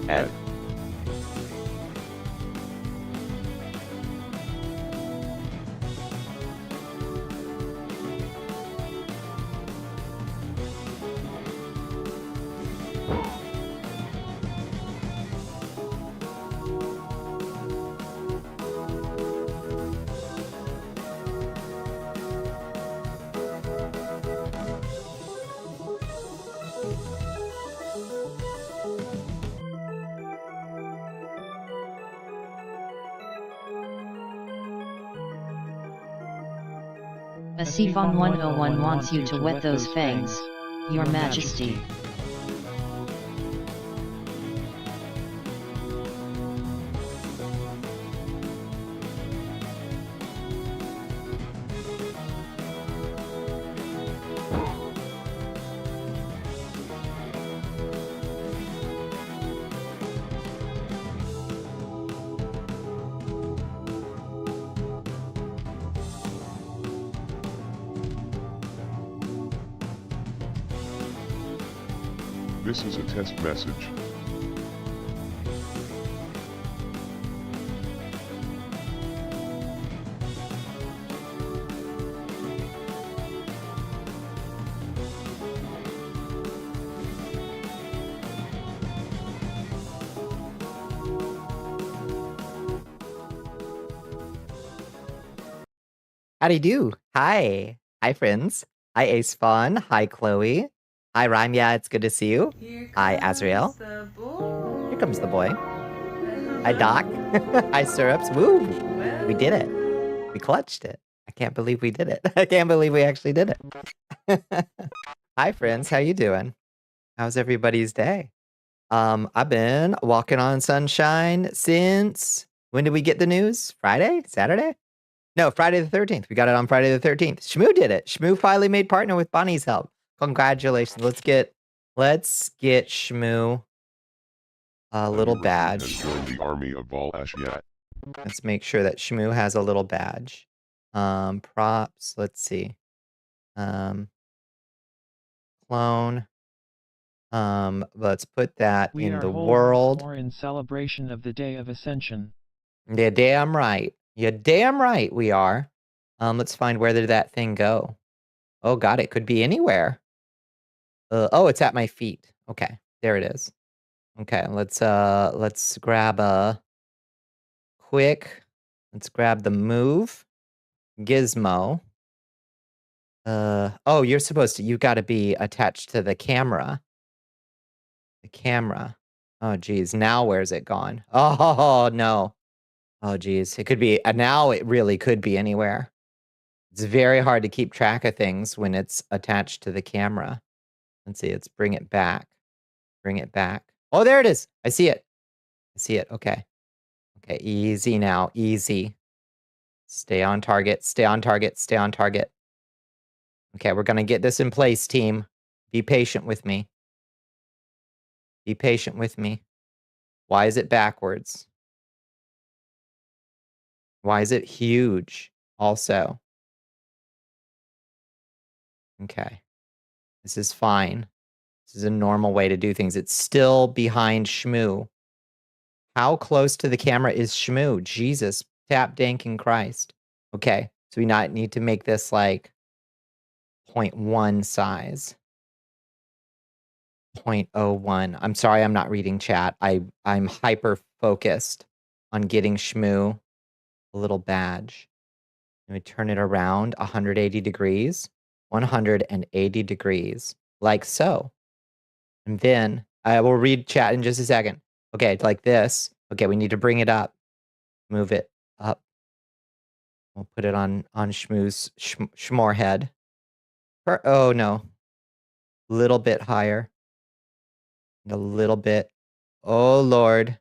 head. A Sifon 101 wants you to wet those fangs, Your Majesty. This is a test message. Howdy do. Hi. Hi, friends. Hi, Ace Fun. Hi, Chloe. Hi, Rhyme. Yeah, it's good to see you. Hi, Azrael. Here comes the boy. Hi, Doc. Hi, Syrups. Woo! We did it. We clutched it. I can't believe we did it. I can't believe we actually did it. Hi, friends. How you doing? How's everybody's day? I've been walking on sunshine since... When did we get the news? Friday? Saturday? No, Friday the 13th. We got it on Friday the 13th. Shmoo did it. Shmoo finally made partner with Bonnie's help. Congratulations. Let's get Shmoo a little badge. Has joined the army of Val Ashiat. Let's make sure that Shmoo has a little badge. Props. Let's see. Clone. Let's put that in the world. Or in celebration of the Day of Ascension. Yeah, damn right. You're damn right we are. Let's find where did that thing go. Oh god, it could be anywhere. Oh, it's at my feet. Okay, there it is. Okay, let's grab a quick. Let's grab the move gizmo. Oh, you're supposed to. You got to be attached to the camera. The camera. Oh, geez. Now where's it gone? Oh no. Oh, geez. It could be. Now it really could be anywhere. It's very hard to keep track of things when it's attached to the camera. Let's see. Let's bring it back. Bring it back. Oh, there it is. I see it. I see it. Okay. Okay. Easy now. Easy. Stay on target. Stay on target. Stay on target. Okay. We're going to get this in place, team. Be patient with me. Be patient with me. Why is it backwards? Why is it huge also? Okay. This is fine. This is a normal way to do things. It's still behind Shmoo. How close to the camera is Shmoo? Jesus, tap danking Christ. Okay, so we not need to make this like 0.1 size. 0.01. I'm sorry, I'm not reading chat. I'm hyper focused on getting Shmoo a little badge. Let me turn it around 180 degrees. 180 degrees, like so. And then I will read chat in just a second. Okay, like this. Okay, we need to bring it up. Move it up. We'll put it on Shmoo's Shmore head. Oh no. Little bit higher. And a little bit. Oh Lord.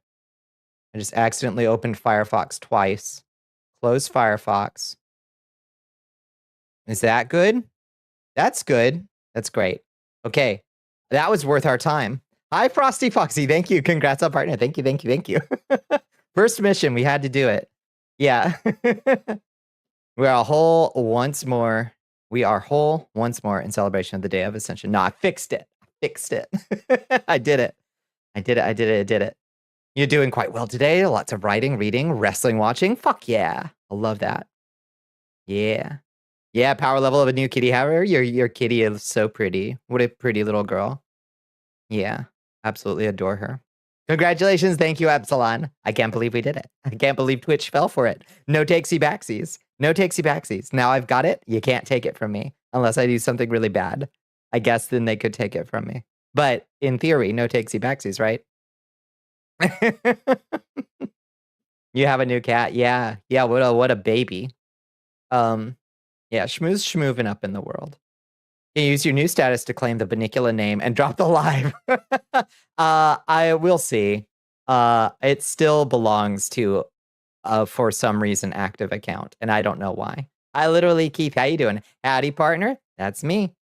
I just accidentally opened Firefox twice. Close Firefox. Is that good? That's good. That's great. Okay. That was worth our time. Hi, Frosty Foxy. Thank you. Congrats on partner. Thank you. Thank you. Thank you. First mission. We had to do it. Yeah. We are whole once more. We are whole once more in celebration of the Day of Ascension. No, I fixed it. I fixed it. I did it. I did it. I did it. I did it. You're doing quite well today. Lots of writing, reading, wrestling, watching. Fuck yeah. I love that. Yeah. Yeah, power level of a new kitty. However, your kitty is so pretty. What a pretty little girl. Yeah. Absolutely adore her. Congratulations. Thank you, Epsilon. I can't believe we did it. I can't believe Twitch fell for it. No takesy backsies. No takesy backsies. Now I've got it. You can't take it from me unless I do something really bad. I guess then they could take it from me. But in theory, no takesy backsies, right? You have a new cat? Yeah. Yeah, what a baby. Yeah, Shmoo's schmooving up in the world. You use your new status to claim the Bonnicula name and drop the live. I will see. It still belongs to for some reason active account, and I don't know why. I literally, Keith, how you doing? Howdy, partner. That's me.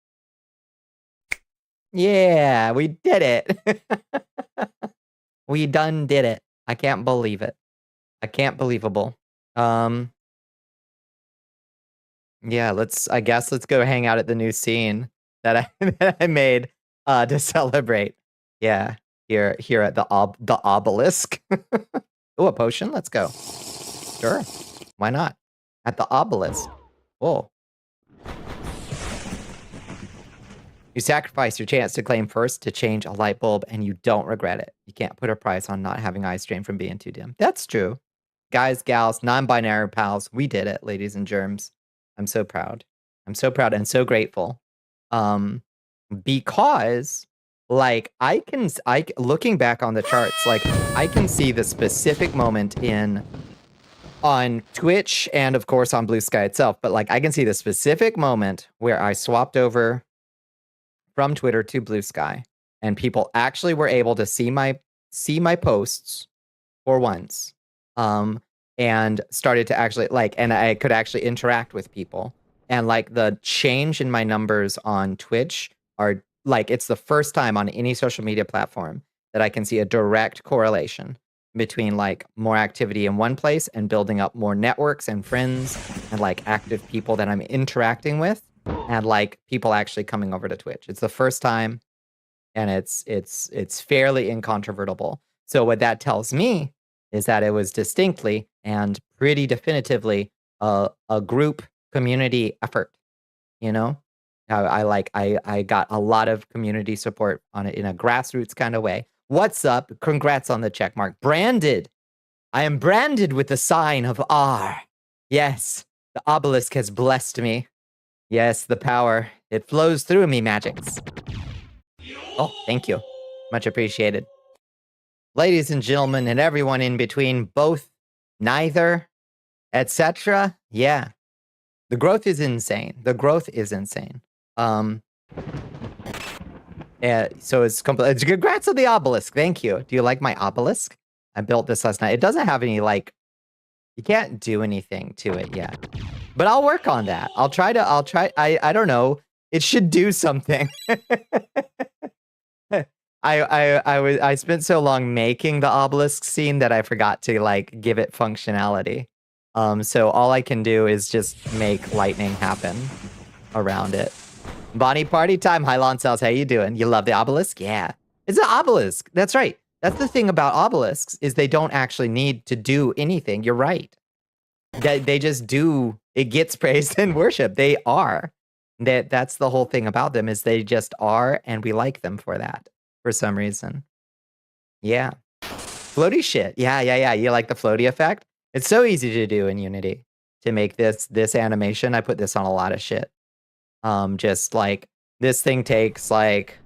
Yeah, we did it. We done did it. I can't believe it. I can't believable. Yeah, I guess let's go hang out at the new scene that I made to celebrate. Yeah, here at the obelisk. Oh, a potion? Let's go. Sure. Why not? At the obelisk. Whoa. You sacrifice your chance to claim first to change a light bulb, and you don't regret it. You can't put a price on not having eye strain from being too dim. That's true. Guys, gals, non-binary pals, we did it, ladies and germs. I'm so proud. I'm so proud and so grateful. Because like looking back on the charts, like I can see the specific moment on Twitch and of course on Blue Sky itself, but like I can see the specific moment where I swapped over from Twitter to Blue Sky and people actually were able to see my posts for once. And started to actually and I could actually interact with people. And like the change in my numbers on Twitch are like, it's the first time on any social media platform that I can see a direct correlation between like more activity in one place and building up more networks and friends and like active people that I'm interacting with and like people actually coming over to Twitch. It's the first time and it's fairly incontrovertible. So what that tells me is that it was distinctly and pretty definitively a group community effort, you know? I got a lot of community support on it in a grassroots kind of way. What's up? Congrats on the check mark. Branded. I am branded with the sign of R. Yes, the obelisk has blessed me. Yes, the power. It flows through me, magics. Oh, thank you. Much appreciated. Ladies and gentlemen, and everyone in between, both, neither, etc. Yeah. The growth is insane. The growth is insane. So it's congrats on the obelisk. Thank you. Do you like my obelisk? I built this last night. It doesn't have any, like, you can't do anything to it yet. But I'll work on that. I'll try. I don't know. It should do something. I spent so long making the obelisk scene that I forgot to like give it functionality. So all I can do is just make lightning happen around it. Bonnie, party time. Hi, Lonsels. How you doing? You love the obelisk? Yeah. It's an obelisk. That's right. That's the thing about obelisks is they don't actually need to do anything. You're right. They just do. It gets praised and worship. They are. That's the whole thing about them is they just are, and we like them for that. For some reason. Yeah. Floaty shit. Yeah. You like the floaty effect? It's so easy to do in Unity to make this animation. I put this on a lot of shit. Just like this thing takes like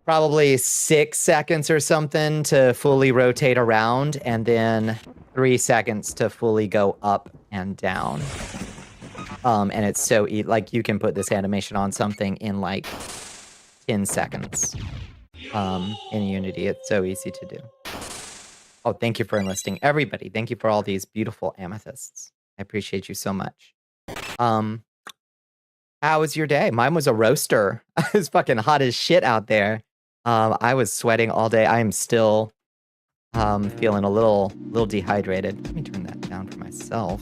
probably 6 seconds or something to fully rotate around and then 3 seconds to fully go up and down. And it's so like you can put this animation on something in like 10 seconds. In Unity. It's so easy to do. Oh, thank you for enlisting. Everybody, thank you for all these beautiful amethysts. I appreciate you so much. How was your day? Mine was a roaster. It was fucking hot as shit out there. I was sweating all day. I am still feeling a little dehydrated. Let me turn that down for myself.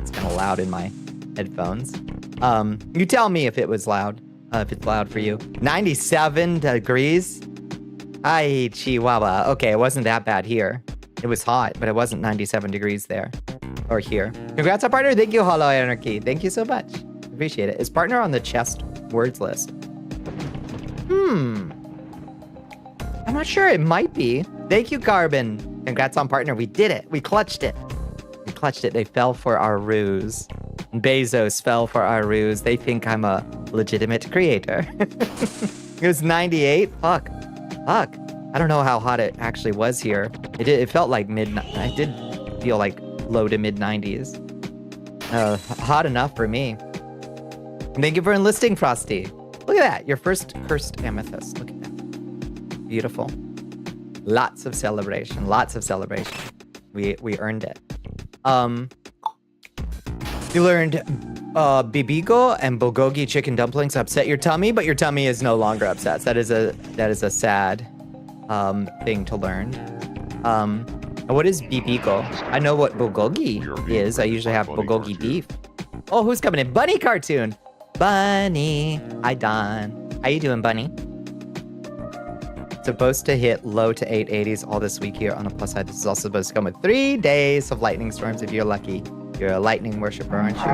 It's kind of loud in my headphones. You tell me if it was loud. If it's loud for you. 97 degrees. Hi, Chihuahua. Okay, it wasn't that bad here. It was hot, but it wasn't 97 degrees there or here. Congrats on partner. Thank you, Hollow Anarchy. Thank you so much. Appreciate it. Is partner on the chest words list? I'm not sure. It might be. Thank you, Carbon. Congrats on partner. We did it. We clutched it. We clutched it. They fell for our ruse. Bezos fell for our ruse. They think I'm a legitimate creator. It was 98. Fuck. I don't know how hot it actually was here. It felt like it did feel like low to mid 90s. Hot enough for me. Thank you for enlisting, Frosty. Look at that. Your first cursed amethyst. Look at that. Beautiful. Lots of celebration. We earned it. You learned bibigo and bulgogi chicken dumplings upset your tummy, but your tummy is no longer upset. That is a sad thing to learn. What is bibigo? I know what bulgogi is. I usually have bulgogi beef. Oh, who's coming in? Bunny cartoon. Bunny. Hi, Don. How you doing, Bunny? Supposed to hit low to 880s all this week here. On the plus side, this is also supposed to come with 3 days of lightning storms if you're lucky. You're a lightning worshiper, aren't you?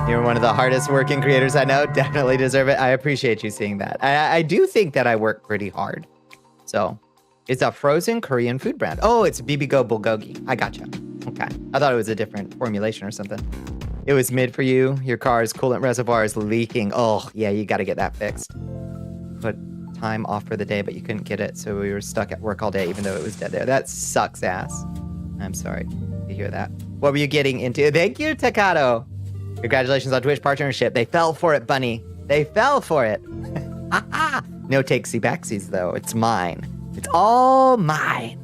You're one of the hardest working creators I know. Definitely deserve it. I appreciate you seeing that. I do think that I work pretty hard. So it's a frozen Korean food brand. Oh, it's bibigo bulgogi. I gotcha. Okay. I thought it was a different formulation or something. It was mid for you. Your car's coolant reservoir is leaking. Oh, yeah, you got to get that fixed. Put time off for the day, but you couldn't get it, so we were stuck at work all day, even though it was dead there. That sucks ass. I'm sorry to hear that. What were you getting into? Thank you, Takato. Congratulations on Twitch partnership. They fell for it, Bunny. They fell for it. No takesy backsies, though. It's mine. It's all mine.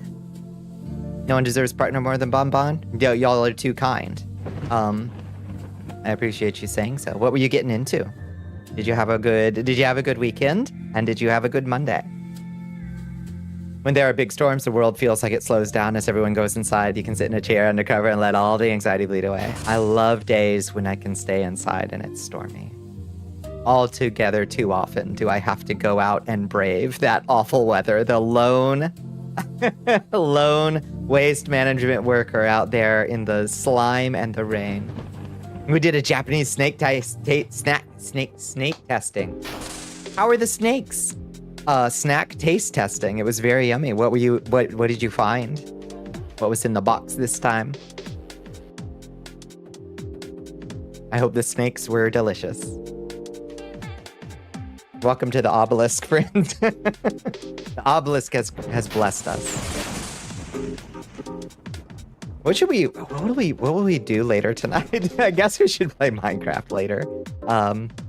No one deserves partner more than Bonbon. Y'all are too kind. I appreciate you saying so. What were you getting into? Did you have a good weekend? And did you have a good Monday? When there are big storms, the world feels like it slows down as everyone goes inside. You can sit in a chair under cover and let all the anxiety bleed away. I love days when I can stay inside and it's stormy. Altogether too often do I have to go out and brave that awful weather. The lone waste management worker out there in the slime and the rain. We did a Japanese snake testing. How are the snakes? Snack taste testing. It was very yummy. What did you find? What was in the box this time? I hope the snakes were delicious. Welcome to the obelisk, friend. The obelisk has blessed us. What will we do later tonight? I guess we should play Minecraft later.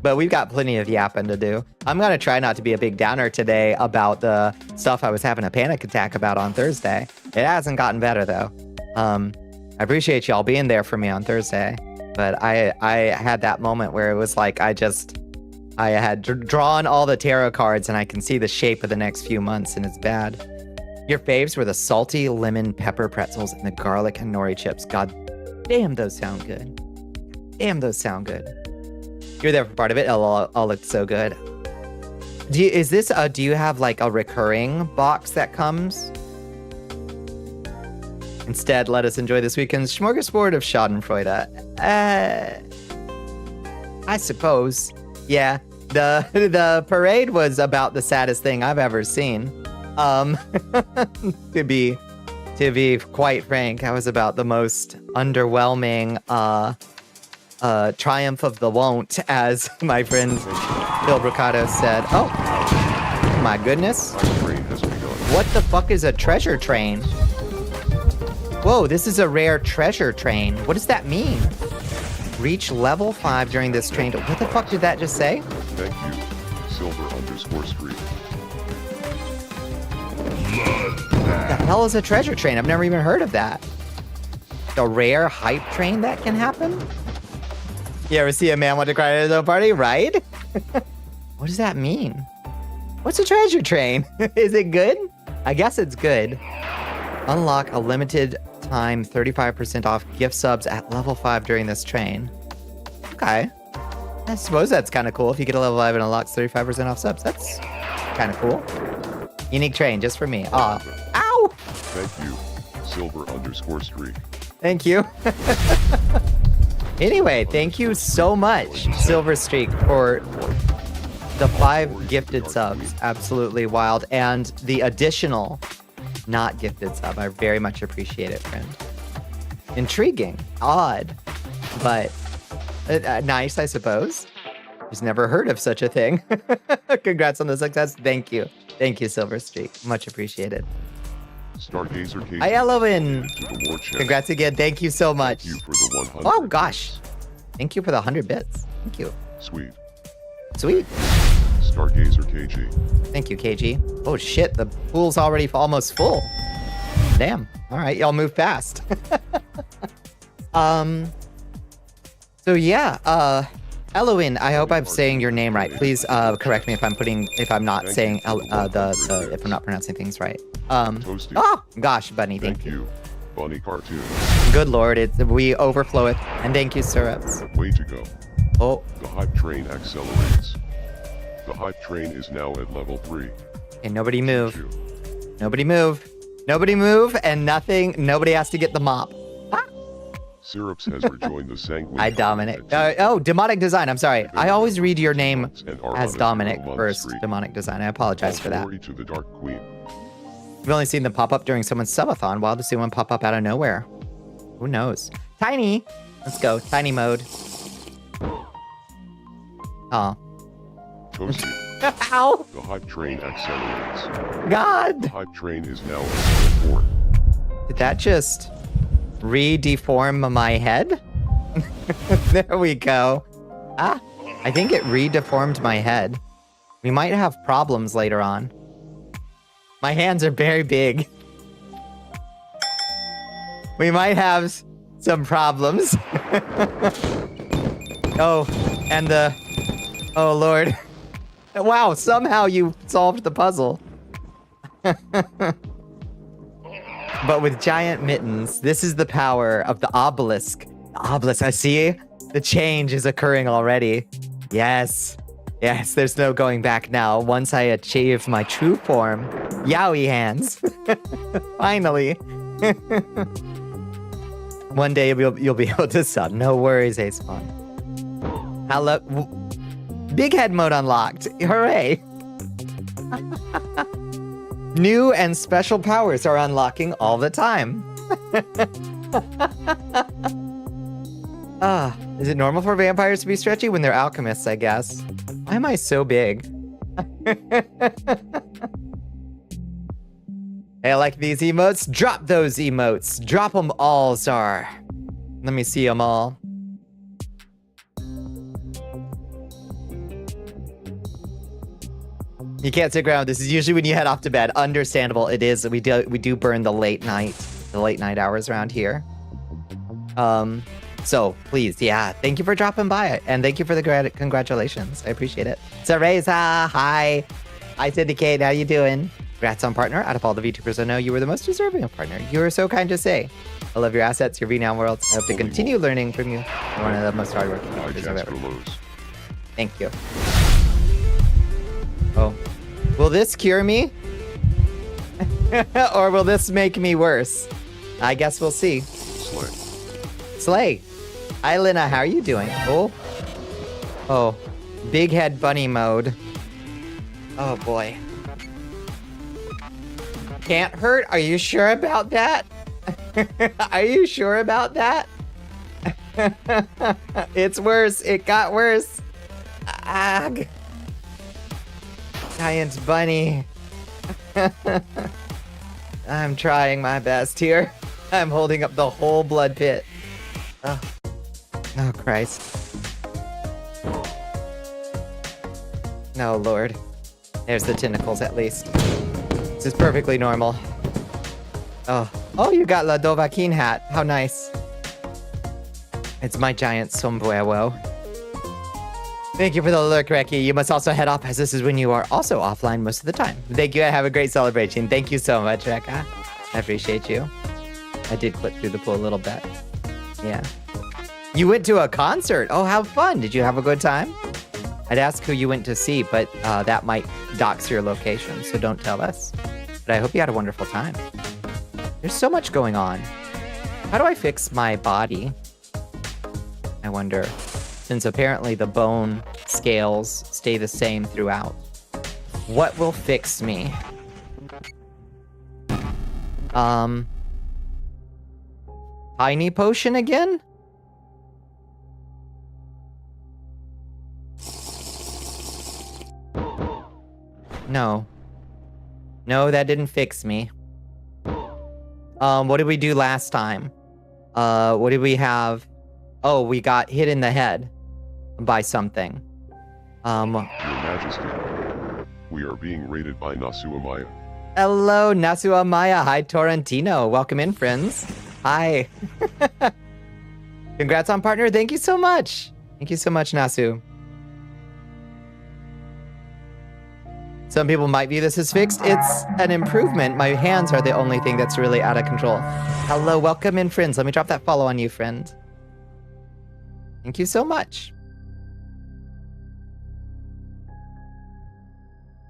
But we've got plenty of yapping to do. I'm gonna try not to be a big downer today about the stuff I was having a panic attack about on Thursday. It hasn't gotten better though. I appreciate y'all being there for me on Thursday, but I had that moment where it was like I had drawn all the tarot cards and I can see the shape of the next few months and it's bad. Your faves were the salty lemon pepper pretzels and the garlic and nori chips. God damn, those sound good. Damn, those sound good. You're there for part of it. It all looked so good. Do you have like a recurring box that comes? Instead, let us enjoy this weekend's smorgasbord of Schadenfreude. I suppose. Yeah, the parade was about the saddest thing I've ever seen. To be quite frank, I was about the most underwhelming triumph of the won't, as my friend Phil Bricado said. Oh my goodness. What the fuck is a treasure train? Whoa, this is a rare treasure train. What does that mean? Reach level 5 during this train. What the fuck did that just say? Thank you, Silver_Street. What the hell is a treasure train? I've never even heard of that. A rare hype train that can happen? You ever see a man want to cry at his own party, right? What does that mean? What's a treasure train? Is it good? I guess it's good. Unlock a limited time 35% off gift subs at level 5 during this train. Okay. I suppose that's kind of cool. If you get a level 5 and unlocks 35% off subs, that's kind of cool. Unique train just for me. Aw. Ow! Thank you, silver_streak. Thank you. Anyway, thank you so much, Silver Streak, for the 5 gifted subs. Absolutely wild. And the additional not gifted sub. I very much appreciate it, friend. Intriguing. Odd. But nice, I suppose. Just never heard of such a thing. Congrats on the success. Thank you. Thank you, Silver Streak. Much appreciated. Stargazer KG. Hi, Eloin. to the war chest. Congrats again. Thank you so much. Thank you for the 100. Oh, gosh. Thank you for the 100 bits. Thank you. Sweet. Sweet. Stargazer KG. Thank you, KG. Oh, shit. The pool's already almost full. Damn. All right. Y'all move fast. So, yeah. Eloin, I hope I'm saying your name right. Please correct me if I'm not saying if I'm not pronouncing things right. Toasty. Oh gosh, Bunny, Thank you. Bunny Cartoon. Good lord, we overflow it. And thank you, Syrups. Way to go. Oh, The hype train accelerates. The hype train is now at level 3. okay, nobody move. Thank you. Nobody move. Nobody move, and nobody has to get the mop. Syrups has rejoined the sanguine. Hi, Dominic. Oh, Demonic Design. I'm sorry. I always read your name And are as on a Dominic 0-month first. streak. Demonic Design. I apologize for that. Glory to the Dark Queen. We've only seen them pop up during someone's subathon. Wild to see one pop up out of nowhere. Who knows? Tiny. Let's go. Tiny mode. Oh. Toasty. Ow. The hype train accelerates. The God. hype train is now at level 4. Did that just re-deform my head? There we go. Ah, I think it re-deformed my head. We might have problems later on. My hands are very big. We might have some problems. Oh, and oh Lord. Wow, somehow you solved the puzzle. But with giant mittens, this is the power of the obelisk. The obelisk, I see the change is occurring already. Yes. Yes, there's no going back now. Once I achieve my true form. Yowie hands. Finally. One day you'll be able to sub. No worries, Ace Fun. Hello. Big head mode unlocked. Hooray. New and special powers are unlocking all the time. Is it normal for vampires to be stretchy when they're alchemists, I guess? Why am I so big? Hey, I like these emotes. Drop those emotes. Drop them all, Czar. Let me see them all. You can't stick around. This is usually when you head off to bed. Understandable. It is. We do burn the late night hours around here. So please, yeah. Thank you for dropping by, and thank you for the congratulations. I appreciate it. Cereza, hi. Hi, Syndicate. How you doing? Congrats on partner. Out of all the VTubers I know, you were the most deserving of partner. You were so kind to say. I love your assets, your renowned worlds. I hope to continue learning from you. You're one of the most hardworking VTubers I've ever. Thank you. Oh. Will this cure me? Or will this make me worse? I guess we'll see. Slay. Hi, Lina. How are you doing? Oh. Oh. Big head bunny mode. Oh, boy. Can't hurt? Are you sure about that? Are you sure about that? It's worse. It got worse. Ag. Giant bunny. I'm trying my best here. I'm holding up the whole blood pit. Oh, oh Christ. No, Lord. There's the tentacles, at least. This is perfectly normal. Oh. Oh, you got La Dovahkiin hat. How nice. It's my giant sombrero. Thank you for the lurk, Reki. You must also head off, as this is when you are also offline most of the time. Thank you. Have a great celebration. Thank you so much, Rekka. I appreciate you. I did clip through the pool a little bit. Yeah. You went to a concert. Oh, how fun. Did you have a good time? I'd ask who you went to see, but that might dox your location, so don't tell us. But I hope you had a wonderful time. There's so much going on. How do I fix my body? I wonder. Since apparently the bone scales stay the same throughout. What will fix me? Tiny potion again? No. No, that didn't fix me. What did we do last time? What did we have? Oh, we got hit in the head by something. Your Majesty, we are being raided by Nasuamaya. Hello, Nasuamaya. Hi, Torrentino. Welcome in, friends. Hi. Congrats on partner. Thank you so much. Thank you so much, Nasu. Some people might view this as fixed. It's an improvement. My hands are the only thing that's really out of control. Hello, welcome in, friends. Let me drop that follow on you, friend. Thank you so much.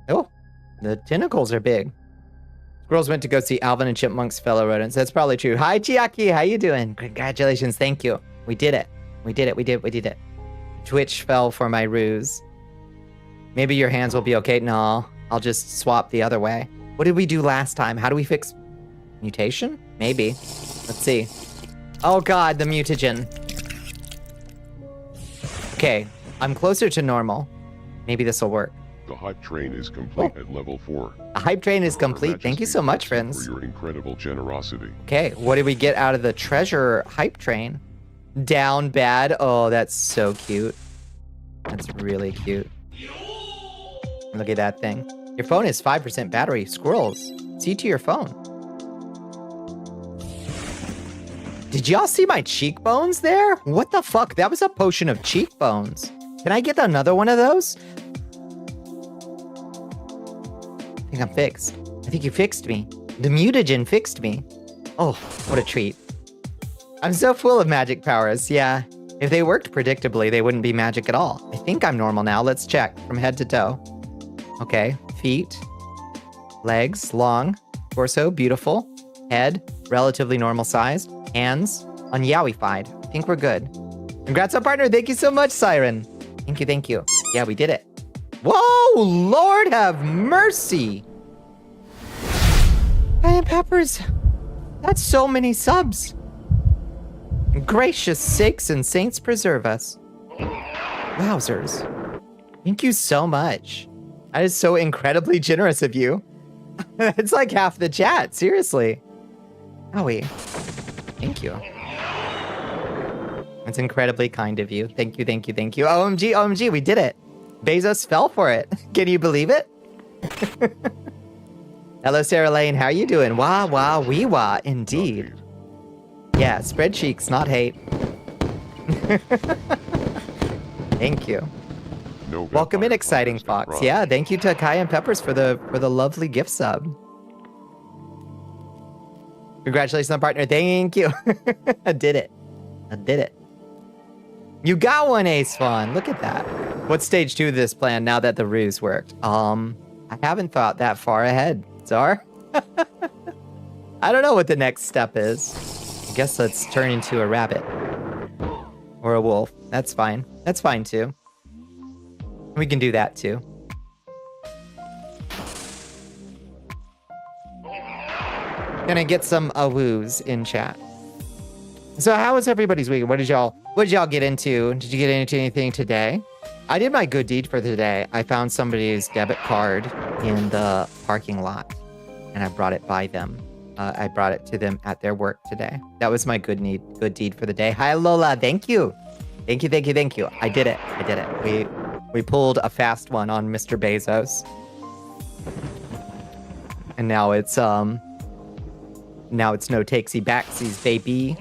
Oh, the tentacles are big. Squirrels went to go see Alvin and Chipmunk's fellow rodents. That's probably true. Hi, Chiaki. How you doing? Congratulations. Thank you. We did it. We did it. We did it. Twitch fell for my ruse. Maybe your hands will be okay. No, I'll just swap the other way. What did we do last time? How do we fix mutation? Maybe. Let's see. Oh God, the mutagen. Okay, I'm closer to normal. Maybe this will work. The hype train is complete at level 4. The hype train is complete. Thank you so much, friends. For your incredible generosity. Okay, what did we get out of the treasure hype train? Down bad. Oh, that's so cute. That's really cute. Look at that thing. Your phone is 5% battery. Squirrels, see to your phone. Did y'all see my cheekbones there? What the fuck? That was a potion of cheekbones. Can I get another one of those? I think I'm fixed. I think you fixed me. The mutagen fixed me. Oh, what a treat. I'm so full of magic powers. Yeah, if they worked predictably, they wouldn't be magic at all. I think I'm normal now. Let's check from head to toe. Okay, feet, legs, long, torso, beautiful, head, relatively normal sized, hands, unyowified. I think we're good. Congrats on partner. Thank you so much, Siren. Thank you, thank you. Yeah, we did it. Whoa, Lord have mercy. Cayenne Peppers, that's so many subs. Gracious sakes and saints preserve us. Wowzers. Thank you so much. That is so incredibly generous of you. It's like half the chat, seriously. Owie. Thank you. That's incredibly kind of you. Thank you, thank you, thank you. OMG, OMG, we did it. Bezos fell for it. Can you believe it? Hello, Sarah Lane. How are you doing? Wah, wah, wee, wah, indeed. Yeah, spread cheeks, not hate. Thank you. No Welcome in, vampire exciting fires fox. got Yeah, thank you to Cayenne Peppers for the lovely gift sub. Congratulations on partner. Thank you. I did it. I did it. You got one, Ace Fawn. Look at that. What's stage 2 of this plan now that the ruse worked? I haven't thought that far ahead, Czar. I don't know what the next step is. I guess let's turn into a rabbit. Or a wolf. That's fine. That's fine too. We can do that too. Gonna get some awoos in chat. So how was everybody's week? What did y'all get into? Did you get into anything today? I did my good deed for today. I found somebody's debit card in the parking lot and I brought it by them. I brought it to them at their work today. That was my good deed for the day. Hi Lola, thank you. Thank you, thank you, thank you. I did it. I did it. We pulled a fast one on Mr. Bezos. And now it's no takesy backsies, baby.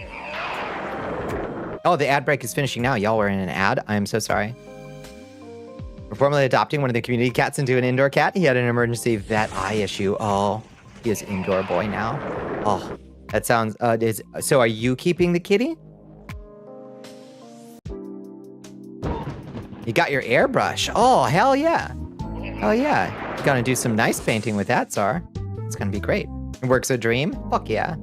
Oh, the ad break is finishing now. Y'all were in an ad. I am so sorry. We're formally adopting one of the community cats into an indoor cat. He had an emergency vet eye issue. Oh, he is indoor boy now. Oh, that sounds so are you keeping the kitty? You got your airbrush. Oh, hell yeah. Hell yeah. Gonna do some nice painting with that, Czar. It's gonna be great. It works a dream? Fuck yeah.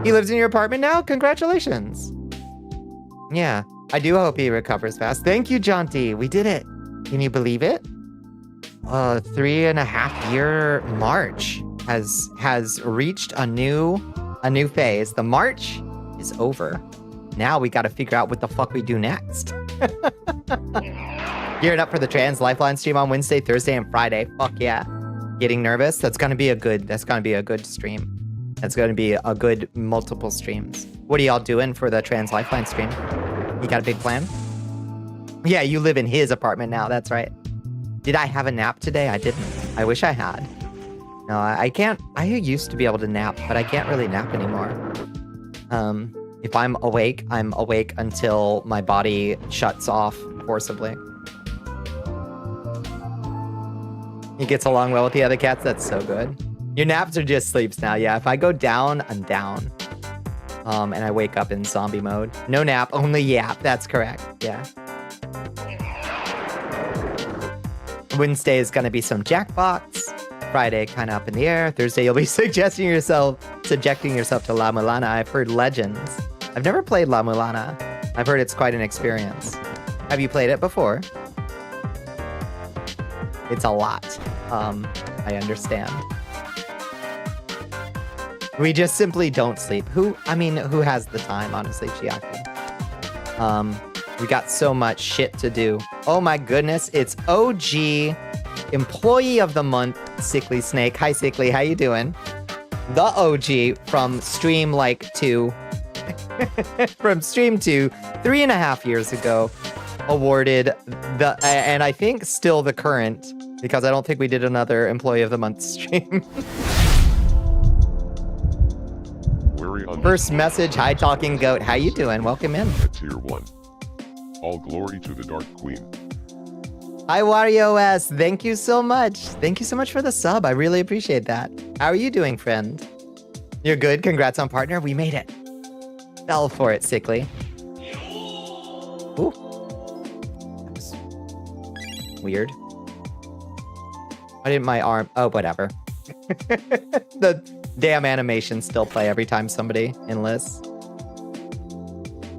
He lives in your apartment now? Congratulations. Yeah, I do hope he recovers fast. Thank you, Jaunty. We did it. Can you believe it? 3.5-year march has reached a new phase. The march is over. Now we got to figure out what the fuck we do next. Gearing up for the Trans Lifeline stream on Wednesday, Thursday, and Friday. Fuck yeah. Getting nervous? That's gonna be a good stream. That's gonna be a good multiple streams. What are y'all doing for the Trans Lifeline stream? You got a big plan? Yeah, you live in his apartment now, that's right. Did I have a nap today? I didn't. I wish I had. No, I can't. I used to be able to nap, but I can't really nap anymore. If I'm awake until my body shuts off forcibly. He gets along well with the other cats. That's so good. Your naps are just sleeps now. Yeah, if I go down, I'm down. And I wake up in zombie mode. No nap, only yap. That's correct. Yeah. Wednesday is going to be some Jackbox. Friday, kind of up in the air. Thursday, you'll be subjecting yourself to La Mulana. I've heard legends. I've never played La Mulana. I've heard it's quite an experience. Have you played it before? It's a lot. I understand. We just simply don't sleep. Who has the time, honestly, Chiaki? We got so much shit to do. Oh my goodness, it's OG Employee of the Month, Sickly Snake. Hi, Sickly, how you doing? The OG from Stream 2, from Stream 2, 3.5 years ago, awarded and I think still the current, because I don't think we did another Employee of the Month stream. First message, hi Talking Goat, how you doing? Welcome in. Tier 1. All glory to the Dark Queen. Hi WarioS, thank you so much. Thank you so much for the sub, I really appreciate that. How are you doing, friend? You're good, congrats on partner, we made it. Fell for it, Sickly. Ooh. That was weird. Why didn't my arm, oh, whatever. The damn animations still play every time somebody enlists.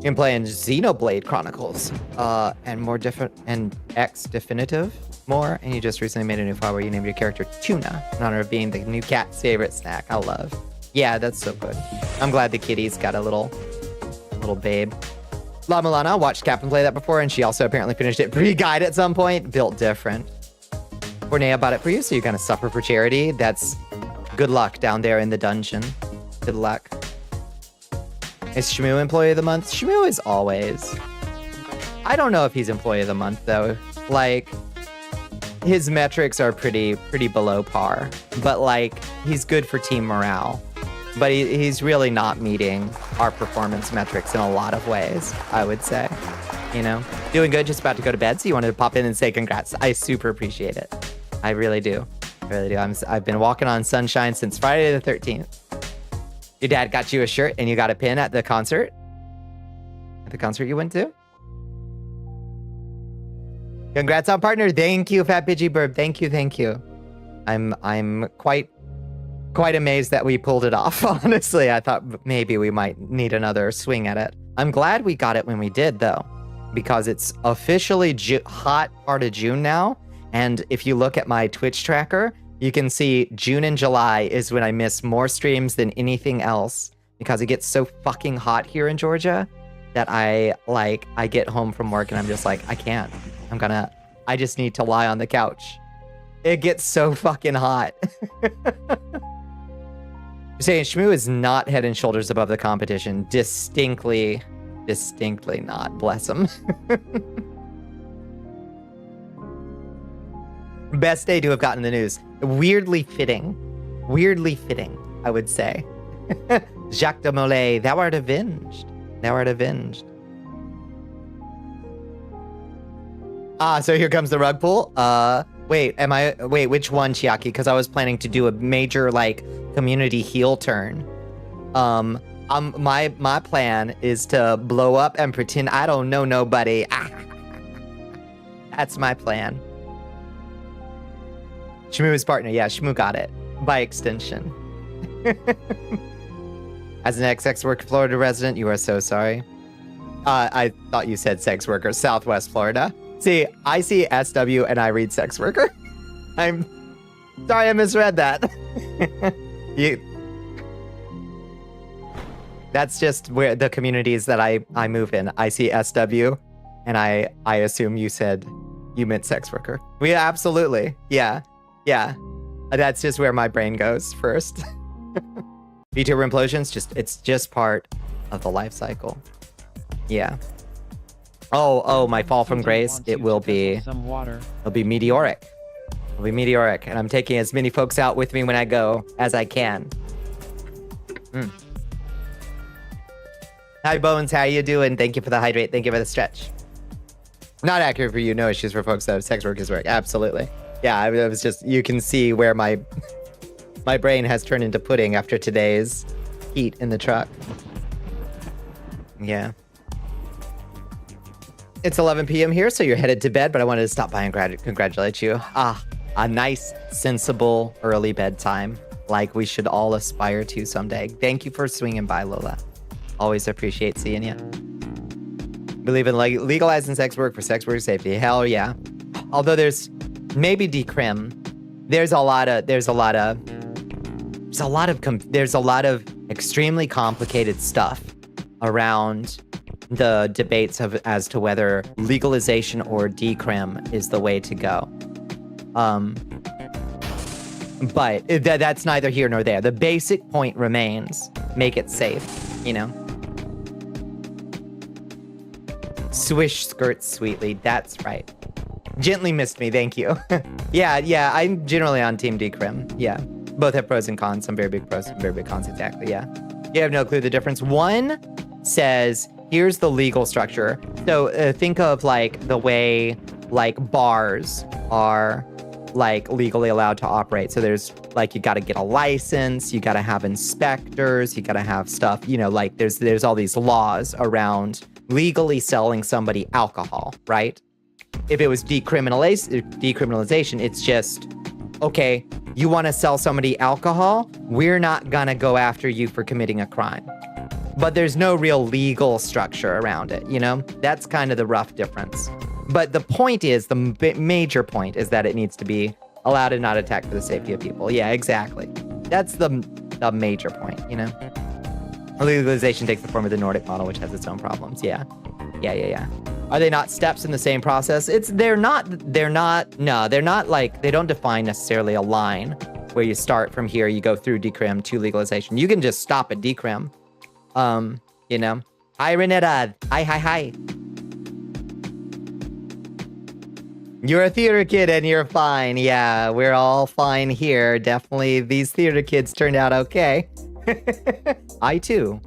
You're playing Xenoblade Chronicles, and more different, and X Definitive more, and you just recently made a new file where you named your character Tuna in honor of being the new cat's favorite snack. I love. Yeah, that's so good. I'm glad the kitty's got a little babe. La Milana watched Captain play that before, and she also apparently finished it pre-guide at some point. Built different. Cornea bought it for you, so you're gonna suffer for charity. That's good luck down there in the dungeon. Good luck. Is Shmoo Employee of the Month? Shmoo is always. I don't know if he's Employee of the Month, though. Like, his metrics are pretty below par. But, like, he's good for team morale. But he's really not meeting our performance metrics in a lot of ways, I would say. You know? Doing good, just about to go to bed, so you wanted to pop in and say congrats. I super appreciate it. I really do. I really do. I've been walking on sunshine since Friday the 13th. Your dad got you a shirt and you got a pin at the concert? At the concert you went to? Congrats on partner. Thank you, Fat Pidgey Burb. Thank you. I'm quite amazed that we pulled it off, honestly. I thought maybe we might need another swing at it. I'm glad we got it when we did, though, because it's officially hot part of June now. And if you look at my Twitch tracker, you can see June and July is when I miss more streams than anything else, because it gets so fucking hot here in Georgia that I get home from work and I'm just like, I can't. I just need to lie on the couch. It gets so fucking hot. You're saying Shmoo is not head and shoulders above the competition. Distinctly not. Bless him. Best day to have gotten the news. Weirdly fitting, I would say. Jacques de Molay, thou art avenged. So here comes the rug pull. Wait, which one, Chiaki? Because I was planning to do a major, community heel turn. My plan is to blow up and pretend I don't know nobody. That's my plan. Shmoo's partner. Yeah, Shmoo got it. By extension. As an ex-sex worker Florida resident, you are so sorry. I thought you said sex worker, Southwest Florida. See, I see SW and I read sex worker. I'm sorry I misread that. That's just where the communities that I move in. I see SW and I assume you meant sex worker. Absolutely. Yeah. That's just where my brain goes first. Vtuber implosions, it's just part of the life cycle. Yeah. Oh, my fall from grace, it'll be meteoric. It'll be meteoric, and I'm taking as many folks out with me when I go as I can. Hi, Bones, how you doing? Thank you for the hydrate, thank you for the stretch. Not accurate for you, no issues for folks that have sex work is work, absolutely. Yeah, it was just, you can see where my brain has turned into pudding after today's heat in the truck. Yeah. It's 11 p.m. here, so you're headed to bed, but I wanted to stop by and congratulate you. A nice, sensible, early bedtime, like we should all aspire to someday. Thank you for swinging by, Lola. Always appreciate seeing you. Believe in legalizing sex work for sex worker safety. Hell yeah. Although there's maybe decrim. There's a lot of extremely complicated stuff around the debates as to whether legalization or decrim is the way to go. But that's neither here nor there. The basic point remains, make it safe, you know? Swish skirts sweetly, that's right. Gently missed me, thank you. Yeah, I'm generally on team decrim, yeah. Both have pros and cons, some very big pros, some very big cons, exactly, yeah. You have no clue the difference. One says, here's the legal structure. So think of like the way like bars are like legally allowed to operate. So there's like, you got to get a license, you got to have inspectors, you got to have stuff, you know, like there's all these laws around legally selling somebody alcohol, right? If it was decriminalization, it's just, okay, you want to sell somebody alcohol? We're not going to go after you for committing a crime. But there's no real legal structure around it, you know? That's kind of the rough difference. But the point is, the major point is that it needs to be allowed and not attacked for the safety of people. Yeah, exactly. That's the major point, you know? Legalization takes the form of the Nordic model, which has its own problems. Yeah. Are they not steps in the same process? They're not like, they don't define necessarily a line where you start from here, you go through decrim to legalization. You can just stop at decrim. You know. Hi, Renetta. Hi. You're a theater kid and you're fine. Yeah, we're all fine here. Definitely these theater kids turned out okay. I too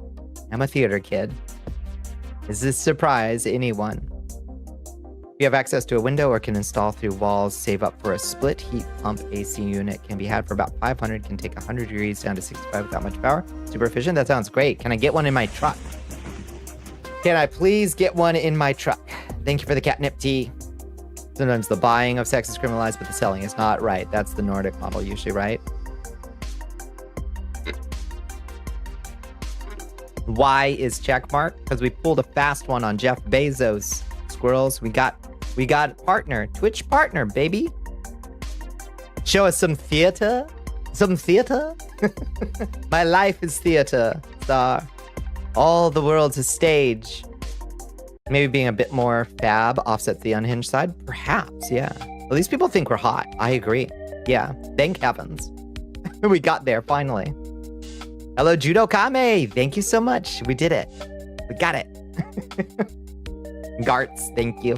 am a theater kid. Does this surprise anyone? You have access to a window or can install through walls, save up for a split heat pump AC unit, can be had for about 500, can take 100 degrees down to 65 without much power. Super efficient, that sounds great. Can I get one in my truck? Can I please get one in my truck? Thank you for the catnip tea. Sometimes the buying of sex is criminalized, but the selling is not. Right, that's the Nordic model usually, right? Why is checkmark? Because we pulled a fast one on Jeff Bezos. Squirrels, we got partner, Twitch partner, baby. Show us some theater. My life is theater, star. All the world's a stage. Maybe being a bit more fab offsets the unhinged side, perhaps. Yeah. Well, these people think we're hot. I agree. Yeah. Thank heavens. We got there finally. Hello, Judo Kame. Thank you so much. We did it. We got it. Garts, thank you.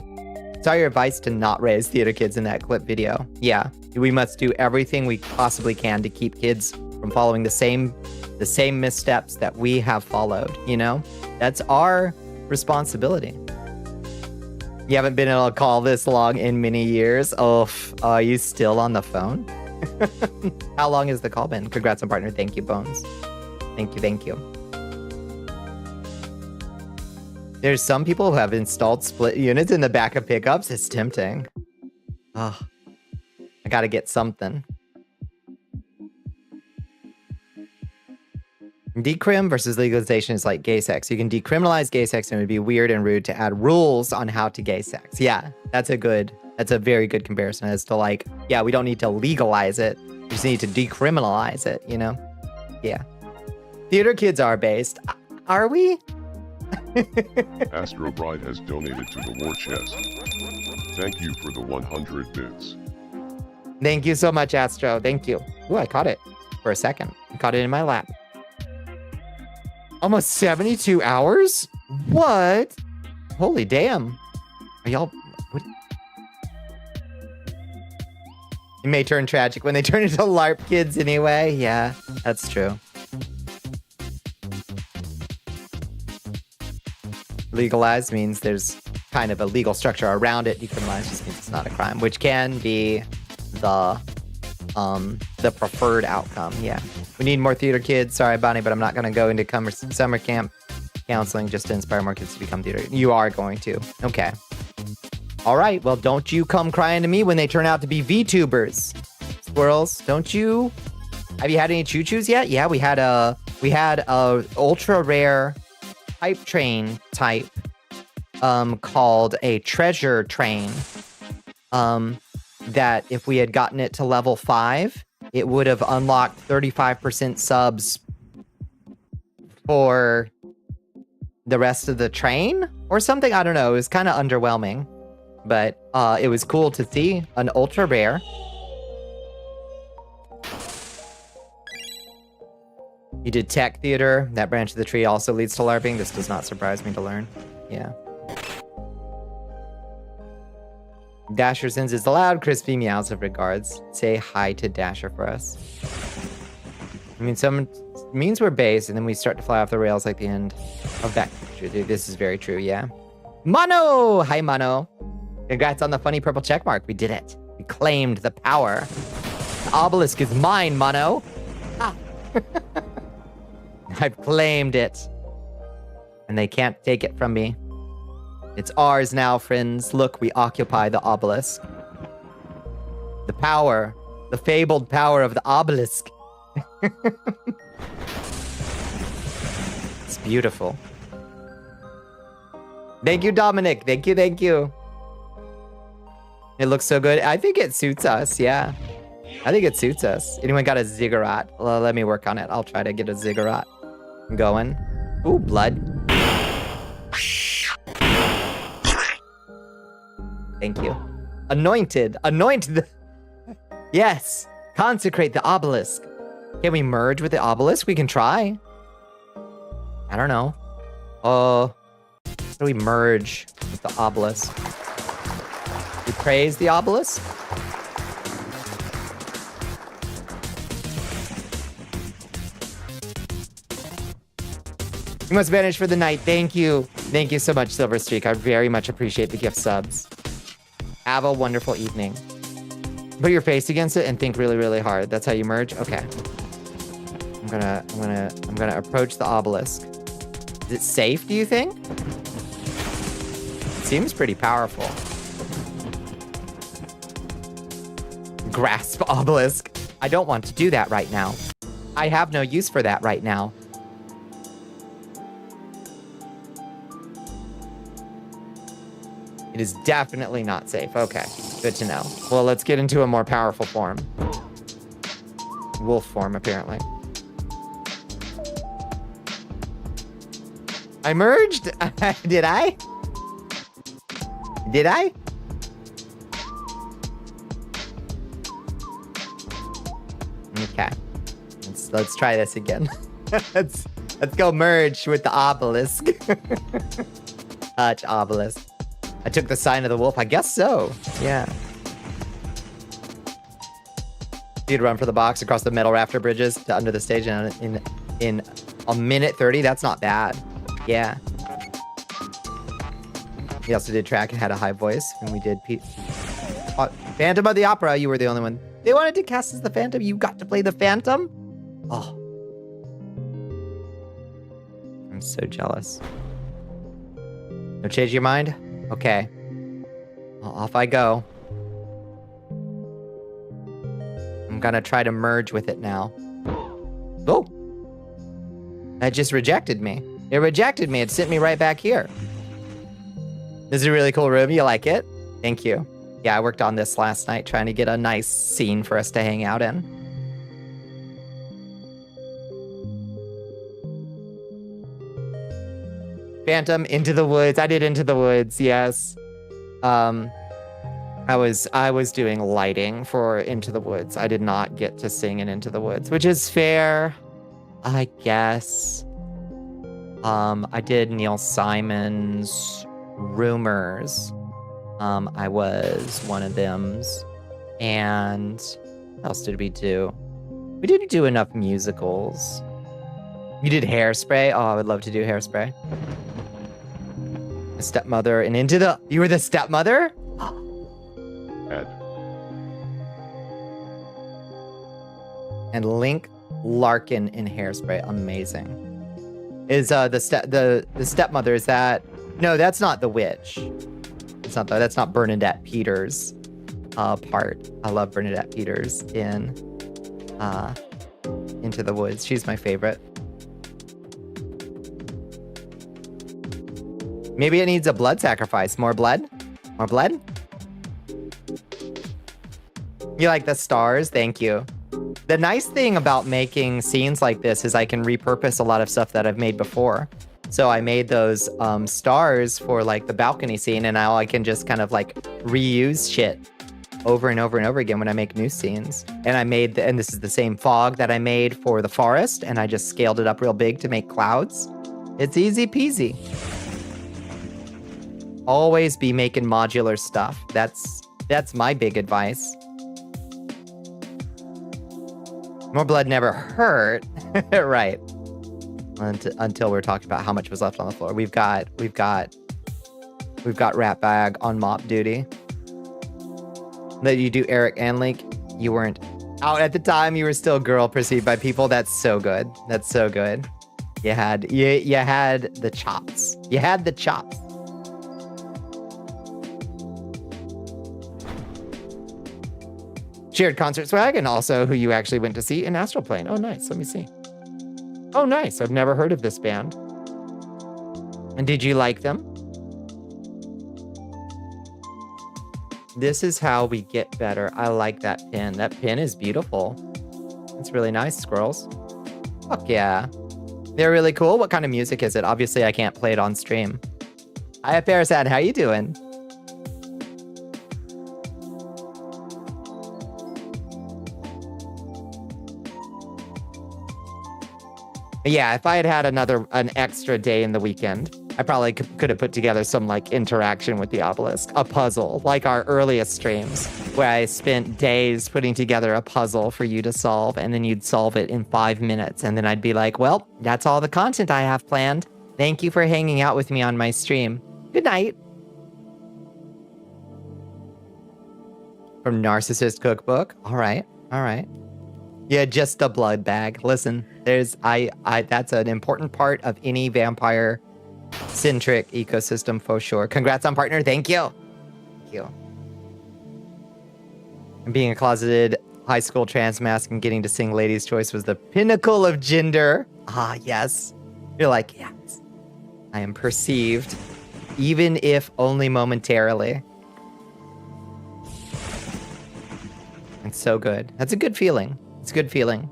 Saw your advice to not raise theater kids in that clip video. Yeah, we must do everything we possibly can to keep kids from following the same missteps that we have followed, you know? That's our responsibility. You haven't been able to call this long in many years. Oh, are you still on the phone? How long has the call been? Congrats on partner. Thank you, Bones. Thank you. There's some people who have installed split units in the back of pickups. It's tempting. Oh, I gotta get something. Decrim versus legalization is like gay sex. You can decriminalize gay sex and it would be weird and rude to add rules on how to gay sex. Yeah, that's a very good comparison as to like, yeah, we don't need to legalize it. We just need to decriminalize it, you know? Yeah. Theater kids are based. Are we? Astro Bride has donated to the war chest. Thank you for the 100 bits. Thank you so much, Astro. Thank you. Ooh, I caught it for a second. I caught it in my lap. Almost 72 hours? What? Holy damn. Are y'all... What? It may turn tragic when they turn into LARP kids anyway. Yeah, that's true. Legalized means there's kind of a legal structure around it. Decriminalized just means it's not a crime, which can be the preferred outcome. Yeah. We need more theater kids. Sorry, Bonnie, but I'm not going to go into summer camp counseling just to inspire more kids to become theater. You are going to. Okay. All right. Well, don't you come crying to me when they turn out to be VTubers. Squirrels, don't you? Have you had any choo-choos yet? Yeah, we had a ultra rare hype train type called a treasure train. That if we had gotten it to level 5, it would have unlocked 35% subs for the rest of the train or something. I don't know. It was kind of underwhelming, but it was cool to see an ultra rare. You did tech theater. That branch of the tree also leads to LARPing. This does not surprise me to learn. Yeah. Dasher sends his loud, crispy meows of regards. Say hi to Dasher for us. I mean, means we're base, and then we start to fly off the rails like the end of that. This is very true, yeah. Mono! Hi, Mono. Congrats on the funny purple check mark. We did it. We claimed the power. The obelisk is mine, Mono. Ah. I've claimed it. And they can't take it from me. It's ours now, friends. Look, we occupy the obelisk. The power, the fabled power of the obelisk. It's beautiful. Thank you, Dominic. Thank you, thank you. It looks so good. I think it suits us, yeah. I think it suits us. Anyone got a ziggurat? Well, let me work on it. I'll try to get a ziggurat going. Ooh, blood. Thank you. Anointed. Anointed. Yes. Consecrate the obelisk. Can we merge with the obelisk? We can try. I don't know. How do we merge with the obelisk? We praise the obelisk? You must vanish for the night. Thank you. Thank you so much, Silver Streak. I very much appreciate the gift subs. Have a wonderful evening. Put your face against it and think really, really hard. That's how you merge? Okay. I'm gonna approach the obelisk. Is it safe, do you think? It seems pretty powerful. Grasp obelisk. I don't want to do that right now. I have no use for that right now. It is definitely not safe. Okay, good to know. Well, let's get into a more powerful form. Wolf form, apparently. I merged? Did I? Did I? Okay. Let's try this again. let's go merge with the obelisk. Touch obelisk. I took the sign of the wolf. I guess so. Yeah. You'd run for the box across the metal rafter bridges to under the stage in a minute 30. That's not bad. Yeah. He also did track and had a high voice when we did Phantom of the Opera. You were the only one. They wanted to cast as the Phantom. You got to play the Phantom? Oh. I'm so jealous. No change your mind? Okay. Well, off I go. I'm gonna try to merge with it now. Oh! That just rejected me. It rejected me. It sent me right back here. This is a really cool room. You like it? Thank you. Yeah, I worked on this last night, trying to get a nice scene for us to hang out in. Phantom, Into the Woods. I did Into the Woods, yes. I was doing lighting for Into the Woods. I did not get to sing in Into the Woods, which is fair, I guess. I did Neil Simon's Rumors. I was one of them's. And what else did we do? We didn't do enough musicals. You did Hairspray? Oh, I would love to do Hairspray. The stepmother and Into the... You were the stepmother? Add. And Link Larkin in Hairspray. Amazing. Is the stepmother, is that... No, that's not the witch. It's not that's not Bernadette Peters' part. I love Bernadette Peters in Into the Woods. She's my favorite. Maybe it needs a blood sacrifice. More blood? More blood? You like the stars? Thank you. The nice thing about making scenes like this is I can repurpose a lot of stuff that I've made before. So I made those stars for like the balcony scene, and now I can just kind of like reuse shit over and over and over again when I make new scenes. And I made, and this is the same fog that I made for the forest, and I just scaled it up real big to make clouds. It's easy peasy. Always be making modular stuff. That's my big advice. More blood never hurt. Right. Until we're talking about how much was left on the floor. We've got Rat Bag on mop duty. That you do Eric and Link. You weren't out at the time. You were still girl perceived by people. That's so good. That's so good. You had the chops. You had the chops. Shared concert swag, and also who you actually went to see in Astral Plane. Oh, nice. Let me see. Oh, nice. I've never heard of this band. And did you like them? This is how we get better. I like that pin. That pin is beautiful. It's really nice, squirrels. Fuck yeah. They're really cool. What kind of music is it? Obviously, I can't play it on stream. Hi, Parasad. How you doing? Yeah, if I had had an extra day in the weekend, I probably could have put together some like interaction with the obelisk, a puzzle, like our earliest streams, where I spent days putting together a puzzle for you to solve, and then you'd solve it in 5 minutes, and then I'd be like, well, that's all the content I have planned. Thank you for hanging out with me on my stream. Good night. From Narcissist Cookbook. All right. Yeah, just a blood bag. Listen, that's an important part of any vampire-centric ecosystem for sure. Congrats on partner. Thank you. Thank you. And being a closeted high school trans mask and getting to sing Lady's Choice was the pinnacle of gender. Ah, yes. You're like, yes. I am perceived, even if only momentarily. It's so good. That's a good feeling. It's a good feeling.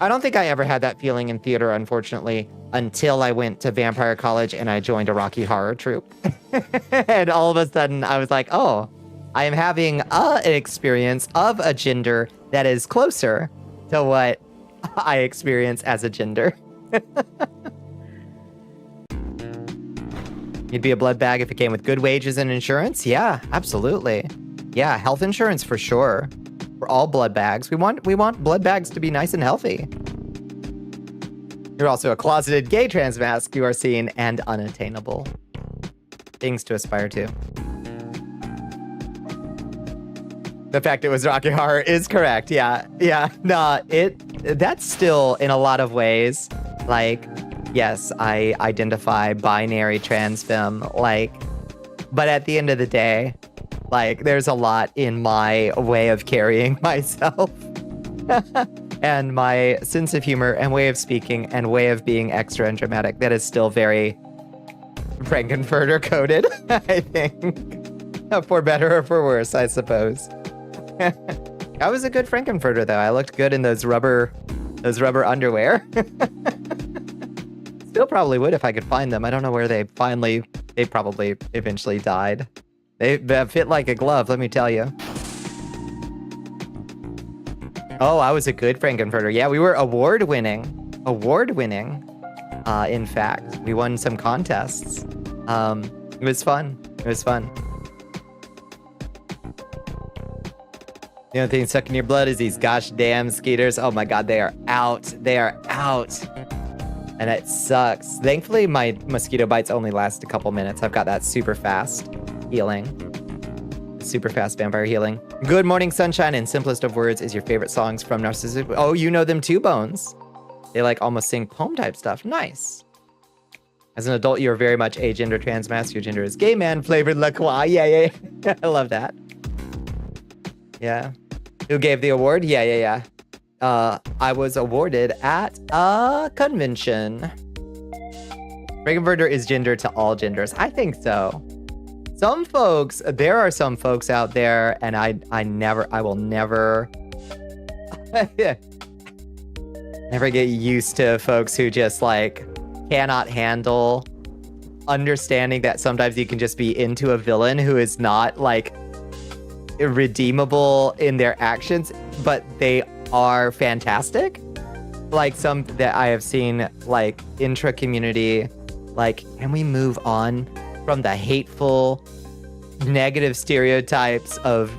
I don't think I ever had that feeling in theater, unfortunately, until I went to Vampire College and I joined a Rocky Horror troupe. And all of a sudden, I was like, oh, I am having an experience of a gender that is closer to what I experience as a gender. You'd be a blood bag if it came with good wages and insurance? Yeah, absolutely. Yeah, health insurance for sure. For all blood bags. We want blood bags to be nice and healthy. You're also a closeted gay trans mask. You are seen and unattainable. Things to aspire to. The fact it was Rocky Horror is correct. Yeah. No, that's still in a lot of ways, like, yes, I identify binary trans femme, like, but at the end of the day, Like, there's a lot in my way of carrying myself. And my sense of humor and way of speaking and way of being extra and dramatic that is still very Frankenfurter coded, I think. For better or for worse, I suppose. I was a good Frankenfurter, though. I looked good in those rubber underwear. Still probably would if I could find them. I don't know where they probably eventually died. They fit like a glove, let me tell you. Oh, I was a good Frankenfurter. Yeah, we were award-winning. In fact. We won some contests. It was fun. The only thing stuck in your blood is these gosh damn skeeters. Oh my god, they are out. And it sucks. Thankfully, my mosquito bites only last a couple minutes. I've got that super fast healing. Super fast vampire healing. Good Morning Sunshine in simplest of words is your favorite songs from Narcissistic. Oh, you know them too, Bones. They like almost sing poem type stuff. Nice. As an adult, you're very much a gender trans mask. Your gender is gay man flavored La Croix. Yeah. I love that. Yeah. Who gave the award? Yeah. I was awarded at a convention. Frankenfurter is gender to all genders. I think so. There are some folks out there, and I will never never get used to folks who just like cannot handle understanding that sometimes you can just be into a villain who is not like redeemable in their actions, but they are fantastic. Like some that I have seen like intra-community, like, can we move on from the hateful, negative stereotypes of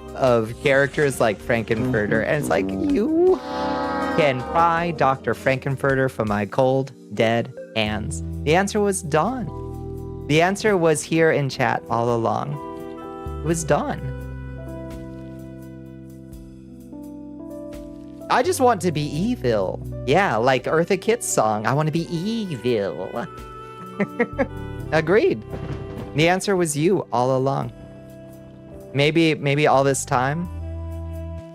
characters like Frankenfurter? And it's like, you can pry Dr. Frankenfurter from my cold, dead hands. The answer was Dawn. The answer was here in chat all along. It was Dawn. I just want to be evil. Yeah, like Eartha Kitt's song. I want to be evil. Agreed. The answer was you all along. Maybe all this time,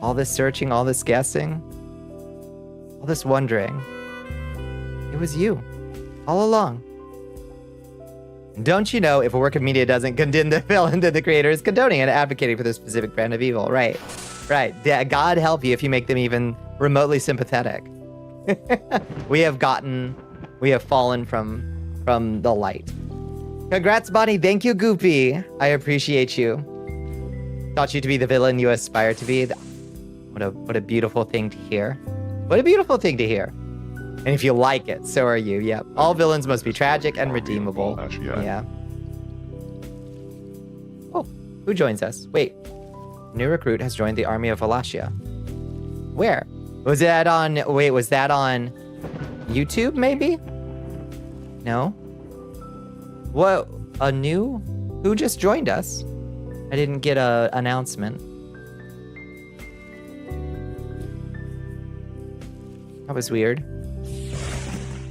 all this searching, all this guessing, all this wondering, it was you all along. Don't you know, if a work of media doesn't condemn the villain, then the creator is condoning and advocating for the specific brand of evil, right? Yeah, God help you if you make them even remotely sympathetic. We have fallen from the light. Congrats, Bonnie. Thank you, Goopy. I appreciate you. Taught you to be the villain you aspire to be. What a beautiful thing to hear. What a beautiful thing to hear. And if you like it, so are you. Yep. All villains must be tragic and redeemable. Yeah. Oh, who joins us? Wait. New recruit has joined the army of Wallachia. Where? Was that on YouTube, maybe? No? What? Who just joined us? I didn't get an announcement. That was weird.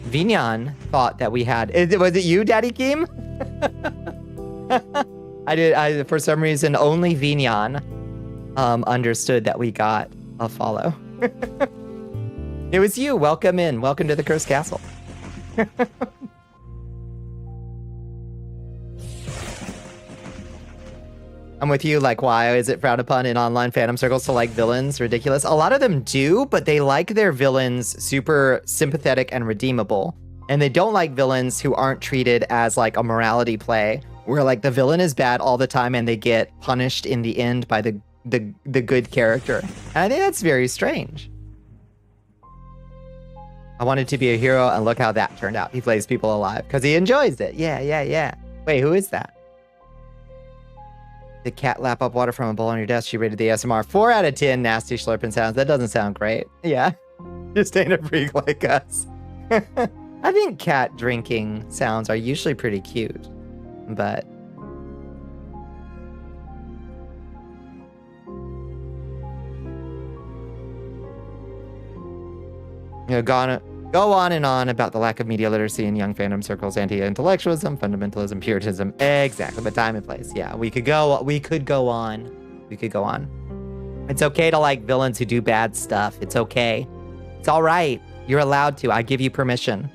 Vignan thought that we had... Was it you, Daddy Kim? For some reason, only Vignan understood that we got a follow. It was you. Welcome in. Welcome to the Cursed Castle. I'm with you. Like, why is it frowned upon in online fandom circles to like villains? Ridiculous. A lot of them do, but they like their villains super sympathetic and redeemable. And they don't like villains who aren't treated as like a morality play, where like the villain is bad all the time and they get punished in the end by the good character. And I think that's very strange. I wanted to be a hero, and look how that turned out. He plays people alive because he enjoys it. Yeah. Wait, who is that? The cat lap up water from a bowl on your desk. She rated the ASMR 4 out of 10. Nasty slurping sounds. That doesn't sound great. Yeah. Just ain't a freak like us. I think cat drinking sounds are usually pretty cute, but... You know, Go on and on about the lack of media literacy in young fandom circles, anti-intellectualism, fundamentalism, puritanism. Exactly, but time and place. Yeah, we could go on. We could go on. It's okay to like villains who do bad stuff. It's okay. It's all right. You're allowed to. I give you permission.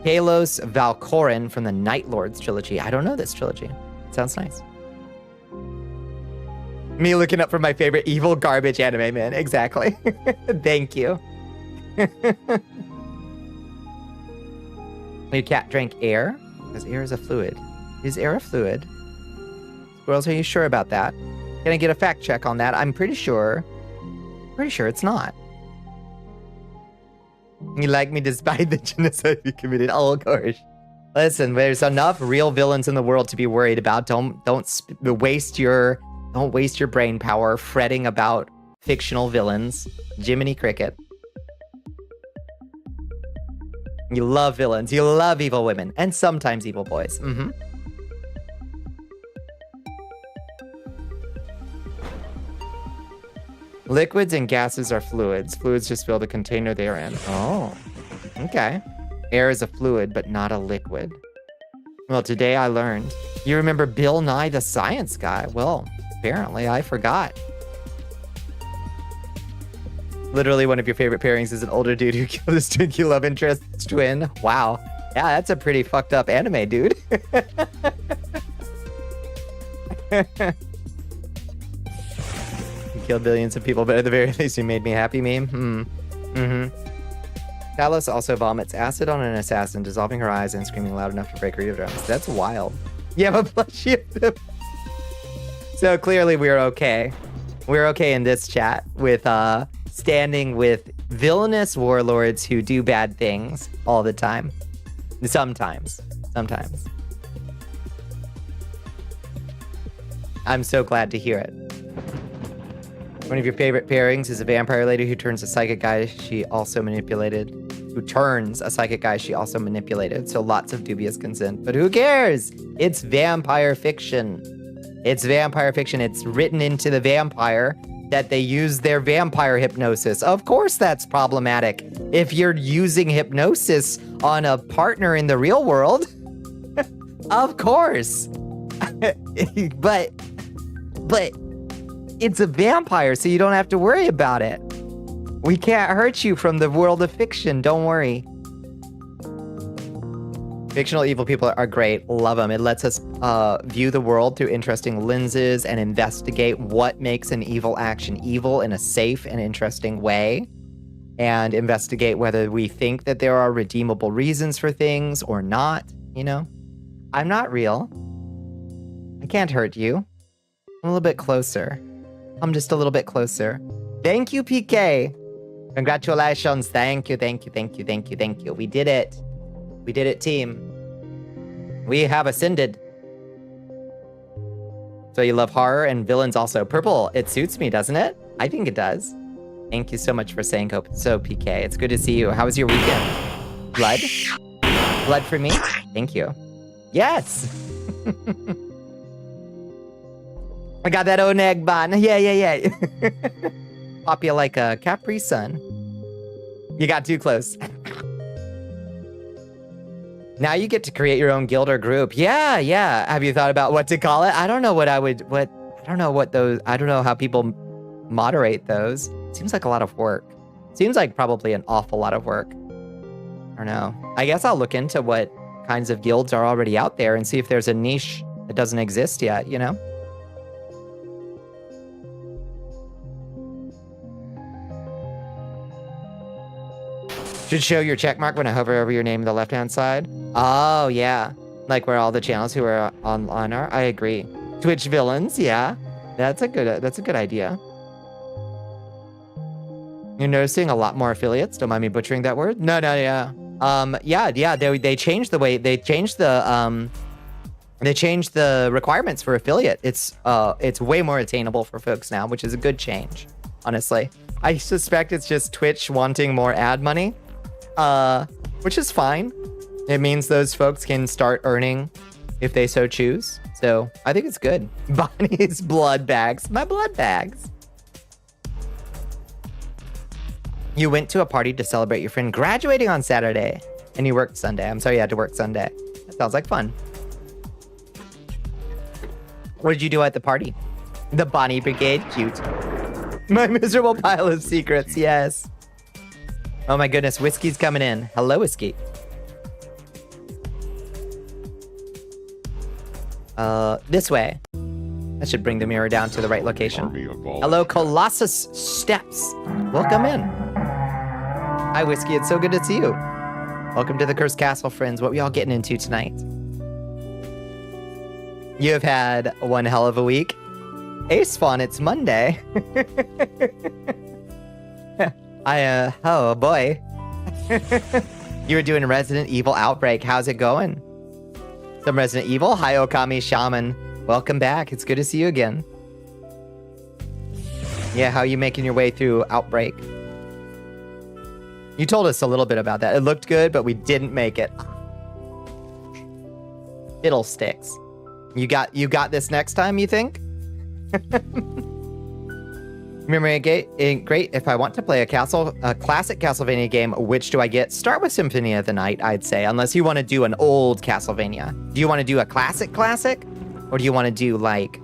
Kalos Valkorin from the Night Lords trilogy. I don't know this trilogy. Sounds nice. Me looking up for my favorite evil garbage anime, man. Exactly. Thank you. Your cat drank air? Because air is a fluid. Is air a fluid? Squirrels, are you sure about that? Can I get a fact check on that? I'm pretty sure. Pretty sure it's not. You like me despite the genocide you committed. Oh, gosh. Listen, there's enough real villains in the world to be worried about. Don't waste your brain power fretting about fictional villains. Jiminy Cricket. You love villains. You love evil women. And sometimes evil boys. Mm-hmm. Liquids and gases are fluids. Fluids just fill the container they're in. Oh, okay. Air is a fluid, but not a liquid. Well, today I learned. You remember Bill Nye the Science Guy? Well, apparently I forgot. Literally one of your favorite pairings is an older dude who killed his twinkie love interest's twin. Wow. Yeah, that's a pretty fucked up anime, dude. You killed billions of people, but at the very least you made me happy meme. Talos also vomits acid on an assassin, dissolving her eyes and screaming loud enough to break her eardrums. That's wild. You have a plushie of them. So clearly we're okay. We're okay in this chat with standing with villainous warlords who do bad things all the time. Sometimes. I'm so glad to hear it. One of your favorite pairings is a vampire lady who turns a psychic guy she also manipulated. So lots of dubious consent. But who cares? It's vampire fiction. It's written into the vampire that they use their vampire hypnosis. Of course that's problematic. If you're using hypnosis on a partner in the real world, of course. but it's a vampire, so you don't have to worry about it. We can't hurt you from the world of fiction, don't worry. Fictional evil people are great, love them. It lets us view the world through interesting lenses and investigate what makes an evil action evil in a safe and interesting way. And investigate whether we think that there are redeemable reasons for things or not, you know? I'm not real. I can't hurt you. I'm a little bit closer. I'm just a little bit closer. Thank you, PK. Congratulations. Thank you. We did it. We did it, team. We have ascended. So you love horror and villains also. Purple, it suits me, doesn't it? I think it does. Thank you so much for saying so, PK. It's good to see you. How was your weekend? Blood? Blood for me? Thank you. Yes! I got that Oneg bun. Yeah. Pop you like a Capri Sun. You got too close. Now you get to create your own guild or group. Yeah. Have you thought about what to call it? I don't know I don't know how people moderate those. Seems like a lot of work. Seems like probably an awful lot of work. I don't know. I guess I'll look into what kinds of guilds are already out there and see if there's a niche that doesn't exist yet, you know? Should show your check mark when I hover over your name on the left-hand side. Oh, yeah. Like where all the channels who are online are. I agree. Twitch villains, yeah. That's a good idea. You're noticing a lot more affiliates. Don't mind me butchering that word. No, yeah. They changed the way they changed the requirements for affiliate. It's way more attainable for folks now, which is a good change, honestly. I suspect it's just Twitch wanting more ad money. Which is fine. It means those folks can start earning if they so choose. So I think it's good. Bonnie's blood bags. My blood bags. You went to a party to celebrate your friend graduating on Saturday, and you worked Sunday. I'm sorry you had to work Sunday. That sounds like fun. What did you do at the party? The Bonnie Brigade, cute. My miserable pile of secrets, yes. Oh my goodness, Whiskey's coming in. Hello, Whiskey. This way. That should bring the mirror down to the right location. Hello, Colossus Steps. Welcome in. Hi, Whiskey. It's so good to see you. Welcome to the Cursed Castle, friends. What are we all getting into tonight? You have had one hell of a week. Ace Fawn, it's Monday. Oh boy. You were doing Resident Evil Outbreak. How's it going? Some Resident Evil. Hi, Okami Shaman. Welcome back. It's good to see you again. Yeah, how are you making your way through Outbreak? You told us a little bit about that. It looked good, but we didn't make it. Fiddlesticks. You got this next time, you think? Memory great. If I want to play a classic Castlevania game, which do I get? Start with Symphony of the Night, I'd say, unless you want to do an old Castlevania. Do you want to do a classic? Or do you want to do, like,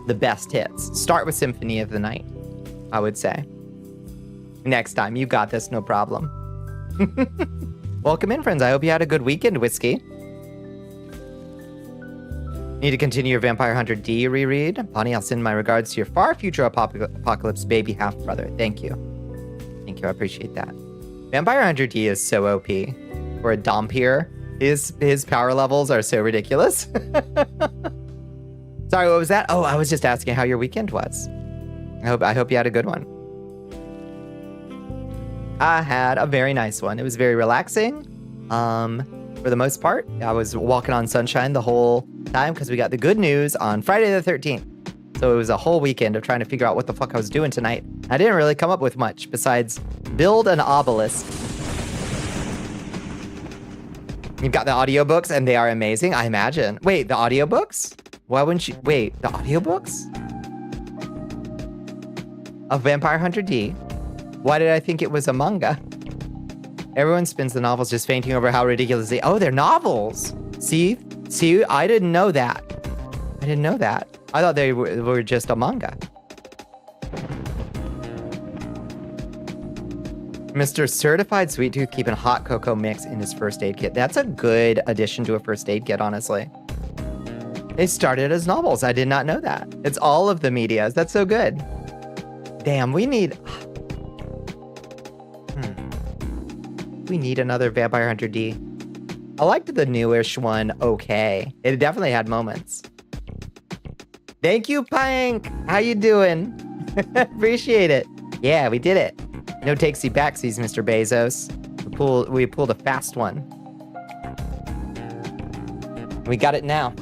the best hits? Start with Symphony of the Night, I would say. Next time. You got this, no problem. Welcome in, friends. I hope you had a good weekend, Whiskey. Need to continue your Vampire Hunter D reread? Bonnie, I'll send my regards to your far future apocalypse baby half-brother. Thank you. Thank you, I appreciate that. Vampire Hunter D is so OP. For a Dompier, his power levels are so ridiculous. Sorry, what was that? Oh, I was just asking how your weekend was. I hope you had a good one. I had a very nice one. It was very relaxing. For the most part, I was walking on sunshine the whole time because we got the good news on Friday the 13th. So it was a whole weekend of trying to figure out what the fuck I was doing tonight. I didn't really come up with much besides build an obelisk. You've got the audiobooks and they are amazing, I imagine. Wait, the audiobooks? Why wouldn't you? Wait, the audiobooks? Of Vampire Hunter D? Why did I think it was a manga? Everyone spins the novels just fainting over how ridiculously... Oh, they're novels! See, I didn't know that. I thought they were just a manga. Mr. Certified Sweet Tooth keeping hot cocoa mix in his first aid kit. That's a good addition to a first aid kit, honestly. They started as novels. I did not know that. It's all of the medias. That's so good. Damn, we need... We need another Vampire Hunter D. I liked the newish one okay. It definitely had moments. Thank you, Pink. How you doing? Appreciate it. Yeah, we did it. No takesy backsies, Mr. Bezos. We pulled a fast one. We got it now.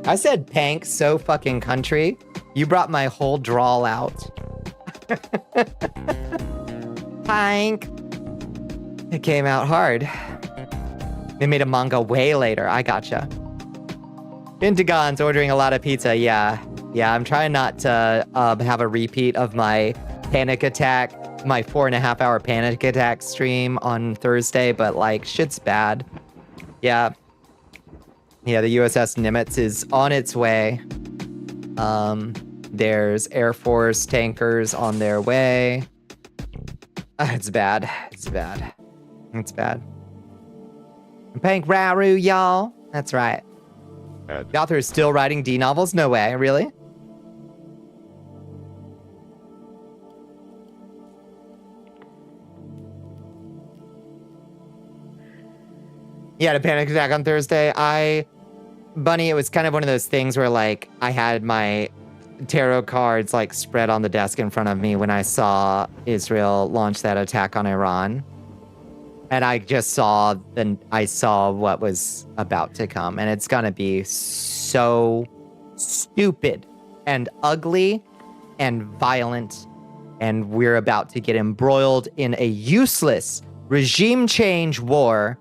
I said Pank so fucking country. You brought my whole drawl out. Pank. It came out hard. They made a manga way later. I gotcha. Pentagon's ordering a lot of pizza. Yeah, I'm trying not to have a repeat of my panic attack, my 4.5 hour panic attack stream on Thursday, but like shit's bad. Yeah, the USS Nimitz is on its way. There's Air Force tankers on their way. It's bad. Pank Raru, y'all. That's right. The author is still writing D novels? No way, really? You had a panic attack on Thursday. Bunny, it was kind of one of those things where like I had my tarot cards like spread on the desk in front of me when I saw Israel launch that attack on Iran. And I just saw what was about to come. And it's going to be so stupid and ugly and violent. And we're about to get embroiled in a useless regime change war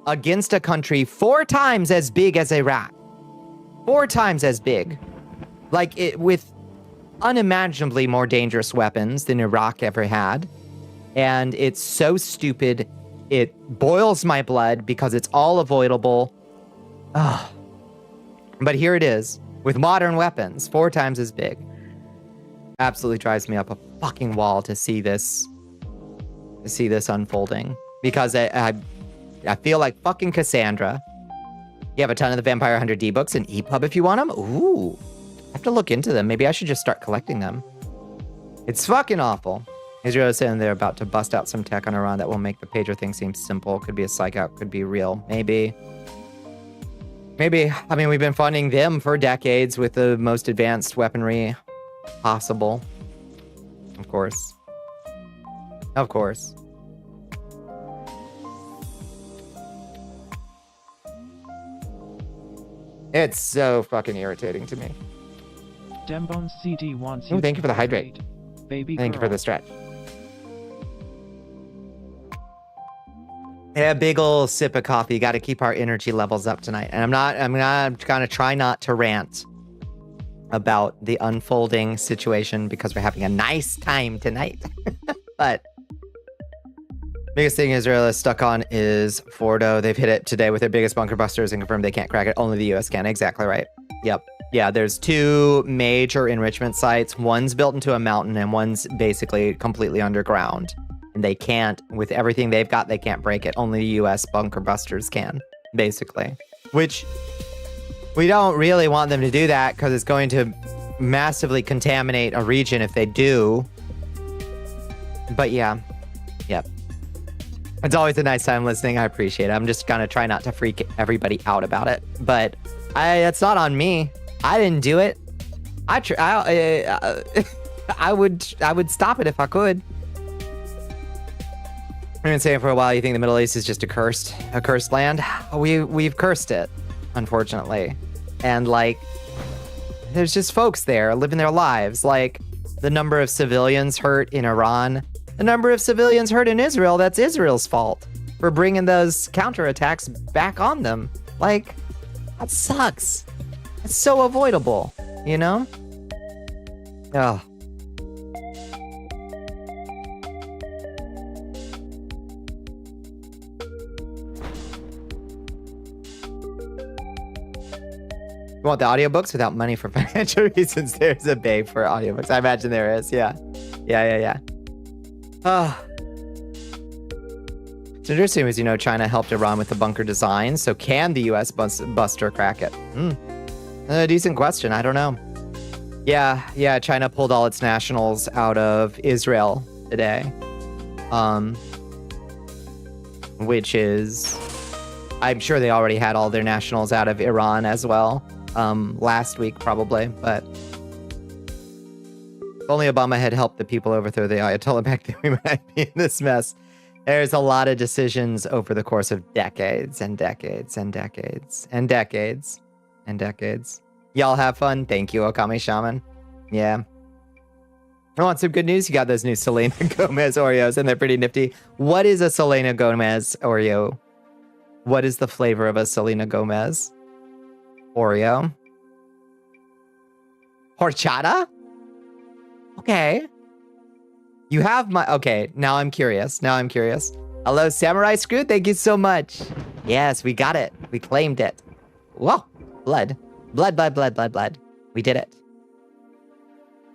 against a country 4 times as big as Iraq. 4 times as big. Like, with unimaginably more dangerous weapons than Iraq ever had. And it's so stupid. It boils my blood because it's all avoidable. Ugh. But here it is, with modern weapons, 4 times as big. Absolutely drives me up a fucking wall to see this unfolding. Because I feel like fucking Cassandra. You have a ton of the Vampire Hunter D books and EPUB if you want them. Ooh, I have to look into them. Maybe I should just start collecting them. It's fucking awful. Israel is saying they're about to bust out some tech on Iran that will make the pager thing seem simple. Could be a psych out, could be real. Maybe. I mean, we've been funding them for decades with the most advanced weaponry possible. Of course. Of course. It's so fucking irritating to me. Dembones CD wants Ooh, you. thank you for the hydrate. Baby Thank you girl. for the stretch. Yeah, big ol' sip of coffee. Got to keep our energy levels up tonight. And I'm gonna try not to rant about the unfolding situation because we're having a nice time tonight. But biggest thing Israel is stuck on is Fordo. They've hit it today with their biggest bunker busters and confirmed they can't crack it. Only the US can. Exactly right. Yep. Yeah, there's 2 major enrichment sites. One's built into a mountain and one's basically completely underground. And they can't, with everything they've got, they can't break it. Only the US bunker busters can, basically. Which, we don't really want them to do that because it's going to massively contaminate a region if they do. But yeah, yep. It's always a nice time listening. I appreciate it. I'm just gonna try not to freak everybody out about it. But it's not on me. I didn't do it. I would stop it if I could. I've been saying for a while, you think the Middle East is just a cursed land? We've cursed it, unfortunately. And like, there's just folks there living their lives. Like the number of civilians hurt in Iran, the number of civilians hurt in Israel, that's Israel's fault for bringing those counterattacks back on them. Like, that sucks. It's so avoidable, you know? Oh. You want the audiobooks without money for financial reasons? There's a bay for audiobooks. I imagine there is. Yeah. Yeah. Oh. It's interesting because, you know, China helped Iran with the bunker design. So can the U.S. buster crack it? A decent question. I don't know. Yeah. China pulled all its nationals out of Israel today. Which is, I'm sure they already had all their nationals out of Iran as well. Last week probably, but if only Obama had helped the people overthrow the Ayatollah back then, we might be in this mess. There's a lot of decisions over the course of decades and decades and decades and decades and decades. Y'all have fun. Thank you, Okami Shaman. Yeah. I want some good news. You got those new Selena Gomez Oreos, and they're pretty nifty. What is a Selena Gomez Oreo? What is the flavor of a Selena Gomez Oreo? Horchata? Okay. You have my... Okay, now I'm curious. Hello, Samurai Screw. Thank you so much. Yes, we got it. We claimed it. Whoa. Blood. We did it.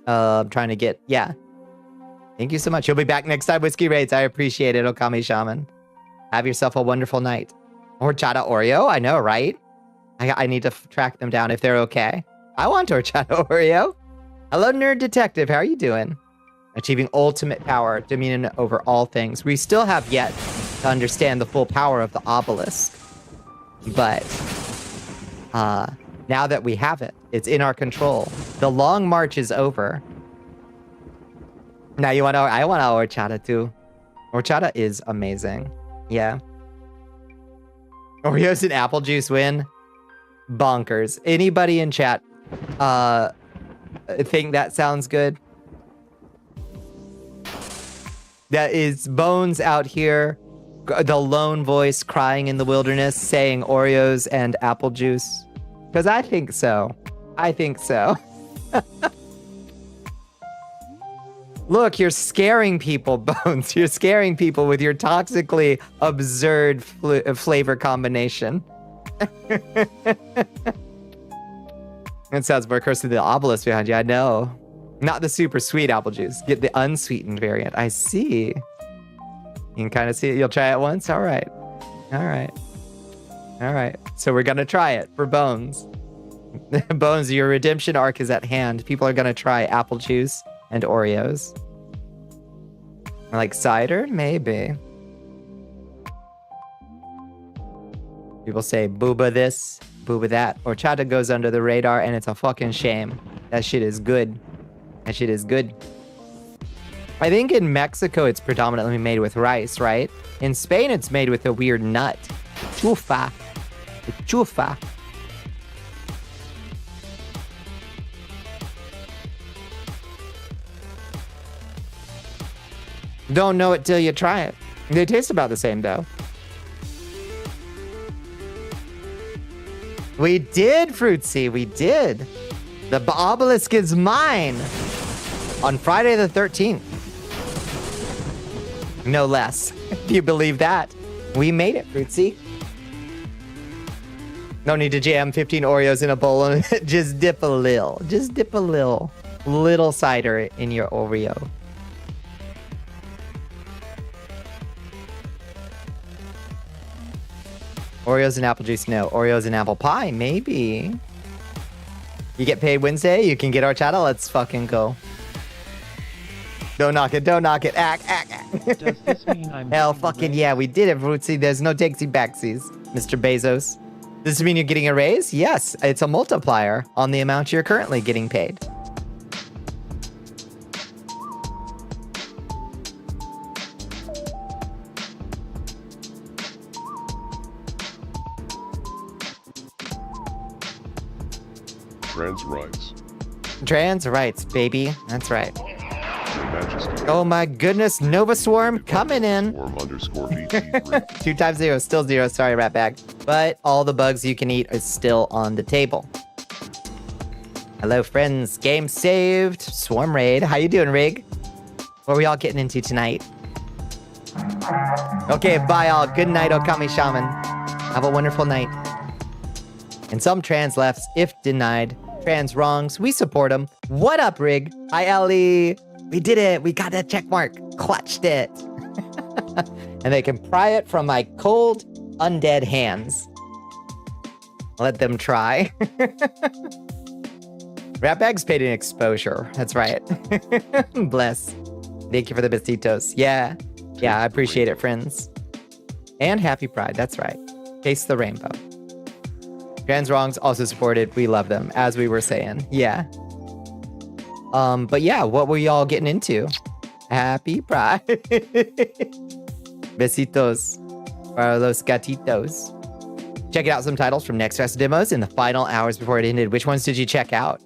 I'm trying to get... Yeah. Thank you so much. You'll be back next time, Whiskey Raids. I appreciate it, Okami Shaman. Have yourself a wonderful night. Horchata Oreo? I know, right? I need to track them down if they're okay. I want Horchata Oreo. Hello, Nerd Detective. How are you doing? Achieving ultimate power, dominion over all things. We still have yet to understand the full power of the obelisk. But now that we have it, it's in our control. The long march is over. Now I want a horchata too. Horchata is amazing. Yeah. Oreos and apple juice win. Bonkers. Anybody in chat think that sounds good? That is Bones out here, the lone voice crying in the wilderness, saying Oreos and apple juice. Because I think so. Look, you're scaring people, Bones. You're scaring people with your toxically absurd flavor combination. It sounds more close to the obelisk behind you. I know. Not the super sweet apple juice. Get the unsweetened variant. I see. You can kind of see it. You'll try it once? All right. All right. All right. So we're going to try it for Bones. Bones, your redemption arc is at hand. People are going to try apple juice and Oreos. Like cider? Maybe. People say booba this, booba that. Horchata goes under the radar and it's a fucking shame. That shit is good. That shit is good. I think in Mexico it's predominantly made with rice, right? In Spain it's made with a weird nut. Chufa. Chufa. Don't know it till you try it. They taste about the same though. We did, Fruitsy, we did. The obelisk is mine. On Friday the 13th. No less. Do you believe that? We made it, Fruitsy. No need to jam 15 Oreos in a bowl and just dip a little. Just dip a little cider in your Oreo. Oreos and apple juice, no. Oreos and apple pie, maybe. You get paid Wednesday, you can get horchata, let's fucking go. Don't knock it, don't knock it. Ack. Does this mean I'm Hell getting a fucking raise? yeah, we did it, Fruitsy. There's no takesy backsies, Mr. Bezos. Does this mean you're getting a raise? Yes, it's a multiplier on the amount you're currently getting paid. Trans rights. Trans rights, baby. That's right. Your Majesty. Oh my goodness, Nova Swarm coming in. Swarm underscore VT3. 2 times 0, still 0. Sorry, Ratbag. But all the bugs you can eat is still on the table. Hello, friends. Game saved. Swarm raid. How you doing, Rig? What are we all getting into tonight? Okay, bye all. Good night, Okami Shaman. Have a wonderful night. And some trans lefts, if denied. Trans wrongs, we support them. What up, Rig? Hi, Ellie. We did it. We got that check mark. Clutched it. And they can pry it from my cold, undead hands. Let them try. Ratbag's paid an exposure. That's right. Bless. Thank you for the besitos. Yeah. Yeah, I appreciate it, friends. And happy Pride. That's right. Taste the rainbow. Trans wrongs also supported. We love them, as we were saying. Yeah. But yeah, what were y'all getting into? Happy Pride. Besitos para los gatitos. Checking out some titles from Next Fest demos in the final hours before it ended. Which ones did you check out?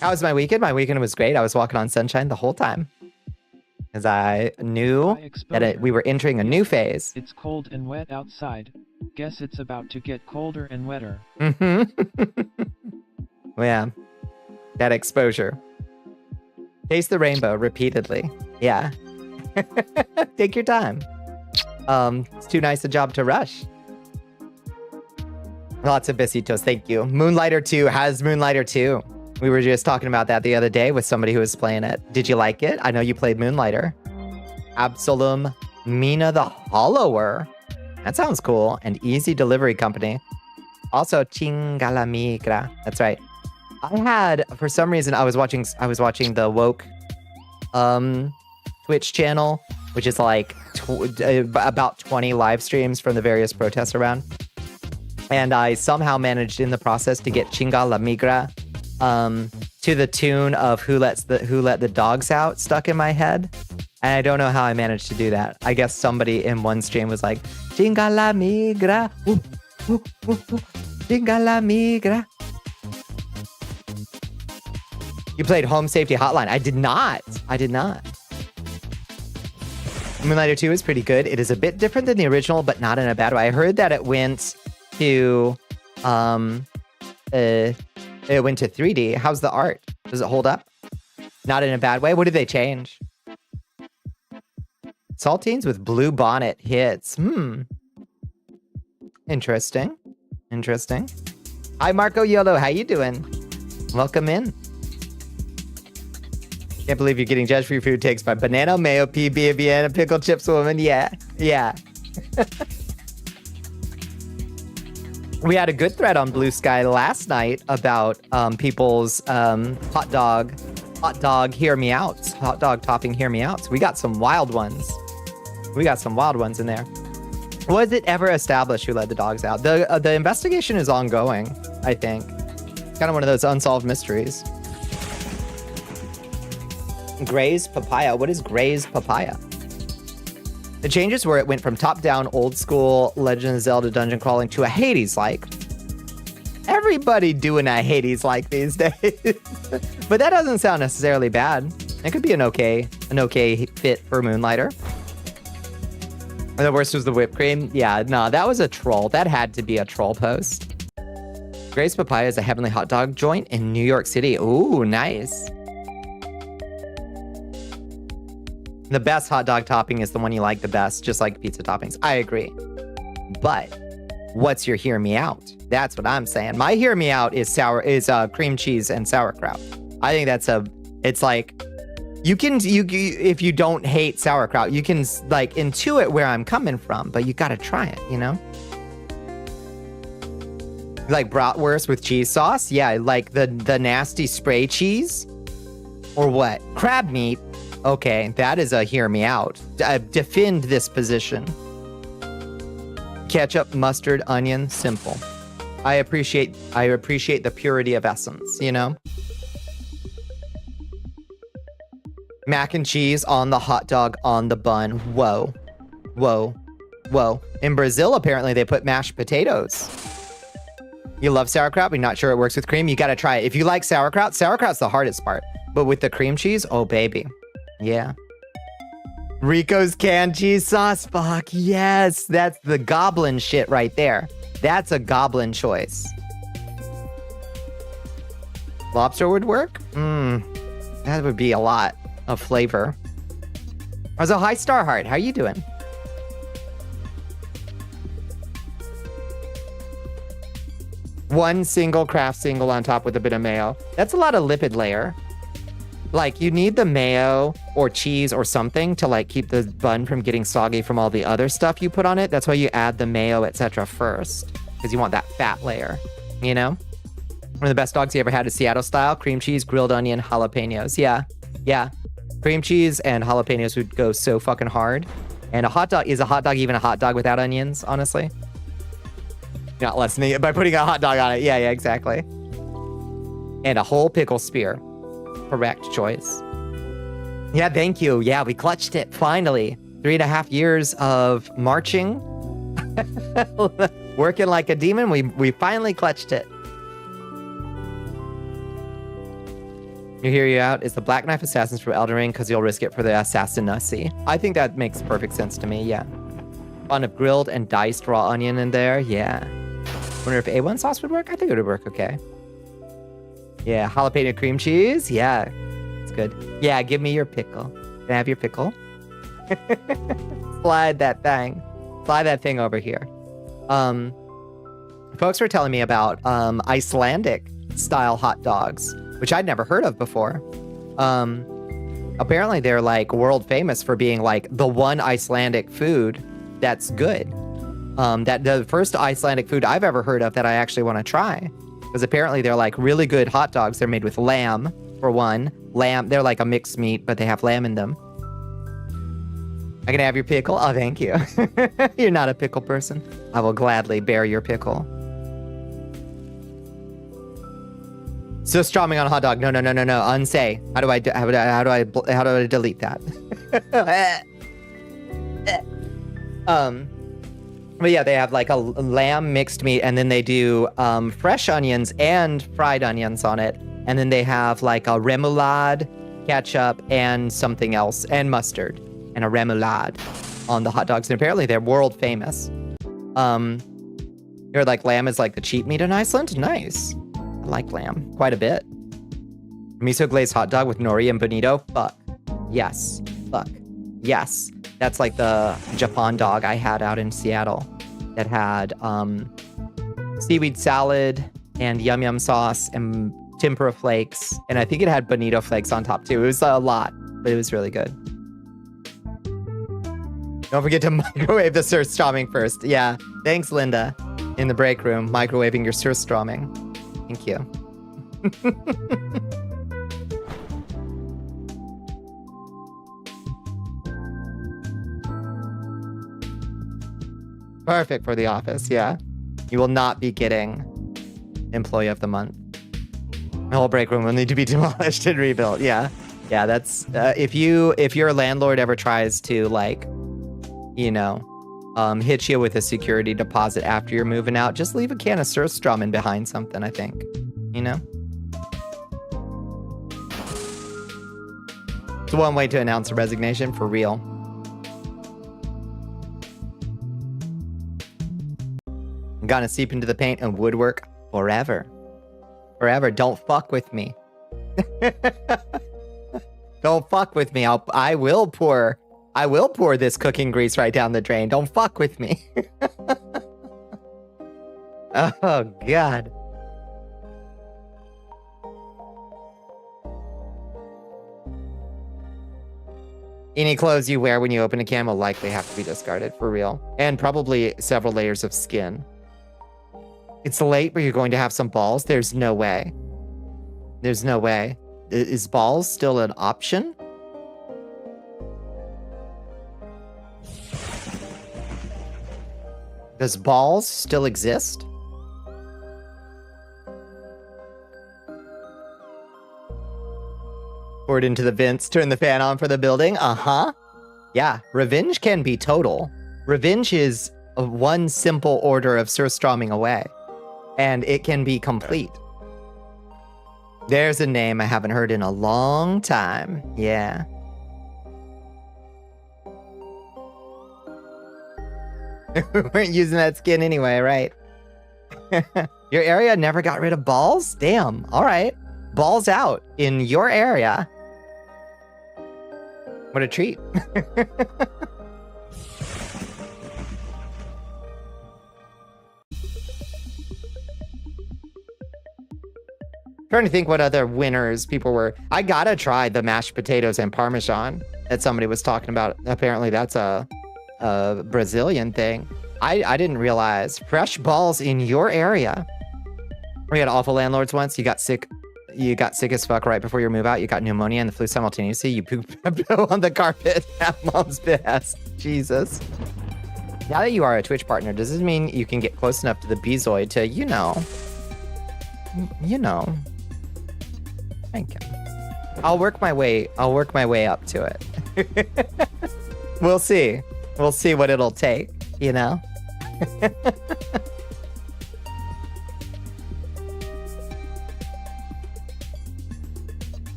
How was my weekend? My weekend was great. I was walking on sunshine the whole time. Because I knew that we were entering a new phase. It's cold and wet outside. Guess it's about to get colder and wetter. Mm-hmm. Yeah. That exposure. Taste the rainbow repeatedly. Yeah. Take your time. It's too nice a job to rush. Lots of besitos, thank you. Moonlighter 2 has Moonlighter 2. We were just talking about that the other day with somebody who was playing it. Did you like it? I know you played Moonlighter. Absalom Mina the Hollower. That sounds cool. And Easy Delivery Company. Also Chingalamigra. That's right. I had, for some reason, I was watching the Woke Twitch channel, which is like about 20 live streams from the various protests around. And I somehow managed in the process to get Chinga la Migra to the tune of Who Let the Dogs Out stuck in my head. And I don't know how I managed to do that. I guess somebody in one stream was like, Chinga la Migra, Chinga la Migra. You played Home Safety Hotline. I did not. Moonlighter 2 is pretty good. It is a bit different than the original, but not in a bad way. I heard that it went to 3D. How's the art? Does it hold up? Not in a bad way. What did they change? Saltines with blue bonnet hits. Interesting. Interesting. Hi, Marco Yolo. How you doing? Welcome in. Can't believe you're getting judged for your food takes by Banana, Mayo, PB, Vienna, Pickle Chips Woman. Yeah. Yeah. We had a good thread on Blue Sky last night about people's hot dog hear me outs, hot dog topping hear me outs. We got some wild ones. We got some wild ones in there. Was it ever established who let the dogs out? The investigation is ongoing, I think. It's kind of one of those unsolved mysteries. Gray's Papaya. What is Gray's Papaya? The changes were it went from top-down, old-school Legend of Zelda dungeon crawling to a Hades-like. Everybody doing a Hades-like these days. But that doesn't sound necessarily bad. It could be an okay fit for Moonlighter. And the worst was the whipped cream. Yeah, no, that was a troll. That had to be a troll post. Gray's Papaya is a heavenly hot dog joint in New York City. Ooh, nice. The best hot dog topping is the one you like the best, just like pizza toppings. I agree. But what's your hear me out? That's what I'm saying. My hear me out is cream cheese and sauerkraut. I think it's like, if you don't hate sauerkraut, you can like intuit where I'm coming from, but you gotta try it, you know? Like bratwurst with cheese sauce? Yeah, like the nasty spray cheese? Or what? Crab meat? Okay, that is a hear me out. Defend this position. Ketchup, mustard, onion, simple. I appreciate the purity of essence, you know? Mac and cheese on the hot dog on the bun. Whoa. Whoa. Whoa. In Brazil, apparently, they put mashed potatoes. You love sauerkraut, but you're not sure it works with cream? You gotta try it. If you like sauerkraut, sauerkraut's the hardest part. But with the cream cheese, oh, baby. Yeah. Rico's canned cheese sauce. Fuck, yes. That's the goblin shit right there. That's a goblin choice. Lobster would work? That would be a lot of flavor. Also, hi, Starheart. How you doing? One single craft single on top with a bit of mayo. That's a lot of lipid layer. Like, you need the mayo or cheese or something to, like, keep the bun from getting soggy from all the other stuff you put on it. That's why you add the mayo, etc. first, because you want that fat layer, you know? One of the best dogs you ever had is Seattle style, cream cheese, grilled onion, jalapenos. Yeah, yeah. Cream cheese and jalapenos would go so fucking hard. And a hot dog, is a hot dog even a hot dog without onions, honestly? You're not listening by putting a hot dog on it. Yeah, yeah, exactly. And a whole pickle spear. Correct choice. Yeah, thank you. Yeah, we clutched it, finally. 3.5 years of marching. Working like a demon, we finally clutched it. You hear you out is the Black Knife Assassins from Elden Ring because you'll risk it for the assassinacy. I think that makes perfect sense to me, yeah. Fun of grilled and diced raw onion in there, yeah. Wonder if A1 sauce would work? I think it would work okay. Yeah, jalapeno cream cheese. Yeah, it's good. Yeah, give me your pickle. Can I have your pickle? Slide that thing. Slide that thing over here. Folks were telling me about Icelandic style hot dogs, which I'd never heard of before. Apparently they're like world famous for being like the one Icelandic food that's good. That the first Icelandic food I've ever heard of that I actually want to try. Because apparently they're like really good hot dogs. They're made with lamb, for one. Lamb, they're like a mixed meat, but they have lamb in them. I can have your pickle? Oh, thank you. You're not a pickle person. I will gladly bear your pickle. So strumming on a hot dog. No. Unsay. How do I delete that? But yeah, they have like a lamb mixed meat, and then they do fresh onions and fried onions on it. And then they have like a remoulade, ketchup, and something else, and mustard, and a remoulade on the hot dogs. And apparently they're world famous. You're like lamb is like the cheap meat in Iceland? Nice. I like lamb quite a bit. Miso glazed hot dog with nori and bonito? Fuck. Yes. Fuck. Yes. That's like the Japan dog I had out in Seattle that had seaweed salad and yum yum sauce and tempura flakes. And I think it had bonito flakes on top too. It was a lot, but it was really good. Don't forget to microwave the surströmming first. Yeah, thanks, Linda. In the break room, microwaving your surströmming. Thank you. Perfect for the office, yeah. You will not be getting Employee of the Month. The whole break room will need to be demolished and rebuilt. Yeah, yeah. That's if your landlord ever tries to like, you know, hit you with a security deposit after you're moving out, just leave a can of surströmming behind something. I think, you know. It's one way to announce a resignation for real. I'm gonna seep into the paint and woodwork forever. Forever. Don't fuck with me. Don't fuck with me. I will pour this cooking grease right down the drain. Don't fuck with me. Oh God. Any clothes you wear when you open a can will likely have to be discarded for real. And probably several layers of skin. It's late, but you're going to have some balls? There's no way. There's no way. Is balls still an option? Does balls still exist? Pour it into the vents, turn the fan on for the building. Uh-huh. Yeah, revenge can be total. Revenge is one simple order of surströmming away. And it can be complete. There's a name I haven't heard in a long time. Yeah. We weren't using that skin anyway, right? Your area never got rid of balls? Damn. All right. Balls out in your area. What a treat. Trying to think what other winners people were. I gotta try the mashed potatoes and Parmesan that somebody was talking about. Apparently that's a Brazilian thing. I didn't realize. Fresh balls in your area. We had awful landlords once. You got sick as fuck right before your move out. You got pneumonia and the flu simultaneously. You pooped on the carpet at mom's behest. Jesus. Now that you are a Twitch partner, does this mean you can get close enough to the Bezoid to, you know. Thank you. I'll work my way up to it. We'll see. We'll see what it'll take, you know?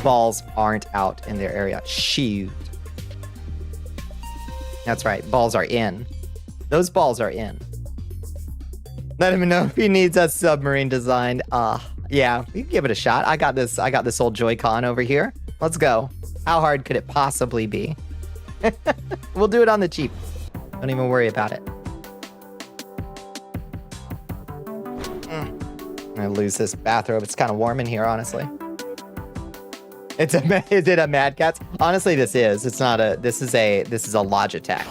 Balls aren't out in their area. Shoot. That's right. Balls are in. Those balls are in. Let him know if he needs a submarine designed. Yeah, we can give it a shot. I got this old Joy-Con over here. Let's go. How hard could it possibly be? We'll do it on the cheap. Don't even worry about it. I'm gonna lose this bathrobe. It's kind of warm in here, honestly. Is it a Mad Catz? Honestly, this is. It's not a. This is a Logitech.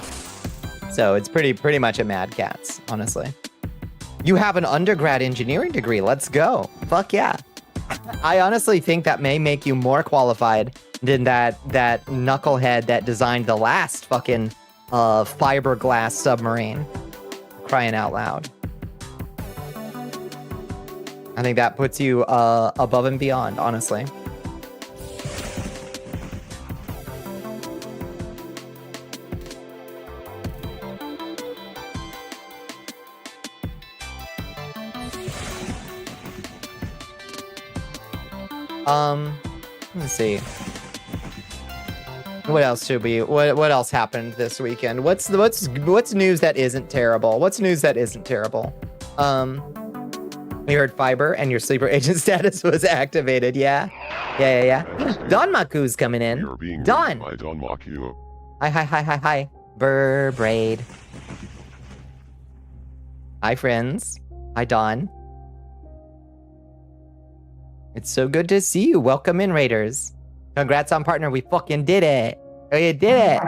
So it's pretty much a Mad Catz, honestly. You have an undergrad engineering degree. Let's go. Fuck yeah. I honestly think that may make you more qualified than that knucklehead that designed the last fucking fiberglass submarine. Crying out loud. I think that puts you above and beyond, honestly. Let's see. What else should we? What else happened this weekend? What's news that isn't terrible? What's news that isn't terrible? We heard fiber and your sleeper agent status was activated. Yeah. Don Maku's coming in. You're being Don. by Don Maku. Hi. Burr braid. Hi, friends. Hi, Dawn. It's so good to see you. Welcome in, Raiders. Congrats on partner. We fucking did it. We did it.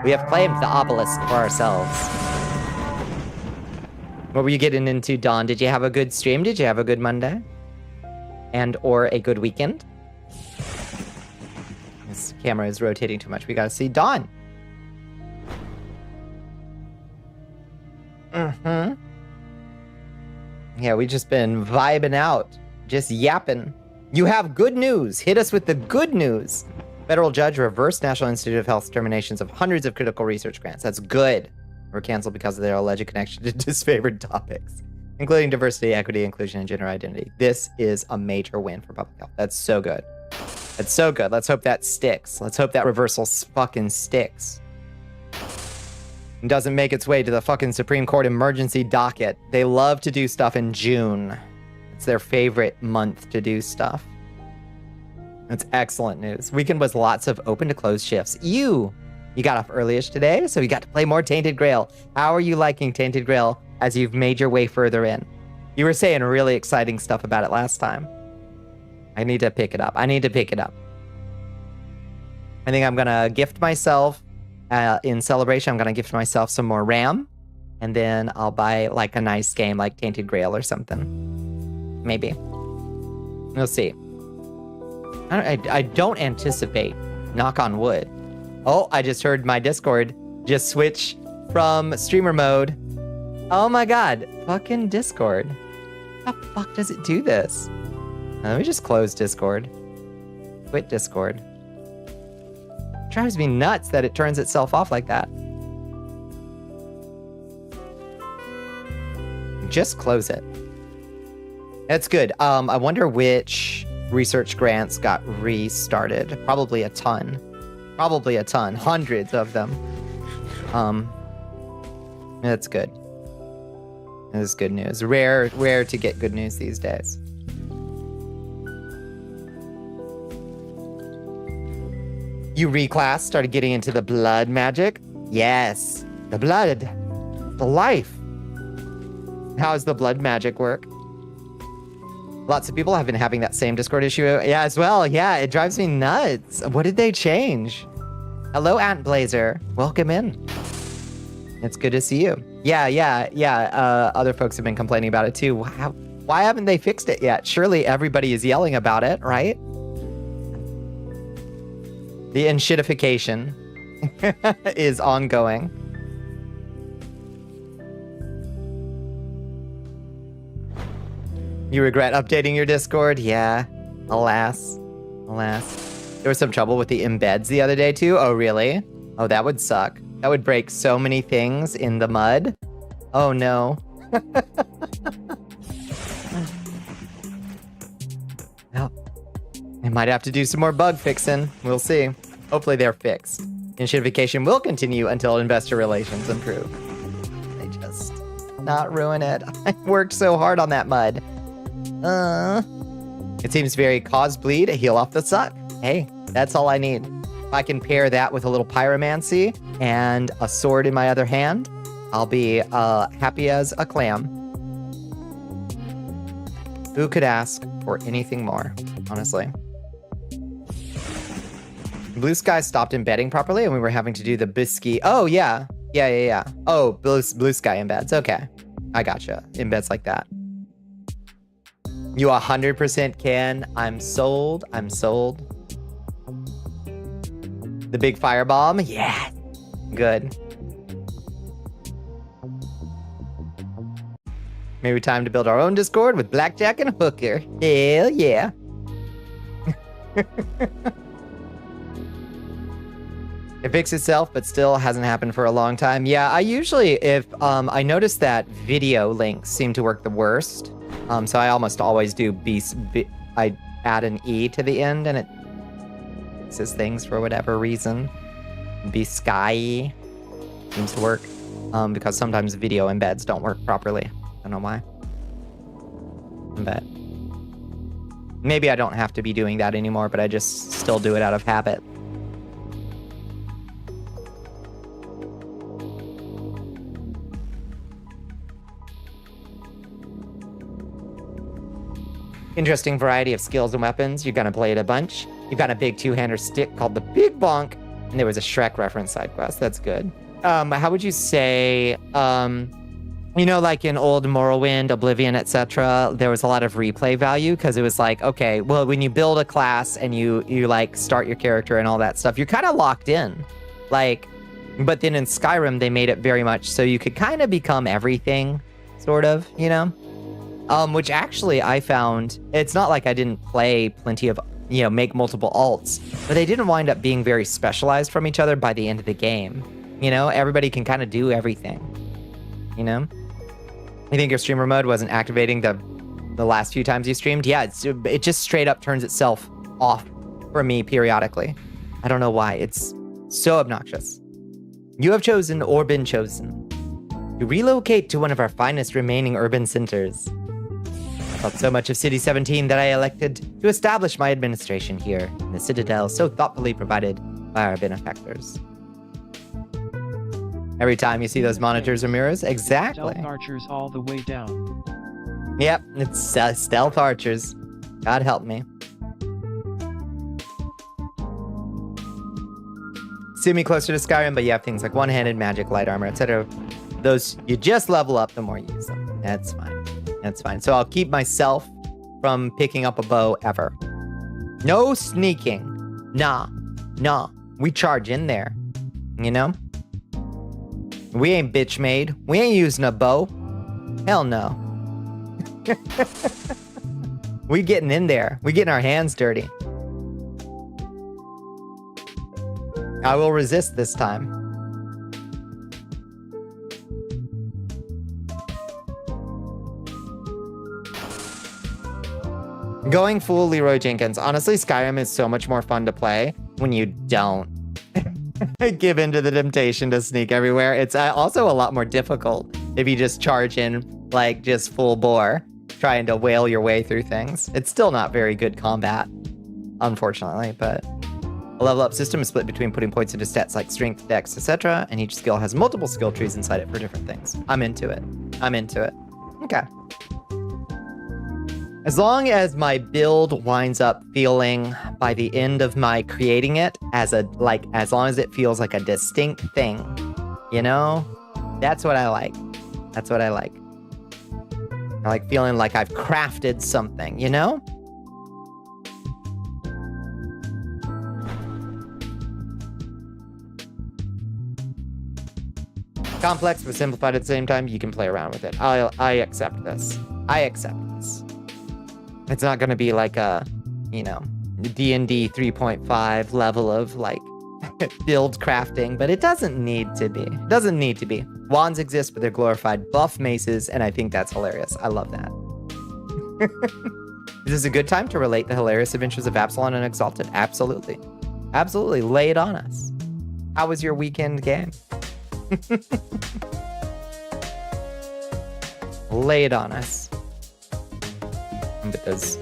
We have claimed the obelisk for ourselves. What were you getting into, Dawn? Did you have a good stream? Did you have a good Monday? And or a good weekend? This camera is rotating too much. We gotta see Dawn. Yeah, we just been vibing out. Just yapping. You have good news. Hit us with the good news. Federal judge reversed National Institute of Health's terminations of hundreds of critical research grants. That's good. Were canceled because of their alleged connection to disfavored topics, including diversity, equity, inclusion, and gender identity. This is a major win for public health. That's so good. That's so good. Let's hope that sticks. Let's hope that reversal fucking sticks. And doesn't make its way to the fucking Supreme Court emergency docket. They love to do stuff in June. It's their favorite month to do stuff. That's excellent news. Weekend was lots of open to close shifts. You got off early-ish today, so you got to play more Tainted Grail. How are you liking Tainted Grail as you've made your way further in? You were saying really exciting stuff about it last time. I need to pick it up. I think I'm going to gift myself, in celebration, I'm going to gift myself some more RAM, and then I'll buy like a nice game like Tainted Grail or something. Maybe. We'll see. I don't anticipate, knock on wood. Oh, I just heard my Discord just switch from streamer mode. Oh my god, fucking Discord. How the fuck does it do this? Let me just close Discord. Quit Discord. It drives me nuts that it turns itself off like that. Just close it. That's good. I wonder which research grants got restarted. Probably a ton. Hundreds of them. That's good. That is good news. Rare to get good news these days. You reclass, started getting into the blood magic? Yes. The blood. The life. How does the blood magic work? Lots of people have been having that same Discord issue. Yeah, as well. Yeah, it drives me nuts. What did they change? Hello, Ant Blazer. Welcome in. It's good to see you. Yeah. Other folks have been complaining about it too. Why haven't they fixed it yet? Surely everybody is yelling about it, right? The enshittification is ongoing. You regret updating your Discord? Yeah. Alas. There was some trouble with the embeds the other day too. Oh, really? Oh, that would suck. That would break so many things in the mud. Oh, no. Well, I might have to do some more bug fixing. We'll see. Hopefully they're fixed. Enshittification will continue until investor relations improve. They just not ruin it. I worked so hard on that mud. It seems very cause bleed, heal off the suck. Hey, that's all I need. If I can pair that with a little pyromancy and a sword in my other hand, I'll be happy as a clam. Who could ask for anything more, honestly? Blue Sky stopped embedding properly and we were having to do the bisky. Oh, yeah. Oh, Blue Sky embeds. Okay. I gotcha. Embeds like that. You 100% can. I'm sold. The big firebomb? Yeah. Good. Maybe time to build our own Discord with Blackjack and Hooker. Hell yeah. It fixed itself, but still hasn't happened for a long time. Yeah, I usually, if I notice that video links seem to work the worst. So I almost always do I add an E to the end and it fixes things for whatever reason. Sky seems to work. Because sometimes video embeds don't work properly. I don't know why. But maybe I don't have to be doing that anymore, but I just still do it out of habit. Interesting variety of skills and weapons. You're gonna play it a bunch. You've got a big two-hander stick called the Big Bonk, and there was a Shrek reference side quest. That's good. How would you say, you know, like in old Morrowind, Oblivion, etc., there was a lot of replay value because it was like, okay, well, when you build a class and you like start your character and all that stuff, you're kind of locked in. Like, but then in Skyrim, they made it very much so you could kind of become everything, sort of, you know? Which actually I found, it's not like I didn't play plenty of, you know, make multiple alts, but they didn't wind up being very specialized from each other by the end of the game. You know, everybody can kind of do everything, you know? You think your streamer mode wasn't activating the last few times you streamed? Yeah, it just straight up turns itself off for me periodically. I don't know why. It's so obnoxious. You have chosen or been chosen to relocate to one of our finest remaining urban centers. I thought so much of City 17 that I elected to establish my administration here in the Citadel so thoughtfully provided by our benefactors. Every time you see those monitors or mirrors, exactly. Stealth archers all the way down. Yep, it's stealth archers. God help me. Sue me closer to Skyrim, but you have things like one-handed magic, light armor, etc. Those, you just level up the more you use them. That's fine. That's fine. So I'll keep myself from picking up a bow ever. No sneaking. Nah. We charge in there. You know? We ain't bitch made. We ain't using a bow. Hell no. We getting in there. We getting our hands dirty. I will resist this time. Going full Leroy Jenkins. Honestly, Skyrim is so much more fun to play when you don't give into the temptation to sneak everywhere. It's also a lot more difficult if you just charge in like just full bore, trying to whale your way through things. It's still not very good combat, unfortunately, but a level up system is split between putting points into stats like strength, dex, etc., and each skill has multiple skill trees inside it for different things. I'm into it. Okay. As long as my build winds up feeling by the end of my creating it as long as it feels like a distinct thing, you know, that's what I like. That's what I like. I like feeling like I've crafted something, you know? Complex but simplified at the same time. You can play around with it. I accept this. It's not going to be like a, you know, D&D 3.5 level of like build crafting, but it doesn't need to be. Wands exist, but they're glorified buff maces, and I think that's hilarious. I love that. Is this a good time to relate the hilarious adventures of Absalom and Exalted? Absolutely. Absolutely. Lay it on us. How was your weekend game? Lay it on us. Put those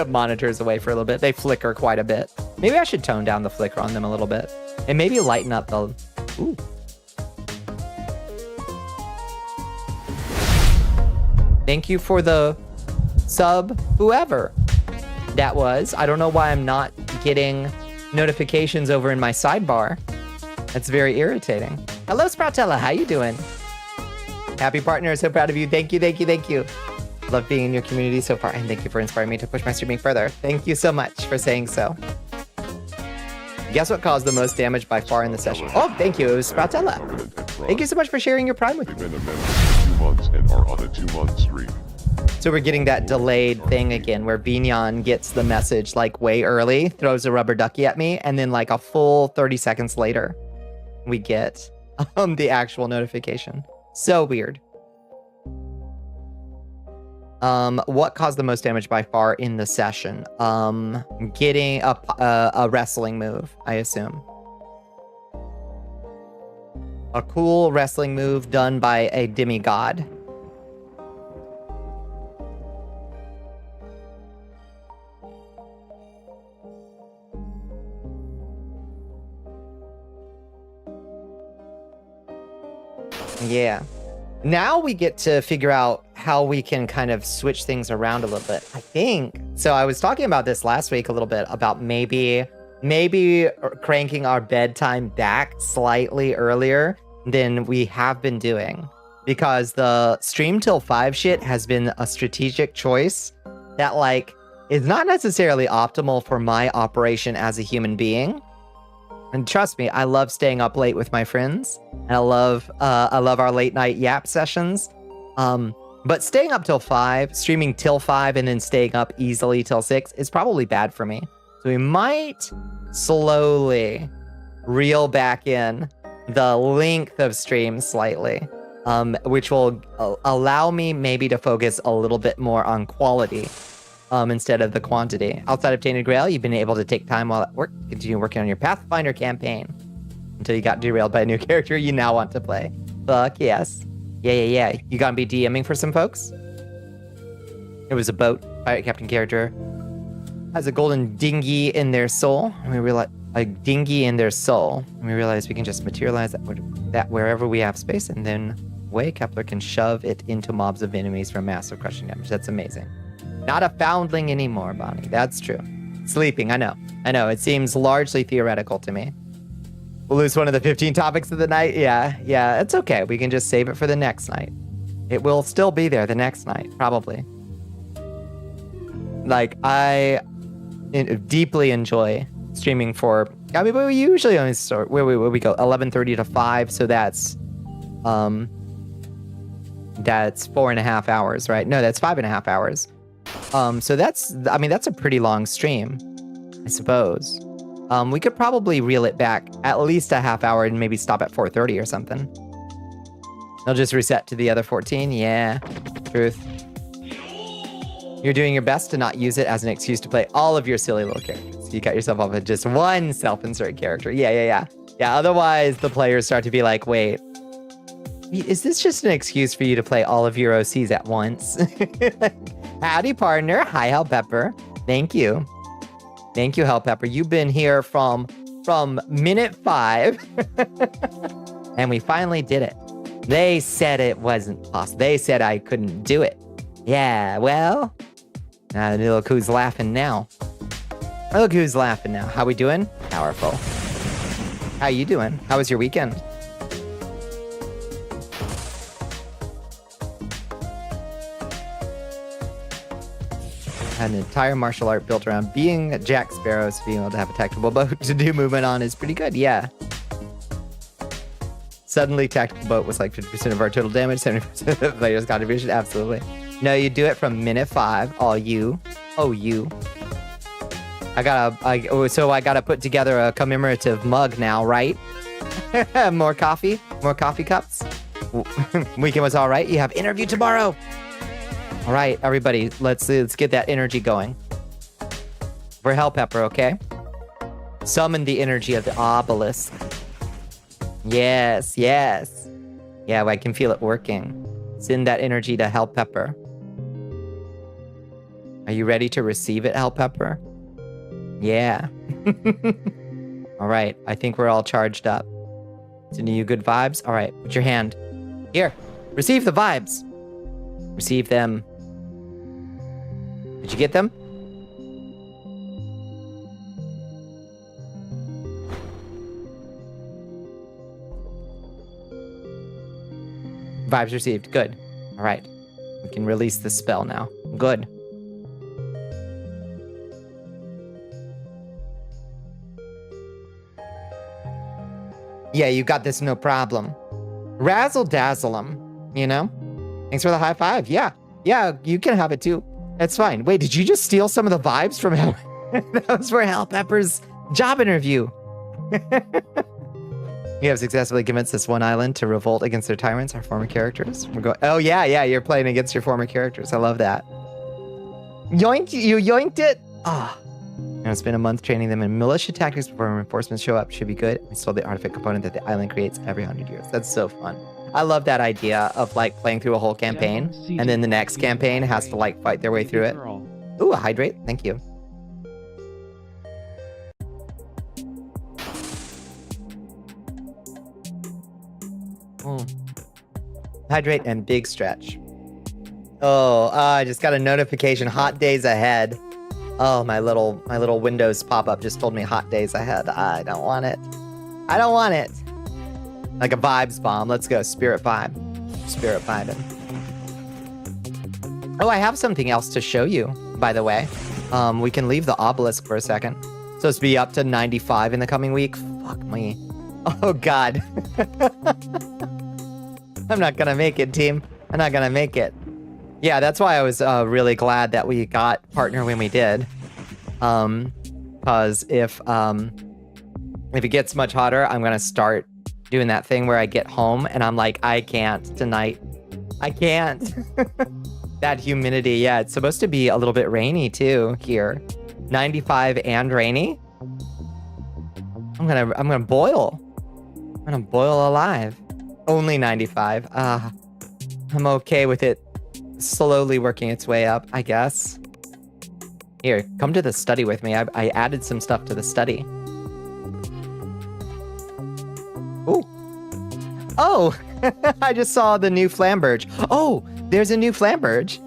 monitors away for a little bit. They flicker quite a bit. Maybe I should tone down the flicker on them a little bit. And maybe lighten up the... Ooh. Thank you for the sub, whoever that was. I don't know why I'm not getting notifications over in my sidebar. That's very irritating. Hello, Sproutella. How you doing? Happy partner. So proud of you. Thank you. Love being in your community so far, and thank you for inspiring me to push my streaming further. Thank you so much for saying so. Guess what caused the most damage by far in the session? Oh, thank you. It was Sproutella. Thank you so much for sharing your Prime with me. We've been a member for 2 months and are on a 2-month streak. So we're getting that delayed thing again, where Vignon gets the message like way early, throws a rubber ducky at me, and then like a full 30 seconds later, we get the actual notification. So weird. What caused the most damage by far in the session? Getting a wrestling move, I assume. A cool wrestling move done by a demigod. Yeah. Now we get to figure out how we can kind of switch things around a little bit. I think so. I was talking about this last week a little bit about maybe cranking our bedtime back slightly earlier than we have been doing, because the stream till 5 shit has been a strategic choice that like is not necessarily optimal for my operation as a human being. And trust me, I love staying up late with my friends, and I love our late night yap sessions. But staying up till 5, streaming till 5, and then staying up easily till 6 is probably bad for me. So we might slowly reel back in the length of stream slightly, which will allow me maybe to focus a little bit more on quality instead of the quantity. Outside of Tainted Grail, you've been able to take time while at work, continue working on your Pathfinder campaign until you got derailed by a new character you now want to play. Fuck yes. Yeah. You gonna be DMing for some folks? It was a boat. Pirate captain character has a golden dinghy in their soul. And we realize a dinghy in their soul. And we realize we can just materialize that wherever we have space, and then Kepler can shove it into mobs of enemies for massive crushing damage. That's amazing. Not a foundling anymore, Bonnie. That's true. Sleeping, I know. It seems largely theoretical to me. We'll lose one of the 15 topics of the night. Yeah, it's okay. We can just save it for the next night. It will still be there the next night, probably. Like, I deeply enjoy streaming for, I mean, we usually only start, where we go, 11:30 to 5, so that's 4.5 hours, right? No, that's 5.5 hours. So that's a pretty long stream, I suppose. We could probably reel it back at least a half hour and maybe stop at 4:30 or something. They'll just reset to the other 14. Yeah, truth. You're doing your best to not use it as an excuse to play all of your silly little characters. You got yourself off with just one self-insert character. Yeah. Otherwise, the players start to be like, wait, is this just an excuse for you to play all of your OCs at once? Howdy, partner. Hi, Hell Pepper. Thank you, Hell Pepper. You've been here from minute 5, and we finally did it. They said it wasn't possible. They said I couldn't do it. Yeah, well, look who's laughing now. How we doing? Powerful. How you doing? How was your weekend? Had an entire martial art built around being Jack Sparrow, so being able to have a tactical boat to do movement on is pretty good, yeah. Suddenly, tactical boat was like 50% of our total damage, 70% of the player's contribution, absolutely. No, you do it from minute 5, all you. Oh, you. I gotta put together a commemorative mug now, right? More coffee cups. Weekend was all right. You have interview tomorrow. All right, everybody, let's get that energy going. For Hell Pepper, okay? Summon the energy of the obelisk. Yes. Yeah, I can feel it working. Send that energy to Hell Pepper. Are you ready to receive it, Hell Pepper? Yeah. All right, I think we're all charged up. Sending you good vibes? All right, put your hand. Here, receive the vibes. Receive them. Did you get them? Vibes received. Good. All right. We can release the spell now. Good. Yeah, you got this, no problem. Razzle dazzle 'em, you know? Thanks for the high five. Yeah, you can have it too. That's fine. Wait, did you just steal some of the vibes from him? That was for Hell Pepper's job interview. You have successfully convinced this one island to revolt against their tyrants, our former characters. We're going. Oh yeah, you're playing against your former characters. I love that. Yoinked, you yoinked it. And it's been a month training them in militia tactics before reinforcements show up. Should be good. Install the artifact component that the island creates every 100 years. That's so fun. I love that idea of like playing through a whole campaign, and then the next campaign has to like fight their way through it. Ooh, a hydrate. Thank you. Hydrate and big stretch. Oh, I just got a notification. Hot days ahead. Oh, my little Windows pop-up just told me hot days ahead. I don't want it. I don't want it. Like a vibes bomb. Let's go. Spirit vibe. Spirit vibing. Oh, I have something else to show you, by the way. We can leave the obelisk for a second. Supposed to be up to 95 in the coming week. Fuck me. Oh, God. I'm not gonna make it, team. I'm not gonna make it. Yeah, that's why I was really glad that we got partner when we did. Because if it gets much hotter, I'm gonna start doing that thing where I get home and I'm like, I can't tonight. I can't. That humidity, yeah, it's supposed to be a little bit rainy too here. 95 and rainy. I'm gonna boil. I'm gonna boil alive. Only 95. I'm okay with it slowly working its way up, I guess. Here, come to the study with me. I added some stuff to the study. Ooh. Oh, I just saw the new Flamberge. Oh, there's a new Flamberge.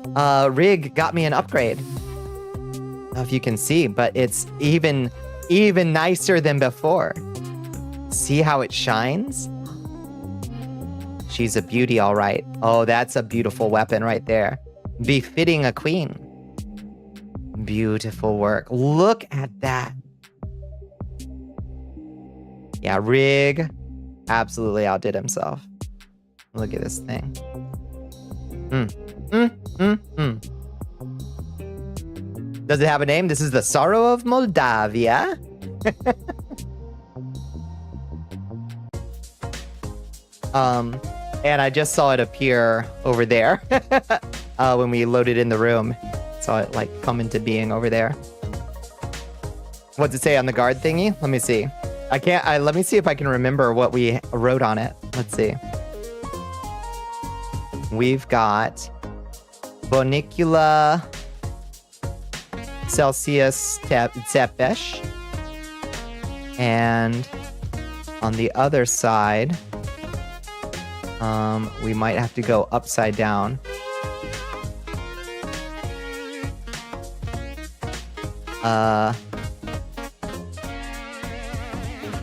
Rig got me an upgrade. I don't know if you can see, but it's even nicer than before. See how it shines? She's a beauty, all right. Oh, that's a beautiful weapon right there. Befitting a queen. Beautiful work. Look at that. Yeah, Rig absolutely outdid himself. Look at this thing. Does it have a name? This is the Sorrow of Moldavia. And I just saw it appear over there when we loaded in the room. Saw it like come into being over there. What's it say on the guard thingy? Let me see. Let me see if I can remember what we wrote on it. Let's see. We've got Bonnicula Celsius Tepesh. And on the other side, we might have to go upside down.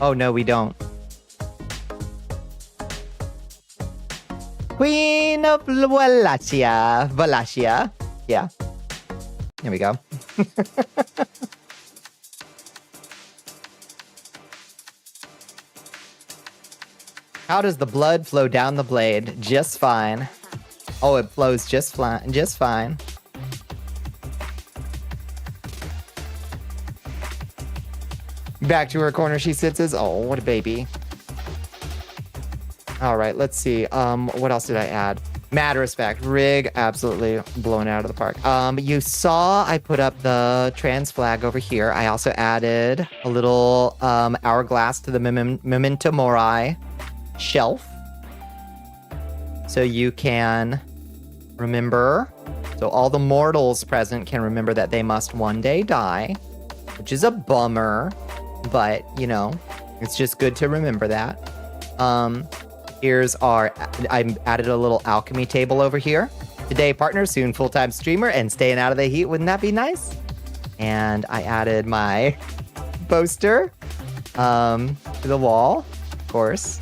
Oh no, we don't. Queen of Wallachia. Yeah. There we go. How does the blood flow down the blade? Just fine. Oh, it flows just fine. Back to her corner she sits as, oh, what a baby. All right, let's see. What else did I add? Mad respect. Rig, absolutely blown out of the park. You saw I put up the trans flag over here. I also added a little hourglass to the Memento Mori shelf. So you can remember. So all the mortals present can remember that they must one day die, which is a bummer, but you know, it's just good to remember that. Here's I added a little alchemy table over here. Today, partner, soon full-time streamer, and staying out of the heat. Wouldn't that be nice? And I added my poster to the wall, of course.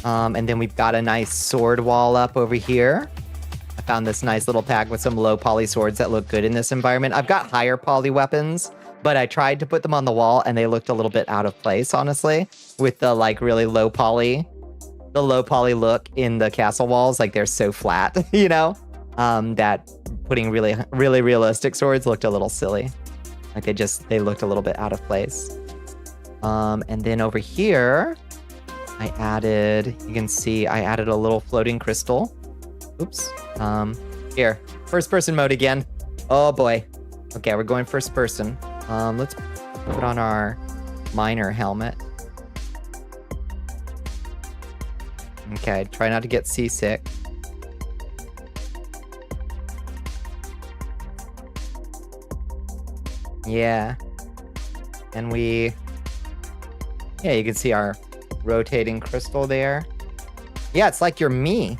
And then we've got a nice sword wall up over here. I found this nice little pack with some low poly swords that look good in this environment. I've got higher poly weapons, but I tried to put them on the wall and they looked a little bit out of place, honestly, with the like really low poly, look in the castle walls. Like they're so flat, you know, that putting really realistic swords looked a little silly. Like they looked a little bit out of place. And then over here, you can see I added a little floating crystal. Oops. Here, first person mode again. Oh boy. Okay, we're going first person. Let's put on our miner helmet. Okay, try not to get seasick. Yeah. And you can see our rotating crystal there. Yeah, it's like you're me.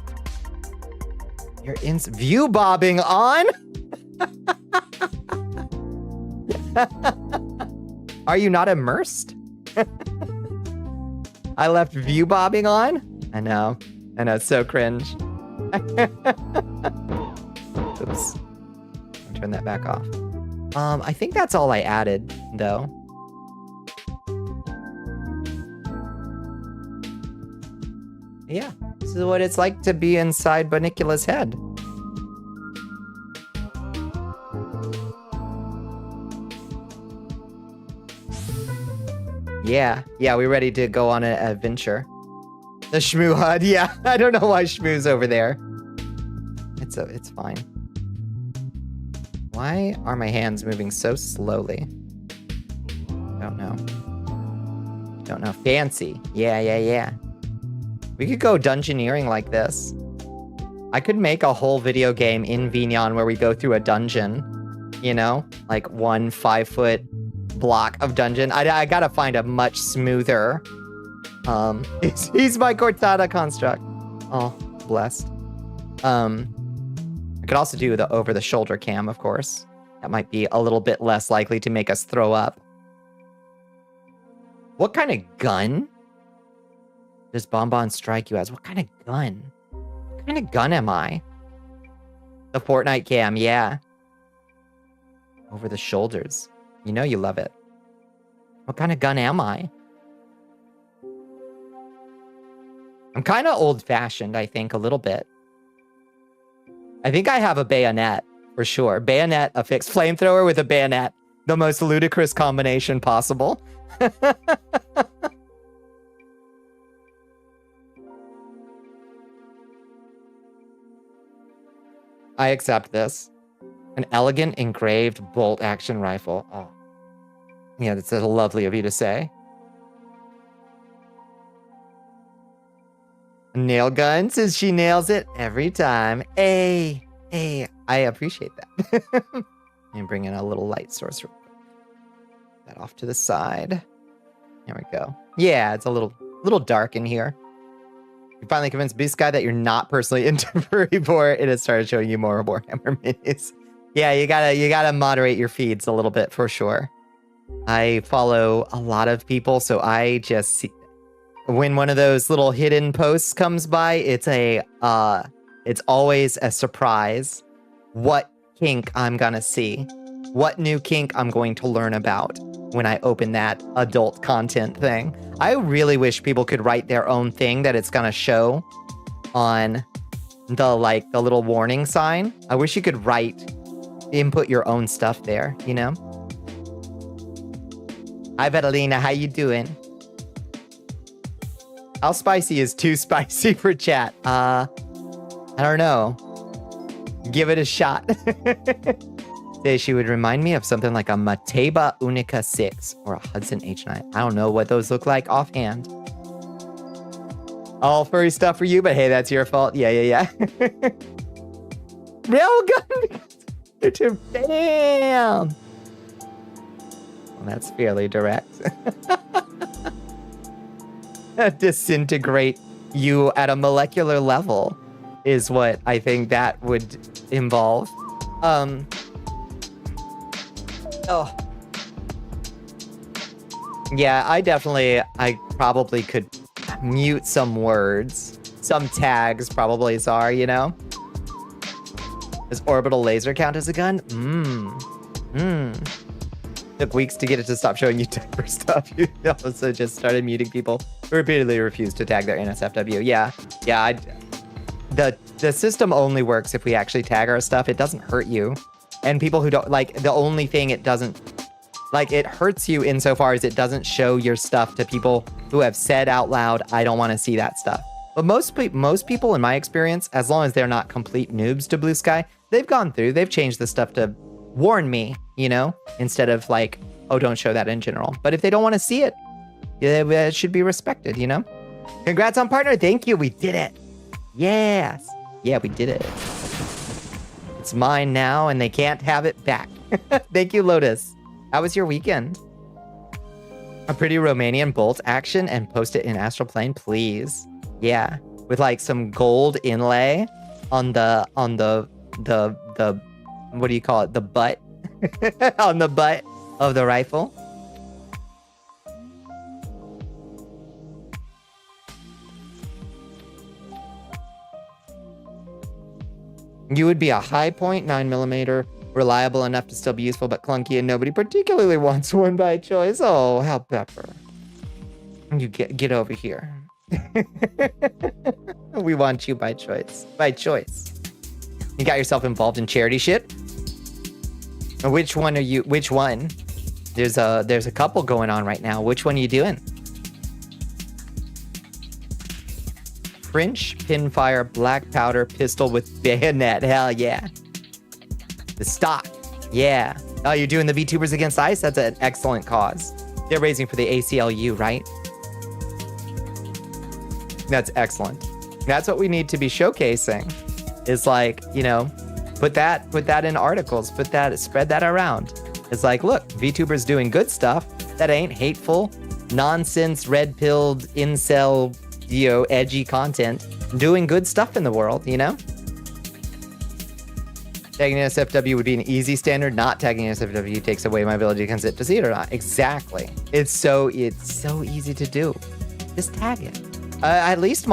You're in view bobbing on? Are you not immersed? I left view bobbing on? I know, it's so cringe. Oops. Turn that back off. I think that's all I added, though. Yeah, this is what it's like to be inside Bonnicula's head. Yeah, we're ready to go on an adventure. The Shmoo HUD, yeah. I don't know why Shmoo's over there. It's fine. Why are my hands moving so slowly? Don't know. Fancy. Yeah. We could go dungeoneering like this. I could make a whole video game in Vignon where we go through a dungeon. You know? Like 1 5-foot block of dungeon. I gotta find a much smoother... he's my Cortana construct. Oh, blessed. I could also do the over-the-shoulder cam, of course. That might be a little bit less likely to make us throw up. What kind of gun does Bonbon strike you as? What kind of gun? What kind of gun am I? The Fortnite cam, yeah. Over the shoulders. You know you love it. What kind of gun am I? I'm kind of old-fashioned, I think, a little bit. I think I have a bayonet, for sure. Bayonet, a fixed flamethrower with a bayonet. The most ludicrous combination possible. I accept this. An elegant engraved bolt-action rifle. Oh. Yeah, that's lovely of you to say. Nail gun says she nails it every time. Hey, I appreciate that. And bring in a little light source real quick. That off to the side. There we go. Yeah, it's a little dark in here. You finally convinced Beast Guy that you're not personally into furry porn. It has started showing you more Warhammer minis. Yeah, you gotta moderate your feeds a little bit for sure. I follow a lot of people, so I just see when one of those little hidden posts comes by, it's always a surprise what kink I'm gonna see, what new kink I'm going to learn about when I open that adult content thing. I really wish people could write their own thing that it's gonna show on the little warning sign. I wish you could input your own stuff there, you know? Hi, Betalina, how you doing? How spicy is too spicy for chat? I don't know. Give it a shot. Say she would remind me of something like a Mateba Unica 6 or a Hudson H9. I don't know what those look like offhand. All furry stuff for you, but hey, that's your fault. Yeah. Railgun! Damn! Well, that's fairly direct. Disintegrate you at a molecular level is what I think that would involve. Oh. Yeah, I probably could mute some words. Some tags probably are, you know? Does orbital laser count as a gun? Took weeks to get it to stop showing you diaper stuff. You also just started muting people who repeatedly refused to tag their NSFW. Yeah. The system only works if we actually tag our stuff. It doesn't hurt you. And people who don't, the only thing it doesn't, it hurts you insofar as it doesn't show your stuff to people who have said out loud, I don't want to see that stuff. But most people, in my experience, as long as they're not complete noobs to Blue Sky, they've gone through, they've changed the stuff to warn me, you know, instead of oh, don't show that in general. But if they don't want to see it, it should be respected, you know? Congrats on partner. Thank you. We did it. Yes. Yeah, we did it. It's mine now, and they can't have it back. Thank you, Lotus. How was your weekend? A pretty Romanian bolt action and post it in Astral Plane, please. Yeah. with like some gold inlay on the what do you call it? The butt on the butt of the rifle. You would be a high point 9mm, reliable enough to still be useful, but clunky, and nobody particularly wants one by choice. Oh, how Pepper. You get over here. We want you by choice. By choice. You got yourself involved in charity shit? Which one are you? Which one? There's a couple going on right now. Which one are you doing? French pinfire black powder pistol with bayonet. Hell yeah. The stock. Yeah. Oh, you're doing the VTubers Against ICE? That's an excellent cause. They're raising for the ACLU, right? That's excellent. That's what we need to be showcasing. Is like, you know, put that in articles, spread that around. It's like, look, VTubers doing good stuff that ain't hateful, nonsense, red-pilled, incel, you know, edgy content, doing good stuff in the world, you know? Tagging NSFW would be an easy standard. Not tagging NSFW takes away my ability to consent to see it or not. Exactly. It's so easy to do. Just tag it. At least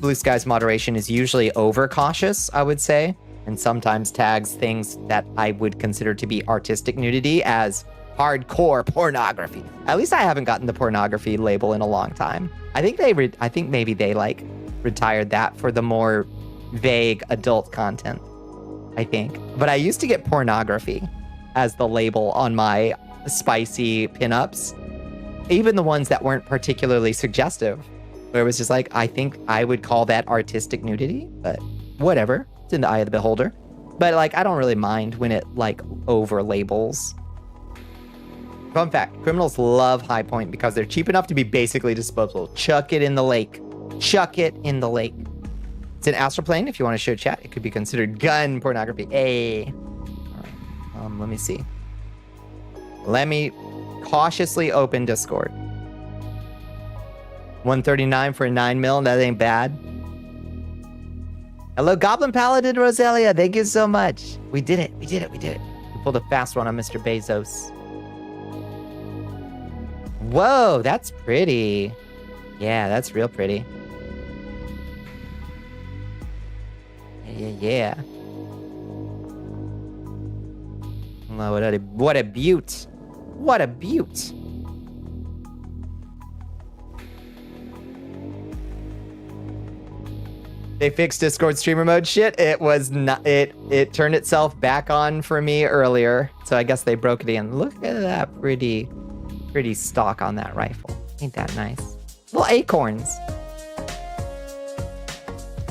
Blue Sky's moderation is usually overcautious, I would say, and sometimes tags things that I would consider to be artistic nudity as hardcore pornography. At least I haven't gotten the pornography label in a long time. I think maybe they like retired that for the more vague adult content. I think, but I used to get pornography as the label on my spicy pinups, even the ones that weren't particularly suggestive. Where it was just like, I think I would call that artistic nudity, but whatever. It's in the eye of the beholder. But like, I don't really mind when it like over labels. Fun fact, criminals love High Point because they're cheap enough to be basically disposable. Chuck it in the lake. Chuck it in the lake. It's an astral plane. If you want to show chat, it could be considered gun pornography. Hey. All right. Let me see. Let me cautiously open Discord. 139 for a 9mm. That ain't bad. Hello, Goblin Paladin Roselia. Thank you so much. We did it. We did it. We did it. We pulled a fast one on Mr. Bezos. Whoa, that's pretty. Yeah, that's real pretty. Yeah. Oh, what a beaut. What a beaut. They fixed Discord streamer mode shit. It was not, it turned itself back on for me earlier. So I guess they broke it in. Look at that pretty stock on that rifle. Ain't that nice? Little acorns.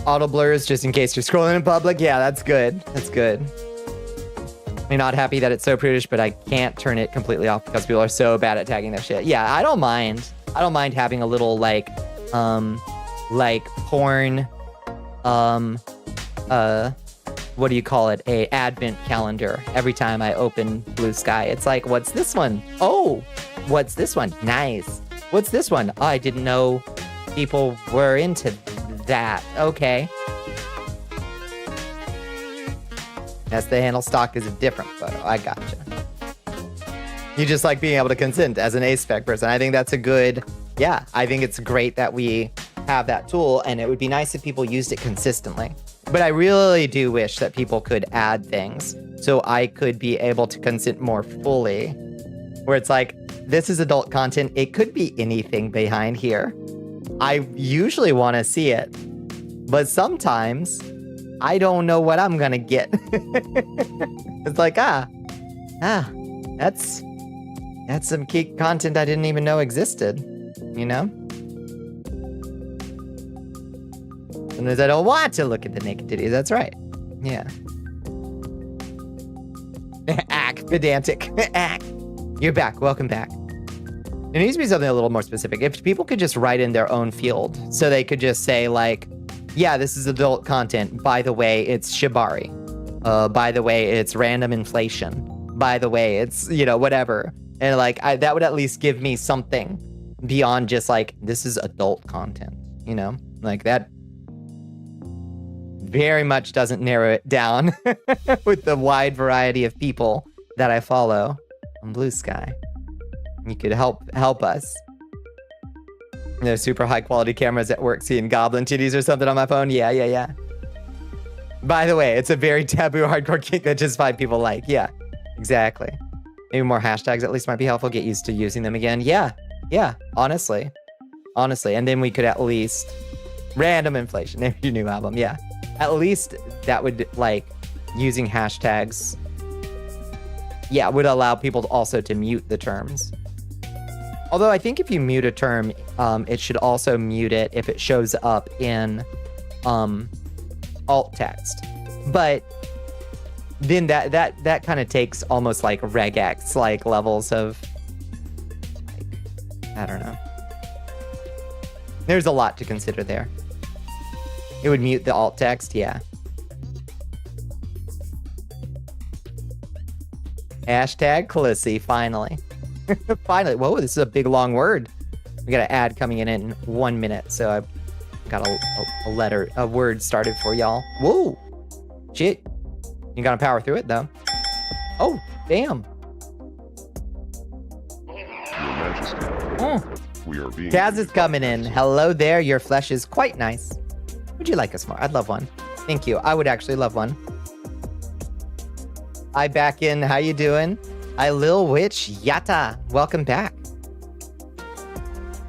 Auto blurs just in case you're scrolling in public. Yeah, that's good. That's good. I'm not happy that it's so prudish, but I can't turn it completely off because people are so bad at tagging their shit. Yeah, I don't mind. I don't mind having a little like porn, what do you call it? A advent calendar every time I open Blue Sky. It's like, what's this one? Oh, what's this one? Nice. What's this one? Oh, I didn't know people were into that. Okay. That's the handle stock is a different photo. I gotcha. You just like being able to consent as an A-spec person. I think that's a good, yeah, I think it's great that we have that tool, and it would be nice if people used it consistently. But I really do wish that people could add things so I could be able to consent more fully. Where it's like, this is adult content. It could be anything behind here. I usually want to see it, but sometimes I don't know what I'm gonna get. It's like, that's some key content I didn't even know existed, you know? Sometimes I don't want to look at the naked titties. That's right. Yeah. Ack, pedantic. Ack. You're back. Welcome back. It needs to be something a little more specific. If people could just write in their own field, so they could just say like, yeah, this is adult content. By the way, it's shibari. By the way, it's random inflation. By the way, it's, you know, whatever. And like, that would at least give me something beyond just like, this is adult content, you know? Like that very much doesn't narrow it down with the wide variety of people that I follow on Blue Sky. You could help us. There's super high quality cameras at work seeing goblin titties or something on my phone. Yeah. By the way, it's a very taboo hardcore kink that just 5 people like. Yeah, exactly. Maybe more hashtags at least might be helpful. Get used to using them again. Yeah, honestly. And then we could at least... Random inflation, name your new album. Yeah, at least that would, like, using hashtags, yeah, would allow people also to mute the terms. Although I think if you mute a term, it should also mute it if it shows up in alt text. But then that kind of takes almost like regex like levels of, like, I don't know. There's a lot to consider there. It would mute the alt text, yeah. Hashtag Clissy, finally. Finally. Whoa, this is a big long word. We got an ad coming in 1 minute, so I got a word started for y'all. Whoa, shit. You gotta power through it though. Oh, damn. Your Majesty, we are being... Kaz is coming in. Hello there, your flesh is quite nice. Would you like a s'more? I'd love one. Thank you. I would actually love one. Hi, back in. How you doing? Hi, Lil Witch Yatta. Welcome back.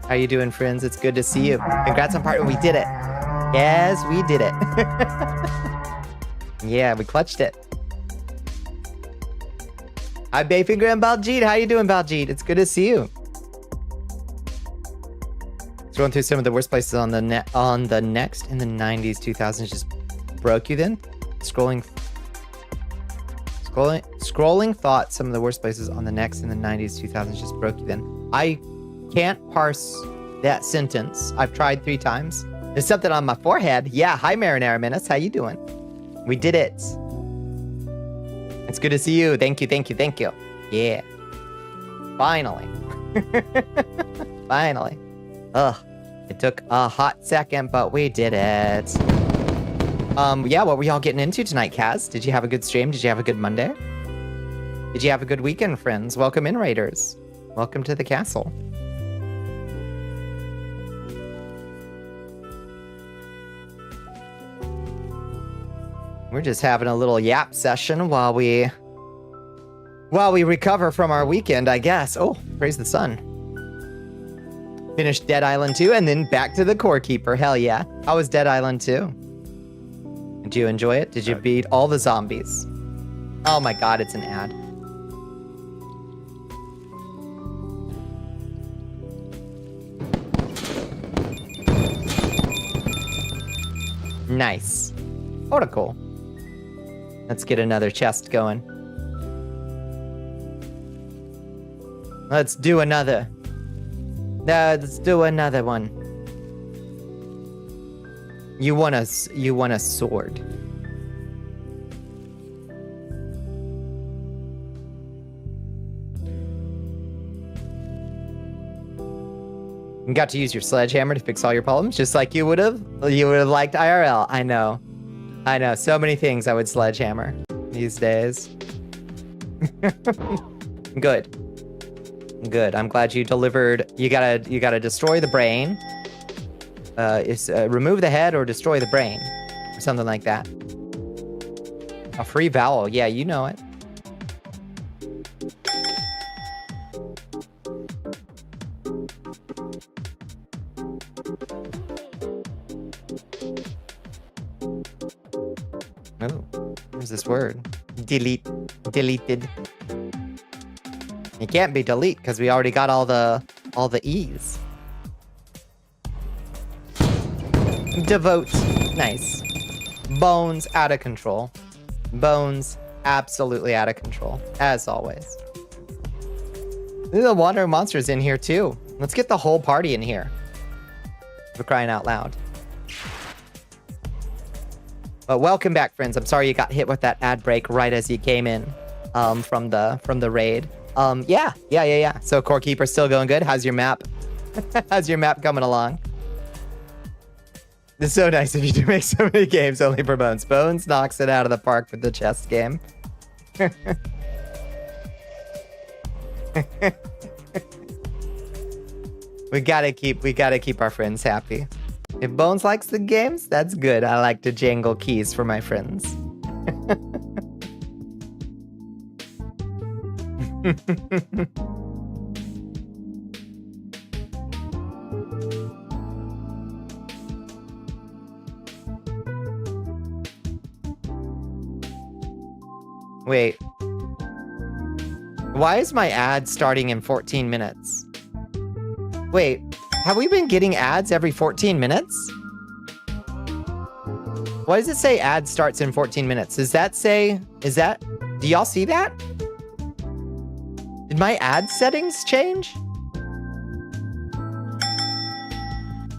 How you doing, friends? It's good to see you. Congrats on partner. We did it. Yes, we did it. Yeah, we clutched it. Hi, Bayfinger and Baljeet. How you doing, Baljeet? It's good to see you. Scrolling through some of the worst places on the next in the 90s, 2000s just broke you then? Scrolling thought some of the worst places on the next in the 90s, 2000s just broke you then. I can't parse that sentence. I've tried 3 times. There's something on my forehead. Yeah, hi Marinara Menace. How you doing? We did it. It's good to see you. Thank you. Yeah. Finally. Finally. Ugh. It took a hot second, but we did it. Yeah, what were y'all getting into tonight, Kaz? Did you have a good stream? Did you have a good Monday? Did you have a good weekend, friends? Welcome in, Raiders. Welcome to the castle. We're just having a little yap session while we recover from our weekend, I guess. Oh, praise the sun. Finished Dead Island 2 and then back to the Core Keeper. Hell yeah. How was Dead Island 2? Did you enjoy it? Did you beat all the zombies? Oh my god, it's an ad. Nice. Protocol. Let's get another chest going. Let's do another. Let's do another one. You want a sword. You got to use your sledgehammer to fix all your problems, just like you would have liked IRL. I know. So many things I would sledgehammer these days. Good. I'm glad you delivered. You gotta destroy the brain. Remove the head or destroy the brain, or something like that. A free vowel. Yeah, you know it. Oh, where's this word? Deleted. It can't be delete because we already got all the E's. Devote. Nice. Bones out of control. Bones absolutely out of control, as always. There's a wandering monsters in here too. Let's get the whole party in here. For crying out loud. But welcome back, friends. I'm sorry you got hit with that ad break right as you came in from the raid. Yeah. So Core Keeper's still going good. How's your map? How's your map coming along? It's so nice of you to make so many games only for Bones. Bones knocks it out of the park with the chess game. we gotta keep our friends happy. If Bones likes the games, that's good. I like to jangle keys for my friends. Wait. Why is my ad starting in 14 minutes? Wait, have we been getting ads every 14 minutes? Why does it say ad starts in 14 minutes? Does that say, do y'all see that? Did my ad settings change?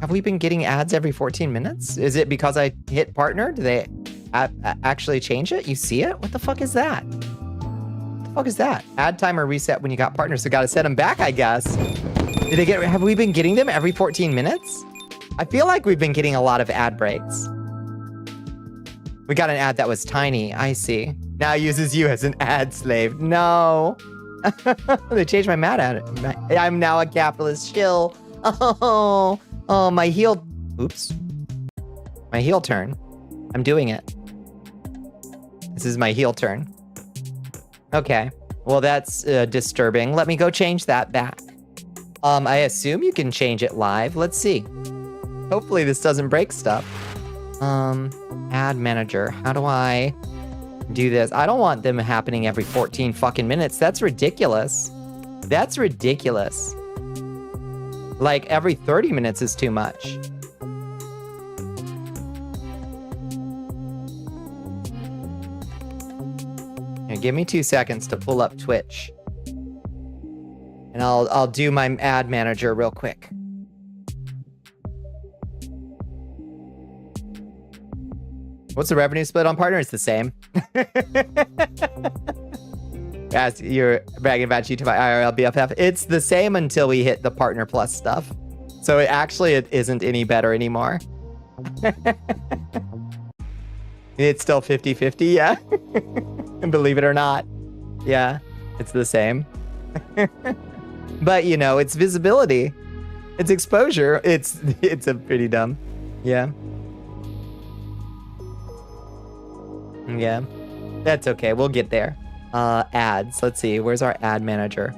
Have we been getting ads every 14 minutes? Is it because I hit partner? Do they actually change it? You see it? What the fuck is that? What the fuck is that? Ad timer reset when you got partners, so gotta set them back, I guess. Have we been getting them every 14 minutes? I feel like we've been getting a lot of ad breaks. We got an ad that was tiny, I see. Now uses you as an ad slave. No. They changed my ad. I'm now a capitalist shill. Oh, my heel. Oops. My heel turn. I'm doing it. This is my heel turn. Okay. Well, that's disturbing. Let me go change that back. I assume you can change it live. Let's see. Hopefully this doesn't break stuff. Ad manager. How do I do this? I don't want them happening every 14 fucking minutes. That's ridiculous. That's ridiculous. Like, every 30 minutes is too much. Here, give me 2 seconds to pull up Twitch. And I'll do my ad manager real quick. What's the revenue split on partner? It's the same. As you're bragging about YouTube IRL BFF, it's the same until we hit the partner plus stuff. So it isn't any better anymore. It's still 50-50, yeah. Believe it or not. Yeah, it's the same. But you know, it's visibility. It's exposure. It's a pretty dumb. Yeah. Yeah. That's okay. We'll get there. Ads. Let's see. Where's our ad manager?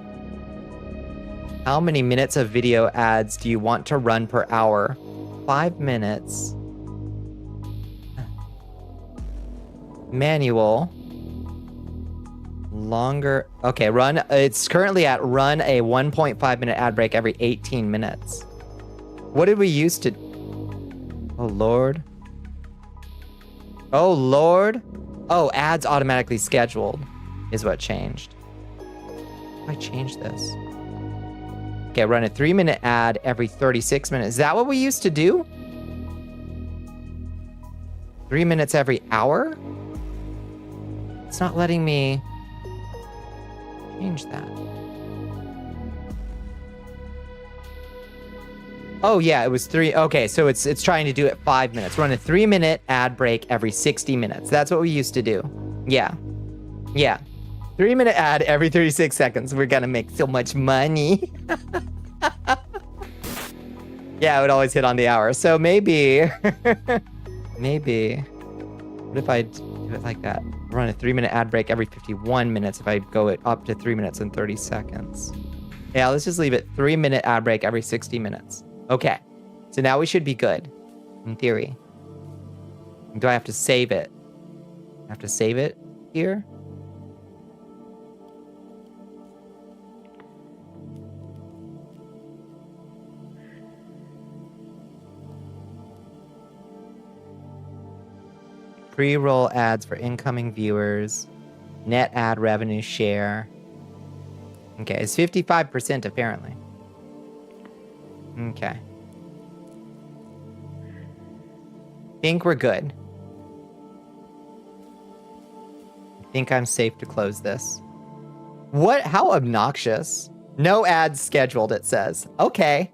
How many minutes of video ads do you want to run per hour? 5 minutes. Manual. Longer. Okay, run. It's currently at run a 1.5 minute ad break every 18 minutes. What did we used to... Oh, Lord. Oh, Lord. Oh, ads automatically scheduled is what changed. How do I change this? Okay, run a 3-minute ad every 36 minutes. Is that what we used to do? 3 minutes every hour? It's not letting me change that. Oh yeah, it was 3. Okay, so it's trying to do it 5 minutes. Run a 3-minute ad break every 60 minutes. That's what we used to do. Yeah. Yeah. 3-minute ad every 36 seconds. We're gonna make so much money. Yeah, it would always hit on the hour. So maybe, maybe, what if I do it like that? Run a 3-minute ad break every 51 minutes if I go it up to 3 minutes and 30 seconds. Yeah, let's just leave it 3-minute ad break every 60 minutes. Okay, so now we should be good, in theory. Do I have to save it? I have to save it here? Pre-roll ads for incoming viewers. Net ad revenue share. Okay, it's 55% apparently. Okay. Think we're good. I think I'm safe to close this. What? How obnoxious. No ads scheduled, it says. Okay.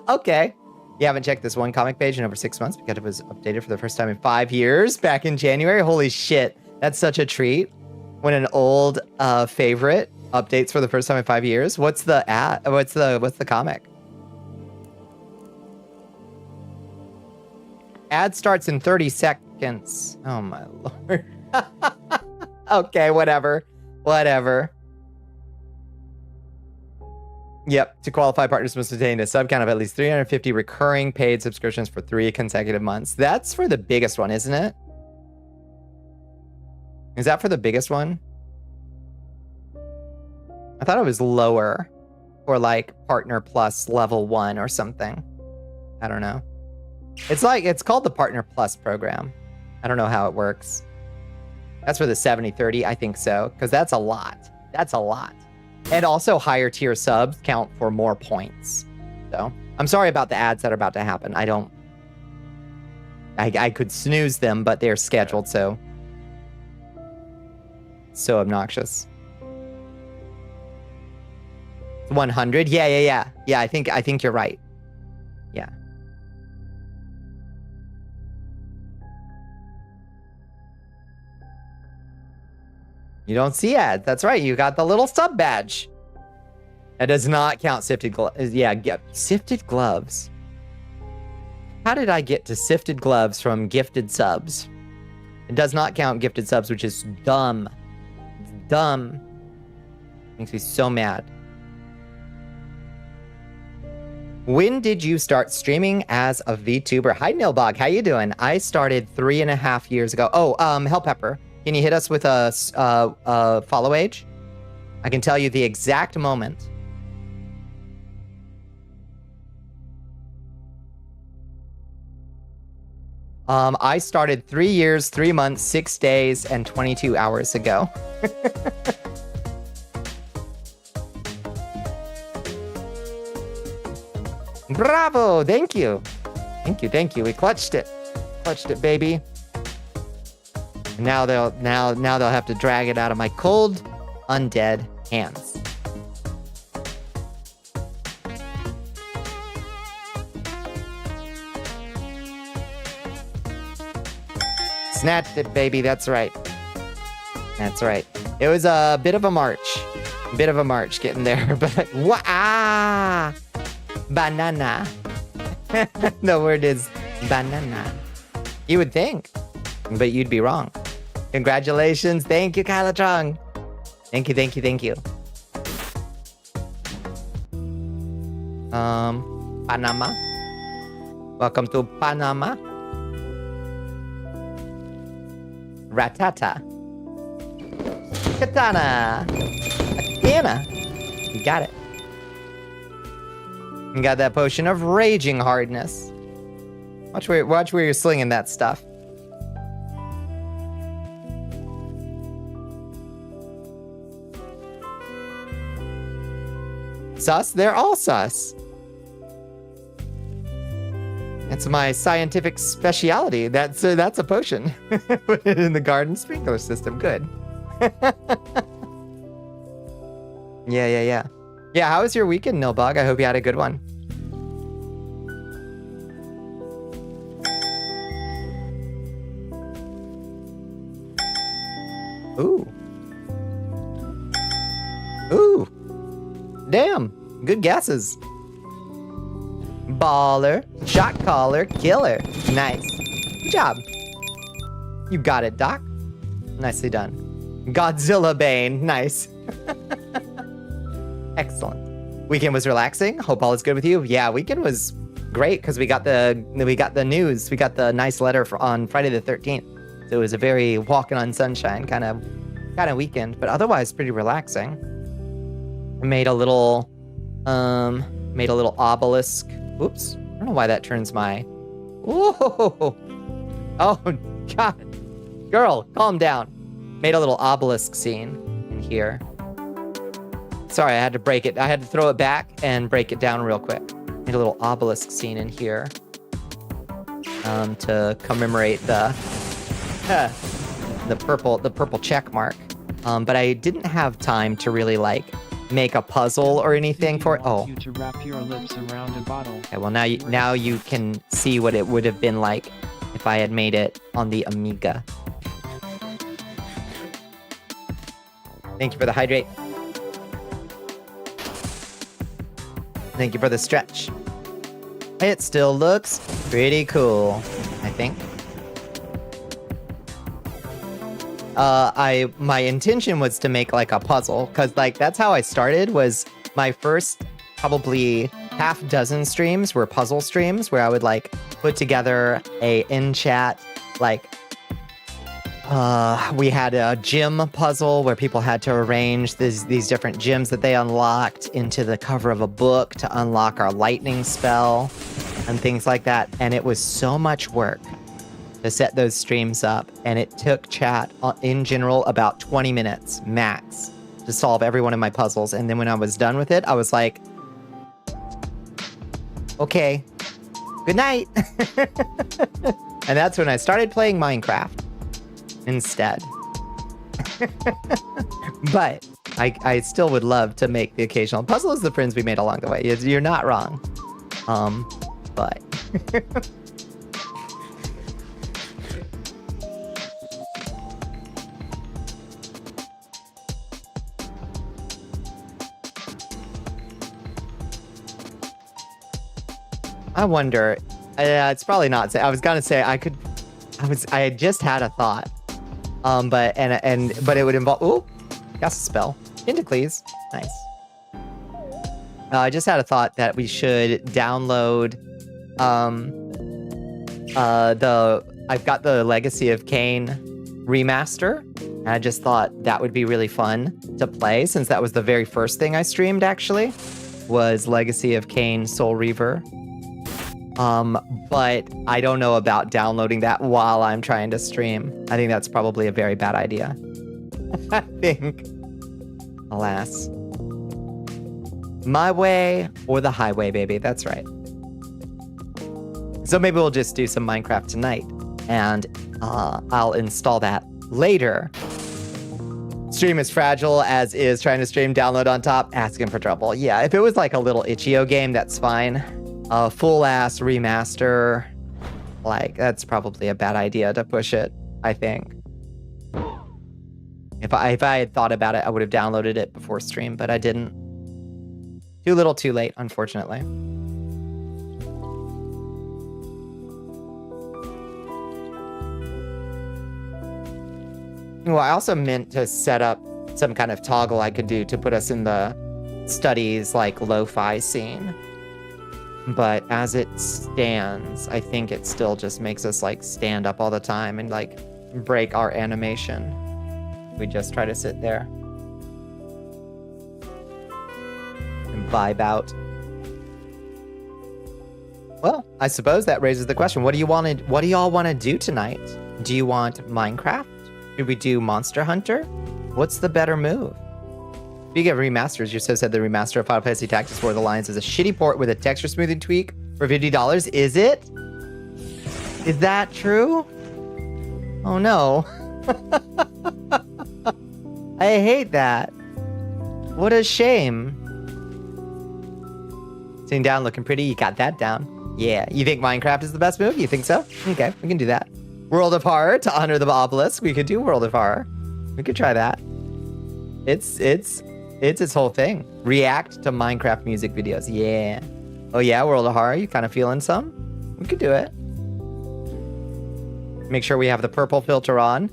Okay. You haven't checked this one comic page in over 6 months because it was updated for the first time in 5 years back in January. Holy shit. That's such a treat when an old favorite updates for the first time in 5 years. What's the comic? Ad starts in 30 seconds. Oh my lord. Okay, whatever. Yep, to qualify, partners must attain a sub count of at least 350 recurring paid subscriptions for 3 consecutive months. That's for the biggest one, isn't it? Is that for the biggest one? I thought it was lower, or like Partner Plus level 1 or something. I don't know. It's called the Partner Plus program. I don't know how it works. That's for the 70/30, I think so, because that's a lot. That's a lot. And also higher tier subs count for more points. So I'm sorry about the ads that are about to happen. I could snooze them, but they're scheduled, so obnoxious. 100? Yeah. I think you're right. Yeah. You don't see ads. That's right. You got the little sub badge. That does not count sifted gloves. Yeah, sifted gloves. How did I get to sifted gloves from gifted subs? It does not count gifted subs, which is dumb. It's dumb. Makes me so mad. When did you start streaming as a VTuber? Hi, Nilbog. How you doing? I started 3.5 years ago. Oh, Hellpepper. Can you hit us with a follow age? I can tell you the exact moment. I started 3 years, 3 months, 6 days, and 22 hours ago. Bravo! Thank you. Thank you. We clutched it. Clutched it, baby. Now they'll have to drag it out of my cold, undead hands. Snatched it, baby. That's right. It was a bit of a march. Getting there, but banana. The word is banana. You would think, but you'd be wrong. Congratulations. Thank you, Kyla Chung. Thank you. Panama. Welcome to Panama. Ratata. Katana. Katana. You got it. You got that potion of raging hardness. Watch where you're slinging that stuff. Sus? They're all sus. It's my scientific speciality. That's a potion. Put it in the garden sprinkler system. Good. Yeah. Yeah, how was your weekend, Nilbog? I hope you had a good one. Ooh. Damn. Good guesses. Baller. Shot caller. Killer. Nice. Good job. You got it, Doc. Nicely done. Godzilla Bane. Nice. Excellent. Weekend was relaxing. Hope all is good with you. Yeah, weekend was great because we got the news. We got the nice letter on Friday the 13th. So it was a very walking on sunshine kind of weekend, but otherwise pretty relaxing. I made a little obelisk. Oops. I don't know why that turns my... Whoa! Oh, God. Girl, calm down. Made a little obelisk scene in here. Sorry, I had to break it. I had to throw it back and break it down real quick. Made a little obelisk scene in here. To commemorate the purple check mark. But I didn't have time to really make a puzzle or anything for it. Oh. You to wrap your lips around a bottle. Okay, well now you can see what it would have been like if I had made it on the Amiga. Thank you for the hydrate. Thank you for the stretch. It still looks pretty cool, I think. My intention was to make like a puzzle, because like that's how I started. Was my first probably half dozen streams were puzzle streams where I would like put together a in chat like we had a gym puzzle where people had to arrange these different gyms that they unlocked into the cover of a book to unlock our lightning spell and things like that. And it was so much work to set those streams up, and it took chat in general about 20 minutes max to solve every one of my puzzles. And then when I was done with it, I was like, okay, good night. And that's when I started playing Minecraft instead. But I still would love to make the occasional puzzle as the friends we made along the way. You're not wrong. But I wonder, it's probably not. I was gonna say I had just had a thought. But it would involve, ooh, cast a spell. Tentacles, nice. I just had a thought that we should download, I've got the Legacy of Kain remaster, and I just thought that would be really fun to play, since that was the very first thing I streamed, actually, was Legacy of Kain Soul Reaver. But I don't know about downloading that while I'm trying to stream. I think that's probably a very bad idea. I think. Alas. My way or the highway, baby. That's right. So maybe we'll just do some Minecraft tonight, and I'll install that later. Stream is fragile as is. Trying to stream, download on top, asking for trouble. Yeah, if it was like a little itch.io game, that's fine. A full-ass remaster, like, that's probably a bad idea to push it, I think. If I had thought about it, I would have downloaded it before stream, but I didn't. Too little, too late, unfortunately. Well, I also meant to set up some kind of toggle I could do to put us in the studies, like, lo-fi scene. But as it stands, I think it still just makes us like stand up all the time and like break our animation. We just try to sit there and vibe out. Well, I suppose that raises the question: what do y'all want to do tonight? Do you want Minecraft? Should we do Monster Hunter? What's the better move? Speaking of remasters, you so said the remaster of Final Fantasy Tactics War of the Lions is a shitty port with a texture smoothing tweak for $50. Is it? Is that true? Oh no. I hate that. What a shame. Sitting down, looking pretty. You got that down. Yeah. You think Minecraft is the best move? You think so? Okay, we can do that. World of Horror to honor the obelisk. We could do World of Horror. We could try that. It's its whole thing. React to Minecraft music videos. Yeah. Oh yeah, World of Horror. You kind of feeling some? We could do it. Make sure we have the purple filter on,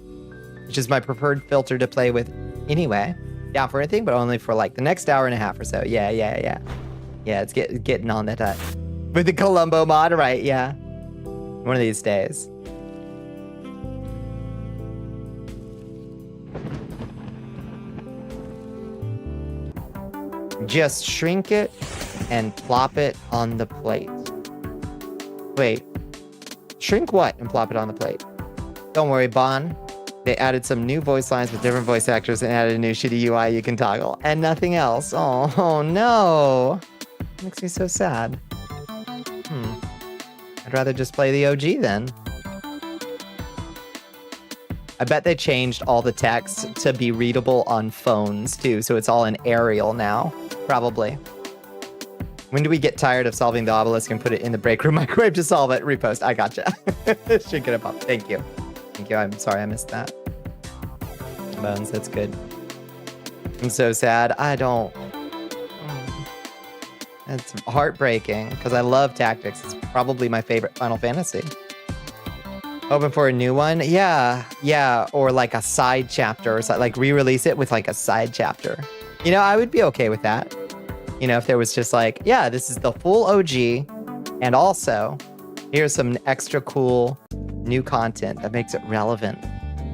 which is my preferred filter to play with anyway. Down for anything, but only for like the next hour and a half or so. Yeah. Yeah, it's getting on that. With the Columbo mod, right? Yeah. One of these days. Just shrink it and plop it on the plate. Wait. Shrink what and plop it on the plate? Don't worry, Bon. They added some new voice lines with different voice actors and added a new shitty UI you can toggle. And nothing else. Oh no. Makes me so sad. I'd rather just play the OG then. I bet they changed all the text to be readable on phones too, so it's all in Arial now, probably. When do we get tired of solving the obelisk and put it in the break room microwave to solve it? Repost. I gotcha. Should get it up. Thank you. Thank you. I'm sorry I missed that. Bones, that's good. I'm so sad. I don't. It's heartbreaking because I love Tactics. It's probably my favorite Final Fantasy. Hoping for a new one? Yeah, or like a side chapter or something. Like re-release it with like a side chapter. You know, I would be okay with that. You know, if there was just like, yeah, this is the full OG, and also here's some extra cool new content that makes it relevant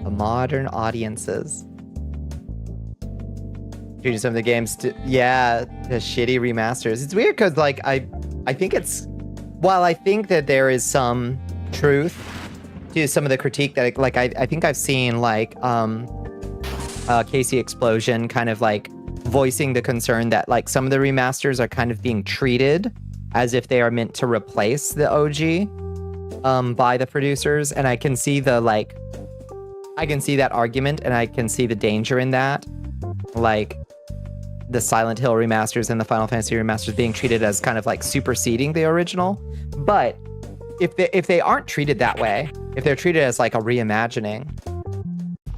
to modern audiences. Treating some of the games to, the shitty remasters. It's weird because like I think it's, while I think that there is some truth to some of the critique that like I think I've seen like Casey Explosion kind of like voicing the concern that like some of the remasters are kind of being treated as if they are meant to replace the OG by the producers, and I can see the like I can see that argument, and I can see the danger in that, like the Silent Hill remasters and the Final Fantasy remasters being treated as kind of like superseding the original. But if they aren't treated that way, if they're treated as like a reimagining,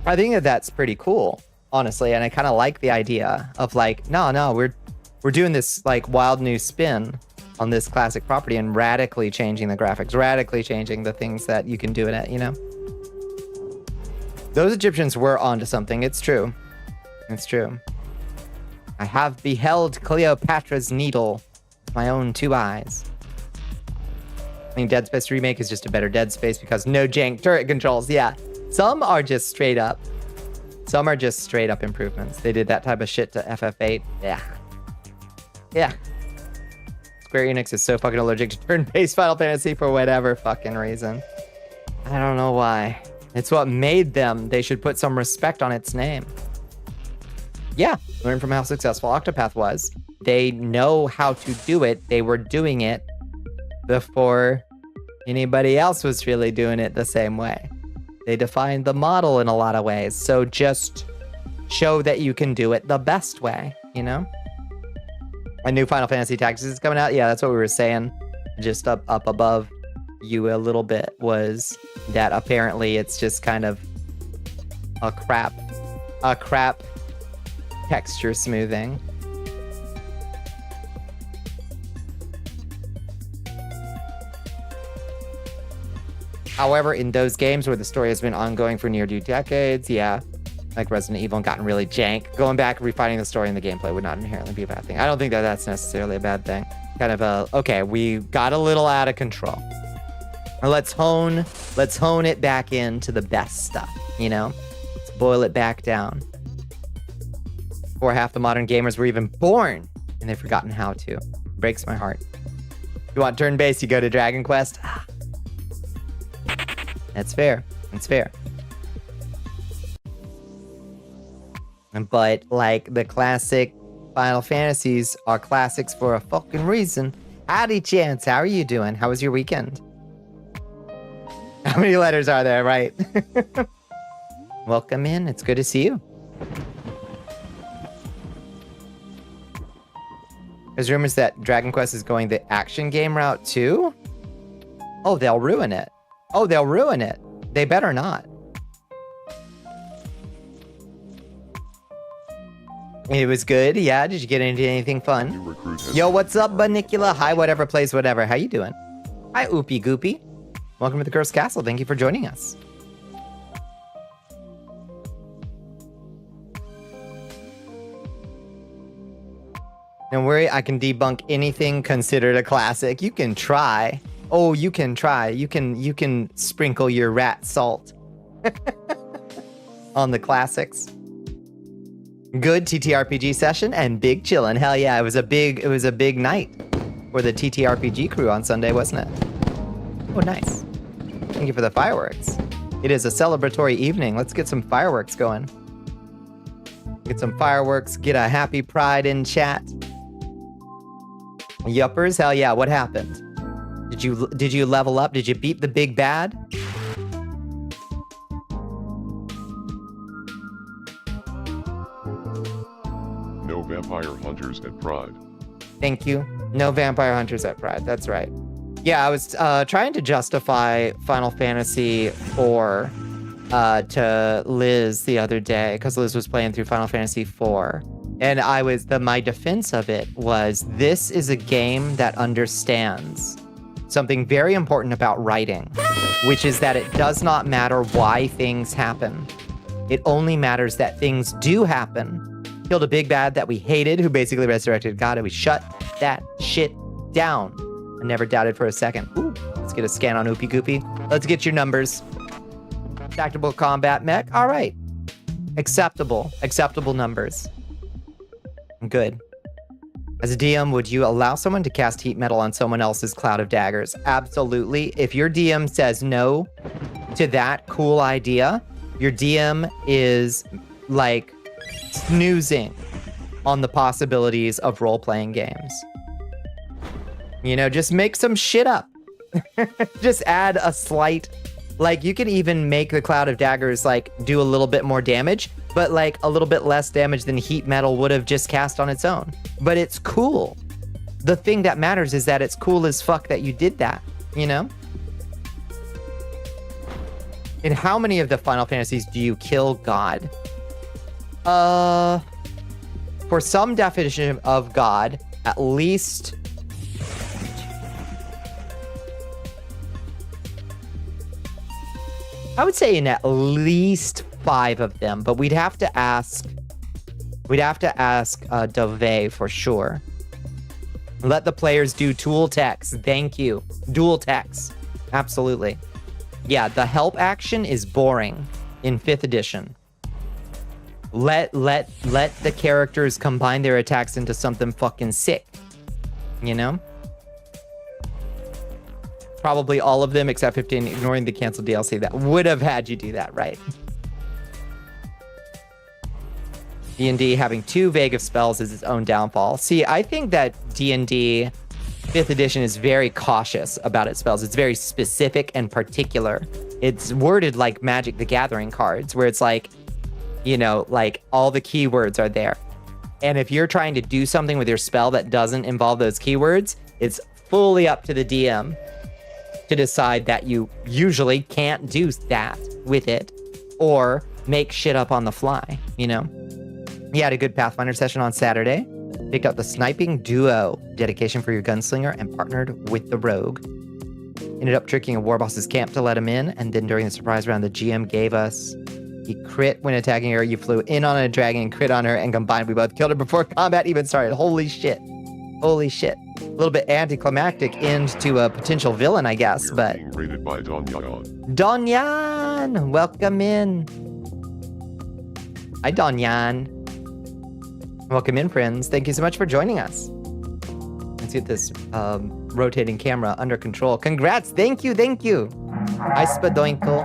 I think that that's pretty cool, honestly. And I kind of like the idea of like, no, we're doing this like wild new spin on this classic property and radically changing the graphics, radically changing the things that you can do in it, you know? Those Egyptians were onto something. It's true. It's true. I have beheld Cleopatra's Needle with my own two eyes. I think Dead Space Remake is just a better Dead Space because no jank turret controls. Yeah, some are just straight up. Some are just straight up improvements. They did that type of shit to FF8. Yeah. Square Enix is so fucking allergic to turn-based Final Fantasy for whatever fucking reason. I don't know why. It's what made them. They should put some respect on its name. Yeah, learn from how successful Octopath was. They know how to do it. They were doing it before anybody else was really doing it the same way. They defined the model in a lot of ways. So just show that you can do it the best way, you know? A new Final Fantasy Tactics is coming out. Yeah, that's what we were saying. Just up above you a little bit was that apparently it's just kind of a crap texture smoothing. However, in those games where the story has been ongoing for near 2 decades, yeah, like Resident Evil, and gotten really jank, going back and refining the story and the gameplay would not inherently be a bad thing. I don't think that that's necessarily a bad thing. Kind of okay, we got a little out of control. Let's hone it back into the best stuff, you know? Let's boil it back down. Before half the modern gamers were even born, and they've forgotten how to. It breaks my heart. If you want turn-based, you go to Dragon Quest. That's fair. That's fair. But, like, the classic Final Fantasies are classics for a fucking reason. Howdy, Chance. How are you doing? How was your weekend? How many letters are there, right? Welcome in. It's good to see you. There's rumors that Dragon Quest is going the action game route too. Oh, they'll ruin it. Oh, they'll ruin it. They better not. It was good. Yeah. Did you get into anything fun? Yo, what's up, Bonnicula? Hi, whatever plays whatever. How you doing? Hi, Oopie Goopy. Welcome to the Cursed Castle. Thank you for joining us. Don't worry, I can debunk anything considered a classic. You can try. Oh, you can try. You can sprinkle your rat salt on the classics. Good TTRPG session and big chillin'. Hell yeah, it was a big night for the TTRPG crew on Sunday, wasn't it? Oh, nice. Thank you for the fireworks. It is a celebratory evening. Let's get some fireworks going. Get some fireworks. Get a happy pride in chat. Yuppers, hell yeah, what happened? Did you level up? Did you beat the big bad? vampire hunters at Pride. Thank you. No vampire hunters at Pride. That's right. Yeah, I was trying to justify Final Fantasy IV to Liz the other day because Liz was playing through Final Fantasy IV. And my defense of it was, this is a game that understands something very important about writing, which is that it does not matter why things happen. It only matters that things do happen. Killed a big bad that we hated, who basically resurrected God, and we shut that shit down. I never doubted for a second. Ooh, let's get a scan on Oopie Goopy. Let's get your numbers. Tactical combat mech. All right. Acceptable numbers. Good. As a DM, would you allow someone to cast heat metal on someone else's cloud of daggers? Absolutely. If your DM says no to that cool idea, your DM is like snoozing on the possibilities of role-playing games. You know, just make some shit up. Just add a slight, like, you can even make the cloud of daggers like do a little bit more damage, but like a little bit less damage than heat metal would have just cast on its own. But it's cool. The thing that matters is that it's cool as fuck that you did that, you know? In how many of the Final Fantasies do you kill God? For some definition of God, at least... I would say in at least 5 of them, but we'd have to ask Dove for sure. Let the players do tool text. Thank you. Dual text. Absolutely. Yeah, the help action is boring in 5th edition. Let the characters combine their attacks into something fucking sick. You know? Probably all of them except 15, ignoring the canceled DLC that would have had you do that, right? D&D having too vague of spells is its own downfall. See, I think that D&D 5th edition is very cautious about its spells. It's very specific and particular. It's worded like Magic the Gathering cards, where it's like, you know, like all the keywords are there. And if you're trying to do something with your spell that doesn't involve those keywords, it's fully up to the DM to decide that you usually can't do that with it or make shit up on the fly, you know? You had a good Pathfinder session on Saturday. Picked up the Sniping Duo dedication for your gunslinger and partnered with the rogue. Ended up tricking a war boss's camp to let him in, and then during the surprise round, the GM gave us the crit when attacking her. You flew in on a dragon, crit on her, and combined, we both killed her before combat even started. Holy shit. Holy shit. A little bit anticlimactic end to a potential villain, I guess, but... Being rated by Donyan. Donyan! Welcome in. Hi, Donyan. Welcome in, friends. Thank you so much for joining us. Let's get this rotating camera under control. Congrats! Thank you, thank you! Hi, Spadoinkle.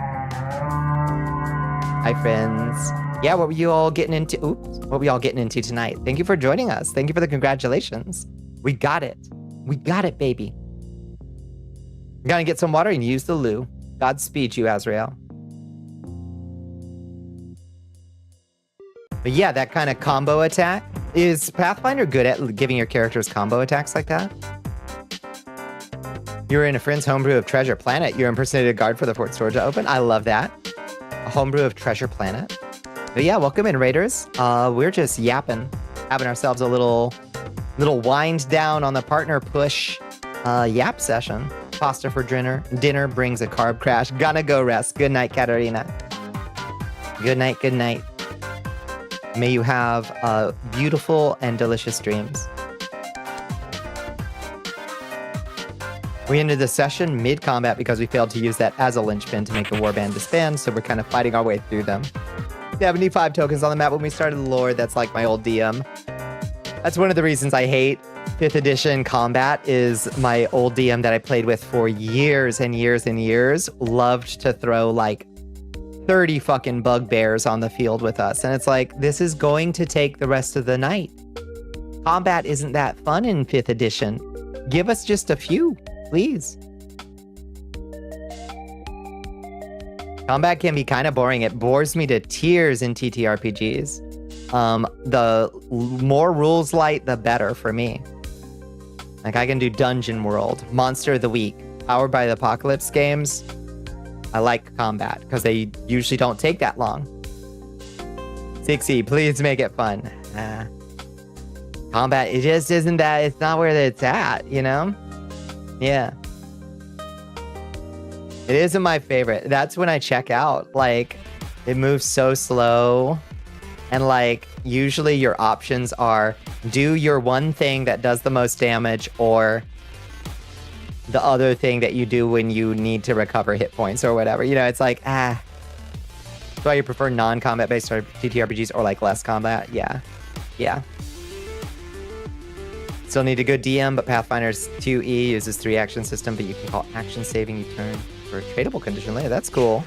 Hi, friends. Yeah, what were you all getting into? Oops. What were you all getting into tonight? Thank you for joining us. Thank you for the congratulations. We got it. We got it, baby. You're gonna get some water and use the loo. Godspeed you, Azrael. But yeah, that kind of combo attack. Is Pathfinder good at giving your characters combo attacks like that? You were in a friend's homebrew of Treasure Planet. You impersonated a guard for the fort store to open. I love that. A homebrew of Treasure Planet. But yeah, welcome in, Raiders. We're just yapping, having ourselves a little wind down on the partner push yap session. Pasta for dinner. Dinner brings a carb crash. Gonna go rest. Good night, Katarina. Good night, good night. May you have beautiful and delicious dreams. We ended the session mid-combat because we failed to use that as a linchpin to make the warband disband, so we're kind of fighting our way through them. 75 tokens on the map when we started the lore. That's like my old DM. That's one of the reasons I hate 5th edition combat is my old DM that I played with for years and years and years loved to throw like 30 fucking bugbears on the field with us. And it's like, this is going to take the rest of the night. Combat isn't that fun in 5th edition. Give us just a few, please. Combat can be kind of boring. It bores me to tears in TTRPGs. The more rules light, the better for me. Like I can do Dungeon World, Monster of the Week, Powered by the Apocalypse games. I like combat because they usually don't take that long. 6E, please make it fun. Combat, it just isn't that, it's not where it's at, you know? Yeah. It isn't my favorite. That's when I check out. Like, it moves so slow. And like, usually your options are do your one thing that does the most damage or the other thing that you do when you need to recover hit points or whatever. You know, it's like, That's why you prefer non-combat based TTRPGs or like less combat. Yeah. Yeah. Still need a good DM, but Pathfinder's 2E uses 3 action system, but you can call action saving you turn for a tradable condition later. That's cool.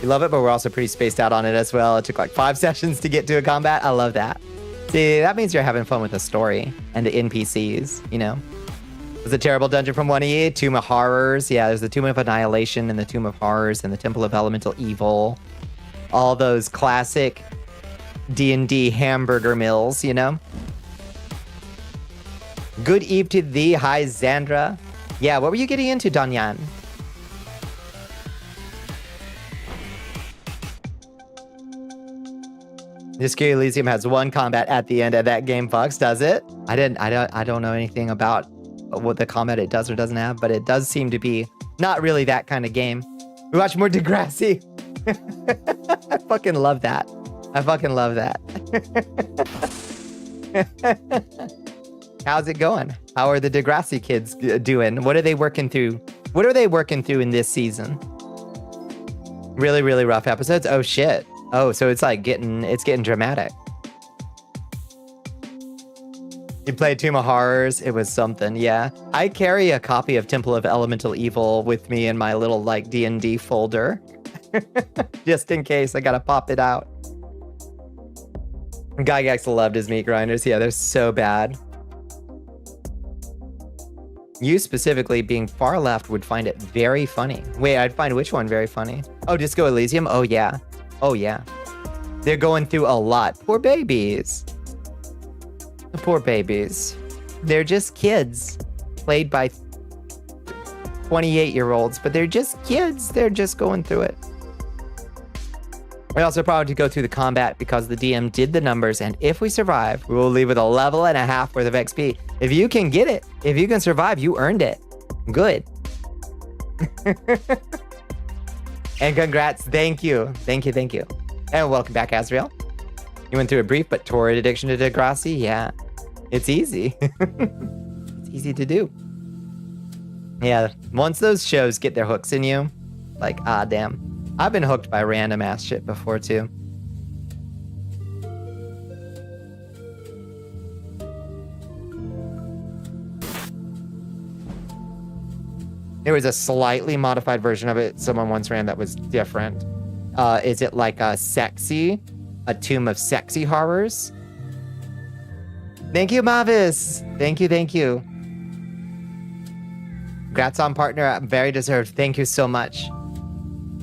We love it, but we're also pretty spaced out on it as well. It took like 5 sessions to get to a combat. I love that. See, that means you're having fun with the story and the NPCs, you know? There's a terrible dungeon from 1E, Tomb of Horrors. Yeah, there's the Tomb of Annihilation and the Tomb of Horrors and the Temple of Elemental Evil. All those classic D&D hamburger mills, you know? Good eve to thee. Hi, Xandra. Yeah, what were you getting into, Danyan? Disco Elysium has 1 combat at the end of that game, Fox, does it? I don't know anything about what the combat it does or doesn't have, but it does seem to be not really that kind of game. We watch more Degrassi. I fucking love that. I fucking love that. How's it going? How are the Degrassi kids doing? What are they working through? What are they working through in this season? Really, really rough episodes? Oh, shit. Oh, so it's like getting dramatic. You played Tomb of Horrors? It was something, yeah. I carry a copy of Temple of Elemental Evil with me in my little like D&D folder. Just in case I gotta pop it out. Gygax loved his meat grinders. Yeah, they're so bad. You specifically, being far left, would find it very funny. Wait, I'd find which one very funny? Oh, Disco Elysium? Oh, yeah. Oh, yeah. They're going through a lot. Poor babies. Poor babies. They're just kids. Played by 28-year-olds, but they're just kids. They're just going through it. We're also proud to go through the combat because the DM did the numbers, and if we survive, we will leave with a level and a half worth of XP. If you can get it, if you can survive, you earned it. Good. And congrats. Thank you. Thank you. Thank you. And welcome back, Azrael. You went through a brief but torrid addiction to Degrassi? Yeah. It's easy. It's easy to do. Yeah. Once those shows get their hooks in you, like, ah, damn. I've been hooked by random ass shit before, too. There was a slightly modified version of it someone once ran that was different. Is it like a Tomb of Sexy Horrors? Thank you, Mavis. Thank you, thank you. Congrats on partner. Very deserved. Thank you so much.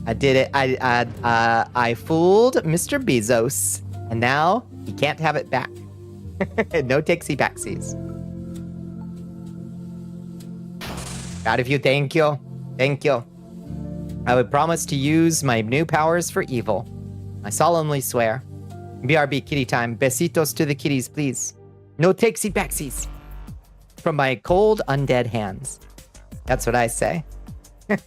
I did it. I fooled Mr. Bezos, and now he can't have it back. No takesy backsies. Proud of you. Thank you. Thank you. I would promise to use my new powers for evil. I solemnly swear. BRB kitty time. Besitos to the kitties, please. No takesy backsies. From my cold undead hands. That's what I say. I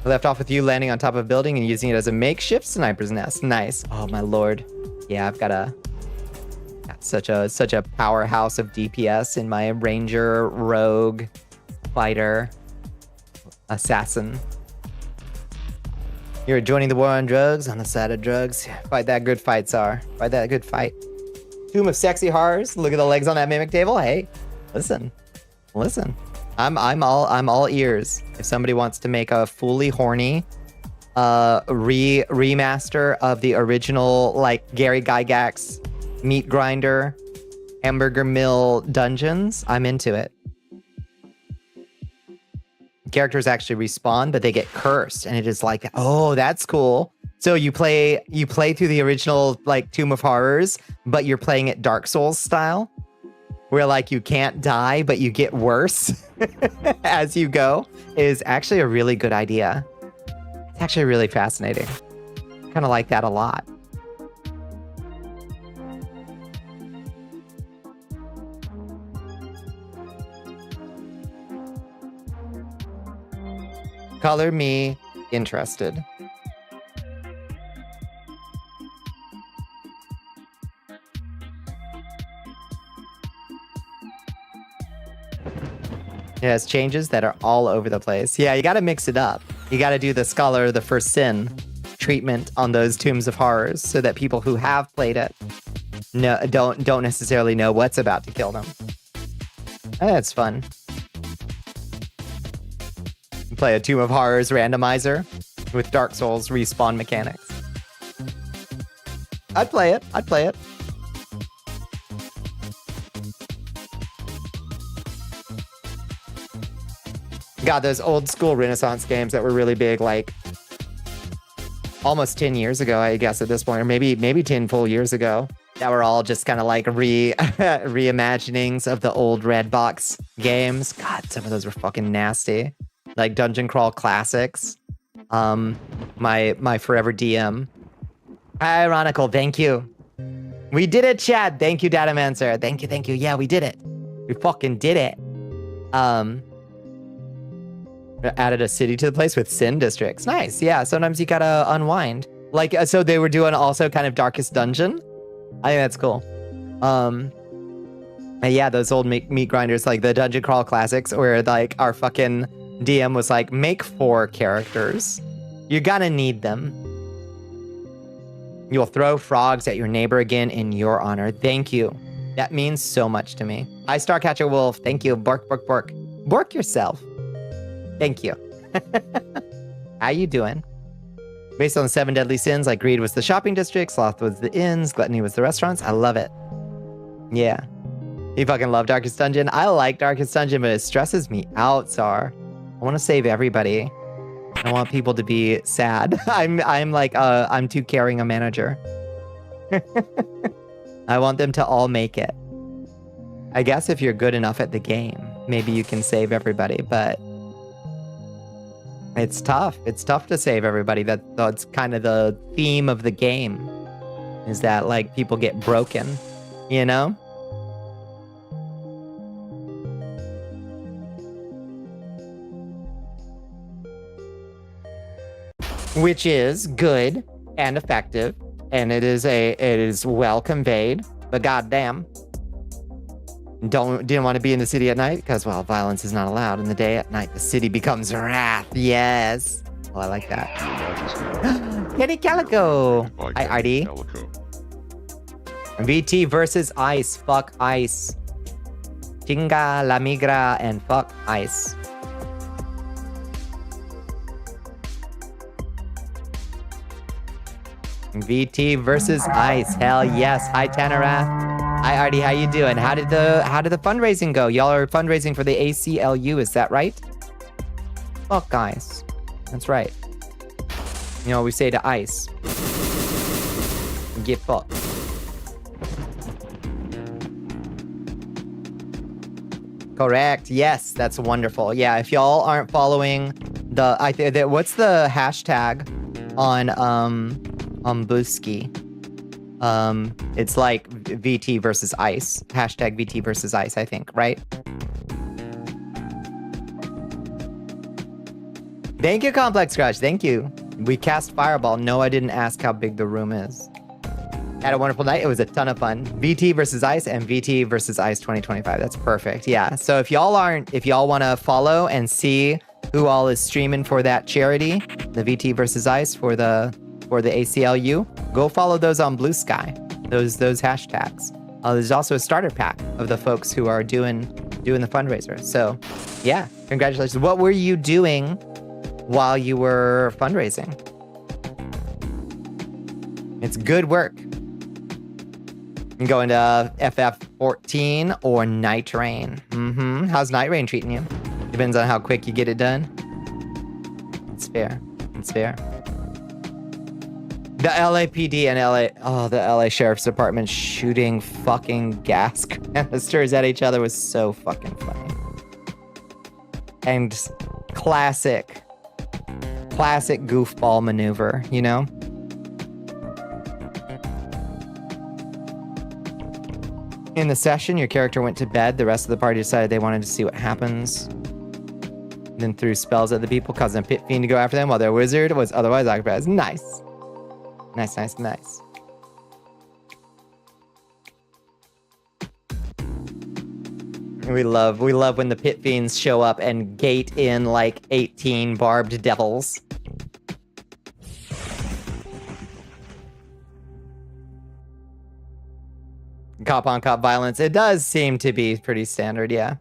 left off with you landing on top of a building and using it as a makeshift sniper's nest. Nice. Oh my lord. Yeah, I've got such a powerhouse of DPS in my ranger, rogue, fighter, assassin. You're joining the war on drugs, on the side of drugs. Fight that good fight, Tsar. Fight that good fight. Tomb of Sexy Horrors. Look at the legs on that mimic table. Hey, listen. I'm all ears. If somebody wants to make a fully horny remaster of the original, like Gary Gygax meat grinder hamburger mill dungeons, I'm into it. Characters actually respawn, but they get cursed, and it is like, oh, that's cool. So you play through the original like Tomb of Horrors, but you're playing it Dark Souls style, where like you can't die, but you get worse as you go, is actually a really good idea. It's actually really fascinating. Kind of like that a lot. Color me interested. It has changes that are all over the place. Yeah, you got to mix it up. You got to do the Scholar, the First Sin treatment on those Tombs of Horrors so that people who have played it don't necessarily know what's about to kill them. That's fun. Play a Tomb of Horrors randomizer with Dark Souls respawn mechanics. I'd play it. God, those old school Renaissance games that were really big, like almost 10 years ago, I guess at this point, or maybe 10 full years ago, that were all just kind of like reimaginings of the old red box games. God, some of those were fucking nasty. Like Dungeon Crawl Classics. My Forever DM. Ironical, thank you. We did it, Chad. Thank you, Datamancer. Thank you. Yeah, we did it. We fucking did it. Added a city to the place with sin districts. Nice. Yeah, sometimes you gotta unwind. Like, so they were doing also kind of Darkest Dungeon. I think that's cool. Yeah, those old meat grinders, like the Dungeon Crawl Classics, where like our fucking DM was like, make 4 characters. You're gonna need them. You'll throw frogs at your neighbor again in your honor. Thank you. That means so much to me. I Starcatcher Wolf. Thank you. Bark, bark, bark. Bork yourself. Thank you. How you doing? Based on the 7 deadly sins, like greed was the shopping district, sloth was the inns, gluttony was the restaurants. I love it. Yeah. You fucking love Darkest Dungeon? I like Darkest Dungeon, but it stresses me out, Tsar. I want to save everybody. I want people to be sad. I'm like, I'm too caring a manager. I want them to all make it. I guess if you're good enough at the game, maybe you can save everybody, but it's tough. It's tough to save everybody. That's kind of the theme of the game, is that like people get broken, you know? Which is good and effective, and it is well conveyed, but goddamn. Didn't want to be in the city at night because, well, violence is not allowed in the day. At night, the city becomes wrath. Yes. Well, I like that. Kenny Calico. Hi, Artie. VT versus Ice. Fuck Ice. Chinga la migra and fuck Ice. VT versus Ice. Hell yes. Hi, Tanarath. Hi, Artie. How you doing? How did the fundraising go? Y'all are fundraising for the ACLU, is that right? Fuck, guys. That's right. You know what we say to Ice? Get fucked. Correct. Yes, that's wonderful. Yeah, if y'all aren't following what's the hashtag on Booski? It's like VT versus Ice. Hashtag VT versus Ice, I think, right? Thank you, Complex Crush. Thank you. We cast Fireball. No, I didn't ask how big the room is. Had a wonderful night. It was a ton of fun. VT versus Ice and VT versus Ice 2025. That's perfect. Yeah. So if y'all want to follow and see who all is streaming for that charity, the VT versus Ice for the ACLU, go follow those on Blue Sky. Those hashtags. There's also a starter pack of the folks who are doing the fundraiser. So, yeah, congratulations. What were you doing while you were fundraising? It's good work. You can go into FF14 or Night Rain. How's Night Rain treating you? Depends on how quick you get it done. It's fair. It's fair. The LAPD and the LA Sheriff's Department shooting fucking gas canisters at each other was so fucking funny. And classic goofball maneuver, you know? In the session, your character went to bed. The rest of the party decided they wanted to see what happens. Then threw spells at the people, causing a pit fiend to go after them while their wizard was otherwise occupied. Nice. Nice. We love when the pit fiends show up and gate in like 18 barbed devils. Cop on cop violence. It does seem to be pretty standard, yeah.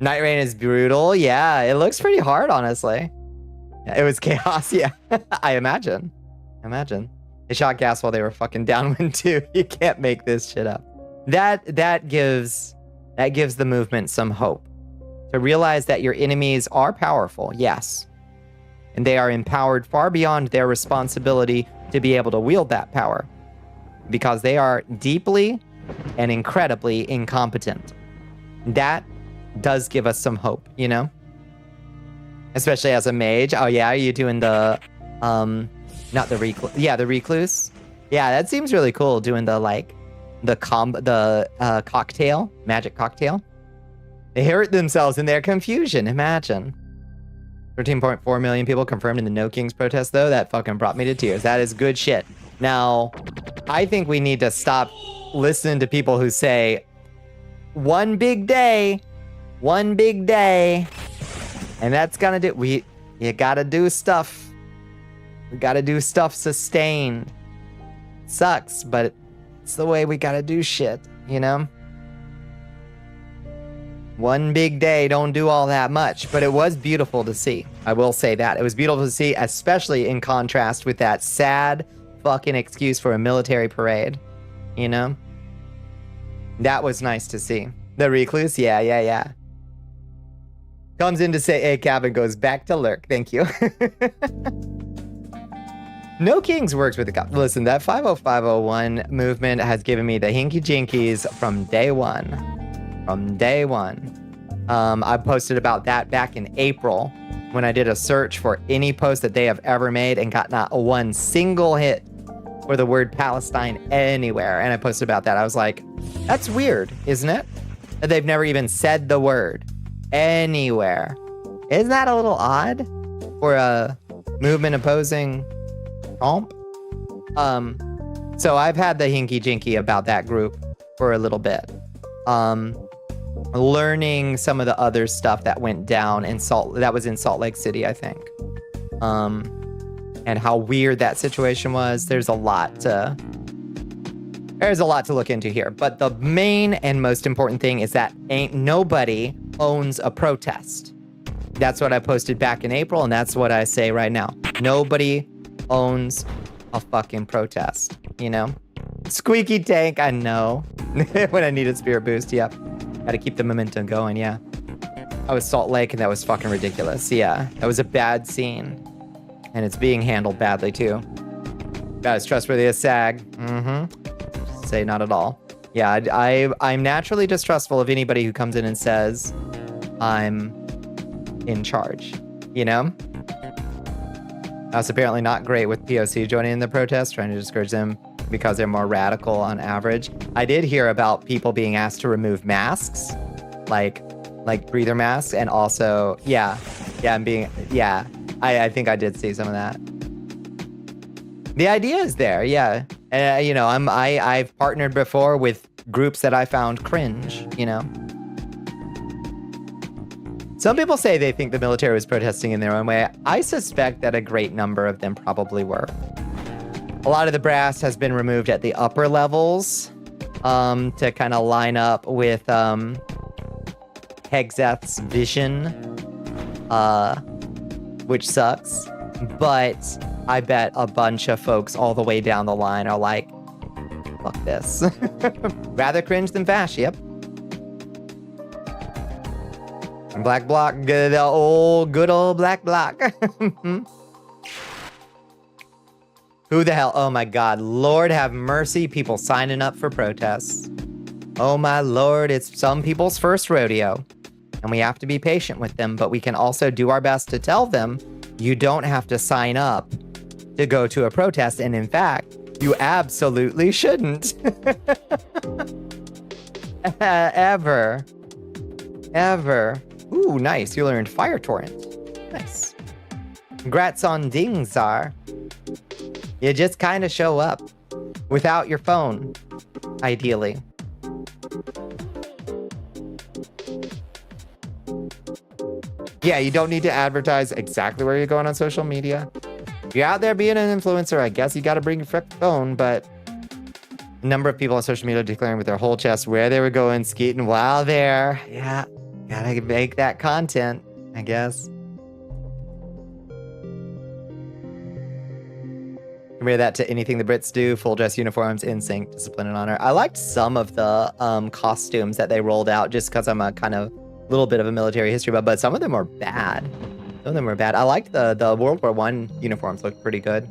Night Rain is brutal. Yeah, it looks pretty hard, honestly. Yeah, it was chaos, yeah. I imagine. They shot gas while they were fucking downwind too. You can't make this shit up. That gives the movement some hope. To realize that your enemies are powerful, yes. And they are empowered far beyond their responsibility to be able to wield that power. Because they are deeply and incredibly incompetent. That does give us some hope, you know? Especially as a mage. Oh yeah, are you doing the not the recluse? Yeah, the recluse. Yeah, that seems really cool. Doing the cocktail, magic cocktail. They hurt themselves in their confusion. Imagine. 13.4 million people confirmed in the No Kings protest, though. That fucking brought me to tears. That is good shit. Now, I think we need to stop listening to people who say, one big day, and that's gonna do. You gotta do stuff. We gotta do stuff sustained. Sucks, but it's the way we gotta do shit, you know? One big day don't do all that much, but it was beautiful to see. I will say that. It was beautiful to see, especially in contrast with that sad fucking excuse for a military parade, you know? That was nice to see. The recluse? Yeah. Comes in to say, a cabin goes back to lurk. Thank you. No Kings works with the cop. Listen, that 50501 movement has given me the hinky jinkies from day one. I posted about that back in April when I did a search for any post that they have ever made and got not one single hit for the word Palestine anywhere. And I posted about that. I was like, that's weird, isn't it? That they've never even said the word anywhere. Isn't that a little odd for a movement opposing Trump? So I've had the hinky jinky about that group for a little bit. Learning some of the other stuff that went down in Salt Lake City, I think. And how weird that situation was. There's a lot to look into here. But the main and most important thing is that ain't nobody owns a protest. That's what I posted back in April, and that's what I say right now. Nobody owns a fucking protest, you know? Squeaky tank, I know. When I need a spirit boost, yep. Gotta keep the momentum going, yeah. I was Salt Lake, and that was fucking ridiculous. Yeah, that was a bad scene. And it's being handled badly, too. About as trustworthy as SAG. Say not at all. Yeah, I'm naturally distrustful of anybody who comes in and says, I'm in charge, you know? That's apparently not great with POC joining in the protest, trying to discourage them because they're more radical on average. I did hear about people being asked to remove masks, like breather masks, and also, I think I did see some of that. The idea is there, yeah. You know, I've partnered before with groups that I found cringe, you know. Some people say they think the military was protesting in their own way. I suspect that a great number of them probably were. A lot of the brass has been removed at the upper levels to kind of line up with Hexeth's vision, which sucks. But I bet a bunch of folks all the way down the line are like, fuck this. Rather cringe than fash, yep. Black block, good old black block. Who the hell? Oh my God. Lord have mercy. People signing up for protests. Oh my Lord. It's some people's first rodeo. And we have to be patient with them, but we can also do our best to tell them you don't have to sign up to go to a protest. And in fact, you absolutely shouldn't. Ever. Ooh, nice. You learned Fire Torrent. Nice. Congrats on ding, Czar. You just kind of show up without your phone, ideally. Yeah, you don't need to advertise exactly where you're going on social media. You're out there being an influencer, I guess you got to bring your phone, but a number of people on social media declaring with their whole chest where they were going skating while there. Yeah, gotta make that content, I guess. Compare that to anything the Brits do, full dress uniforms, instinct, discipline, and honor. I liked some of the costumes that they rolled out just because I'm a kind of little bit of a military history buff, but some of them are bad. Some of them were bad. I liked the World War I uniforms, looked pretty good.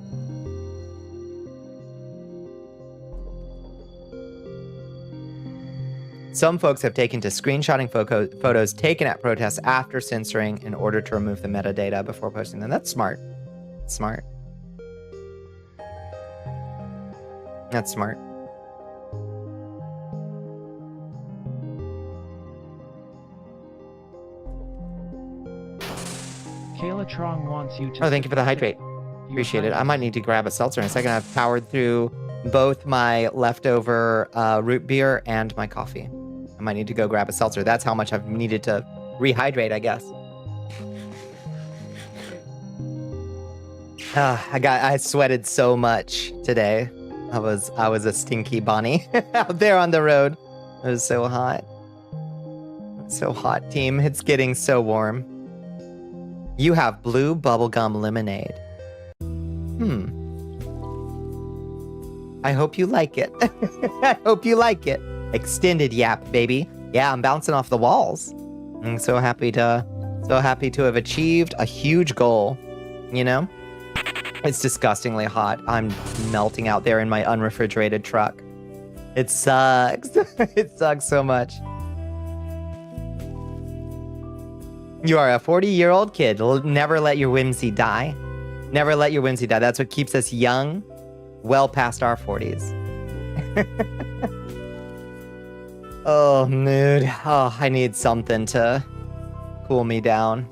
Some folks have taken to screenshotting photos taken at protests after censoring in order to remove the metadata before posting them. That's smart. Smart. That's smart. Kayla Trong wants you to... Oh, thank you for the hydrate. Appreciate it. I might need to grab a seltzer in a second. I've powered through both my leftover root beer and my coffee. I might need to go grab a seltzer. That's how much I've needed to rehydrate, I guess. I sweated so much today. I was a stinky Bonnie out there on the road. It was so hot. So hot, team. It's getting so warm. You have blue bubblegum lemonade. I hope you like it. I hope you like it. Extended yap, baby. Yeah, I'm bouncing off the walls. I'm so happy to have achieved a huge goal, you know? It's disgustingly hot. I'm melting out there in my unrefrigerated truck. It sucks. It sucks so much. You are a 40-year-old kid. Never let your whimsy die. Never let your whimsy die. That's what keeps us young, well past our 40s. Oh, mood. Oh, I need something to cool me down.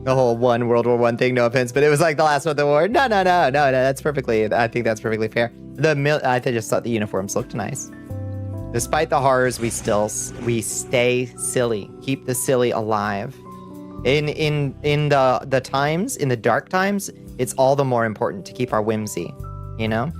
The whole World War I thing, no offense, but it was like the last one of the war. No, that's perfectly, I think that's perfectly fair. I just thought the uniforms looked nice. Despite the horrors, we stay silly. Keep the silly alive. In the times, in the dark times, it's all the more important to keep our whimsy, you know?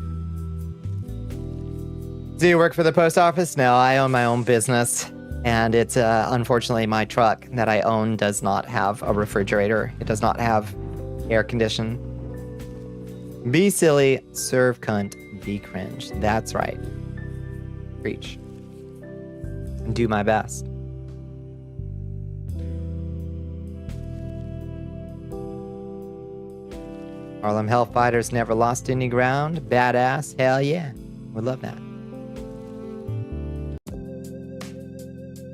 Do you work for the post office? No, I own my own business. And it's, unfortunately, my truck that I own does not have a refrigerator. It does not have air condition. Be silly, serve cunt, be cringe. That's right. Preach. Do my best. Harlem Hellfighters never lost any ground. Badass. Hell yeah. We love that.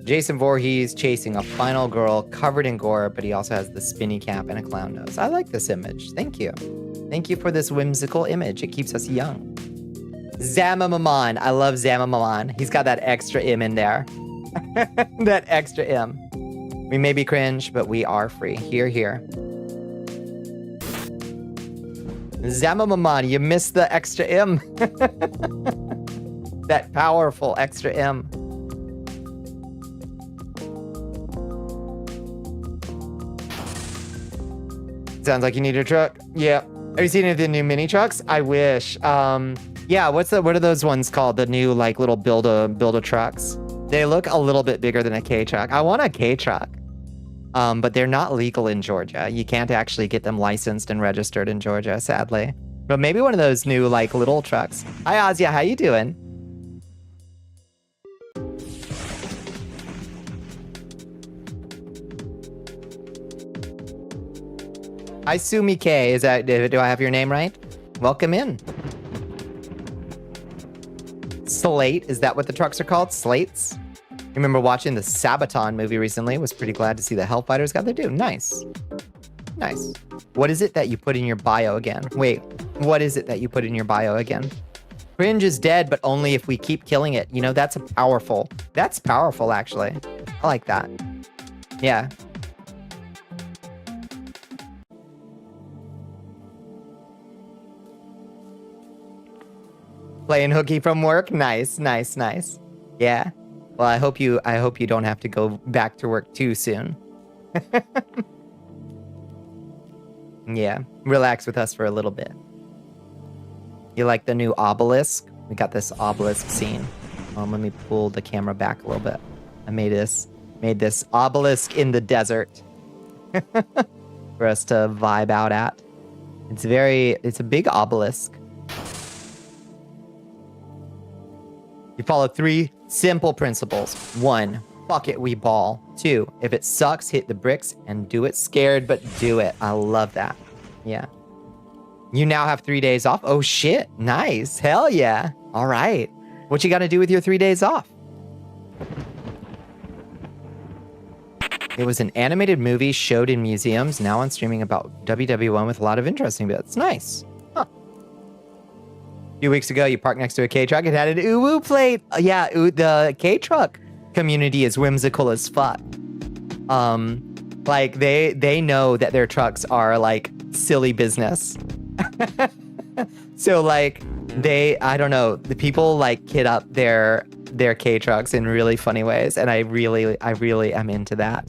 Jason Voorhees chasing a final girl covered in gore, but he also has the spinny cap and a clown nose. I like this image. Thank you. Thank you for this whimsical image. It keeps us young. Zamamaman. I love Zamamaman. He's got that extra M in there. That extra M. We may be cringe, but we are free. Here, here. Zamamaman, you missed the extra M. That powerful extra M. Sounds like you need a truck. Yeah. Have you seen any of the new mini trucks? I wish. Yeah, what are those ones called? The new like little build a trucks. They look a little bit bigger than a K truck. I want a K truck. But they're not legal in Georgia. You can't actually get them licensed and registered in Georgia, sadly. But maybe one of those new like little trucks. Hi Ozzy, how you doing? Hi, Sumi K. Do I have your name right? Welcome in. Slate, is that what the trucks are called? Slates? Remember watching the Sabaton movie recently. Was pretty glad to see the Hellfighters got their due. Nice. Nice. What is it that you put in your bio again? Wait, what is it that you put in your bio again? Cringe is dead, but only if we keep killing it. You know, that's powerful, actually. I like that. Yeah. Playing hooky from work. Nice, nice, nice. Yeah. Well, I hope you don't have to go back to work too soon. Yeah. Relax with us for a little bit. You like the new obelisk? We got this obelisk scene. Let me pull the camera back a little bit. I made this obelisk in the desert for us to vibe out at. It's a big obelisk. You follow 3 simple principles. 1, fuck it, we ball. 2, if it sucks, hit the bricks and do it scared, but do it. I love that. Yeah. You now have 3 days off. Oh shit, nice. Hell yeah. All right. What you got to do with your 3 days off? It was an animated movie showed in museums, now on streaming about WW1 with a lot of interesting bits. Nice. Huh. A few weeks ago, you parked next to a K-Truck and had an uwu plate. Yeah, the K-Truck community is whimsical as fuck. Like, they know that their trucks are, like, silly business. So, like, I don't know, the people, like, kid up their K-Trucks in really funny ways, and I really am into that.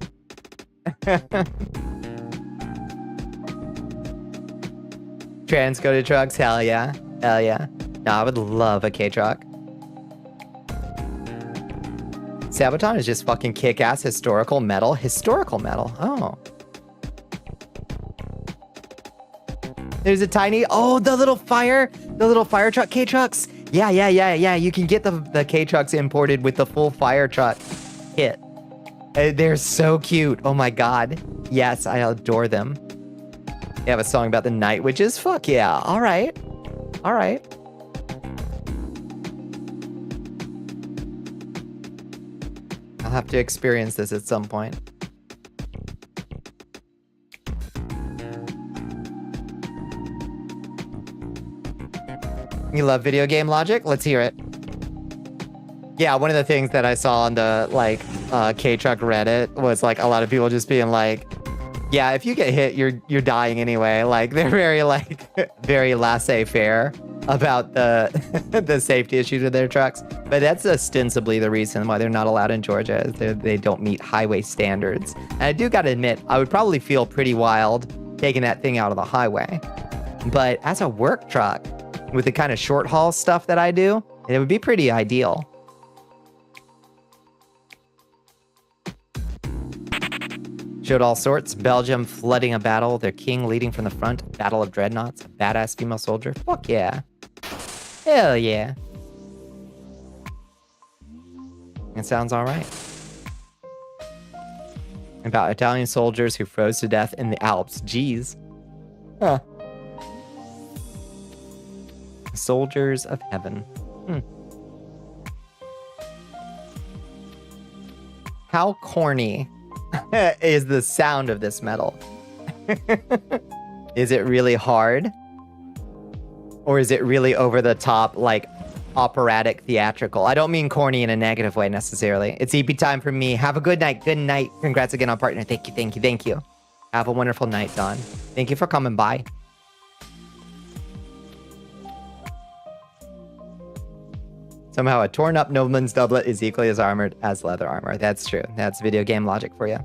Transcoded trucks, hell yeah. Hell yeah. No, I would love a K-Truck. Sabaton is just fucking kick-ass historical metal. Historical metal. Oh. There's a tiny... Oh, the little fire truck K-Trucks. Yeah. You can get the K-Trucks imported with the full fire truck kit. They're so cute. Oh my god. Yes, I adore them. You have a song about the night witches? Fuck yeah. All right. All right. I'll have to experience this at some point. You love video game logic? Let's hear it. Yeah, one of the things that I saw on the, like, K-Truck Reddit was, like, a lot of people just being like, yeah, if you get hit, you're dying anyway. Like, they're very, like, very laissez-faire about the safety issues with their trucks. But that's ostensibly the reason why they're not allowed in Georgia, is they don't meet highway standards. And I do gotta admit, I would probably feel pretty wild taking that thing out of the highway. But as a work truck, with the kind of short haul stuff that I do, it would be pretty ideal. Showed all sorts. Belgium flooding a battle. Their king leading from the front. Battle of Dreadnoughts. A badass female soldier. Fuck yeah. Hell yeah. It sounds all right. About Italian soldiers who froze to death in the Alps. Jeez. Huh. Soldiers of Heaven. How corny is the sound of this metal? Is it really hard? Or is it really over the top, like operatic theatrical? I don't mean corny in a negative way necessarily. It's EP time for me. Have a good night. Good night. Congrats again on partner. Thank you. Have a wonderful night, Don. Thank you for coming by. Somehow a torn up nobleman's doublet is equally as armored as leather armor. That's true. That's video game logic for you.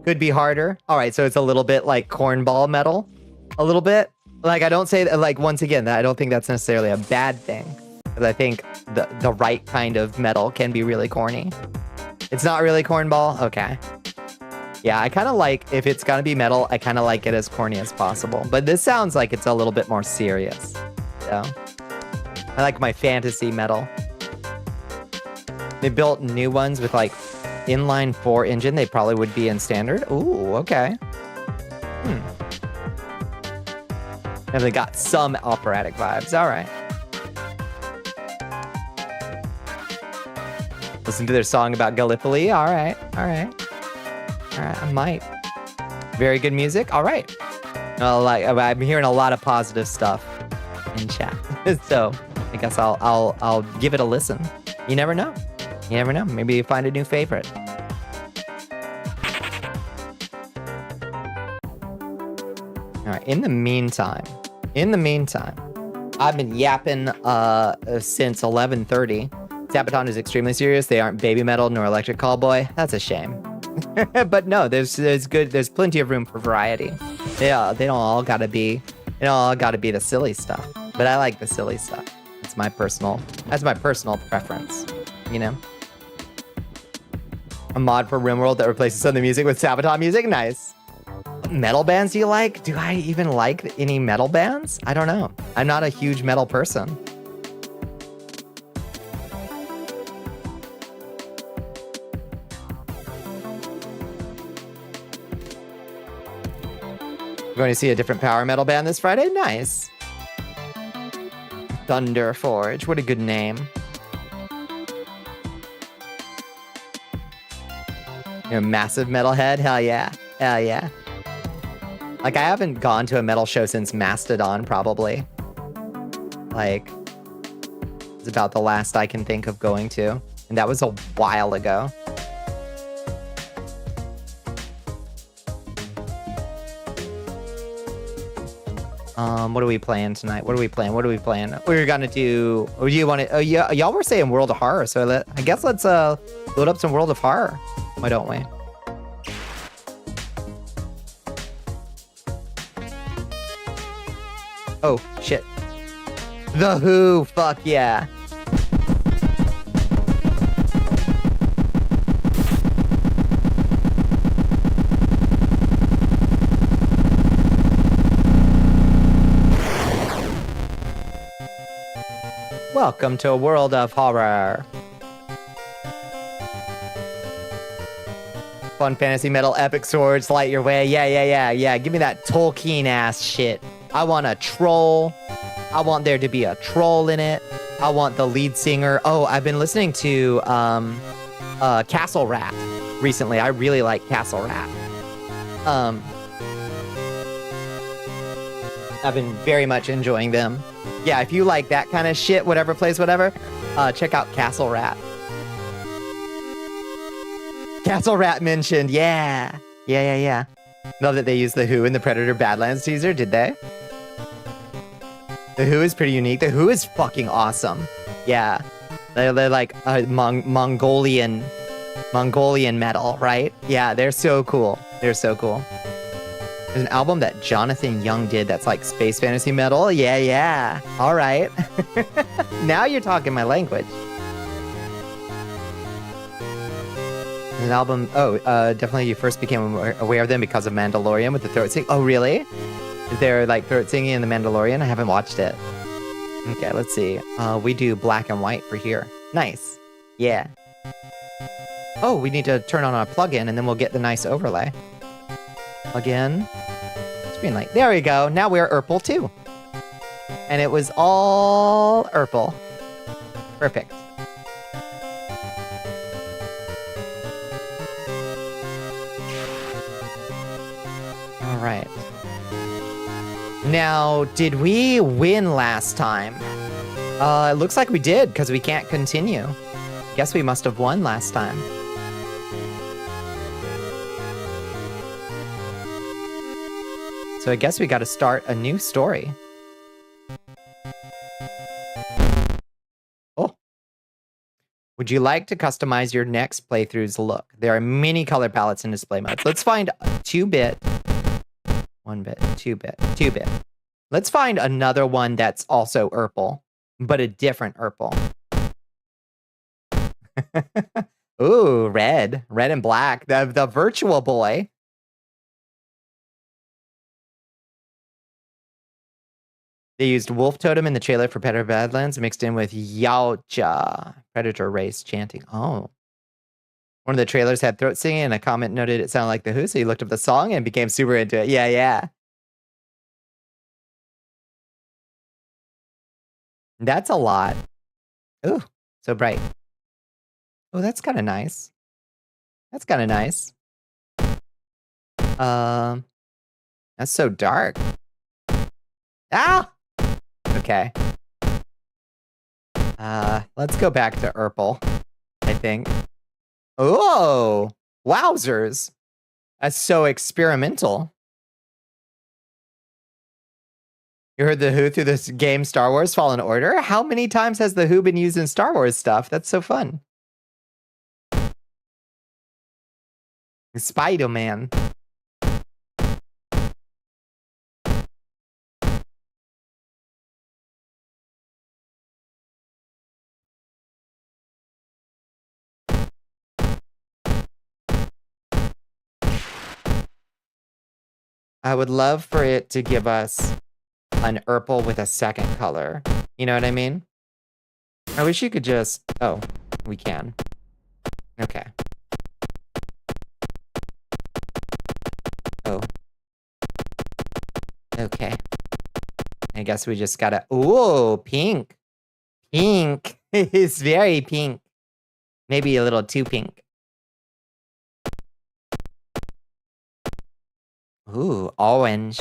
Could be harder. All right, so it's a little bit like cornball metal. A little bit. Like, I don't say that, like, once again, that I don't think that's necessarily a bad thing. Because I think the right kind of metal can be really corny. It's not really cornball? Okay. Yeah, I kind of like, if it's gonna be metal, I kind of like it as corny as possible. But this sounds like it's a little bit more serious. So... I like my fantasy metal. They built new ones with like inline 4 engine. They probably would be in standard. Ooh, okay. Definitely got some operatic vibes. All right. Listen to their song about Gallipoli. All right. All right. All right. I might. Very good music. All right. I'm hearing a lot of positive stuff in chat. So I guess I'll give it a listen. You never know. You never know. Maybe you find a new favorite. All right. In the meantime, I've been yapping since 11:30. Sabaton is extremely serious. They aren't baby metal nor electric callboy. That's a shame. But no, there's plenty of room for variety. They don't all gotta be the silly stuff. But I like the silly stuff. That's my personal preference. You know? A mod for RimWorld that replaces Southern music with Sabaton music? Nice. What metal bands do you like? Do I even like any metal bands? I don't know. I'm not a huge metal person. Going to see a different power metal band this Friday? Nice. Thunder Forge. What a good name. You're a massive metalhead? Hell yeah. Hell yeah. Like, I haven't gone to a metal show since Mastodon, probably. Like, it's about the last I can think of going to. And that was a while ago. What are we playing tonight? What are we playing? We're gonna do. Or do you want to? Oh yeah, y'all were saying World of Horror, so I guess let's load up some World of Horror. Why don't we? Oh shit! The Who, fuck yeah! Welcome to a world of horror. Fun fantasy metal epic swords light your way. Yeah. Give me that Tolkien ass shit. I want a troll. I want there to be a troll in it. I want the lead singer. Oh, I've been listening to Castle Rat recently. I really like Castle Rat. I've been very much enjoying them. Yeah, if you like that kind of shit, whatever plays whatever, check out Castle Rat. Castle Rat mentioned, yeah. Love that they used The Who in the Predator Badlands teaser, did they? The Who is pretty unique. The Who is fucking awesome. Yeah. They're like Mongolian metal, right? Yeah, they're so cool. There's an album that Jonathan Young did that's like space fantasy metal. Yeah. All right. Now you're talking my language. An album. Oh, definitely you first became aware of them because of Mandalorian with the throat singing. Oh, really? Is there like throat singing in the Mandalorian? I haven't watched it. Okay, let's see. We do black and white for here. Nice. Yeah. Oh, we need to turn on our plugin and then we'll get the nice overlay. Plugin. Screen light. There we go. Now we're Urple too. And it was all Urple. Perfect. All right. Now, did we win last time? It looks like we did because we can't continue. Guess we must have won last time. So I guess we got to start a new story. Oh. Would you like to customize your next playthrough's look? There are many color palettes and display modes. Let's find 2-bit, 1-bit, 2-bit, 2-bit. Let's find another one that's also Urple, but a different Urple. Ooh, red and black. The Virtual Boy. They used Wolf Totem in the trailer for Predator Badlands, mixed in with Yautja, Predator race chanting. Oh. One of the trailers had throat singing, and a comment noted it sounded like The Who, so he looked up the song and became super into it. Yeah. That's a lot. Ooh, so bright. Oh, that's kind of nice. That's kind of nice. That's so dark. Ah! Okay. Let's go back to Urple, I think. Oh! Wowzers! That's so experimental. You heard the Who through this game Star Wars Fallen Order? How many times has the Who been used in Star Wars stuff? That's so fun. Spider-Man. I would love for it to give us an Urple with a second color. You know what I mean? I wish you could just... Oh, we can. Okay. Oh. Okay. I guess we just gotta... Ooh, pink. Pink. It's very pink. Maybe a little too pink. Ooh, orange.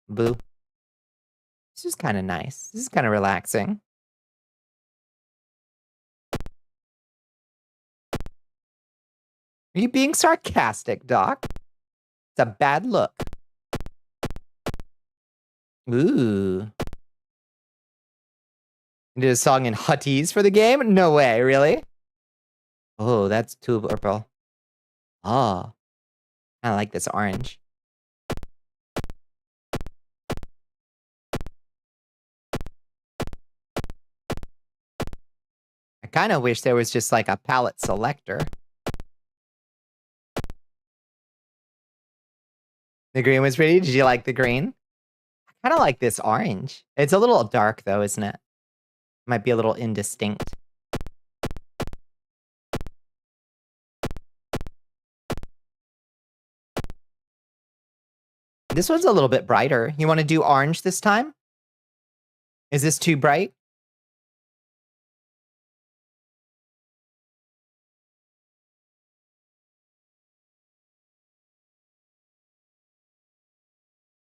Blue. This is kind of nice. This is kind of relaxing. Are you being sarcastic, Doc? It's a bad look. Ooh. You did a song in Hutties for the game? No way, really? Oh, that's too purple. Oh. I like this orange. I kind of wish there was just like a palette selector. The green was pretty. Did you like the green? I kind of like this orange. It's a little dark though, isn't it? Might be a little indistinct. This one's a little bit brighter. You want to do orange this time? Is this too bright?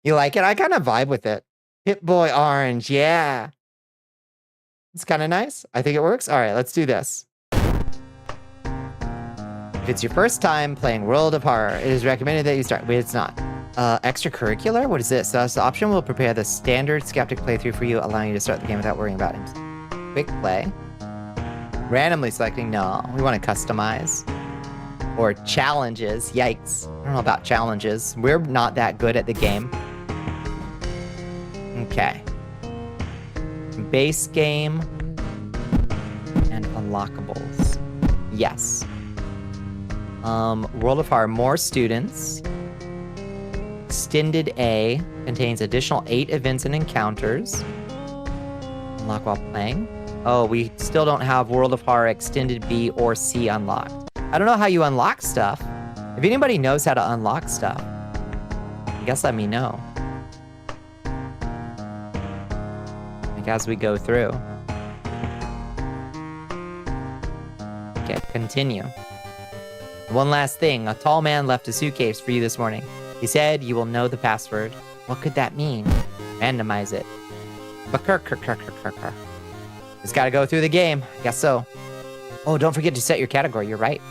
You like it? I kind of vibe with it. Hit-Boy orange, yeah. It's kind of nice. I think it works. All right, let's do this. If it's your first time playing World of Horror, it is recommended that you start. Wait, it's not. Extracurricular? What is this? This option will prepare the standard skeptic playthrough for you, allowing you to start the game without worrying about it. Quick play. Randomly selecting. No, we want to customize. Or challenges. Yikes. I don't know about challenges. We're not that good at the game. Okay. Base game. And unlockables. Yes. World of Horror. More students. Extended A contains additional 8 events and encounters. Unlock while playing. Oh, we still don't have World of Horror Extended B or C unlocked. I don't know how you unlock stuff. If anybody knows how to unlock stuff, I guess let me know. Like as we go through. Okay, continue. One last thing. A tall man left a suitcase for you this morning. He said you will know the password. What could that mean? Randomize it. Just gotta go through the game. Guess so. Oh, don't forget to set your category. You're right.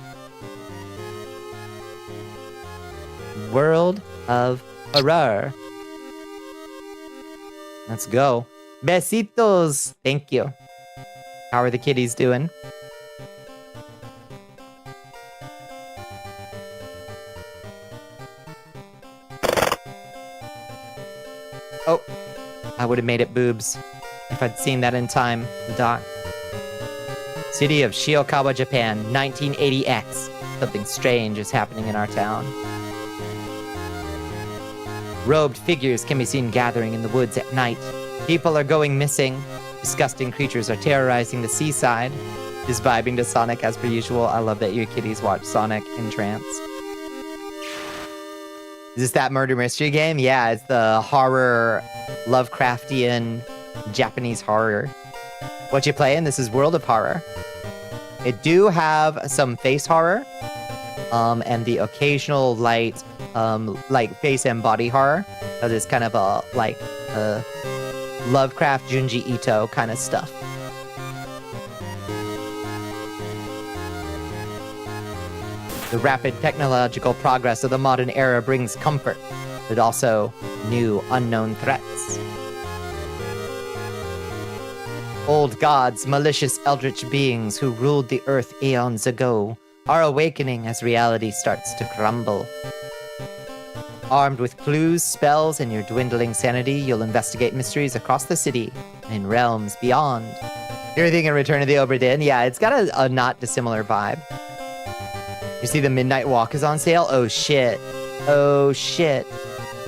World of Horror. Let's go. Besitos. Thank you. How are the kitties doing? Oh, I would have made it boobs if I'd seen that in time, Doc. City of Shiokawa, Japan, 1980X. Something strange is happening in our town. Robed figures can be seen gathering in the woods at night. People are going missing. Disgusting creatures are terrorizing the seaside. Just vibing to Sonic as per usual. I love that your kitties watch Sonic in trance. Is this that murder mystery game? Yeah, it's the horror Lovecraftian Japanese horror. What you playing? This is World of Horror. It do have some face horror, and the occasional light, like face and body horror, because it's kind of a Lovecraft, Junji Ito kind of stuff. The rapid technological progress of the modern era brings comfort, but also new unknown threats. Old gods, malicious eldritch beings who ruled the earth eons ago, are awakening as reality starts to crumble. Armed with clues, spells, and your dwindling sanity, you'll investigate mysteries across the city and in realms beyond. You're thinking Return of the Obra Dinn? Yeah, it's got a not dissimilar vibe. You see the Midnight Walk is on sale? Oh shit. Oh shit.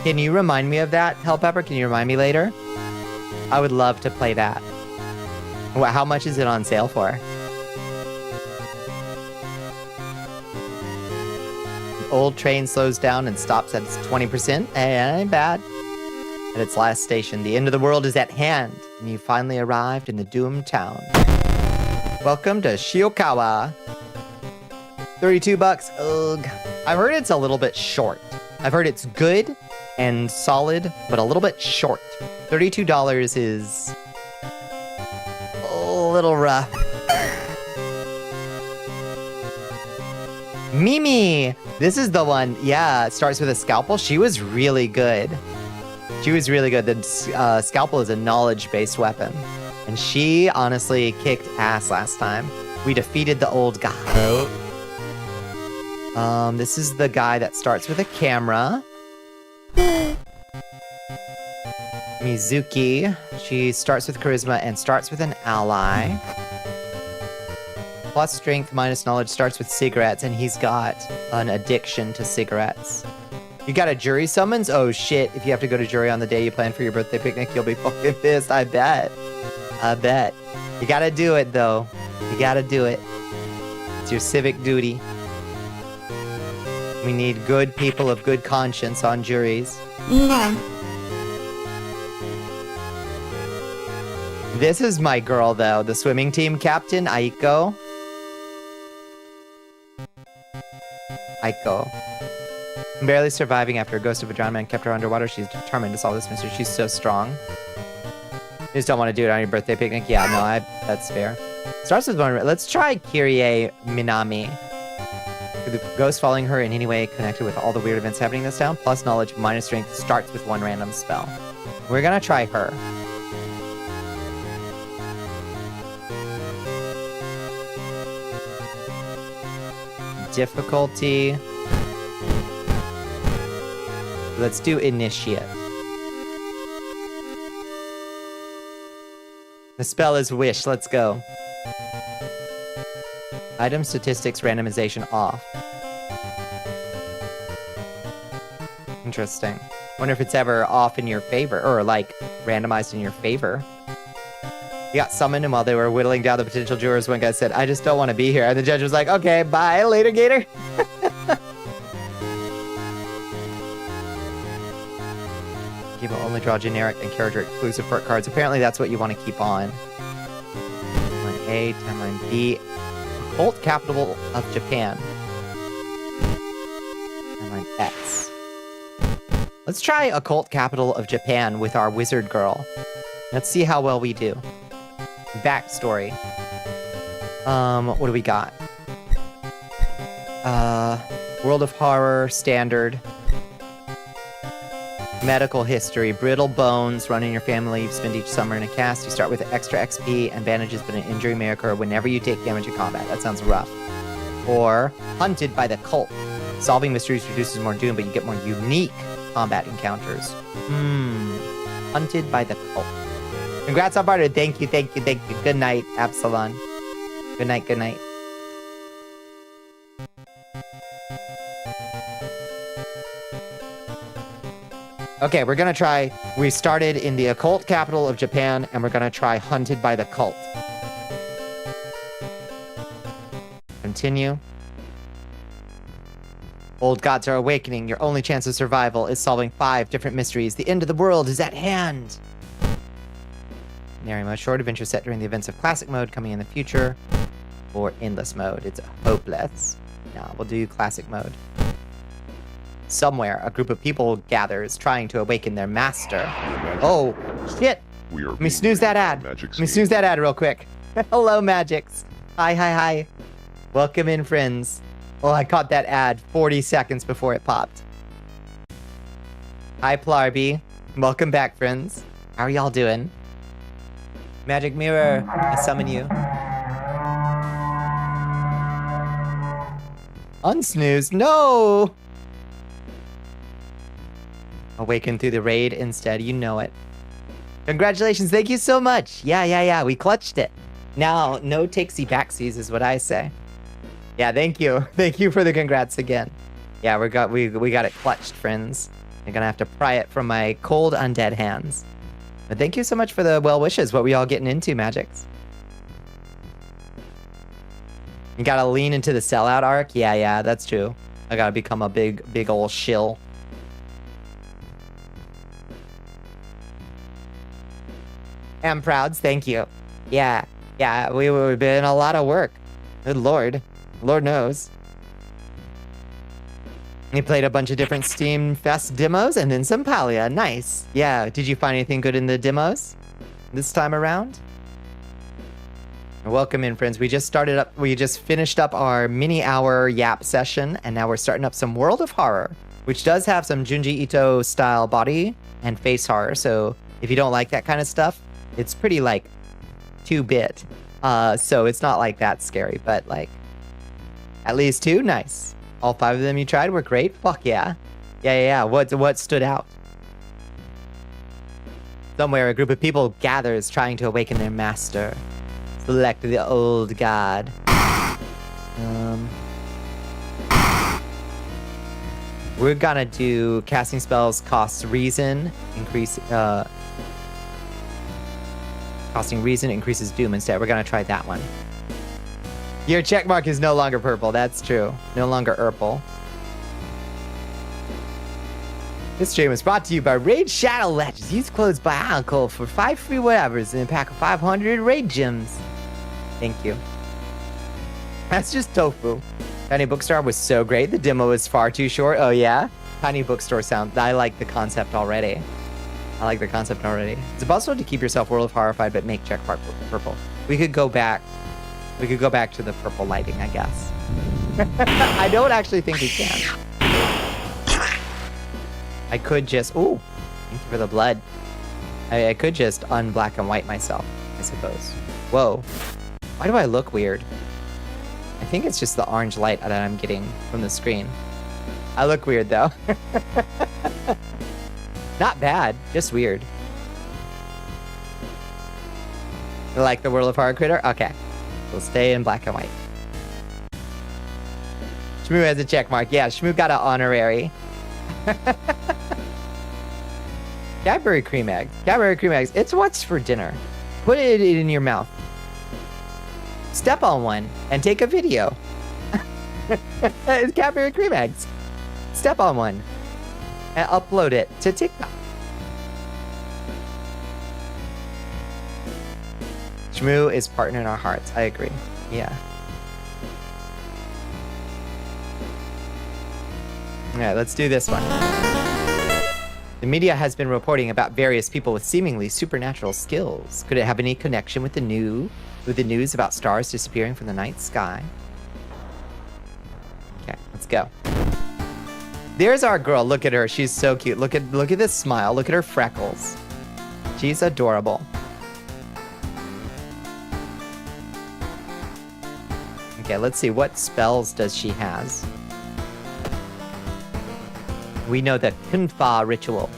Can you remind me of that, Hellpepper? Can you remind me later? I would love to play that. How much is it on sale for? The old train slows down and stops at 20%. Hey, ain't bad. At its last station, the end of the world is at hand, and you finally arrived in the doomed town. Welcome to Shiokawa. 32 bucks. Ugh. I've heard it's a little bit short. I've heard it's good and solid, but a little bit short. $32 is a little rough. Mimi! This is the one. Yeah, it starts with a scalpel. She was really good. She was really good. The scalpel is a knowledge-based weapon. And she honestly kicked ass last time. We defeated the old guy. This is the guy that starts with a camera. Mizuki. She starts with charisma and starts with an ally. Plus strength minus knowledge starts with cigarettes, and he's got an addiction to cigarettes. You got a jury summons? Oh shit, if you have to go to jury on the day you plan for your birthday picnic, you'll be fucking pissed, I bet. I bet. You gotta do it though. You gotta do it. It's your civic duty. We need good people of good conscience on juries. Yeah. This is my girl, though. The swimming team captain, Aiko. Aiko. Barely surviving after a ghost of a drowned man kept her underwater. She's determined to solve this mystery. She's so strong. You just don't want to do it on your birthday picnic? Yeah, no, that's fair. Starts with one. Let's try Kirie Minami. The ghost following her in any way connected with all the weird events happening in this town. Plus knowledge, minus strength, starts with one random spell. We're gonna try her. Difficulty. Let's do initiate. The spell is wish. Let's go. Item statistics randomization off. Interesting. Wonder if it's ever off in your favor, or like randomized in your favor. You got summoned, and while they were whittling down the potential jurors, one guy said, "I just don't want to be here." And the judge was like, "Okay, bye, later, Gator." You will only draw generic and character exclusive perk cards. Apparently that's what you want to keep on. Timeline A, timeline B. Occult capital of Japan. Timeline X. Let's try Occult capital of Japan with our wizard girl. Let's see how well we do. Backstory. What do we got? World of Horror, standard. Medical history, brittle bones run in your family. You spend each summer in a cast. You start with extra XP and bandages, but an injury may occur whenever you take damage in combat. That sounds rough. Or hunted by the cult. Solving mysteries reduces more doom, but you get more unique combat encounters. Hunted by the cult. Congrats on barter. Thank you, thank you, thank you. Good night, Absalon. Good night, good night. Okay, we're gonna try. We started in the occult capital of Japan, and we're gonna try hunted by the cult. Continue. Old gods are awakening. Your only chance of survival is solving 5 different mysteries. The end of the world is at hand. Legendary mode. Short adventure set during the events of classic mode coming in the future. Or endless mode. It's hopeless. No, we'll do classic mode. Somewhere, a group of people gathers trying to awaken their master. Oh, shit! Let me snooze that ad. Let me snooze that ad real quick. Hello, Magics. Hi, hi, hi. Welcome in, friends. Well, I caught that ad 40 seconds before it popped. Hi, Plarby. Welcome back, friends. How are y'all doing? Magic Mirror, I summon you. Unsnooze, no! Awaken through the raid instead, you know it. Congratulations, thank you so much. Yeah, we clutched it. Now, no takesy backsies is what I say. Yeah, thank you. Thank you for the congrats again. Yeah, we got it clutched, friends. I'm gonna have to pry it from my cold undead hands. But thank you so much for the well wishes. What were y'all getting into, Magics? You gotta lean into the sellout arc? Yeah, that's true. I gotta become a big ol' shill. Am prouds, thank you. Yeah, we've been a lot of work. Good lord. Lord knows. We played a bunch of different Steam Fest demos and then some Palia. Nice. Yeah, did you find anything good in the demos this time around? Welcome in, friends. We just finished up our mini-hour Yap session, and now we're starting up some World of Horror, which does have some Junji Ito style body and face horror. So if you don't like that kind of stuff, it's pretty like 2-bit. So it's not like that scary, but like at least 2, nice. All 5 of them you tried were great? Fuck yeah. Yeah. What stood out? Somewhere a group of people gathers trying to awaken their master. Select the old god. We're gonna do casting spells costs reason, costing reason increases doom instead. We're gonna try that one. Your checkmark is no longer purple, that's true. No longer Urple. This stream was brought to you by Raid Shadow Legends. Use codes by Alcohol for 5 free whatevers and a pack of 500 Raid Gems. Thank you. That's just tofu. Tiny Bookstore was so great. The demo was far too short. Oh yeah? Tiny Bookstore sound. I like the concept already. It's possible to keep yourself World of Horrified but make checkmark purple. We could go back to the purple lighting, I guess. I don't actually think we can. I could just... Ooh, thank you for the blood. I could just unblack and white myself, I suppose. Whoa. Why do I look weird? I think it's just the orange light that I'm getting from the screen. I look weird, though. Not bad, just weird. You like the World of Horror critter? Okay. We'll stay in black and white. Shmoo has a check mark. Yeah, Shmoo got an honorary. Cadbury cream eggs. Cadbury cream eggs. It's what's for dinner. Put it in your mouth. Step on one and take a video. It's Cadbury cream eggs. Step on one and upload it to TikTok. Shmoo is partner in our hearts. I agree. Yeah. Alright, let's do this one. The media has been reporting about various people with seemingly supernatural skills. Could it have any connection with the news about stars disappearing from the night sky? Okay, let's go. There's our girl. Look at her. She's so cute. Look at this smile. Look at her freckles. She's adorable. Okay, let's see. What spells does she has? We know the Kunfa ritual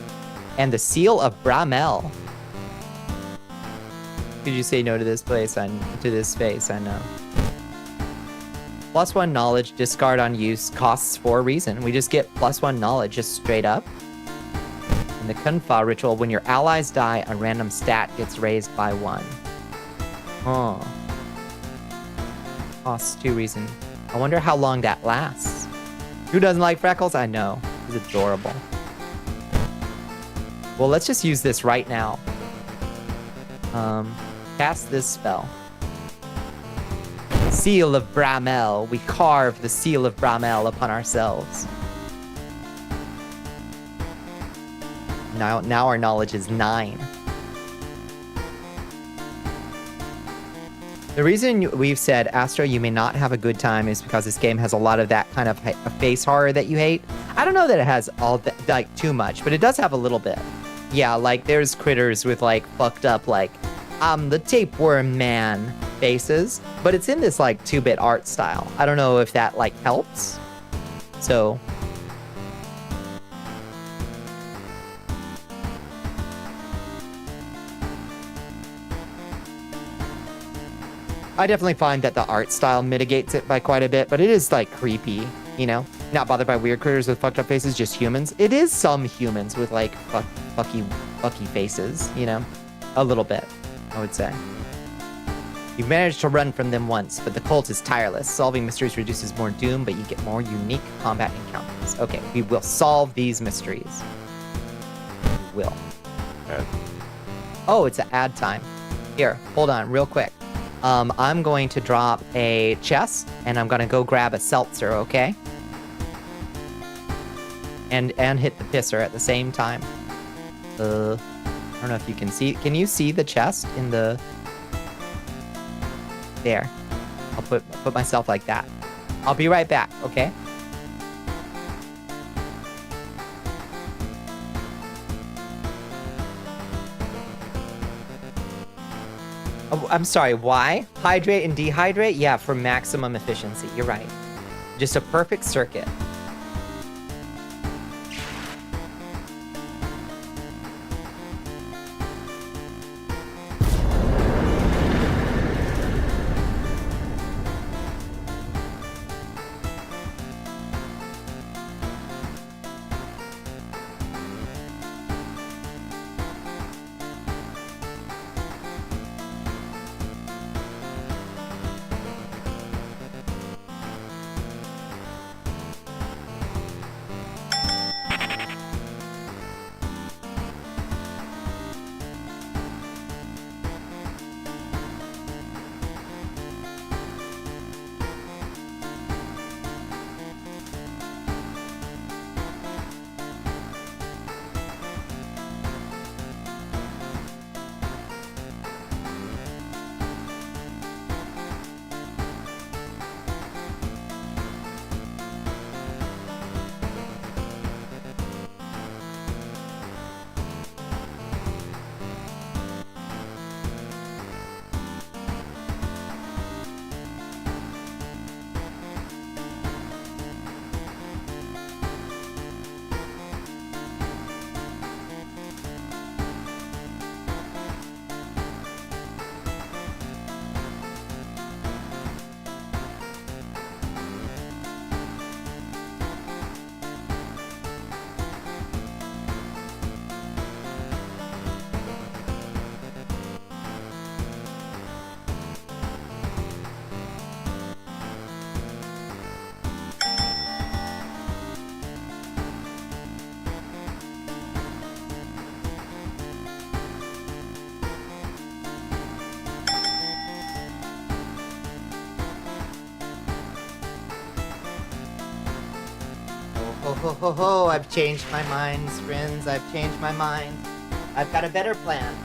and the seal of Bramel. Could you say no to this place and to this space? I know. +1 knowledge, discard on use, costs 4 reason. We just get +1 knowledge just straight up. And the Kunfa ritual, when your allies die, a random stat gets raised by 1. Huh. Costs 2 reason. I wonder how long that lasts. Who doesn't like freckles? I know. He's adorable. Well, let's just use this right now. Cast this spell. Seal of Bramel. We carve the seal of Bramel upon ourselves. Now our knowledge is 9. The reason we've said, Astro, you may not have a good time is because this game has a lot of that kind of face horror that you hate. I don't know that it has all that, like, too much, but it does have a little bit. Yeah, like, there's critters with, like, fucked up, like, I'm the tapeworm man faces, but it's in this, like, 2-bit art style. I don't know if that, like, helps. So... I definitely find that the art style mitigates it by quite a bit, but it is, like, creepy, you know? Not bothered by weird critters with fucked up faces, just humans. It is some humans with, like, fucky faces, you know? A little bit, I would say. You've managed to run from them once, but the cult is tireless. Solving mysteries reduces more doom, but you get more unique combat encounters. Okay, we will solve these mysteries. We will. Add. Oh, it's an ad time. Here, hold on, real quick. I'm going to drop a chest, and I'm gonna go grab a seltzer, okay? And hit the pisser at the same time. I don't know if you can see. Can you see the chest in the... There. I'll put myself like that. I'll be right back, okay? Oh, I'm sorry, why? Hydrate and dehydrate? Yeah, for maximum efficiency. You're right. Just a perfect circuit. Ho, I've changed my mind, friends. I've changed my mind. I've got a better plan.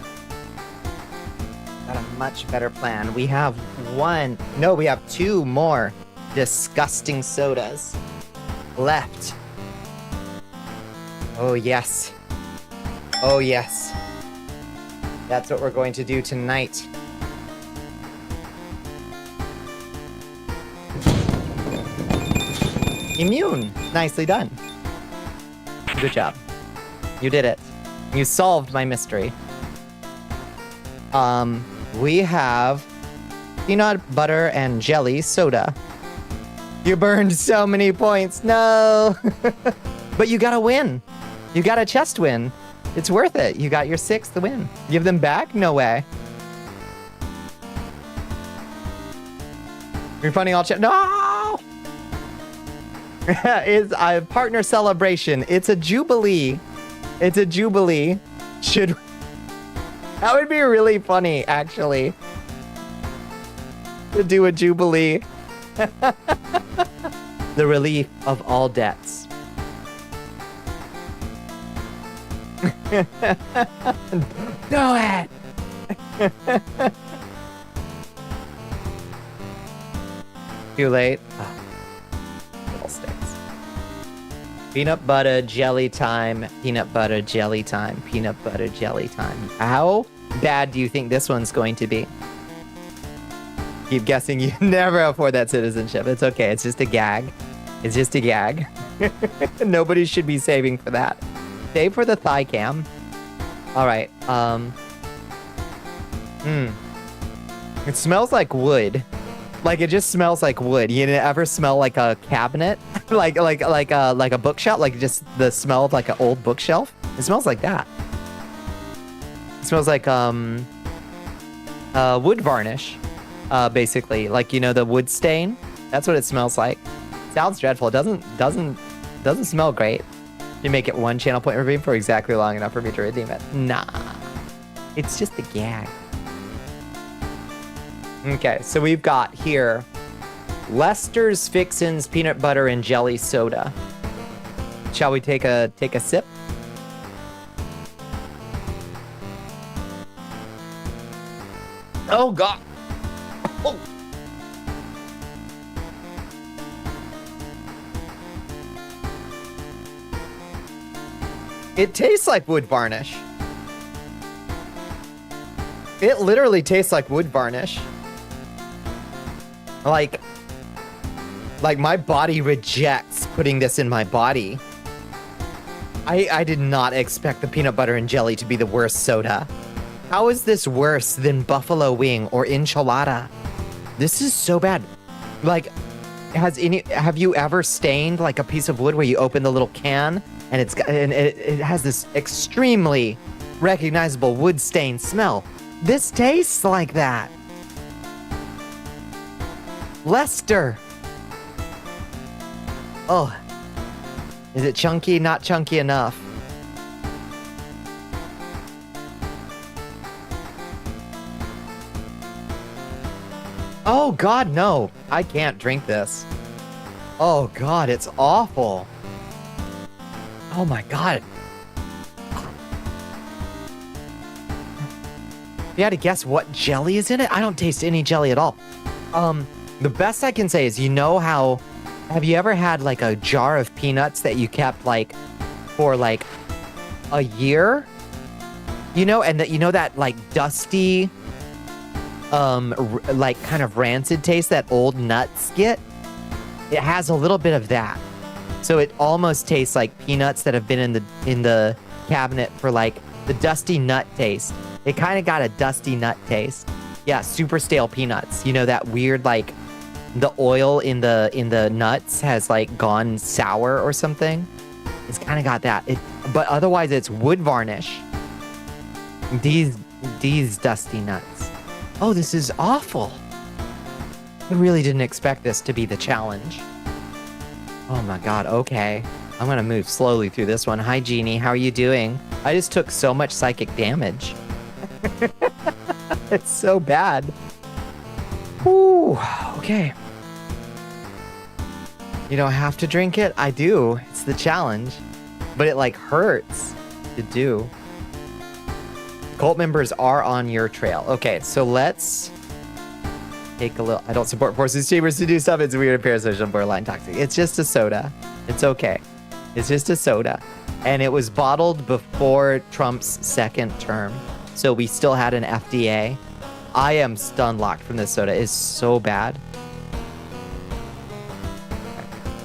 Got a much better plan. We have we have 2 more disgusting sodas left. Oh, yes. Oh, yes. That's what we're going to do tonight. Immune. Nicely done. Good job. You did it. You solved my mystery. We have peanut butter and jelly soda. You burned so many points. No. But you got a win. You got a chest win. It's worth it. You got your 6th win. Give them back? No way. Refunding all chest. No! It's a partner celebration. It's a jubilee. It's a jubilee. That would be really funny, actually. To do a jubilee. The relief of all debts. Do it! Too late. Oh, little sticks. Peanut butter jelly time. Peanut butter jelly time. Peanut butter jelly time. How bad do you think this one's going to be? Keep guessing. You never afford that citizenship. It's okay. It's just a gag. It's just a gag. Nobody should be saving for that. Save for the thigh cam. All right. It smells like wood. Like, it just smells like wood. You ever smell like a cabinet? like a bookshelf? Like just the smell of like an old bookshelf? It smells like that. It smells like wood varnish. Basically, like, you know, the wood stain. That's what it smells like. Sounds dreadful. It doesn't smell great. You make it 1 channel point redeem for exactly long enough for me to redeem it. Nah, it's just a gag. Okay, so we've got here Lester's Fixins peanut butter and jelly soda. Shall we take a sip? Oh God. Oh. It tastes like wood varnish. It literally tastes like wood varnish. Like my body rejects putting this in my body. I did not expect the peanut butter and jelly to be the worst soda. How is this worse than buffalo wing or enchilada? This is so bad. Like, have you ever stained like a piece of wood where you open the little can and it has this extremely recognizable wood stain smell? This tastes like that. Lester. Oh. Is it chunky? Not chunky enough. Oh God, no. I can't drink this. Oh God, it's awful. Oh my God. You had to guess what jelly is in it? I don't taste any jelly at all. The best I can say is, you know how, have you ever had like a jar of peanuts that you kept like for like a year? You know, and that, you know, that like dusty, like kind of rancid taste that old nuts get? It has a little bit of that. So it almost tastes like peanuts that have been in the cabinet for like the dusty nut taste. It kind of got a dusty nut taste. Yeah, super stale peanuts. You know, that weird, like, the oil in the nuts has like gone sour or something. It's kind of got that. But otherwise it's wood varnish. These dusty nuts. Oh, this is awful. I really didn't expect this to be the challenge. Oh my God, okay. I'm gonna move slowly through this one. Hi, Jeannie, how are you doing? I just took so much psychic damage. It's so bad. Whew, okay. You don't have to drink it? I do. It's the challenge. But it like hurts to do. Cult members are on your trail. Okay, so let's take a little. I don't support forces chambers to do stuff. It's weird, parasocial, borderline toxic. It's just a soda. It's okay. It's just a soda. And it was bottled before Trump's second term. So we still had an FDA. I am stun locked from this soda. It's so bad.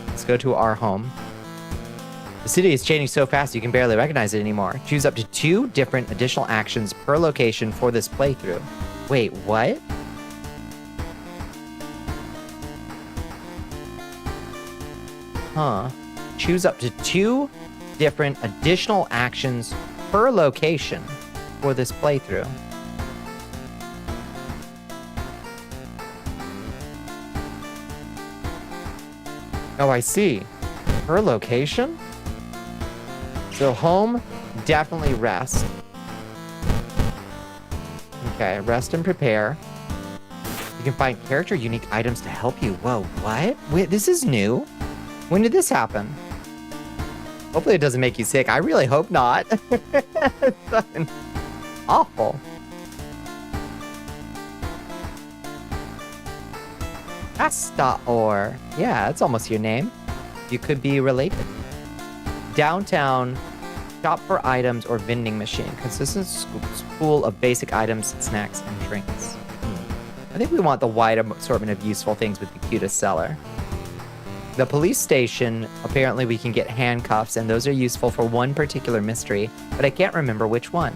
Let's go to our home. The city is changing so fast you can barely recognize it anymore. Choose up to 2 different additional actions per location for this playthrough. Wait, what? Huh. Choose up to 2 different additional actions per location for this playthrough. Oh, I see. Per location? So home, definitely rest. Okay, rest and prepare. You can find character unique items to help you. Whoa, what? Wait, this is new? When did this happen? Hopefully it doesn't make you sick. I really hope not. It's fucking awful. Asta-or. Yeah, that's almost your name. You could be related. Downtown, shop for items or vending machine. Consistent school of basic items, snacks, and drinks. I think we want the wide assortment of useful things with the cutest seller. The police station, apparently we can get handcuffs, and those are useful for one particular mystery, but I can't remember which one.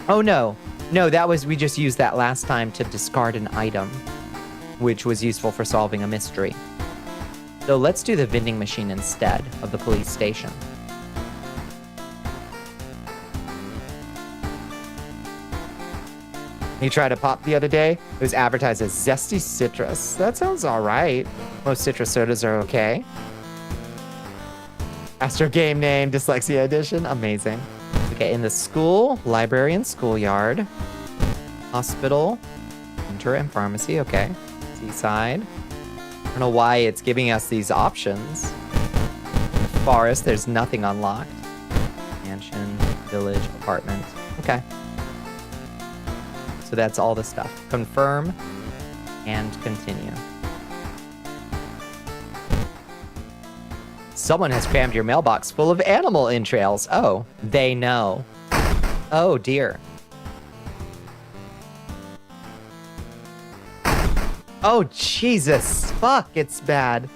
Oh no. No, we just used that last time to discard an item, which was useful for solving a mystery. So let's do the vending machine instead of the police station. You tried a pop the other day? It was advertised as zesty citrus. That sounds all right. Most citrus sodas are okay. Astro game name, dyslexia edition. Amazing. Okay, in the school, library and schoolyard. Hospital, winter and pharmacy. Okay. Seaside. I don't know why it's giving us these options. Forest, there's nothing unlocked. Mansion, village, apartment. Okay. So that's all the stuff. Confirm and continue. Someone has crammed your mailbox full of animal entrails. Oh, they know. Oh dear. Oh Jesus, fuck, it's bad.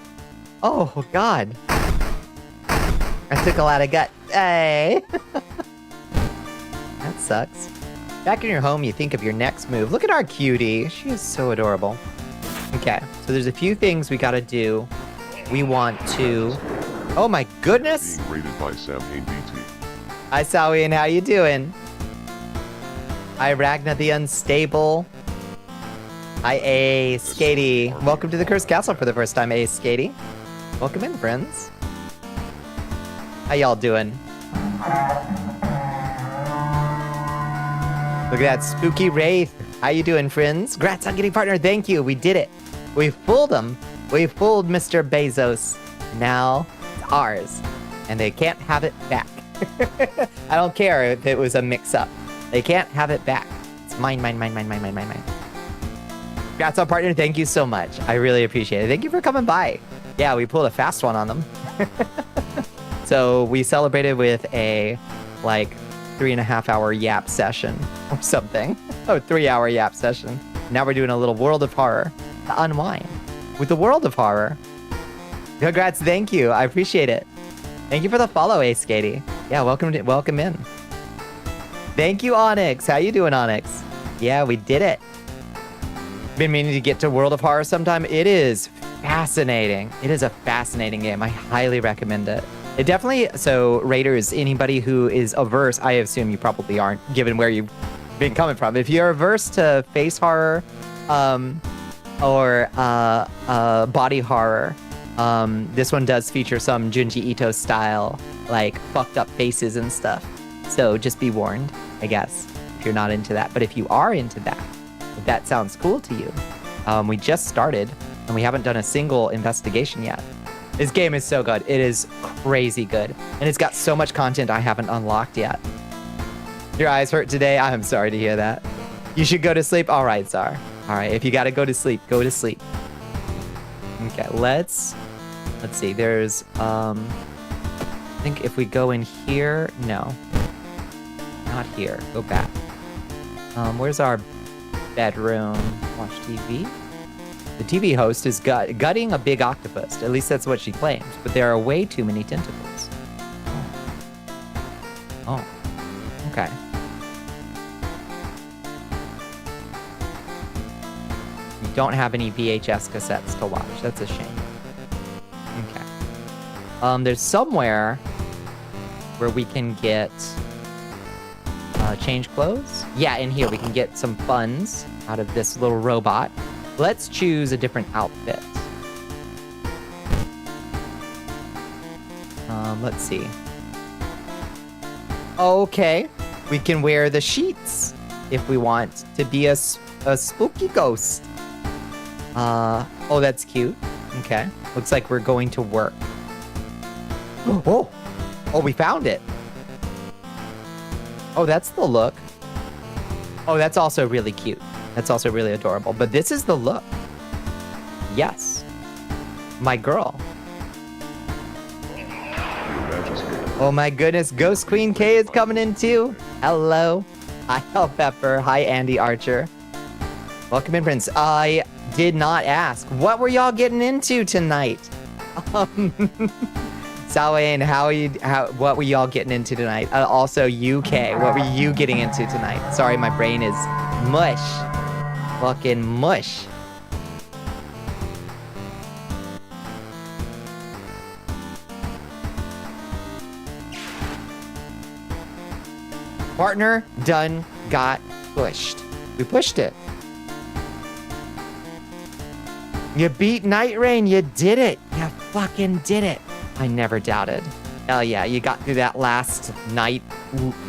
Oh God. I took a lot of gut. Hey. That sucks. Back in your home, you think of your next move. Look at our cutie. She is so adorable. Okay, so there's a few things we gotta do. We want to... Oh my goodness! Being rated by Sam Hain BT. Hi, Sawian, how you doing? Hi, Ragna the Unstable. Hi, A. Skatey. Welcome to the Cursed Castle for the first time, A. Skatey. Welcome in, friends. How y'all doing? Look at that spooky wraith. How you doing, friends? Congrats on getting partner. Thank you. We did it. We fooled them. We fooled Mr. Bezos. Now it's ours. And they can't have it back. I don't care if it was a mix-up. They can't have it back. It's mine, mine, mine, mine, mine, mine, mine, mine. Congrats on partner. Thank you so much. I really appreciate it. Thank you for coming by. Yeah, we pulled a fast one on them. So we celebrated with a, like, 3.5-hour yap session or something. Oh, 3-hour yap session. Now we're doing a little World of Horror to unwind with the World of Horror. Congrats, thank you. I appreciate it. Thank you for the follow, A Skatey. Yeah, welcome in. Thank you, Onyx. How you doing, Onyx? Yeah, we did it. Been meaning to get to World of Horror sometime. It is fascinating. It is a fascinating game. I highly recommend it. It definitely, so Raiders, anybody who is averse, I assume you probably aren't, given where you've been coming from. If you're averse to face horror or body horror, this one does feature some Junji Ito style, like fucked up faces and stuff. So just be warned, I guess, if you're not into that. But if you are into that, if that sounds cool to you, we just started and we haven't done a single investigation yet. This game is so good. It is crazy good. And it's got so much content I haven't unlocked yet. Your eyes hurt today? I'm sorry to hear that. You should go to sleep? All right, Czar. All right, if you gotta go to sleep, go to sleep. Okay, let's see. There's, I think if we go in here, no. Not here, go back. Where's our bedroom? Watch TV? The TV host is gutting a big octopus. At least that's what she claims. But there are way too many tentacles. Oh. Okay. You don't have any VHS cassettes to watch. That's a shame. Okay. There's somewhere where we can get change clothes. Yeah, in here we can get some funds out of this little robot. Let's choose a different outfit. Let's see. Okay, we can wear the sheets. if we want to be a spooky ghost. Oh, that's cute. Okay. Looks like we're going to work. Oh, we found it. Oh, that's the look. Oh, that's also really cute. That's also really adorable. But this is the look. Yes. My girl. Oh my goodness, Ghost Queen K is coming in too. Hello. Hi, El Pepper. Hi, Andy Archer. Welcome in, Prince. I did not ask. What were y'all getting into tonight? Sawain, what were y'all getting into tonight? Also, UK, what were you getting into tonight? Sorry, my brain is mush. Fucking mush. Partner done got pushed. We pushed it. You beat Night Rain. You did it. You fucking did it. I never doubted. Hell yeah, you got through that last night,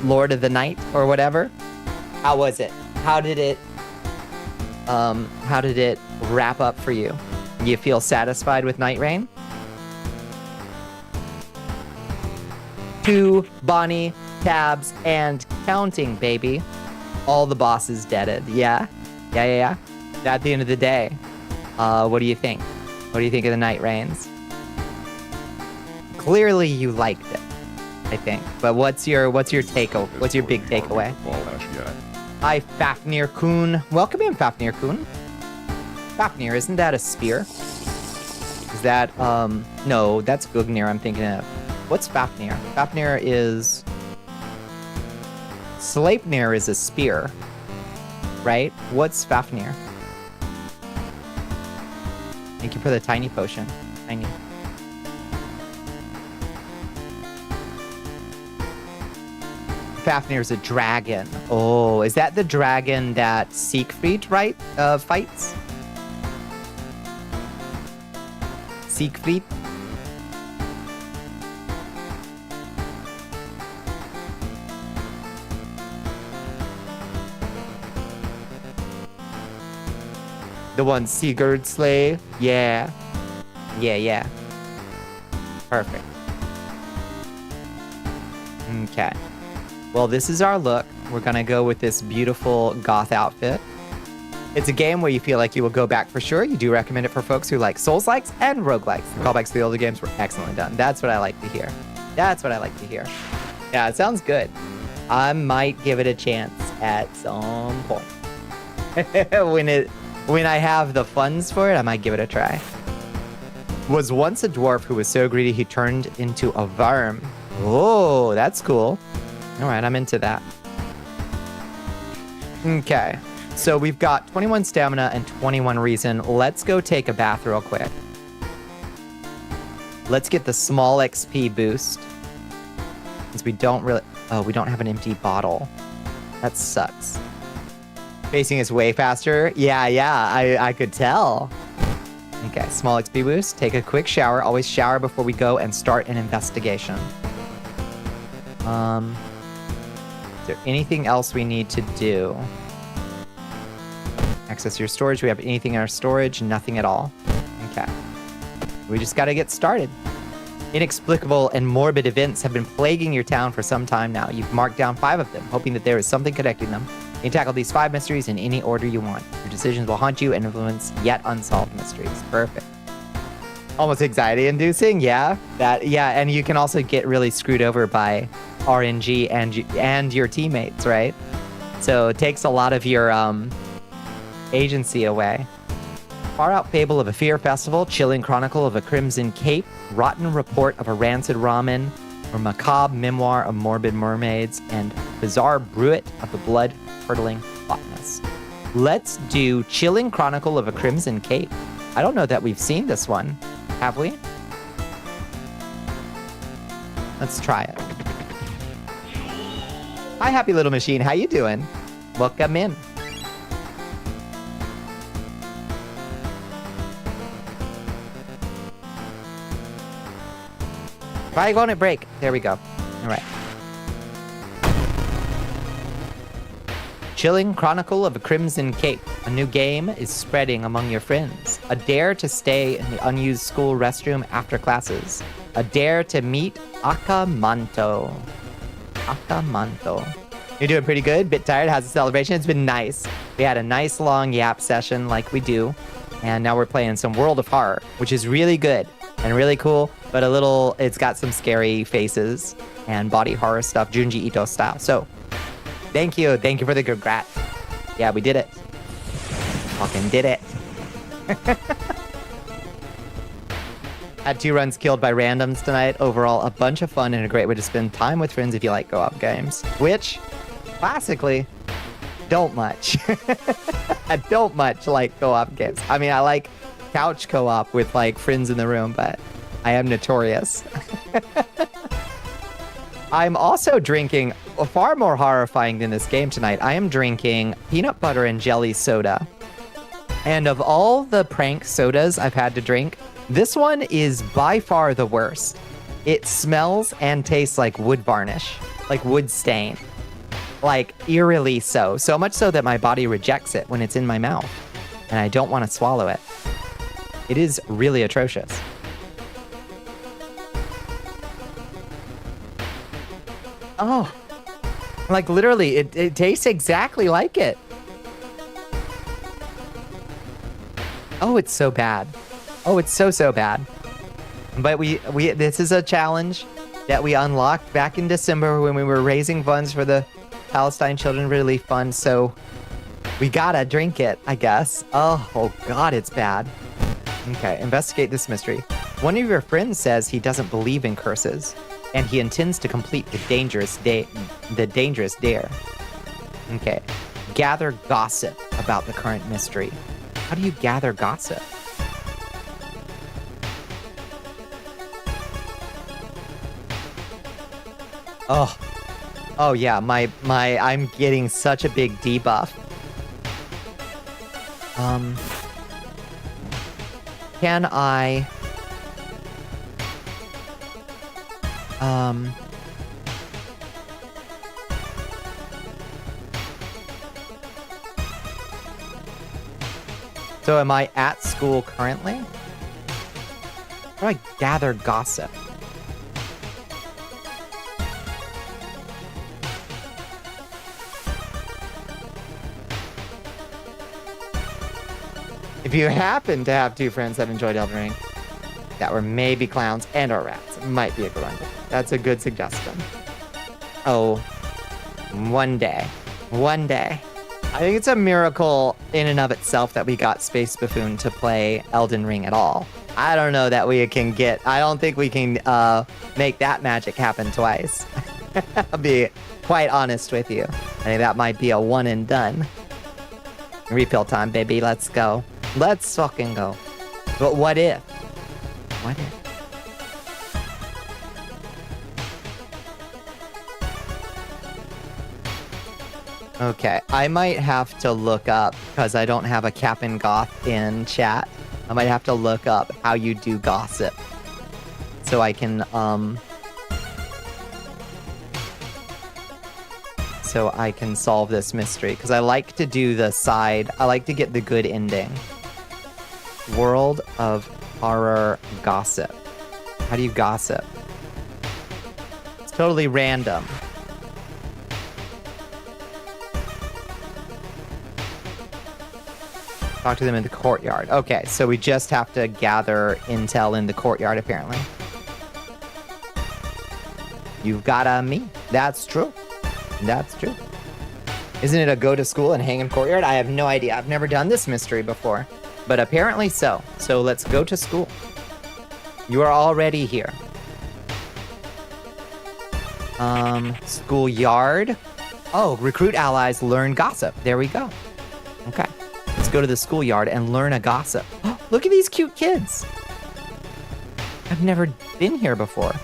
Lord of the Night or whatever. How was it? How did it wrap up for you? You feel satisfied with Night Rain? 2 Bonnie tabs and counting, baby. All the bosses deaded. Yeah. At the end of the day, what do you think? What do you think of the Night Rains? Clearly you liked it, I think. But what's your takeaway? What's your big takeaway? Hi, Fafnir Kun. Welcome in, Fafnir Kun. Fafnir, isn't that a spear? Is that no, that's Gugnir I'm thinking of. What's Fafnir? Fafnir is Sleipnir is a spear, right? What's Fafnir? Thank you for the tiny potion. Tiny. Fafnir's a dragon. Oh, is that the dragon that Siegfried, right? Fights? Siegfried? The one Sigurd slay? Yeah. Yeah. Perfect. Okay. Well, this is our look. We're gonna go with this beautiful goth outfit. It's a game where you feel like you will go back for sure. You do recommend it for folks who like Souls-likes and roguelikes. The callbacks to the older games were excellently done. That's what I like to hear. Yeah, it sounds good. I might give it a chance at some point. When I have the funds for it, I might give it a try. Was once a dwarf who was so greedy he turned into a worm. Oh, that's cool. All right, I'm into that. Okay, so we've got 21 stamina and 21 reason. Let's go take a bath real quick. Let's get the small XP boost. Since we don't have an empty bottle. That sucks. Facing is way faster. Yeah, I could tell. Okay, small XP boost. Take a quick shower. Always shower before we go and start an investigation. Is there anything else we need to do? Access your storage. We have anything in our storage? Nothing at all. Okay. We just gotta get started. Inexplicable and morbid events have been plaguing your town for some time now. You've marked down 5 of them, hoping that there is something connecting them. You can tackle these 5 mysteries in any order you want. Your decisions will haunt you and influence yet unsolved mysteries. Perfect. Almost anxiety-inducing, yeah. And you can also get really screwed over by RNG and your teammates, right? So it takes a lot of your agency away. Far Out Fable of a Fear Festival, Chilling Chronicle of a Crimson Cape, Rotten Report of a Rancid Ramen, or Macabre Memoir of Morbid Mermaids, and Bizarre Bruit of the Blood-Curdling Botanist. Let's do Chilling Chronicle of a Crimson Cape. I don't know that we've seen this one. Have we? Let's try it. Hi, Happy Little Machine. How you doing? Welcome in. Why won't it break? There we go. All right. Chilling Chronicle of a Crimson Cape. A new game is spreading among your friends. A dare to stay in the unused school restroom after classes. A dare to meet Akamanto. Akamanto. You're doing pretty good. Bit tired. How's the celebration? It's been nice. We had a nice long yap session like we do. And now we're playing some World of Horror, which is really good and really cool, but it's got some scary faces and body horror stuff, Junji Ito style. So, thank you for the congrats. Yeah, we did it. Fucking did it. Had 2 runs killed by randoms tonight. Overall, a bunch of fun and a great way to spend time with friends if you like co-op games. Which, classically, don't much. I don't much like co-op games. I mean, I like couch co-op with like friends in the room, but I am notorious. I'm also drinking, far more horrifying than this game tonight, I am drinking peanut butter and jelly soda. And of all the prank sodas I've had to drink, this one is by far the worst. It smells and tastes like wood varnish, like wood stain. Like eerily so. So much so that my body rejects it when it's in my mouth. And I don't want to swallow it. It is really atrocious. Oh, like literally, it tastes exactly like it. Oh, it's so bad. Oh, it's so bad. But this is a challenge that we unlocked back in December when we were raising funds for the Palestine Children Relief Fund. So we gotta drink it, I guess. Oh God, it's bad. Okay, investigate this mystery. One of your friends says he doesn't believe in curses, and he intends to complete the dangerous dare. Okay. Gather gossip about the current mystery. How do you gather gossip? Oh yeah, I'm getting such a big debuff. Can I... So am I at school currently? How do I gather gossip? If you happen to have 2 friends that enjoyed Elden Ring, that were maybe clowns and or rats, it might be a good one. That's a good suggestion. Oh, one day. I think it's a miracle in and of itself that we got Space Buffoon to play Elden Ring at all. I don't know that I don't think we can make that magic happen twice. I'll be quite honest with you. I think that might be a one and done. Refill time, baby, let's go. Let's fucking go. But what if? What if? Okay, I might have to look up, because I don't have a Cap'n Goth in chat. I might have to look up how you do gossip. So I can, solve this mystery. Because I like to do the side, I like to get the good ending. World of Horror gossip. How do you gossip? It's totally random. Talk to them in the courtyard. Okay, so we just have to gather intel in the courtyard, apparently. You've got me. That's true. That's true. Isn't it a go to school and hang in courtyard? I have no idea. I've never done this mystery before. But apparently so. So let's go to school. You are already here. Schoolyard. Oh, recruit allies, learn gossip. There we go. Okay. Let's go to the schoolyard and learn a gossip. Oh, look at these cute kids. I've never been here before.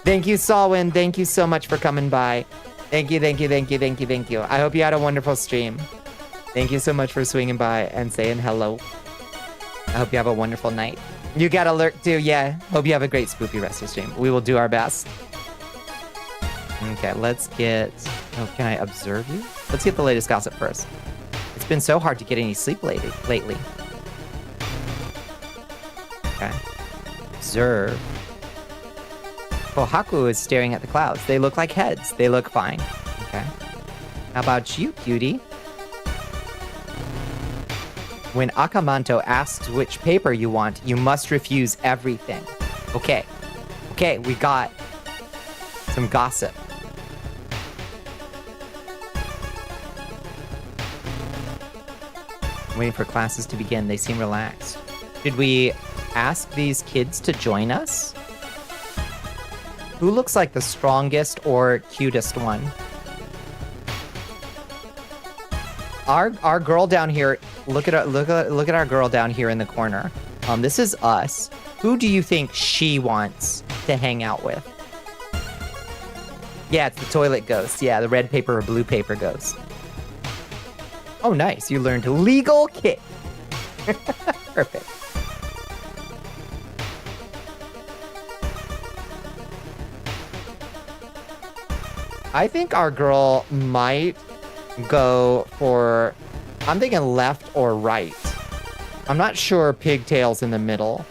Thank you, Salwin. Thank you so much for coming by. Thank you, thank you, thank you, thank you, thank you. I hope you had a wonderful stream. Thank you so much for swinging by and saying hello. I hope you have a wonderful night. You got alert too, yeah. Hope you have a great spoopy rest of the stream. We will do our best. Okay, let's get... Oh, can I observe you? Let's get the latest gossip first. It's been so hard to get any sleep lately. Okay. Observe. Kohaku is staring at the clouds. They look like heads. They look fine. Okay. How about you, cutie? When Akamanto asks which paper you want, you must refuse everything. Okay. Okay, we got some gossip. I'm waiting for classes to begin. They seem relaxed. Did we ask these kids to join us? Who looks like the strongest or cutest one? Our girl down here. Look at our girl down here in the corner. This is us. Who do you think she wants to hang out with? Yeah, it's the toilet ghost. Yeah, the red paper or blue paper ghost. Oh, nice. You learned legal kick. Perfect. I think our girl might go for... I'm thinking left or right. I'm not sure pigtails in the middle.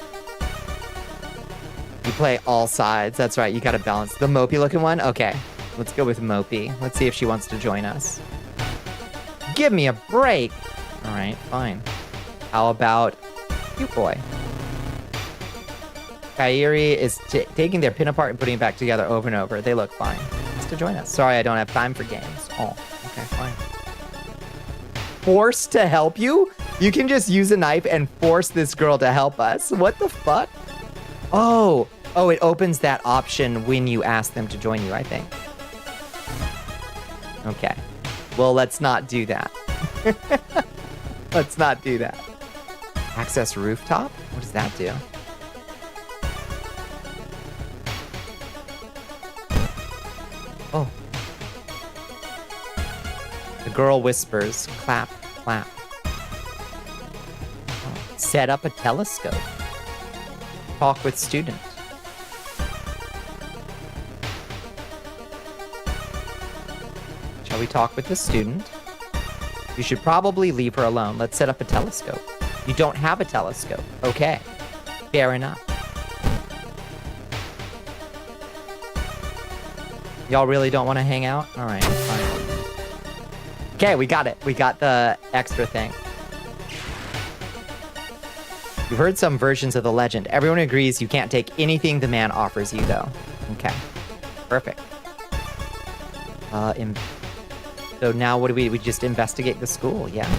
You play all sides. That's right. You got to balance. The mopey looking one? Okay. Let's go with mopey. Let's see if she wants to join us. Give me a break. All right, fine. How about you, boy? Kairi is taking their pin apart and putting it back together over and over. They look fine. Wants to join us. Sorry, I don't have time for games. Oh, okay, fine. Forced to help you? You can just use a knife and force this girl to help us. What the fuck? Oh, it opens that option when you ask them to join you, I think. Okay. Well, let's not do that. Let's not do that. Access rooftop? What does that do? Oh. The girl whispers, clap, clap. Oh. Set up a telescope. Talk with student. Shall we talk with the student? You should probably leave her alone. Let's set up a telescope. You don't have a telescope. Okay. Fair enough. Y'all really don't want to hang out? All right, fine. Okay, we got it. We got the extra thing. You've heard some versions of the legend. Everyone agrees you can't take anything the man offers you, though. Okay. Perfect. So now what do we just investigate the school, yeah?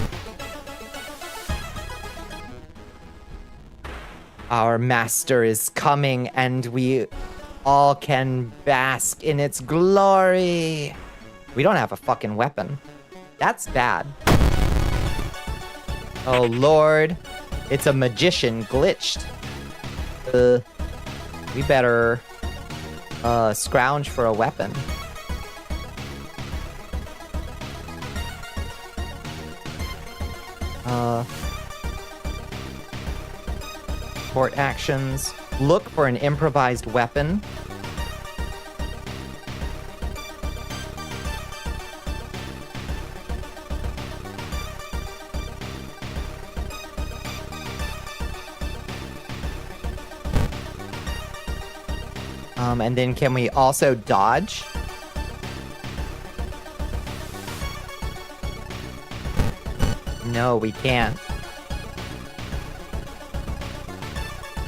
Our master is coming and we all can bask in its glory. We don't have a fucking weapon. That's bad. Oh Lord, it's a magician glitched. We better scrounge for a weapon. Port actions. Look for an improvised weapon. And then can we also dodge? No, we can't.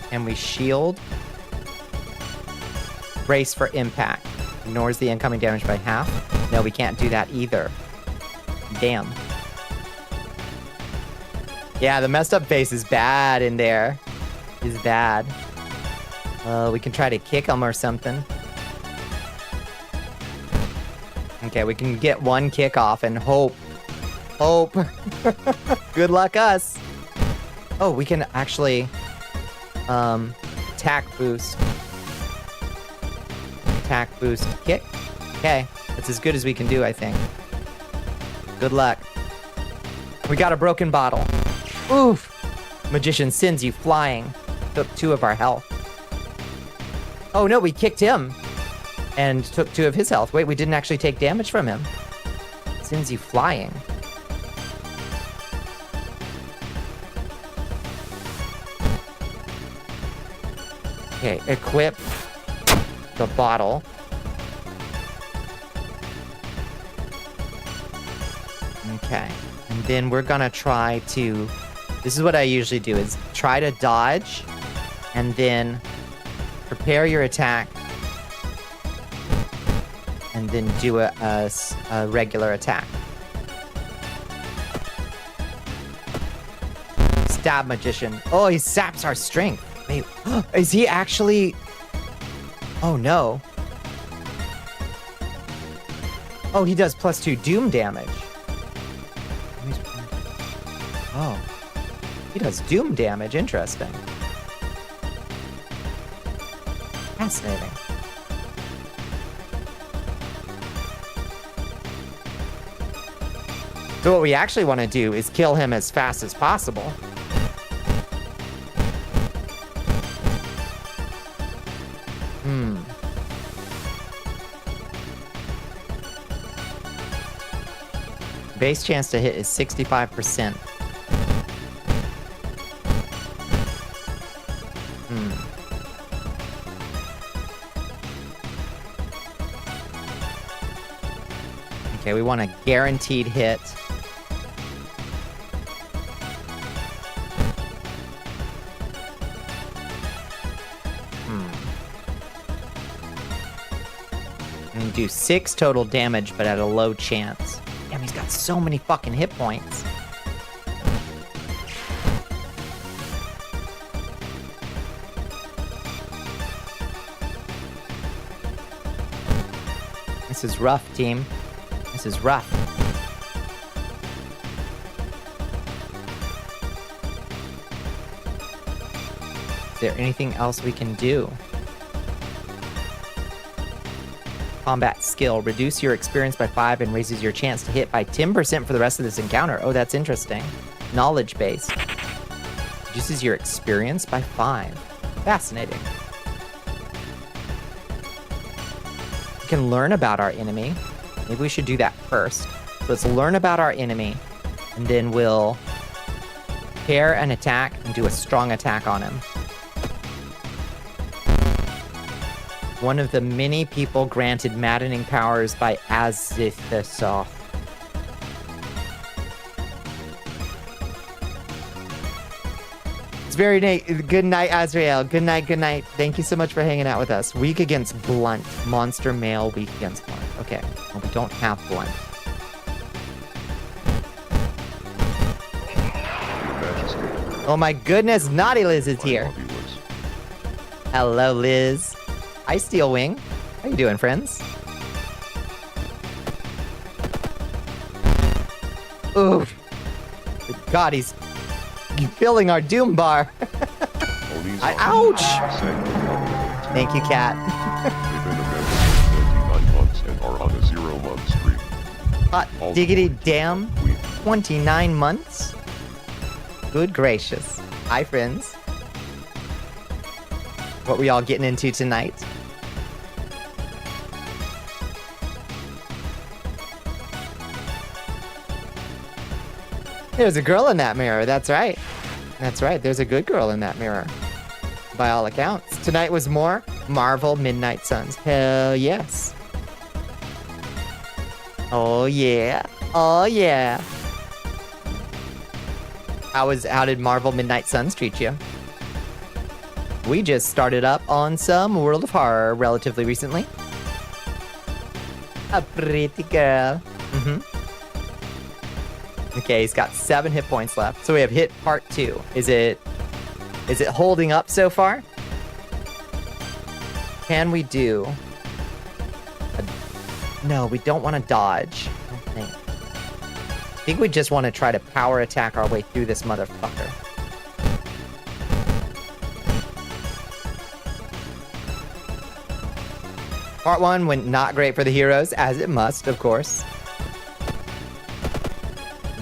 Can we shield? Brace for impact. Ignores the incoming damage by half. No, we can't do that either. Damn. Yeah, the messed up face is bad in there. Is bad. We can try to kick him or something. Okay, we can get one kick off and hope. Hope. Good luck us. Oh, we can actually attack boost. Attack boost kick. Okay, that's as good as we can do, I think. Good luck. We got a broken bottle. Oof. Magician sends you flying. took 2 of our health. Oh no, we kicked him and took 2 of his health. Wait, we didn't actually take damage from him. Sends you flying. Okay, equip the bottle. Okay, and then we're gonna try to, this is what I usually do, is try to dodge and then prepare your attack and then do a regular attack. Stab magician. Oh, he saps our strength. Wait, is he actually? Oh no. Oh, he does +2 doom damage. Oh, he does doom damage. Interesting. Fascinating. So what we actually want to do is kill him as fast as possible. Base chance to hit is 65%. Okay, we want a guaranteed hit. And do 6 total damage, but at a low chance. Damn, he's got so many fucking hit points. This is rough, team. This is rough. Is there anything else we can do? Combat skill. Reduce your experience by 5 and raises your chance to hit by 10% for the rest of this encounter. Oh, that's interesting. Knowledge base. Reduces your experience by 5. Fascinating. We can learn about our enemy. Maybe we should do that first. So let's learn about our enemy, and then we'll pair an attack and do a strong attack on him. One of the many people granted maddening powers by Azithoth. It's very good night, Azrael. Good night, good night. Thank you so much for hanging out with us. Weak against blunt. Monster male, weak against blunt. Okay, well, we don't have blunt. Oh my goodness, Naughty Liz is here. Hello, Liz. Hi, Steelwing. How you doing, friends? Ooh. God, he's filling our doom bar. Ouch! Thank you, Cat. They've been a member for 29 months and are on a 0-month streak. Hot diggity damn. 29 months? Good gracious. Hi, friends. What we all getting into tonight? There's a girl in that mirror. That's right. That's right. There's a good girl in that mirror. By all accounts. Tonight was more Marvel Midnight Suns. Hell yes. Oh yeah. Oh yeah. How did Marvel Midnight Suns treat you? We just started up on some World of Horror relatively recently. A pretty girl. Okay, he's got 7 hit points left. So we have hit part 2. Is it holding up so far? Can we do... No, we don't want to dodge. I think we just want to try to power attack our way through this motherfucker. Part 1 went not great for the heroes, as it must, of course.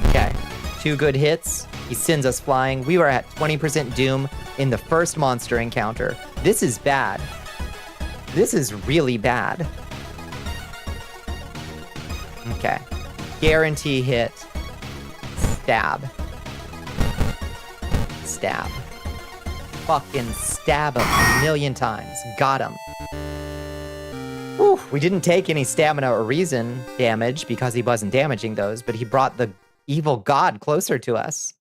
Okay, 2 good hits. He sends us flying. We were at 20% doom in the first monster encounter. This is bad. This is really bad. Okay. Guarantee hit. Stab. Stab. Fucking stab him a million times. Got him. Whew. We didn't take any stamina or reason damage because he wasn't damaging those, but he brought the evil god closer to us.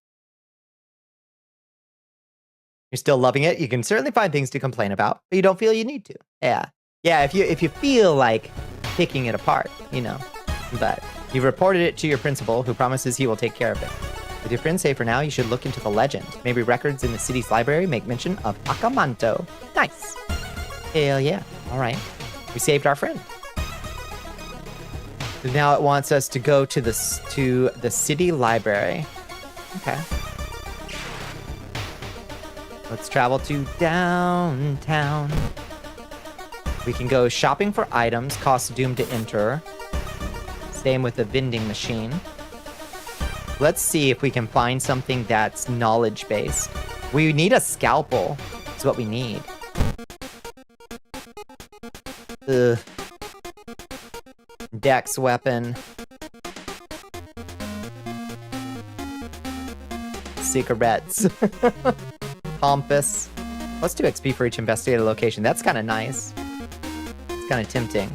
You're still loving it? You can certainly find things to complain about, but you don't feel you need to. Yeah. Yeah, if you feel like picking it apart, you know. But you've reported it to your principal, who promises he will take care of it. With your friends safe for now, you should look into the legend. Maybe records in the city's library make mention of Akamanto. Nice. Hell yeah. All right. We saved our friend. So now it wants us to go to the city library. Okay. Let's travel to downtown. We can go shopping for items, cost doom to enter. Same with the vending machine. Let's see if we can find something that's knowledge-based. We need a scalpel. That's what we need. Ugh. Dex weapon. Cigarettes. Compass. Let's do XP for each investigated location. That's kind of nice. It's kind of tempting.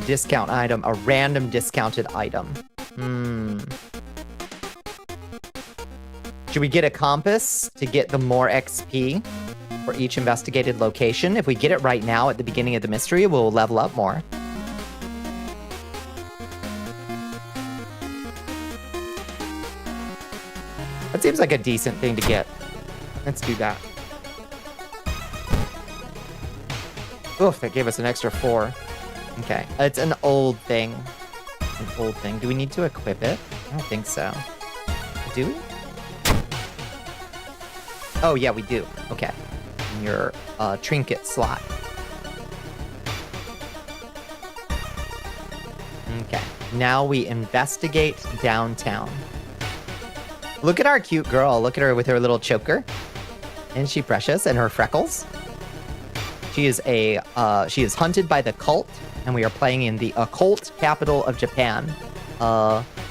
Discount item. A random discounted item. Should we get a compass to get the more XP for each investigated location? If we get it right now at the beginning of the mystery, we'll level up more. That seems like a decent thing to get. Let's do that. Oof, that gave us an extra 4. Okay, it's an old thing. An old thing. Do we need to equip it? I don't think so. Do we? Oh, yeah, we do. Okay. In your trinket slot. Okay. Now we investigate downtown. Look at our cute girl. Look at her with her little choker. Isn't she precious? And her freckles. She is hunted by the cult, and we are playing in the occult capital of Japan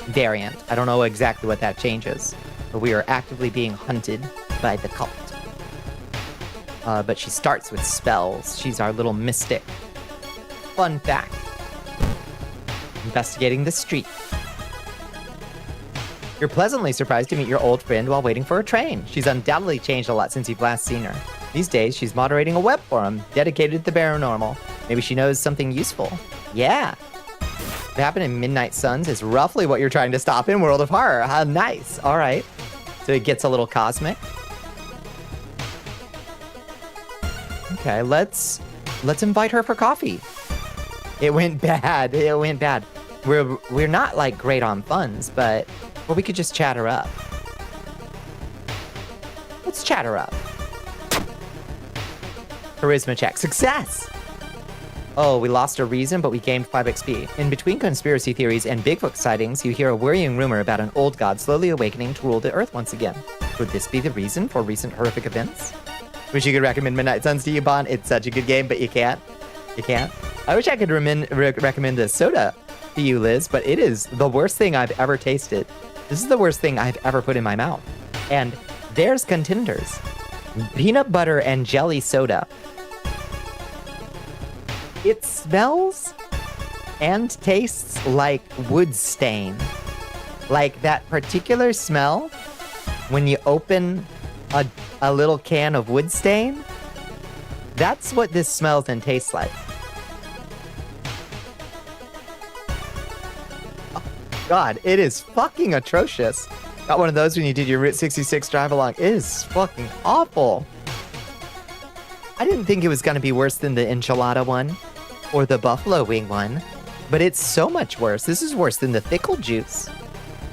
variant. I don't know exactly what that changes, but we are actively being hunted by the cult. But she starts with spells. She's our little mystic. Fun fact. Investigating the street. You're pleasantly surprised to meet your old friend while waiting for a train. She's undoubtedly changed a lot since you've last seen her. These days, she's moderating a web forum dedicated to the paranormal. Maybe she knows something useful. Yeah. What happened in Midnight Suns is roughly what you're trying to stop in World of Horror. How nice. All right. So it gets a little cosmic. Okay, let's invite her for coffee. It went bad. It went bad. We're not like great on funds, but we could just chat her up. Let's chat her up. Charisma check. Success! Oh, we lost a reason, but we gained 5 XP. In between conspiracy theories and Bigfoot sightings, you hear a worrying rumor about an old god slowly awakening to rule the earth once again. Could this be the reason for recent horrific events? Wish you could recommend Midnight Suns to you, Bon. It's such a good game, but you can't. You can't. I wish I could recommend the soda to you, Liz, but it is the worst thing I've ever tasted. This is the worst thing I've ever put in my mouth. And there's contenders. Peanut butter and jelly soda. It smells and tastes like wood stain. Like that particular smell when you open a little can of wood stain. That's what this smells and tastes like. Oh, God, it is fucking atrocious. Got one of those when you did your Route 66 drive along. It is fucking awful. I didn't think it was going to be worse than the enchilada one or the buffalo wing one, but it's so much worse. This is worse than the pickle juice.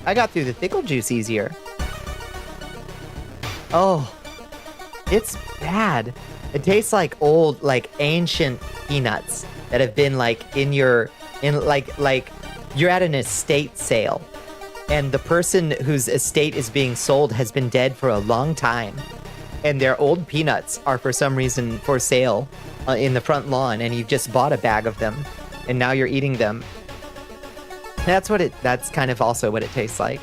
I got through the pickle juice easier. Oh, it's bad. It tastes like old, like ancient peanuts that have been like like you're at an estate sale and the person whose estate is being sold has been dead for a long time. And their old peanuts are for some reason for sale in the front lawn, and you've just bought a bag of them, and now you're eating them. That's kind of also what it tastes like.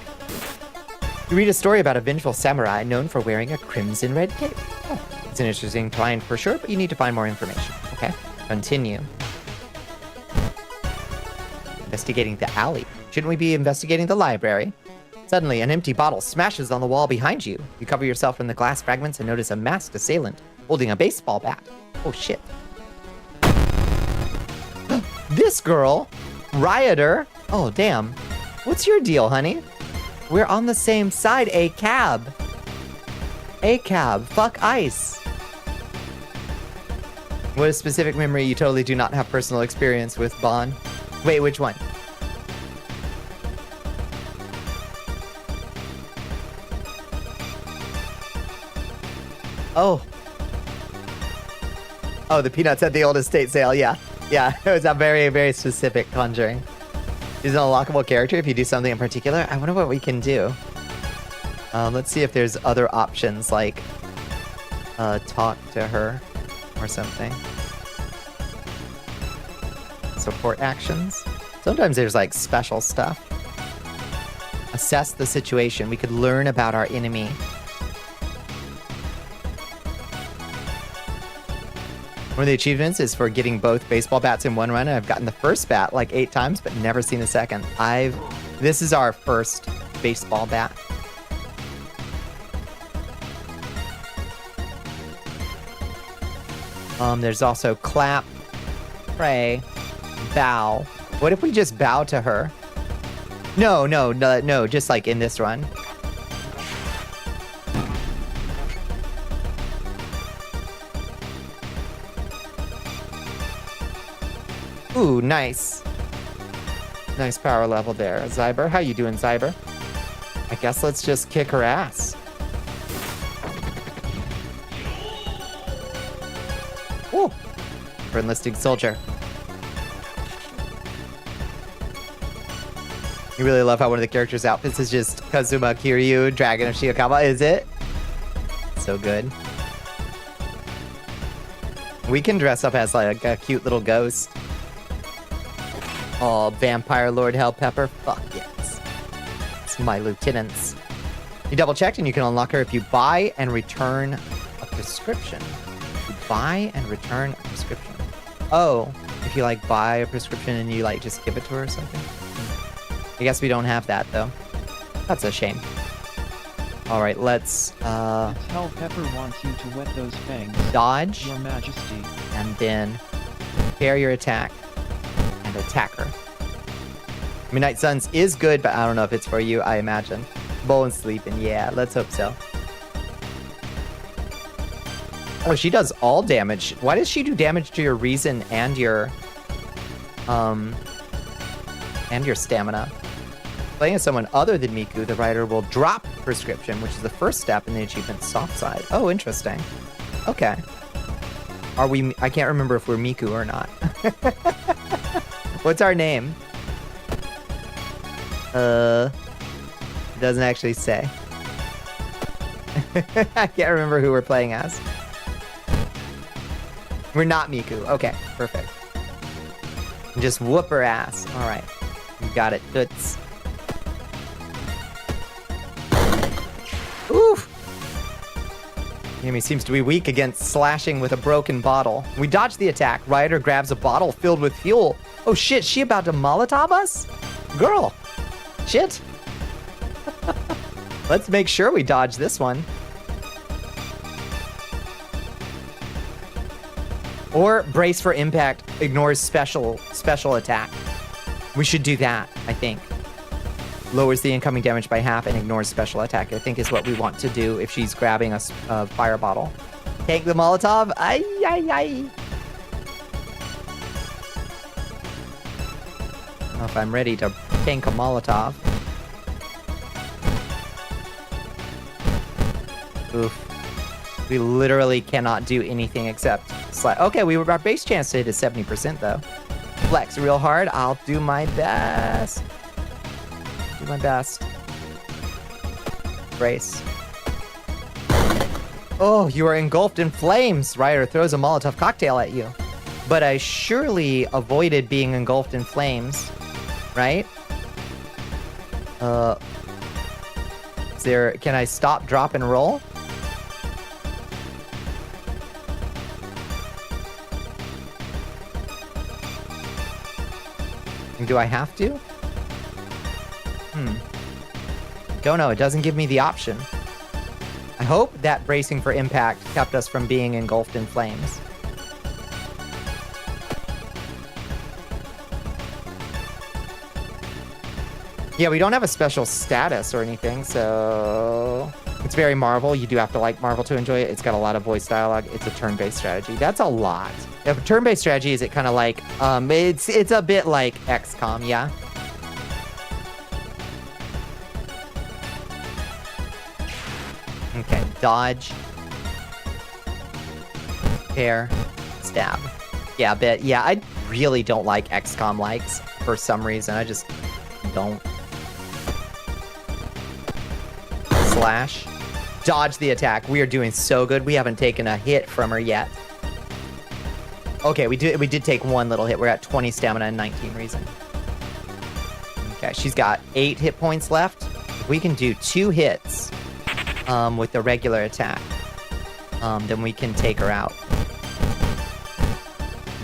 You read a story about a vengeful samurai known for wearing a crimson red cape. Oh, it's an interesting find for sure, but you need to find more information. Okay, continue. Investigating the alley. Shouldn't we be investigating the library? Suddenly, an empty bottle smashes on the wall behind you. You cover yourself from the glass fragments and notice a masked assailant holding a baseball bat. Oh shit. This girl, rioter. Oh damn. What's your deal, honey? We're on the same side. A cab. A cab. Fuck ice. What a specific memory you totally do not have personal experience with, Bon. Wait, which one? Oh. Oh, the peanuts at the old estate sale. Yeah. Yeah, it was a very, very specific conjuring. Is an unlockable character if you do something in particular? I wonder what we can do. Let's see if there's other options, like talk to her or something. Support actions. Sometimes there's like special stuff. Assess the situation. We could learn about our enemy. One of the achievements is for getting both baseball bats in one run. And I've gotten the first bat like 8 times, but never seen the second. This is our first baseball bat. There's also clap, pray, bow. What if we just bow to her? No, just like in this run. Ooh, nice. Nice power level there. Zyber, how you doing, Zyber? I guess let's just kick her ass. Ooh. For enlisting soldier. You really love how one of the characters' outfits is just Kazuma Kiryu, Dragon of Shiokama, is it? So good. We can dress up as like a cute little ghost. Oh, Vampire Lord Hellpepper. Fuck yes. It's my lieutenants. You double checked and you can unlock her if you buy and return a prescription. You buy and return a prescription. Oh, if you like buy a prescription and you like just give it to her or something. I guess we don't have that though. That's a shame. All right, let's Hellpepper wants you to wet those fangs. Dodge. Your Majesty. And then prepare your attack and attack her. Midnight Suns is good, but I don't know if it's for you, I imagine. Bowl and sleeping, yeah, let's hope so. Oh, she does all damage. Why does she do damage to your reason and your stamina? Playing as someone other than Miku, the rider will drop prescription, which is the first step in the achievement's soft side. Oh, interesting. Okay. Are we... I can't remember if we're Miku or not. What's our name? It doesn't actually say. I can't remember who we're playing as. We're not Miku. Okay, perfect. Just whoop her ass. All right. You got it. Toots. Oof. The enemy seems to be weak against slashing with a broken bottle. We dodge the attack. Ryder grabs a bottle filled with fuel. Oh shit, she about to Molotov us? Girl. Shit. Let's make sure we dodge this one. Or brace for impact, ignores special attack. We should do that, I think. Lowers the incoming damage by half and ignores special attack, I think is what we want to do if she's grabbing a fire bottle. Tank the Molotov. Ay, ay, ay. I don't know if I'm ready to tank a Molotov. Oof. We literally cannot do anything except slide. Okay, our base chance to hit is 70% though. Flex real hard. I'll do my best. Do my best. brace. Oh, you are engulfed in flames. Ryder throws a Molotov cocktail at you. But I surely avoided being engulfed in flames, right? Can I stop, drop, and roll? Do I have to? Don't know, it doesn't give me the option. I hope that bracing for impact kept us from being engulfed in flames. Yeah, we don't have a special status or anything, so... It's very Marvel. You do have to like Marvel to enjoy it. It's got a lot of voice dialogue. It's a turn-based strategy. That's a lot. If a turn-based strategy, is it kind of like... It's a bit like XCOM, yeah? Okay, dodge. Pair. Stab. Yeah, I really don't like XCOM likes for some reason. I just don't. Slash. Dodge the attack. We are doing so good. We haven't taken a hit from her yet. Okay, we did take one little hit. We're at 20 stamina and 19 reason. Okay, she's got 8 hit points left. If we can do 2 hits with the regular attack, then we can take her out.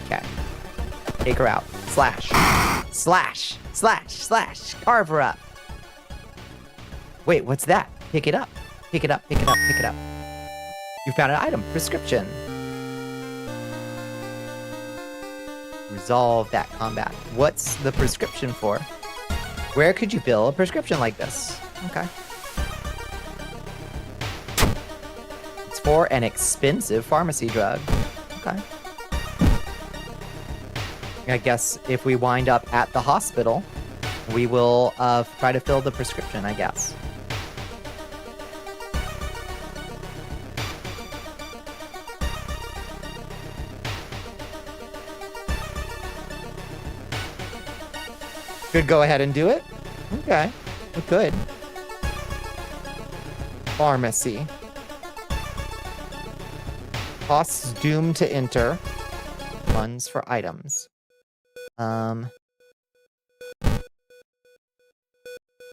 Okay. Take her out. Slash. Slash. Slash. Slash. Carve her up. Wait, what's that? Pick it up. Pick it up. Pick it up. Pick it up. You found an item. Prescription. Resolve that combat. What's the prescription for? Where could you fill a prescription like this? Okay. It's for an expensive pharmacy drug. Okay. I guess if we wind up at the hospital, we will try to fill the prescription, I guess. Could go ahead and do it? Okay, we could. Pharmacy. Costs doomed to enter. Funds for items.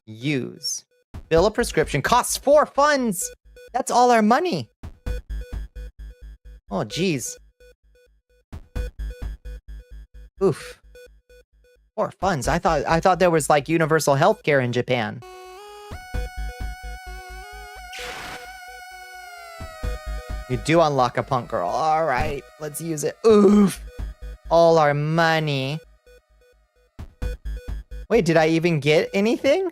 Use. Fill a prescription. Costs 4 funds! That's all our money! Oh, jeez. Oof. 4 funds. I thought there was like universal healthcare in Japan. You do unlock a punk girl. All right, let's use it. Oof. All our money. Wait, did I even get anything?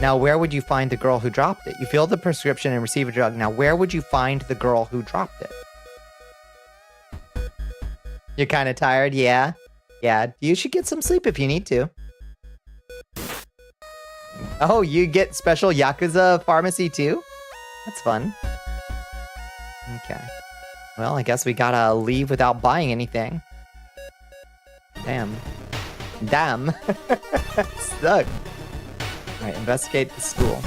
Now, where would you find the girl who dropped it? You fill the prescription and receive a drug. Now, where would you find the girl who dropped it? You're kind of tired? Yeah. Yeah, you should get some sleep if you need to. Oh, you get special Yakuza pharmacy too? That's fun. Okay. Well, I guess we gotta leave without buying anything. Damn. Damn. Stuck. Alright, investigate the school.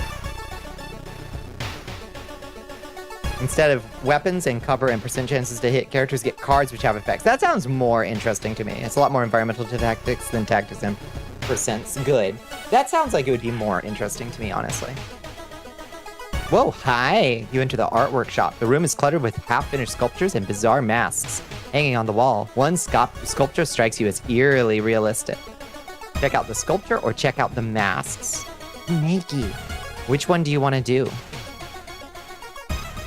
Instead of weapons and cover and percent chances to hit, characters get cards which have effects. That sounds more interesting to me. It's a lot more environmental to tactics than tactics and percents. Good. That sounds like it would be more interesting to me, honestly. Whoa, hi! You enter the art workshop. The room is cluttered with half-finished sculptures and bizarre masks hanging on the wall. One sculpture strikes you as eerily realistic. Check out the sculpture or check out the masks. Naked. Which one do you want to do?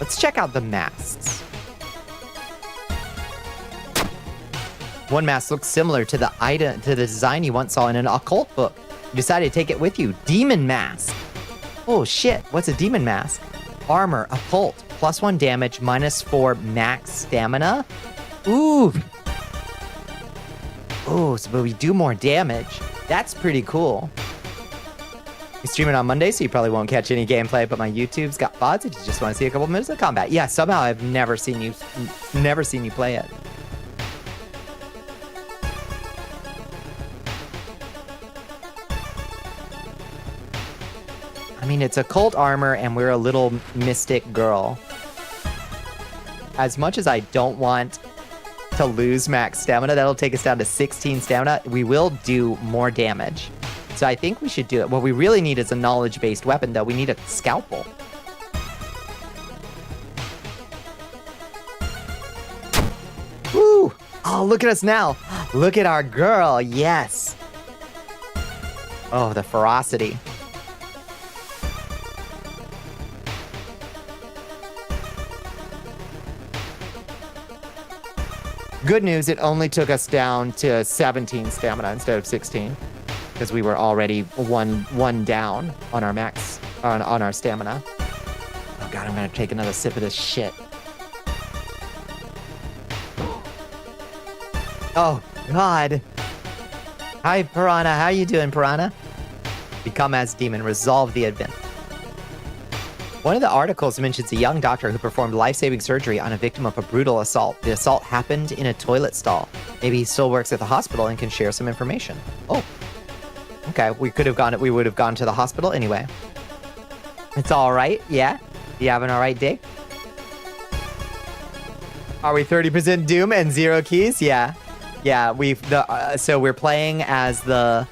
Let's check out the masks. One mask looks similar to the design you once saw in an occult book. You decided to take it with you. Demon mask. Oh shit, what's a demon mask? Armor, occult, +1 damage, -4 max stamina. Ooh. Oh, so but we do more damage. That's pretty cool. We stream it on Monday, so you probably won't catch any gameplay, but my YouTube's got VODs if you just want to see a couple minutes of combat. Yeah, somehow I've never seen you play it. I mean, it's occult armor, and we're a little mystic girl. As much as I don't want to lose max stamina, that'll take us down to 16 stamina. We will do more damage. So I think we should do it. What we really need is a knowledge-based weapon, though. We need a scalpel. Woo! Oh, look at us now. Look at our girl. Yes. Oh, the ferocity. Good news, it only took us down to 17 stamina instead of 16. Because we were already one down on our max, on our stamina. Oh god, I'm gonna take another sip of this shit. Oh god. Hi Piranha, how you doing Piranha? Become as demon, resolve the event. One of the articles mentions a young doctor who performed life-saving surgery on a victim of a brutal assault. The assault happened in a toilet stall. Maybe he still works at the hospital and can share some information. Oh. Okay, we would have gone to the hospital anyway. It's all right, yeah? You having all right day? Are we 30% Doom and 0 keys? Yeah. Yeah, so we're playing as the,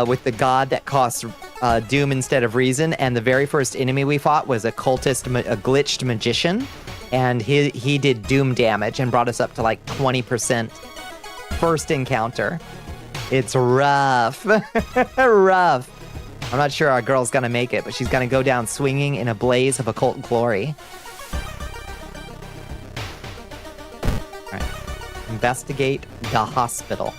with the god that costs Doom instead of reason, and the very first enemy we fought was a cultist, a glitched magician, and he did Doom damage and brought us up to like 20% first encounter. It's rough. Rough. I'm not sure our girl's gonna make it, but she's gonna go down swinging in a blaze of occult glory. Alright. Investigate the hospital.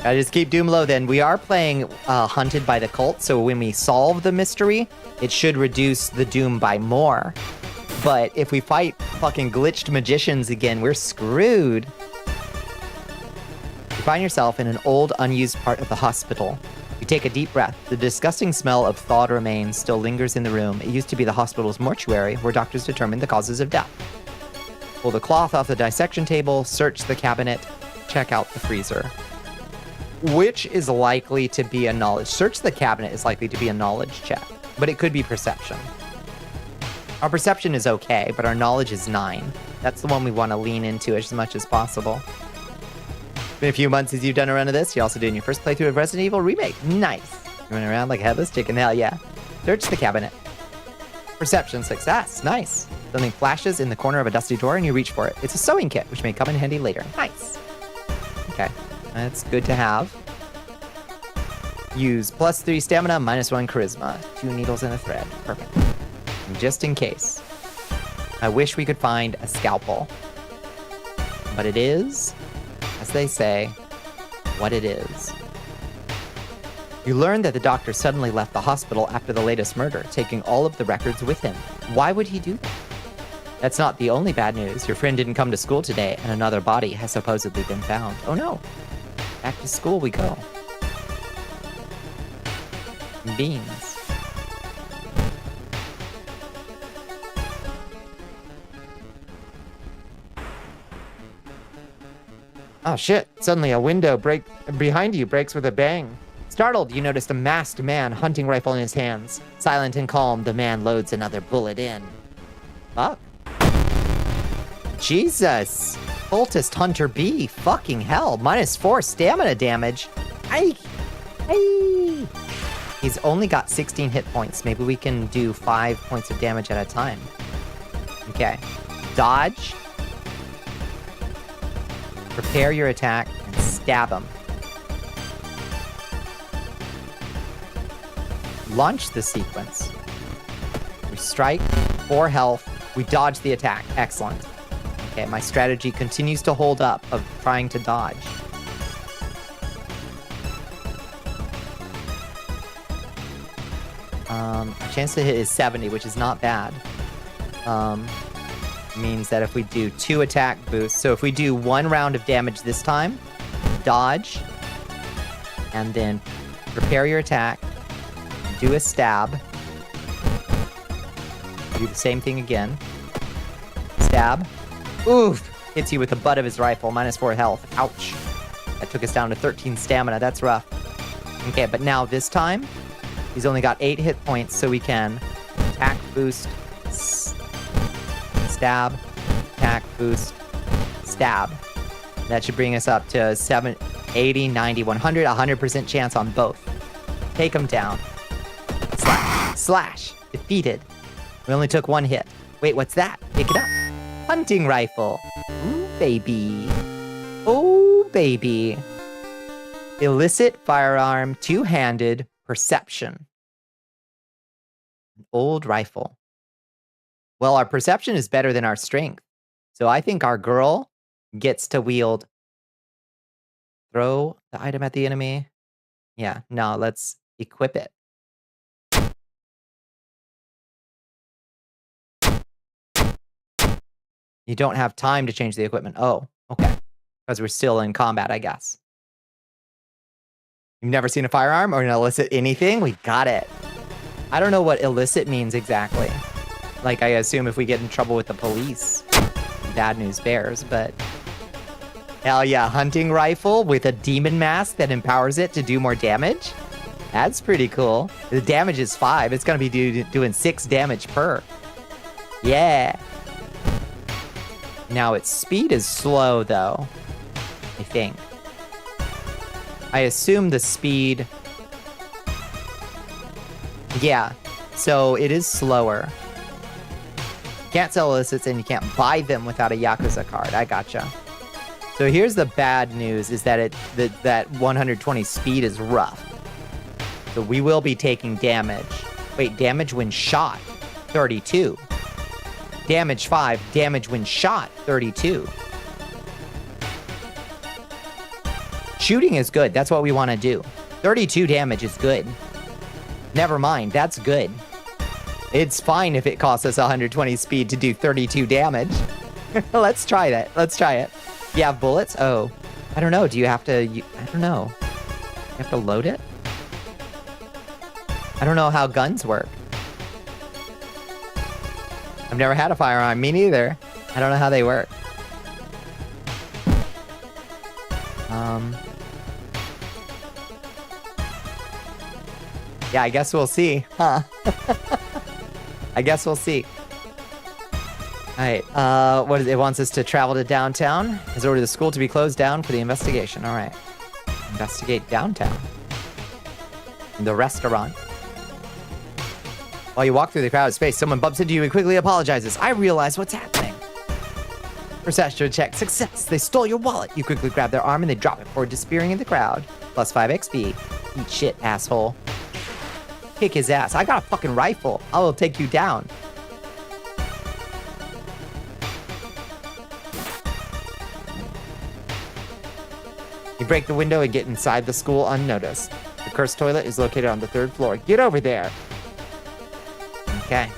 I just keep Doom low then. We are playing Hunted by the Cult, so when we solve the mystery, it should reduce the Doom by more. But if we fight fucking glitched magicians again, we're screwed. You find yourself in an old, unused part of the hospital. You take a deep breath. The disgusting smell of thawed remains still lingers in the room. It used to be the hospital's mortuary, where doctors determined the causes of death. Pull the cloth off the dissection table, search the cabinet, check out the freezer. Which is likely to be a knowledge? Search the cabinet is likely to be a knowledge check, but it could be perception. Our perception is okay, but our knowledge is 9. That's the one we want to lean into as much as possible. Been a few months since you've done a run of this. You're also doing your first playthrough of Resident Evil Remake. Nice. You're running around like a headless chicken. Hell yeah. Search the cabinet. Perception success. Nice. Something flashes in the corner of a dusty drawer and you reach for it. It's a sewing kit, which may come in handy later. Nice. Okay. That's good to have. Use +3 stamina, -1 charisma. 2 needles and a thread. Perfect. And just in case. I wish we could find a scalpel. But it is, as they say, what it is. You learn that the doctor suddenly left the hospital after the latest murder, taking all of the records with him. Why would he do that? That's not the only bad news. Your friend didn't come to school today, and another body has supposedly been found. Oh no. Back to school we go. Beans. Oh shit, suddenly a window behind you breaks with a bang. Startled, you noticed a masked man, hunting rifle in his hands. Silent and calm, the man loads another bullet in. Fuck. Jesus. Cultist Hunter B. Fucking hell. -4 stamina damage. Ay. Ay. He's only got 16 hit points. Maybe we can do 5 points of damage at a time. Okay. Dodge. Prepare your attack and stab him. Launch the sequence. We strike, 4 health. We dodge the attack. Excellent. Okay, my strategy continues to hold up of trying to dodge. Chance to hit is 70, which is not bad. Means that if we do 2 attack boosts, so if we do 1 round of damage this time, dodge, and then prepare your attack, do a stab, do the same thing again, stab, oof, hits you with the butt of his rifle, -4 health, ouch. That took us down to 13 stamina. That's rough. Okay, but now this time, he's only got 8 hit points, so we can attack, boost, stab, attack, boost, stab. That should bring us up to 7, 80, 90, 100, 100% chance on both. Take him down. Slash. Slash. Defeated. We only took 1 hit. Wait, what's that? Pick it up. Hunting rifle. Ooh, baby. Oh, baby. Illicit firearm, 2-handed, perception. An old rifle. Well, our perception is better than our strength. So I think our girl gets to wield. Throw the item at the enemy. Yeah, no, let's equip it. You don't have time to change the equipment. Oh, okay. Because we're still in combat, I guess. You've never seen a firearm or an illicit anything? We got it. I don't know what illicit means exactly. Like, I assume if we get in trouble with the police, bad news bears, but... Hell yeah, hunting rifle with a demon mask that empowers it to do more damage? That's pretty cool. The damage is 5. It's going to be doing 6 damage per. Yeah. Now, its speed is slow, though. I think. I assume the speed... Yeah, so it is slower. You can't sell illicits and you can't buy them without a Yakuza card. I gotcha. So here's the bad news, is that that 120 speed is rough. So we will be taking damage. Wait, damage when shot, 32. Damage 5, damage when shot, 32. Shooting is good. That's what we want to do. 32 damage is good. Never mind, that's good. It's fine if it costs us 120 speed to do 32 damage. Let's try that. Let's try it. You have bullets? Oh. I don't know. Do you have to... I don't know. You have to load it? I don't know how guns work. I've never had a firearm. Me neither. I don't know how they work. Yeah, I guess we'll see. Huh. I guess we'll see. Alright, what is it? It wants us to travel to downtown. Has ordered the school to be closed down for the investigation. Alright. Investigate downtown. The restaurant. While you walk through the crowded space, someone bumps into you and quickly apologizes. I realize what's happening. Perception check. Success. They stole your wallet. You quickly grab their arm and they drop it before disappearing in the crowd. Plus 5 XP. Eat shit, asshole. Kick his ass. I got a fucking rifle. I will take you down. You break the window and get inside the school unnoticed. The cursed toilet is located on the 3rd floor. Get over there. Okay.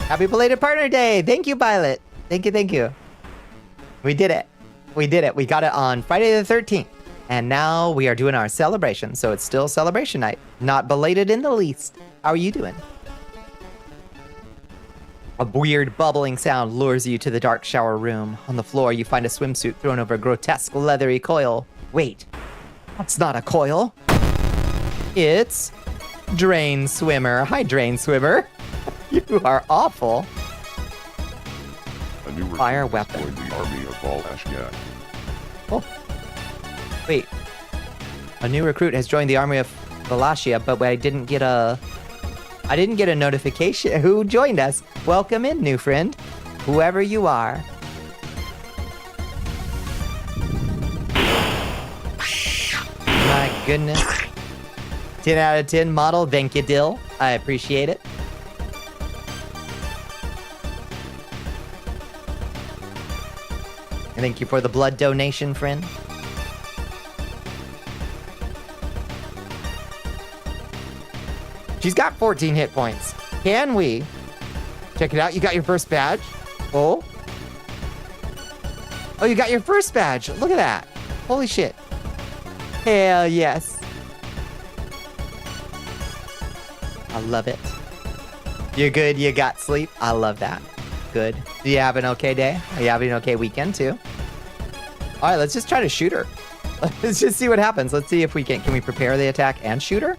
Happy belated partner day. Thank you, Violet. Thank you, thank you. We did it. We did it. We got it on Friday the 13th. And now we are doing our celebration. So it's still celebration night. Not belated in the least. How are you doing? A weird bubbling sound lures you to the dark shower room. On the floor, you find a swimsuit thrown over a grotesque leathery coil. Wait, that's not a coil. It's Drain Swimmer. Hi, Drain Swimmer. You are awful. A new recruit Fire has weapon. joined the army of Al Ashgat. Oh. Wait. A new recruit has joined the army of Valacia, but I didn't get a notification. Who joined us? Welcome in, new friend. Whoever you are. My goodness. 10 out of 10 model. Thank you, Dill. I appreciate it. And thank you for the blood donation, friend. She's got 14 hit points. Can we? Check it out. You got your first badge. Oh. Oh, you got your first badge. Look at that. Holy shit. Hell yes. I love it. You're good. You got sleep. I love that. Good. Do you have an okay day? Are you having an okay weekend too? All right, let's just try to shoot her. Let's just see what happens. Let's see if we can we prepare the attack and shoot her?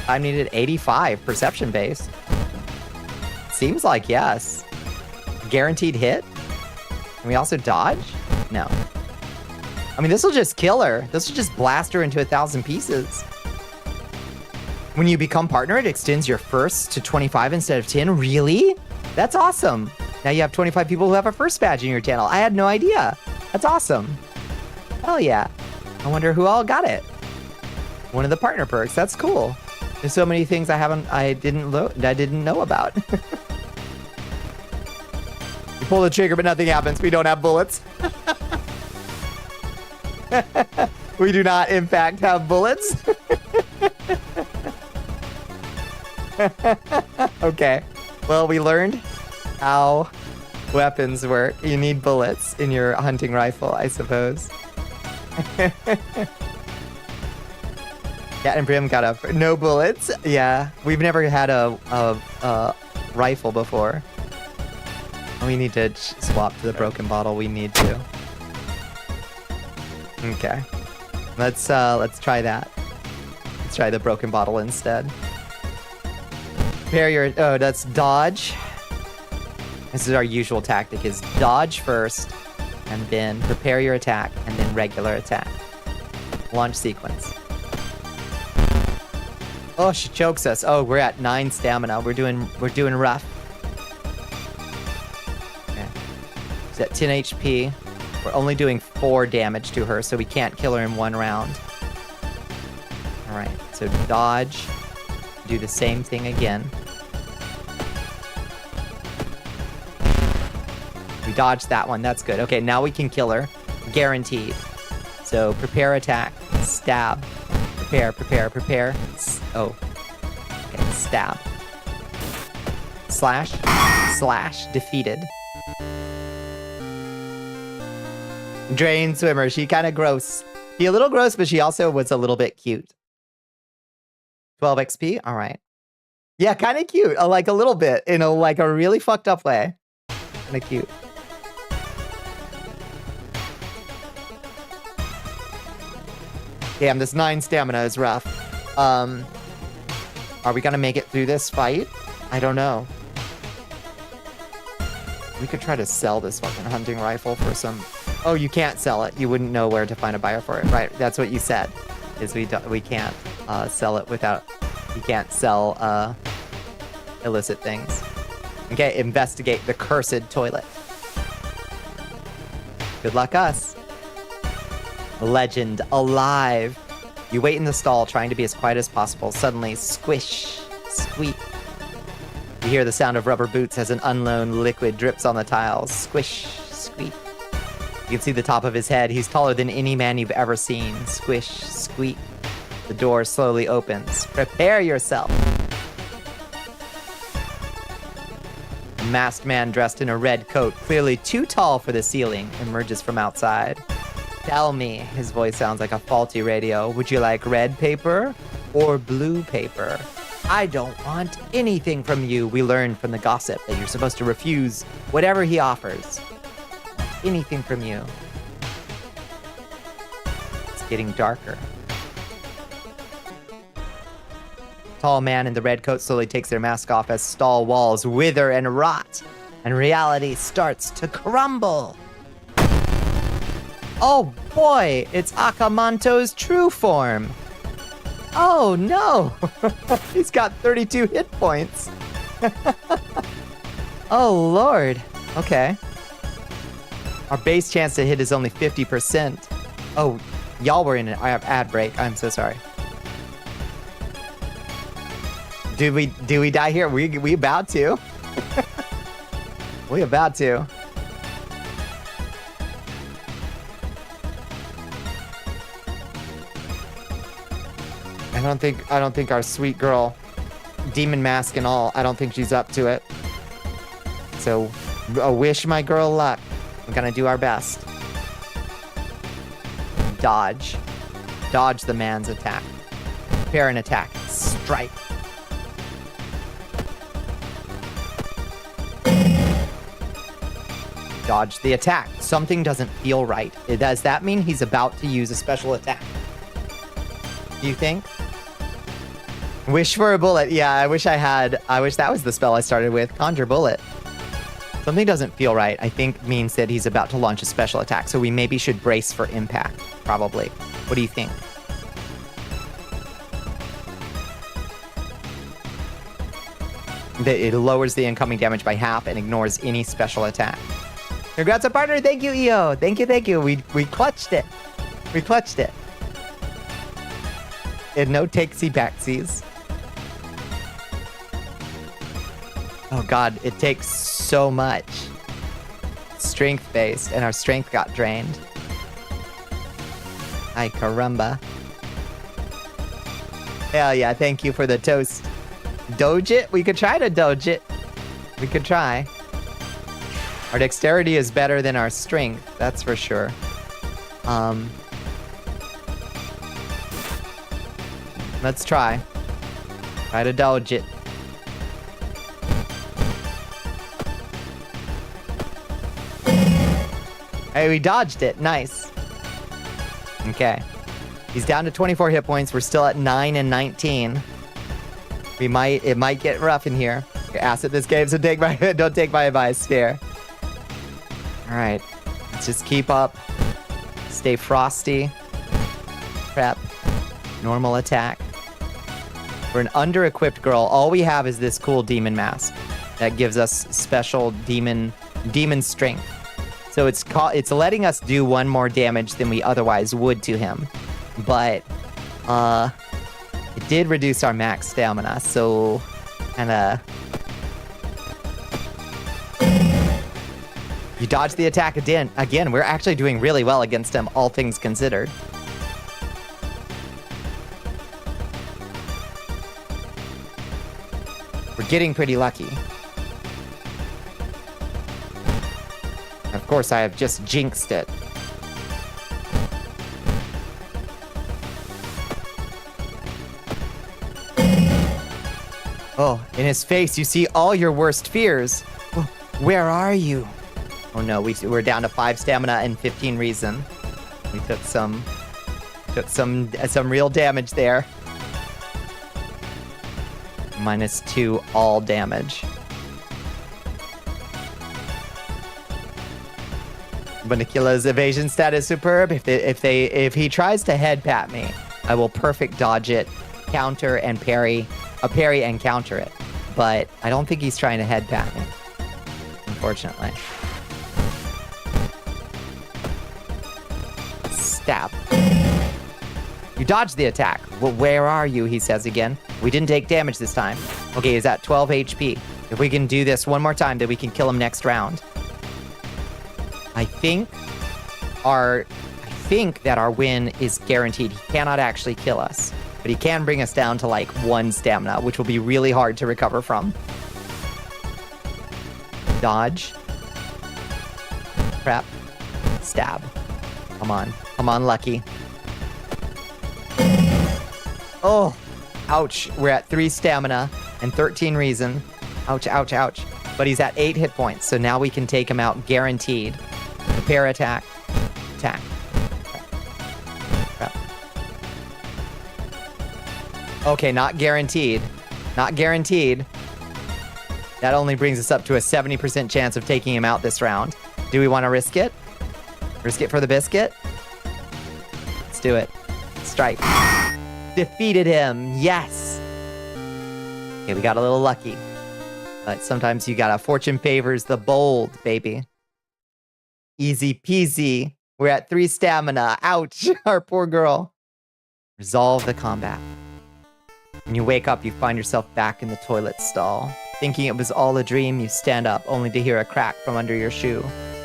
I needed 85 perception base. Seems like yes. Guaranteed hit? Can we also dodge? No. I mean, this will just kill her. This will just blast her into 1,000 pieces. When you become partner, it extends your first to 25 instead of 10. Really? That's awesome. Now you have 25 people who have a first badge in your channel. I had no idea. That's awesome. Hell yeah. I wonder who all got it. One of the partner perks. That's cool. There's so many things I didn't know about. You pull the trigger, but nothing happens. We don't have bullets. We do not, in fact, have bullets. Okay. Well, we learned how weapons work. You need bullets in your hunting rifle, I suppose. Cat and Brim got up. No bullets. Yeah, we've never had a rifle before. We need to swap to the broken bottle. We need to. Okay. Let's try that. Let's try the broken bottle instead. Prepare your that's dodge. This is our usual tactic, is dodge first, and then prepare your attack, and then regular attack. Launch sequence. Oh, she chokes us. Oh, we're at 9 stamina. We're doing rough. Okay. She's at 10 HP. We're only doing 4 damage to her, so we can't kill her in 1 round. Alright, so dodge. Do the same thing again. We dodged that one. That's good. Okay, now we can kill her. Guaranteed. So prepare attack. Stab. Prepare. Oh. Okay, stab. Slash. Defeated. Drain swimmer. She kind of gross. She a little gross, but she also was a little bit cute. 12 XP? All right. Yeah, kind of cute. Like a little bit. In a really fucked up way. Kind of cute. Damn, this 9 stamina is rough. Are we gonna make it through this fight? I don't know. We could try to sell this fucking hunting rifle for some... Oh, you can't sell it. You wouldn't know where to find a buyer for it. Right, that's what you said. Is we can't sell it without... You can't sell illicit things. Okay, investigate the cursed toilet. Good luck us. Legend alive. You wait in the stall, trying to be as quiet as possible. Suddenly, squish, squeak. You hear the sound of rubber boots as an unknown liquid drips on the tiles. Squish, squeak. You can see the top of his head. He's taller than any man you've ever seen. Squish, squeak. The door slowly opens. Prepare yourself. A masked man dressed in a red coat, clearly too tall for the ceiling, emerges from outside. Tell me, his voice sounds like a faulty radio. Would you like red paper or blue paper? I don't want anything from you. We learned from the gossip that you're supposed to refuse whatever he offers. Anything from you. It's getting darker. Tall man in the red coat slowly takes their mask off as stall walls wither and rot, and reality starts to crumble. Oh boy, it's Akamanto's true form. Oh no, he's got 32 hit points. Oh lord, okay. Our base chance to hit is only 50%. Oh, y'all were in an ad break, I'm so sorry. Do we die here? We about to. We about to. I don't think our sweet girl, demon mask and all, I don't think she's up to it. So, wish my girl luck. We're gonna do our best. Dodge. Dodge the man's attack. Prepare an attack. Strike. Dodge the attack. Something doesn't feel right. Does that mean he's about to use a special attack? Do you think? Wish for a bullet. Yeah, I wish that was the spell I started with. Conjure bullet. Something doesn't feel right, I think means that he's about to launch a special attack. So we maybe should brace for impact, probably. What do you think? It lowers the incoming damage by half and ignores any special attack. Congrats, a partner. Thank you, EO. Thank you. We clutched it. We clutched it. And no takesy backsies. Oh god, it takes so much. Strength based, and our strength got drained. Ay caramba. Hell yeah, thank you for the toast. Doge it? We could try to doge it. We could try. Our dexterity is better than our strength, that's for sure. Let's try. Try to doge it. Hey, we dodged it. Nice. Okay. He's down to 24 hit points. We're still at 9 and 19. It might get rough in here. You're ass at this game, so don't take my advice here. All right. Let's just keep up. Stay frosty. Prep. Normal attack. For an under-equipped girl, all we have is this cool demon mask that gives us special demon strength. So it's letting us do 1 more damage than we otherwise would to him. But it did reduce our max stamina, so kinda. You dodge the attack again. We're actually doing really well against him, all things considered. We're getting pretty lucky. Of course, I have just jinxed it. Oh, in his face, you see all your worst fears. Oh, where are you? Oh no, we're down to 5 stamina and 15 reason. We took some real damage there. -2 all damage. Bonnicula's evasion stat is superb. If he tries to head pat me, I will perfect dodge it, counter and parry, parry and counter it. But I don't think he's trying to head pat me, unfortunately. Stab. You dodged the attack. Well, where are you? He says again. We didn't take damage this time. Okay, he's at 12 HP. If we can do this one more time, then we can kill him next round. I think that our win is guaranteed. He cannot actually kill us, but he can bring us down to like 1 stamina, which will be really hard to recover from. Dodge. Prep. Stab. Come on, Lucky. Oh, ouch. We're at 3 stamina and 13 reason. Ouch. But he's at 8 hit points, so now we can take him out guaranteed. Prepare attack. Attack. Prep. Okay, not guaranteed. Not guaranteed. That only brings us up to a 70% chance of taking him out this round. Do we want to risk it? Risk it for the biscuit? Let's do it. Strike. Defeated him. Yes. Okay, we got a little lucky. But sometimes you gotta fortune favors the bold, baby. Easy peasy. We're at 3 stamina. Ouch. Our poor girl. Resolve the combat. When you wake up, you find yourself back in the toilet stall. Thinking it was all a dream, you stand up only to hear a crack from under your shoe.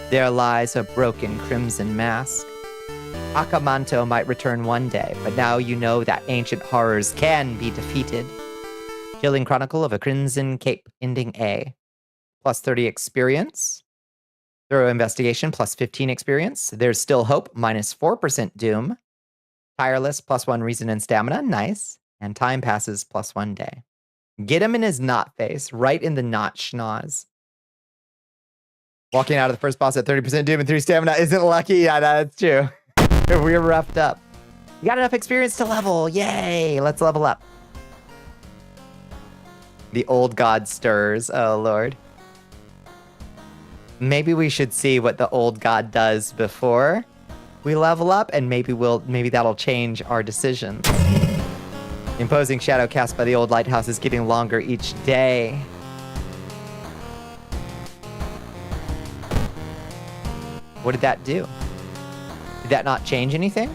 There lies a broken crimson mask. Akamanto might return one day, but now you know that ancient horrors can be defeated. Chilling Chronicle of a Crimson Cape, ending A. Plus 30 experience. Thorough Investigation, plus 15 experience. There's Still Hope, minus 4% Doom. Tireless, plus 1 Reason and Stamina, nice. And Time Passes, plus 1 day. Get him in his knot face, right in the knot schnoz. Walking out of the first boss at 30% doom and 3 stamina isn't lucky. Yeah, that's true. We're roughed up. You got enough experience to level. Yay. Let's level up. The old god stirs. Oh, Lord. Maybe we should see what the old god does before we level up, and maybe that'll change our decisions. The imposing shadow cast by the old lighthouse is getting longer each day. What did that do? Did that not change anything?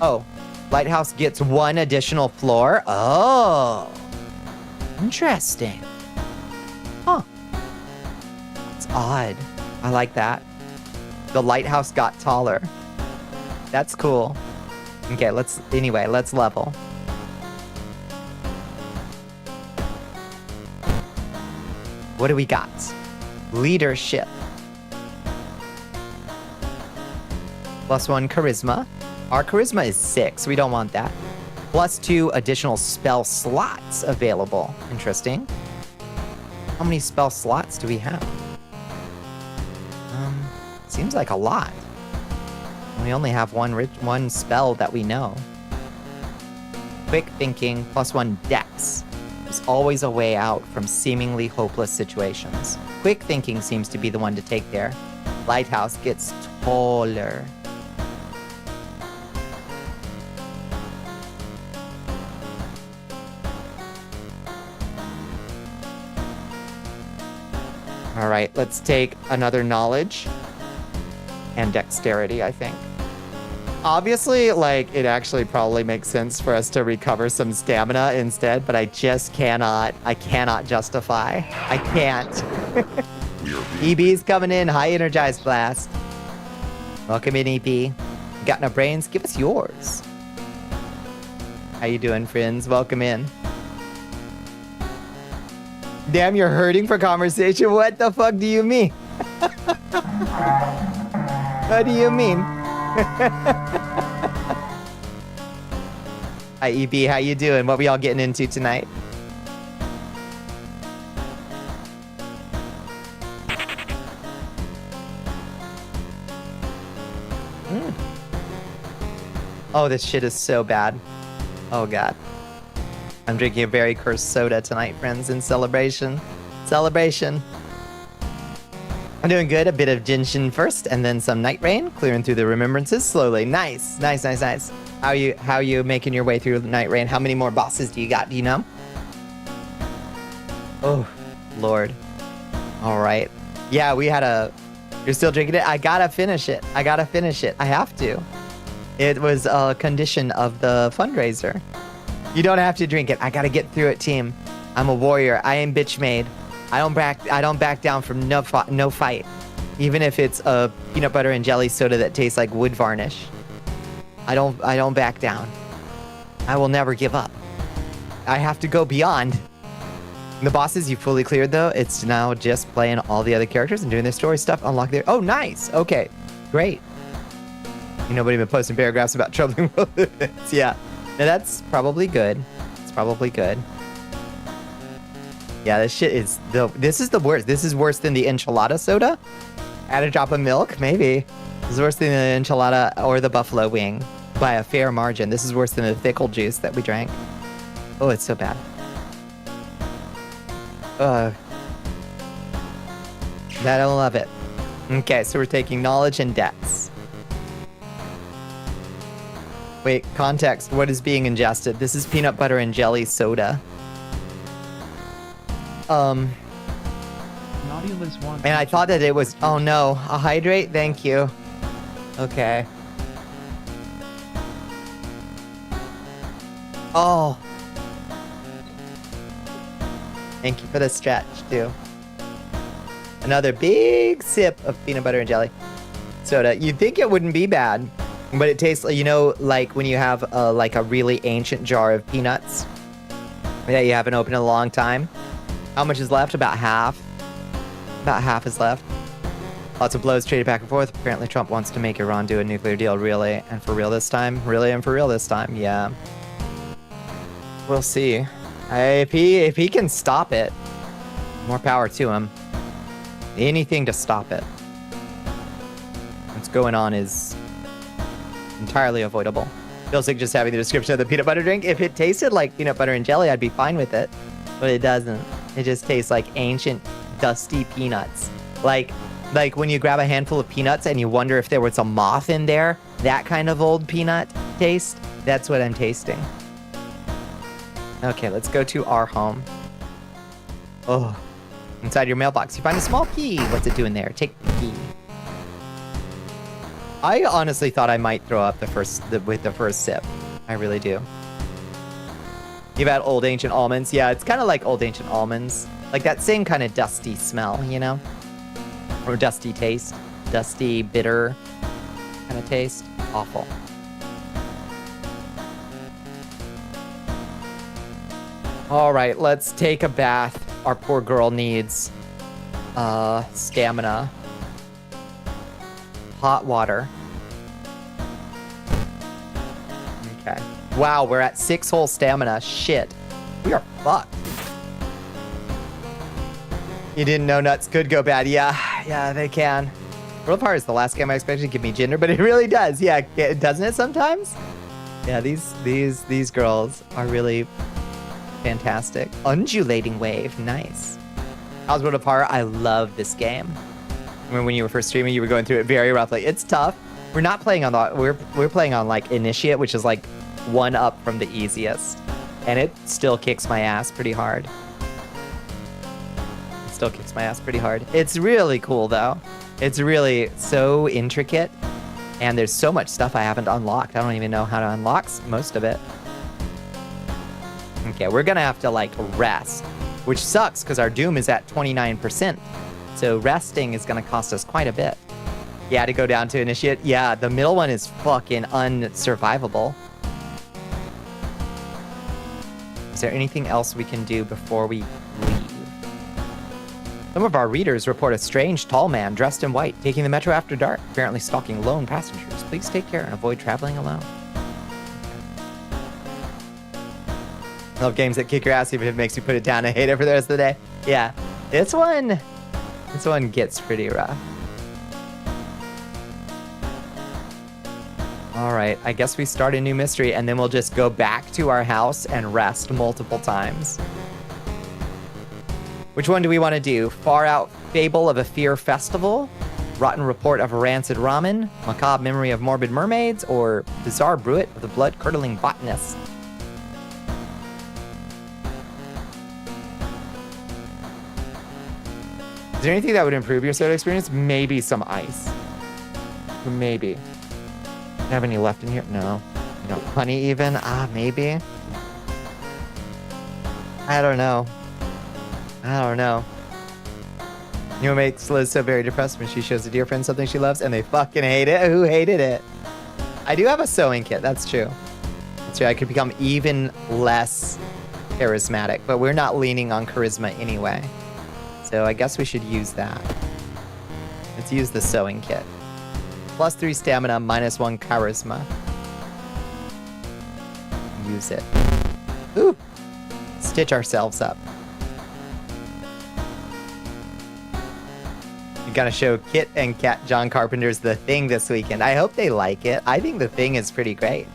Oh, lighthouse gets 1 additional floor. Oh, interesting. Huh. That's odd. I like that. The lighthouse got taller. That's cool. Okay, let's level. What do we got? Leadership. +1 charisma. Our charisma is 6. We don't want that. +2 additional spell slots available. Interesting. How many spell slots do we have? Seems like a lot. We only have one spell that we know. Quick thinking, +1 dex. There's always a way out from seemingly hopeless situations. Quick thinking seems to be the one to take there. Lighthouse gets taller. All right, let's take another knowledge and dexterity, I think. Obviously, like, it actually probably makes sense for us to recover some stamina instead, but I just cannot. I cannot justify. I can't. EB's coming in. High energized blast. Welcome in, EP. Got no brains? Give us yours. How you doing, friends? Welcome in. Damn, you're hurting for conversation? What the fuck do you mean? What do you mean? Hi, EB. How you doing? What we all getting into tonight? Oh, this shit is so bad. Oh, God. I'm drinking a very cursed soda tonight, friends, in celebration. Celebration. I'm doing good. A bit of Genshin first, and then some Night Rain, clearing through the remembrances slowly. Nice, nice, nice, nice. How are you making your way through the Night Rain? How many more bosses do you got? Do you know? Oh, Lord. All right. Yeah, we had a... You're still drinking it? I gotta finish it. I gotta finish it. I have to. It was a condition of the fundraiser. You don't have to drink it. I gotta get through it, team. I'm a warrior. I am bitch made. I don't back down from no fight. Even if it's a peanut butter and jelly soda that tastes like wood varnish. I don't back down. I will never give up. I have to go beyond. The bosses you fully cleared though. It's now just playing all the other characters and doing their story stuff. Unlock their... Oh, nice. Okay. Great. You nobody been posting paragraphs about troubling world events. Yeah. Now that's probably good. It's probably good. Yeah, this shit is this is the worst. This is worse than the enchilada soda. Add a drop of milk, maybe. This is worse than the enchilada or the buffalo wing by a fair margin. This is worse than the thickle juice that we drank. Oh, it's so bad. I don't love it. Okay, so we're taking knowledge and dex. Wait, context. What is being ingested? This is peanut butter and jelly soda. And I thought that it was... Oh no, a hydrate? Thank you. Okay. Oh. Thank you for the stretch, too. Another big sip of peanut butter and jelly soda. You'd think it wouldn't be bad, but it tastes, you know, like when you have like a really ancient jar of peanuts that you haven't opened in a long time. How much is left? About half. About half is left. Lots of blows traded back and forth. Apparently Trump wants to make Iran do a nuclear deal, really and for real this time. Really and for real this time. Yeah. We'll see. If he can stop it, more power to him. Anything to stop it. What's going on is entirely avoidable. Feels like just having the description of the peanut butter drink. If it tasted like peanut butter and jelly, I'd be fine with it. But it doesn't. It just tastes like ancient, dusty peanuts. Like when you grab a handful of peanuts and you wonder if there was a moth in there. That kind of old peanut taste. That's what I'm tasting. Okay, let's go to our home. Oh, inside your mailbox, you find a small key. What's it doing there? Take the key. I honestly thought I might throw up with the first sip. I really do. You've had old ancient almonds. Yeah, it's kind of like old ancient almonds. Like that same kind of dusty smell, you know? Or dusty taste. Dusty, bitter kind of taste. Awful. All right, let's take a bath. Our poor girl needs stamina. Hot water. Okay. Wow, we're at 6 whole stamina. Shit. We are fucked. You didn't know nuts could go bad. Yeah, they can. World of Heart is the last game I expected to give me gender, but it really does. Yeah, doesn't it sometimes? Yeah, these girls are really fantastic. Undulating wave. Nice. How's World of Heart? I love this game. Remember when you were first streaming, you were going through it very roughly. It's tough. We're not playing on we're playing on like Initiate, which is like one up from the easiest. And it still kicks my ass pretty hard. It still kicks my ass pretty hard. It's really cool though. It's really so intricate. And there's so much stuff I haven't unlocked. I don't even know how to unlock most of it. Okay, we're gonna have to like rest, which sucks because our Doom is at 29%. So resting is gonna cost us quite a bit. Yeah, to go down to Initiate. Yeah, the middle one is fucking unsurvivable. Is there anything else we can do before we leave? Some of our readers report a strange tall man dressed in white taking the metro after dark, apparently stalking lone passengers. Please take care and avoid traveling alone. I love games that kick your ass even if it makes you put it down and hate it for the rest of the day. Yeah, this one gets pretty rough. All right, I guess we start a new mystery and then we'll just go back to our house and rest multiple times. Which one do we want to do? Far Out Fable of a Fear Festival, Rotten Report of a Rancid Ramen, Macabre Memory of Morbid Mermaids, or Bizarre Bruit of the Blood-Curdling Botanist? Is there anything that would improve your soda experience? Maybe some ice. Maybe. Have any left in here? No. You know, honey even? Maybe. I don't know. You know what makes Liz so very depressed? When she shows a dear friend something she loves and they fucking hate it? Who hated it? I do have a sewing kit, that's true. That's true, I could become even less charismatic, but we're not leaning on charisma anyway. So I guess we should use that. Let's use the sewing kit. +3 stamina, -1 charisma. Use it. Ooh! Stitch ourselves up. You're gonna show Kit and Kat John Carpenter's The Thing this weekend. I hope they like it. I think The Thing is pretty great.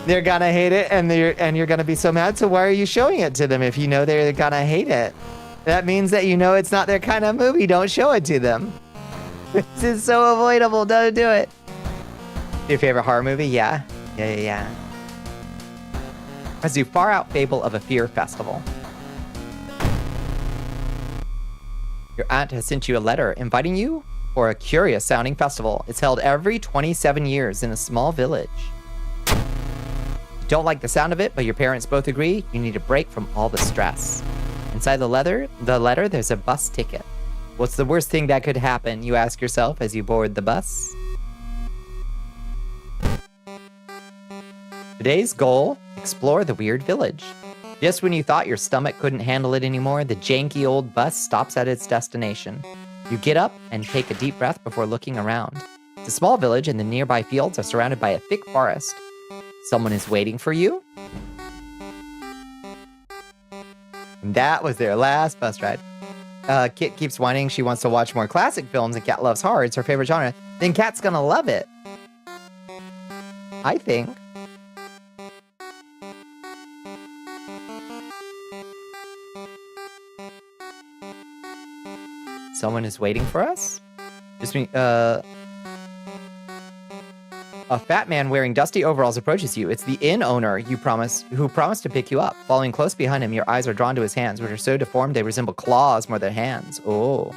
They're gonna hate it, and you're gonna be so mad. So why are you showing it to them if you know they're gonna hate it? That means that you know it's not their kind of movie. Don't show it to them. This is so avoidable. Don't do it. Your favorite horror movie? Yeah. Let's do Far Out Fable of a Fear Festival. Your aunt has sent you a letter inviting you for a curious sounding festival. It's held every 27 years in a small village. Don't like the sound of it, but your parents both agree you need a break from all the stress. Inside the letter, there's a bus ticket. What's the worst thing that could happen, you ask yourself as you board the bus? Today's goal, explore the weird village. Just when you thought your stomach couldn't handle it anymore, the janky old bus stops at its destination. You get up and take a deep breath before looking around. It's a small village, and the nearby fields are surrounded by a thick forest. Someone is waiting for you. And that was their last bus ride. Kit keeps whining she wants to watch more classic films, and Cat loves horror. It's her favorite genre. Then Cat's gonna love it. I think. Someone is waiting for us? Just me, a fat man wearing dusty overalls approaches you. It's the inn owner who promised to pick you up. Following close behind him, your eyes are drawn to his hands, which are so deformed they resemble claws more than hands. Oh.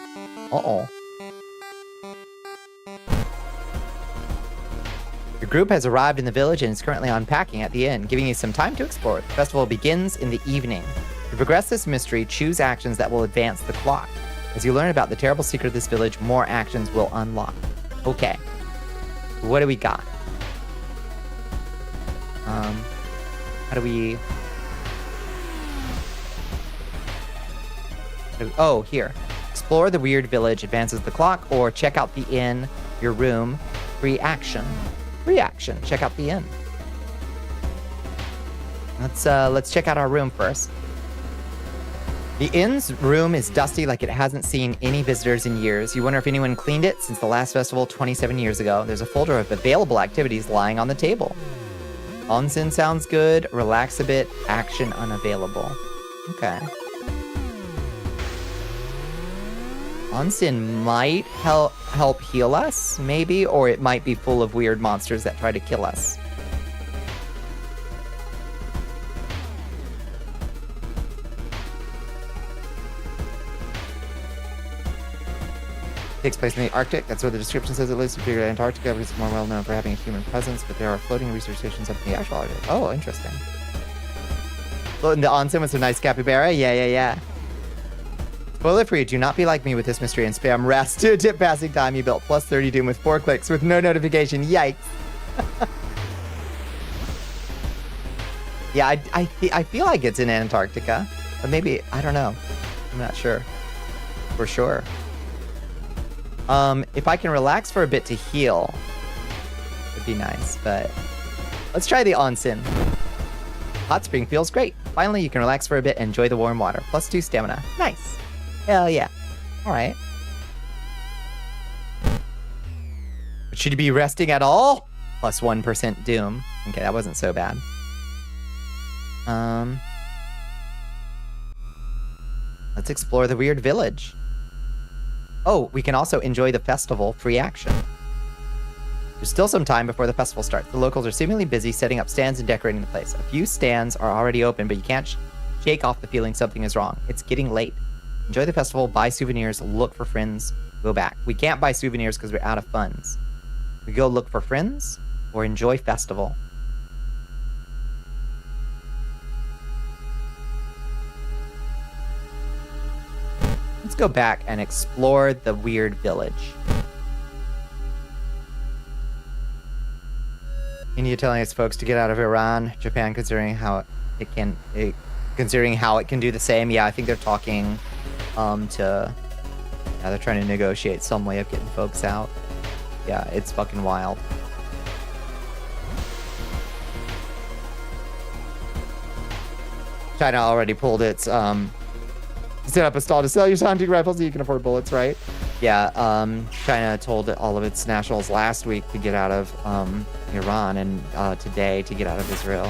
Uh-oh. Your group has arrived in the village and is currently unpacking at the inn, giving you some time to explore. The festival begins in the evening. To progress this mystery, choose actions that will advance the clock. As you learn about the terrible secret of this village, more actions will unlock. Okay. What do we got? How do we... Oh, here. Explore the weird village advances the clock, or check out the inn, your room. Free action. Free action. Check out the inn. Let's check out our room first. The inn's room is dusty like it hasn't seen any visitors in years. You wonder if anyone cleaned it since the last festival 27 years ago. There's a folder of available activities lying on the table. Onsen sounds good. Relax a bit. Action unavailable. Okay. Onsen might help heal us, maybe, or it might be full of weird monsters that try to kill us. Takes place in the Arctic. That's where the description says it lives. Superior Antarctica because it's more well known for having a human presence, but there are floating research stations up in the actual Arctic. Oh, interesting. Floating the onsen with some nice capybara. Yeah. Spoiler free, do not be like me with this mystery and spam rest to tip passing time. You built plus 30 Doom with 4 clicks with no notification. Yikes. Yeah, I feel like it's in Antarctica, but maybe, I don't know. I'm not sure. For sure. If I can relax for a bit to heal, it'd be nice, but let's try the onsen. Hot spring feels great. Finally, you can relax for a bit and enjoy the warm water. Plus 2 stamina. Nice. Hell yeah. All right. But should you be resting at all? Plus 1% doom. Okay, that wasn't so bad. Let's explore the weird village. Oh, we can also enjoy the festival free action. There's still some time before the festival starts. The locals are seemingly busy setting up stands and decorating the place. A few stands are already open, but you can't shake off the feeling something is wrong. It's getting late. Enjoy the festival, buy souvenirs, look for friends, go back. We can't buy souvenirs because we're out of funds. We go look for friends or enjoy festival. Let's go back and explore the weird village. India telling its folks to get out of Iran. Japan considering how it can do the same. Yeah, I think they're talking they're trying to negotiate some way of getting folks out. Yeah, it's fucking wild. China already pulled its set up a stall to sell your hunting rifles so you can afford bullets, right? Yeah, China told all of its nationals last week to get out of Iran, and today to get out of Israel.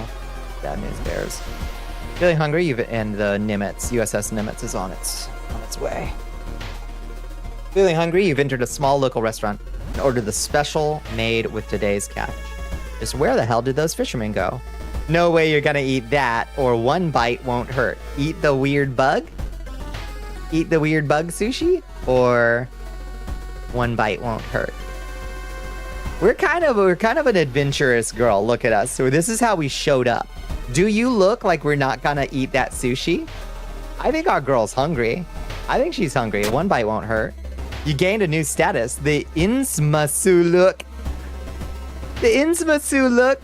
Bad news bears. Feeling hungry? And the Nimitz, USS Nimitz, is on its way. Feeling hungry? You've entered a small local restaurant and ordered the special made with today's catch. Just where the hell did those fishermen go? No way you're gonna eat that, or one bite won't hurt. Eat the weird bug? Eat the weird bug sushi, or one bite won't hurt. We're kind of an adventurous girl. Look at us. So this is how we showed up. Do you look like we're not gonna eat that sushi? I think our girl's hungry. I think she's hungry. One bite won't hurt. You gained a new status. The Insmasu look. The Insmasu look.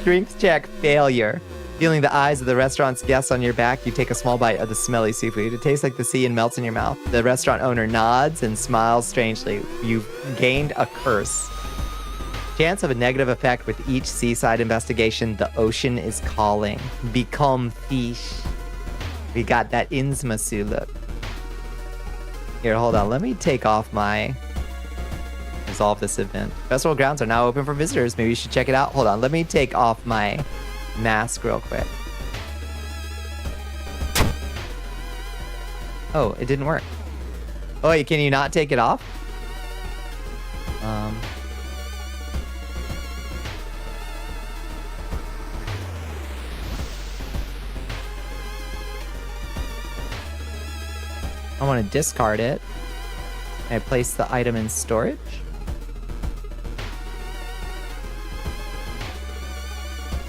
Strength check failure. Feeling the eyes of the restaurant's guests on your back, you take a small bite of the smelly seafood. It tastes like the sea and melts in your mouth. The restaurant owner nods and smiles strangely. You've gained a curse. Chance of a negative effect with each seaside investigation. The ocean is calling. Become fish. We got that Innsmasu look. Here, hold on. Let me take off my... Resolve this event. Festival grounds are now open for visitors. Maybe you should check it out. Hold on. Let me take off my mask real quick. Oh, it didn't work. Oh, wait, can you not take it off? I want to discard it. Can I place the item in storage?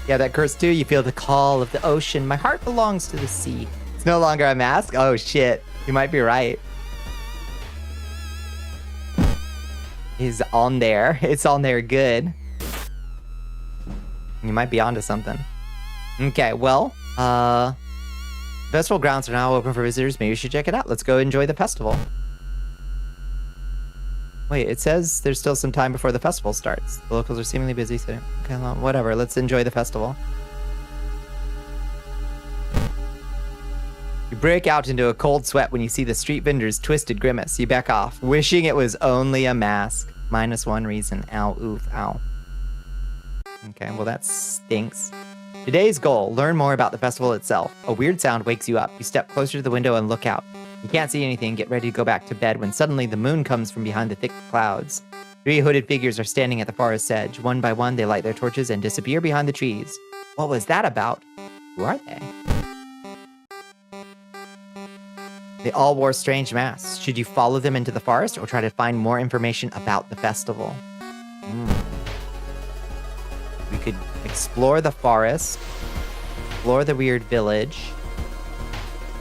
Yeah, that curse too. You feel the call of the ocean. My heart belongs to the sea. It's no longer a mask? Oh, shit. You might be right. It's on there. It's on there good. You might be onto something. Okay, well, festival grounds are now open for visitors. Maybe you should check it out. Let's go enjoy the festival. Wait, it says there's still some time before the festival starts. The locals are seemingly busy, so okay, well, whatever. Let's enjoy the festival. You break out into a cold sweat when you see the street vendor's twisted grimace. You back off, wishing it was only a mask. -1 reason. Ow, oof, ow. Okay, well that stinks. Today's goal, learn more about the festival itself. A weird sound wakes you up. You step closer to the window and look out. You can't see anything, get ready to go back to bed when suddenly the moon comes from behind the thick clouds. 3 hooded figures are standing at the forest's edge. One by one, they light their torches and disappear behind the trees. What was that about? Who are they? They all wore strange masks. Should you follow them into the forest or try to find more information about the festival? We could explore the forest, explore the weird village.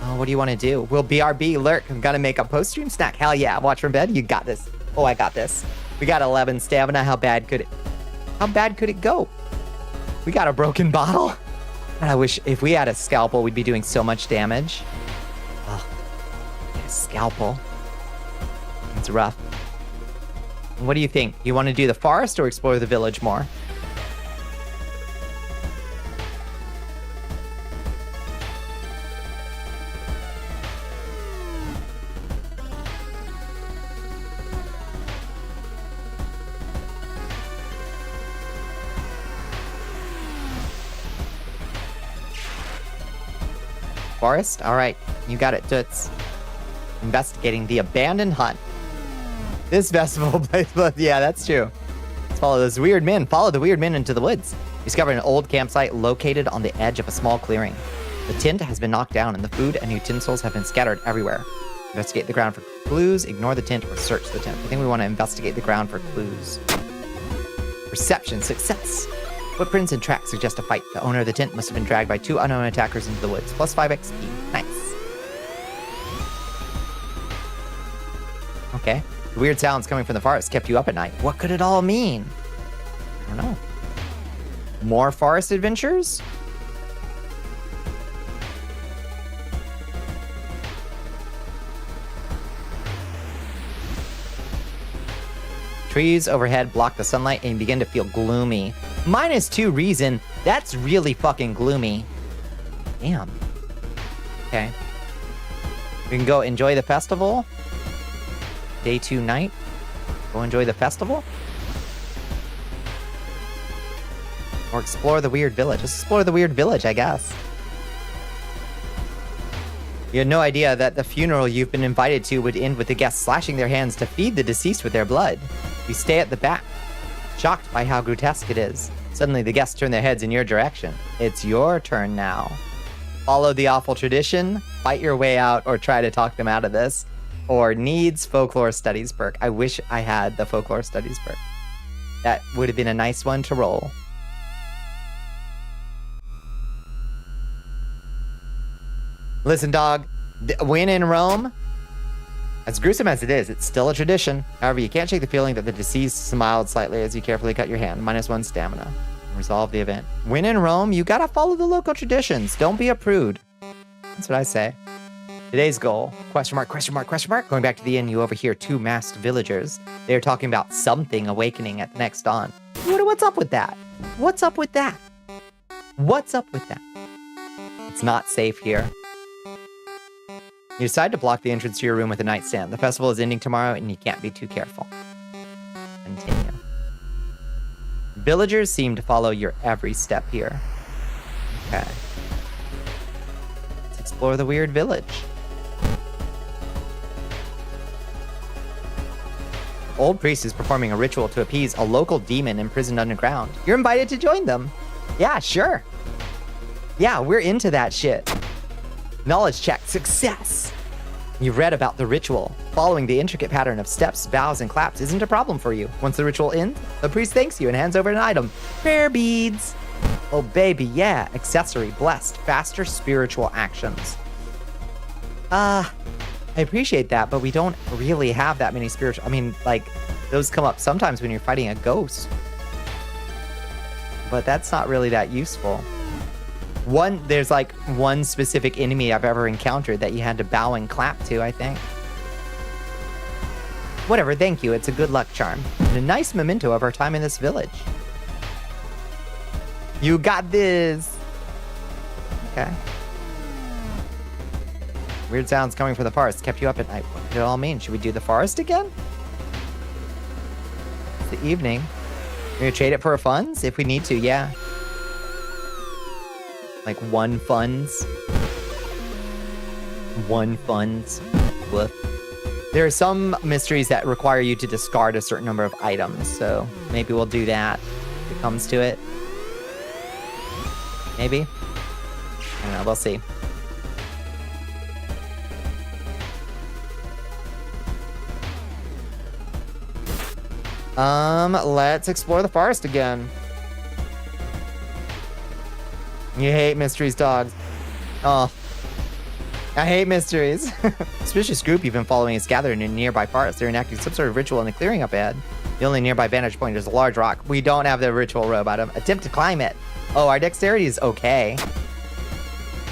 Oh, what do you want to do? Will BRB lurk? I'm gonna make a post-stream snack. Hell yeah, watch from bed. You got this. Oh, I got this. We got 11 stamina. How bad could it go? We got a broken bottle. And I wish if we had a scalpel, we'd be doing so much damage. Oh, a scalpel. It's rough. What do you think? You want to do the forest or explore the village more? Forest? Alright, you got it, Toots. Investigating the abandoned hut. This festival place, yeah, that's true. Let's follow those weird men. Follow the weird men into the woods. Discover an old campsite located on the edge of a small clearing. The tent has been knocked down and the food and utensils have been scattered everywhere. Investigate the ground for clues, ignore the tent, or search the tent. I think we want to investigate the ground for clues. Perception, success. Footprints and tracks suggest a fight. The owner of the tent must have been dragged by 2 unknown attackers into the woods. +5 XP. Nice. Okay. The weird sounds coming from the forest kept you up at night. What could it all mean? I don't know. More forest adventures? Trees overhead block the sunlight and you begin to feel gloomy. -2 reason. That's really fucking gloomy. Damn. Okay. We can go enjoy the festival. Day 2 night. Go enjoy the festival. Or explore the weird village. Let's explore the weird village, I guess. You had no idea that the funeral you've been invited to would end with the guests slashing their hands to feed the deceased with their blood. You stay at the back, shocked by how grotesque it is. Suddenly, the guests turn their heads in your direction. It's your turn now. Follow the awful tradition, fight your way out, or try to talk them out of this. Or needs folklore studies perk. I wish I had the folklore studies perk. That would have been a nice one to roll. Listen, dog, when in Rome, as gruesome as it is, it's still a tradition. However, you can't shake the feeling that the deceased smiled slightly as you carefully cut your hand. -1 stamina. Resolve the event. When in Rome, you gotta follow the local traditions. Don't be a prude. That's what I say. Today's goal, question mark, question mark, question mark. Going back to the inn, you overhear two masked villagers. They are talking about something awakening at the next dawn. What's up with that? What's up with that? What's up with that? It's not safe here. You decide to block the entrance to your room with a nightstand. The festival is ending tomorrow and you can't be too careful. Continue. Villagers seem to follow your every step here. Okay. Let's explore the weird village. Old priest is performing a ritual to appease a local demon imprisoned underground. You're invited to join them. Yeah, sure. Yeah, we're into that shit. Knowledge check, success. You've read about the ritual. Following the intricate pattern of steps, bows, and claps isn't a problem for you. Once the ritual ends, the priest thanks you and hands over an item. Prayer beads. Oh, baby, yeah. Accessory, blessed, faster spiritual actions. I appreciate that, but we don't really have that many spiritual... I mean, like, those come up sometimes when you're fighting a ghost. But that's not really that useful. There's like one specific enemy I've ever encountered that you had to bow and clap to, I think. Whatever, thank you. It's a good luck charm. And a nice memento of our time in this village. You got this. Okay. Weird sounds coming from the forest kept you up at night. What did it all mean? Should we do the forest again? It's the evening. We're gonna trade it for funds if we need to, yeah. Like one funds. One funds. Woof. There are some mysteries that require you to discard a certain number of items, so maybe we'll do that if it comes to it. Maybe? I don't know, we'll see. Let's explore the forest again. You hate mysteries, dogs. Oh. I hate mysteries. Suspicious group you've been following is gathered in a nearby forest. They're enacting some sort of ritual in the clearing up ahead. The only nearby vantage point is a large rock. We don't have the ritual robe item. Attempt to climb it. Oh, our dexterity is okay.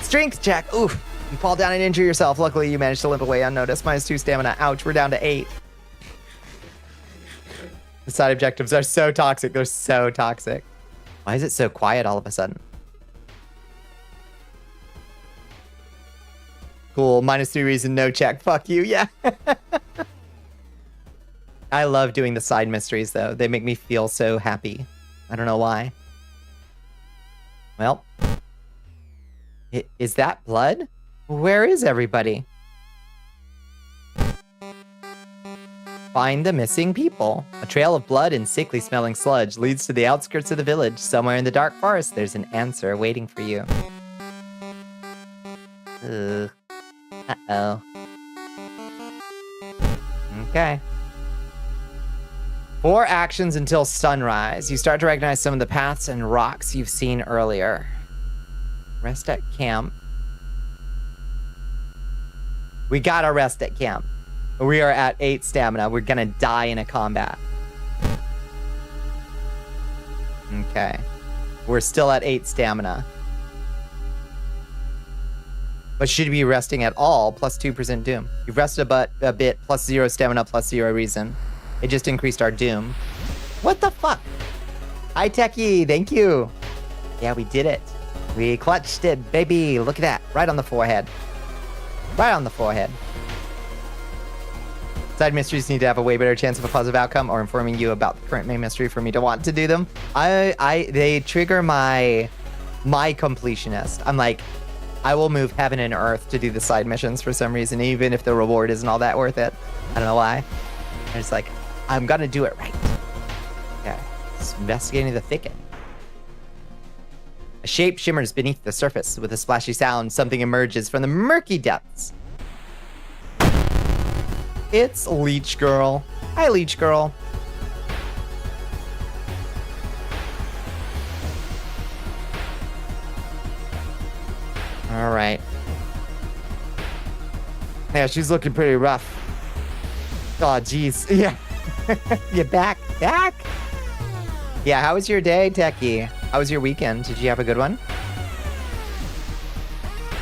Strength check. Oof. You fall down and injure yourself. Luckily, you managed to limp away unnoticed. -2 stamina. Ouch, we're down to 8. The side objectives are so toxic. They're so toxic. Why is it so quiet all of a sudden? Cool. -3 reason, no check. Fuck you. Yeah. I love doing the side mysteries, though. They make me feel so happy. I don't know why. Well. Is that blood? Where is everybody? Find the missing people. A trail of blood and sickly smelling sludge leads to the outskirts of the village. Somewhere in the dark forest, there's an answer waiting for you. Ugh. Uh-oh. Okay. 4 actions until sunrise. You start to recognize some of the paths and rocks you've seen earlier. Rest at camp. We gotta rest at camp. We are at 8 stamina. We're gonna die in a combat. Okay. We're still at 8 stamina. But should we be resting at all? +2% doom. You've rested a bit. +0 stamina, +0 reason. It just increased our doom. What the fuck? Hi, Techie. Thank you. Yeah, we did it. We clutched it, baby. Look at that. Right on the forehead. Right on the forehead. Side mysteries need to have a way better chance of a positive outcome or informing you about the current main mystery for me to want to do them. They trigger my completionist. I'm like, I will move heaven and earth to do the side missions for some reason, even if the reward isn't all that worth it. I don't know why. I'm just like, I'm gonna do it right. Okay, it's investigating the thicket. A shape shimmers beneath the surface. With a splashy sound, something emerges from the murky depths. It's Leech Girl. Hi, Leech Girl. All right. Yeah, she's looking pretty rough. Oh, jeez. Yeah. You back? Back? Yeah, how was your day, Techie? How was your weekend? Did you have a good one?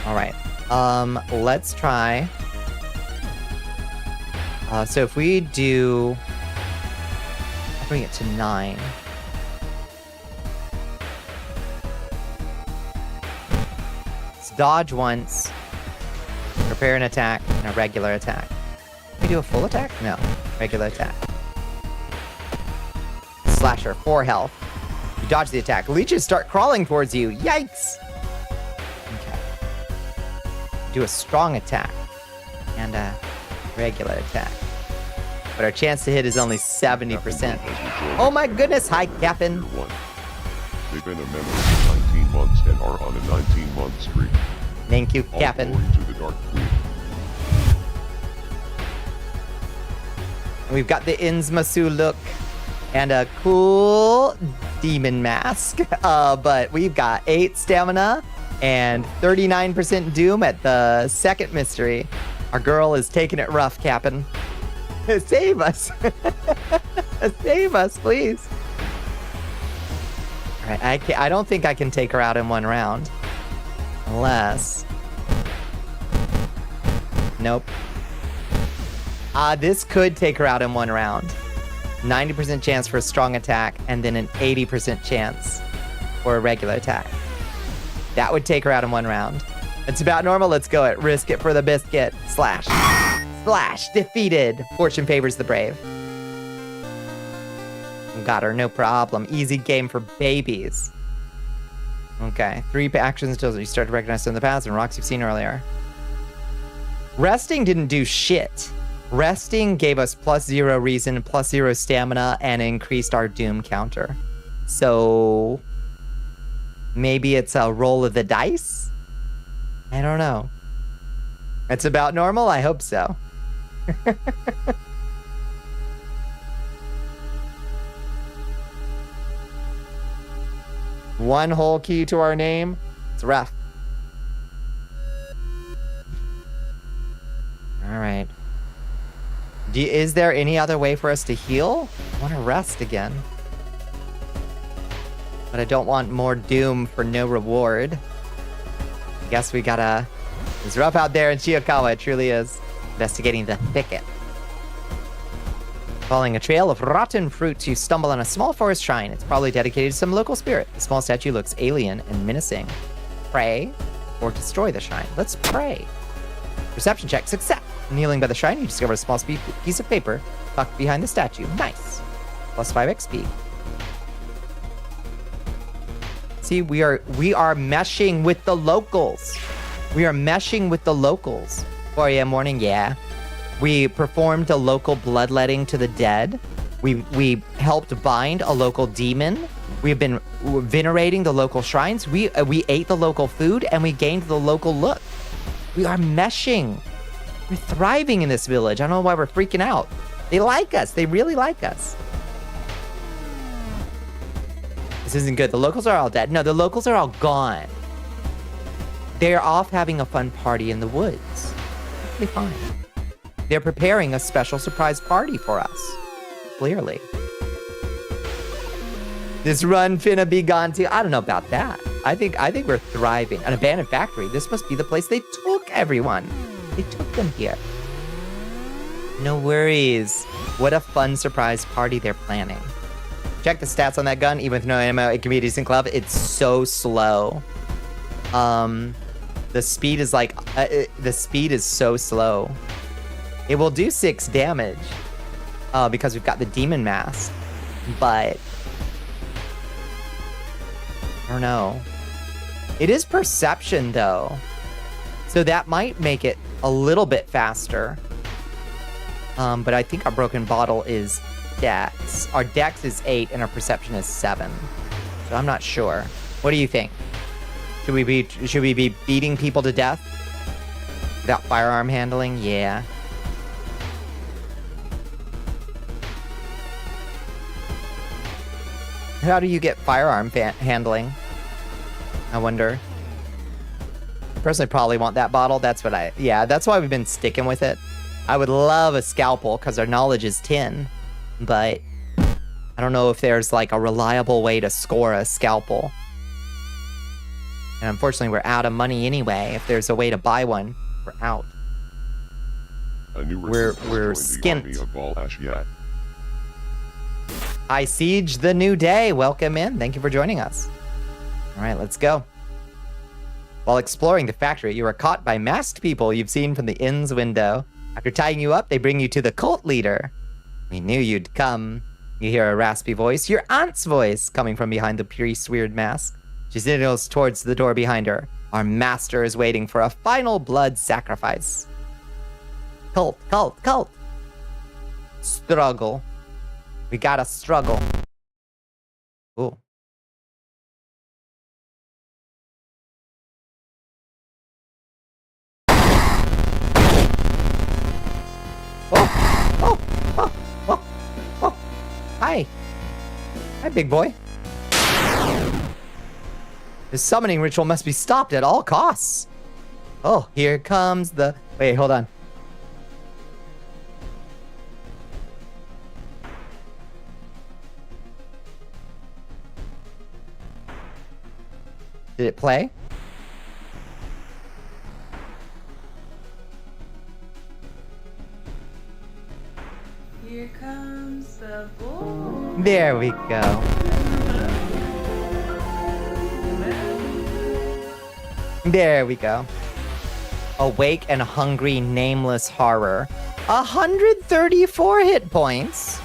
All right. Let's try. So if we do, I'll bring it to 9. Let's dodge once, prepare an attack, and a regular attack. Can we do a full attack? No, regular attack. Slasher, 4 health. You dodge the attack. Leeches start crawling towards you. Yikes! Okay. Do a strong attack and a regular attack. But our chance to hit is only 70%. Oh my goodness! Hi, Captain. They've been a member for 19 months and are on a 19-month streak. Thank you, All Captain. glory to the Dark Queen. We've got the Innsmasu look and a cool demon mask. But we've got 8 stamina and 39% doom at the second mystery. Our girl is taking it rough, Captain. Save us. Save us, please. All right, I don't think I can take her out in one round. Unless... Nope. This could take her out in one round. 90% chance for a strong attack, and then an 80% chance for a regular attack. That would take her out in one round. It's about normal. Let's go it. Risk it for the biscuit. Slash. Slash. Defeated. Fortune favors the brave. Got her. No problem. Easy game for babies. Okay. 3 actions until you start to recognize them in the past and rocks you've seen earlier. Resting didn't do shit. Resting gave us +0 reason, +0 stamina, and increased our doom counter. So maybe it's a roll of the dice? I don't know. It's about normal? I hope so. One whole key to our name. It's rough. All right. Is there any other way for us to heal? I want to rest again. But I don't want more doom for no reward. I guess we gotta... It's rough out there in Shiokawa, it truly is. Investigating the thicket. Following a trail of rotten fruits, you stumble on a small forest shrine. It's probably dedicated to some local spirit. The small statue looks alien and menacing. Pray or destroy the shrine. Let's pray. Perception check, success. Kneeling by the shrine, you discover a small piece of paper tucked behind the statue. Nice. +5 XP. See, we are meshing with the locals. We are meshing with the locals. 4 a.m. morning, yeah. We performed a local bloodletting to the dead. We helped bind a local demon. We've been venerating the local shrines. We ate the local food and we gained the local look. We are meshing. We're thriving in this village. I don't know why we're freaking out. They like us. They really like us. This isn't good. The locals are all dead. No, the locals are all gone. They're off having a fun party in the woods. Perfectly fine. They're preparing a special surprise party for us. Clearly. This run finna be gone too. I don't know about that. I think we're thriving. An abandoned factory. This must be the place they took everyone. They took them here. No worries. What a fun surprise party they're planning. Check the stats on that gun. Even with no ammo, it can be a decent club. It's so slow. The speed is like... the speed is so slow. It will do 6 damage. Because we've got the demon mask. But... I don't know. It is perception, though. So that might make it a little bit faster. But I think our broken bottle is dex. Our dex is 8 and our perception is 7. So I'm not sure. What do you think? Should we be beating people to death without firearm handling? Yeah. How do you get firearm handling? I wonder. I personally probably want that bottle. That's what yeah, that's why we've been sticking with it. I would love a scalpel because our knowledge is 10, but I don't know if there's like a reliable way to score a scalpel. And unfortunately, we're out of money anyway. If there's a way to buy one, we're out. A new We're recruit has joined skint. the army of Al-Ashiat. Hi, Siege, the new day. Welcome in. Thank you for joining us. All right, let's go. While exploring the factory, you are caught by masked people you've seen from the inn's window. After tying you up, they bring you to the cult leader. We knew you'd come. You hear a raspy voice, your aunt's voice, coming from behind the priest's weird mask. She signals towards the door behind her. Our master is waiting for a final blood sacrifice. Cult, cult, cult. Struggle. We gotta struggle. Ooh. Oh, oh, oh, oh. Hi. Hi, big boy. This summoning ritual must be stopped at all costs. Oh, here comes the... Wait, hold on. Did it play? Here comes the bull. There we go. There we go. Awake and hungry, nameless horror. 134 hit points.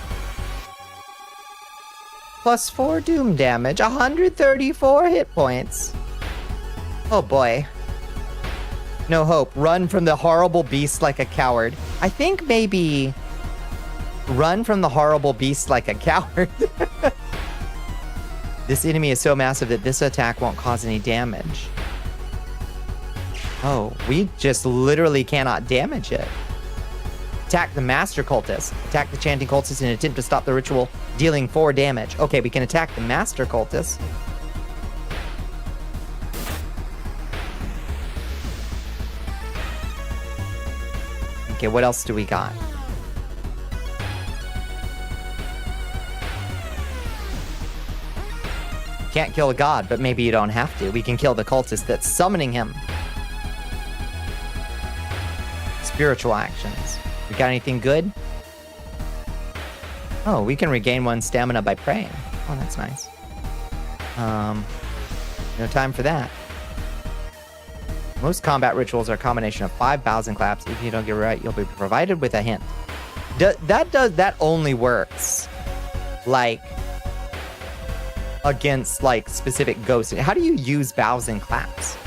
Plus 4 doom damage. 134 hit points. Oh boy. No hope. Run from the horrible beast like a coward. I think maybe... Run from the horrible beast like a coward. This enemy is so massive that this attack won't cause any damage. Oh, we just literally cannot damage it. Attack the master cultist. Attack the chanting cultist in an attempt to stop the ritual, dealing 4 damage. Okay, we can attack the master cultist. Okay, what else do we got? Can't kill a god, but maybe you don't have to. We can kill the cultist that's summoning him. Spiritual actions. We got anything good? Oh, we can regain 1 stamina by praying. Oh, that's nice. No time for that. Most combat rituals are a combination of 5 bows and claps. If you don't get it right, you'll be provided with a hint. That only works like against like specific ghosts. How do you use bows and claps?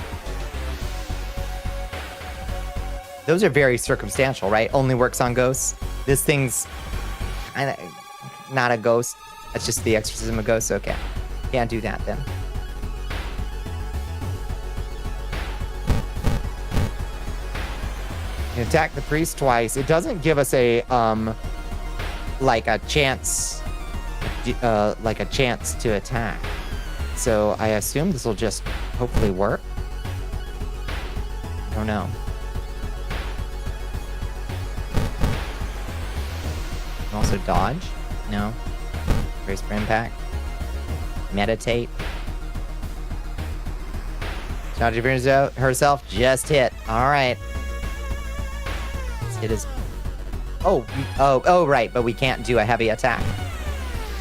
Those are very circumstantial, right? Only works on ghosts. This thing's not a ghost. That's just the exorcism of ghosts. Okay, can't do that then. You attack the priest twice. It doesn't give us a like a chance to attack. So I assume this will just hopefully work. I don't know. Also dodge? No. Brace for impact. Meditate. Dodge herself. Just hit. Alright. Let's hit his... Oh, right. But we can't do a heavy attack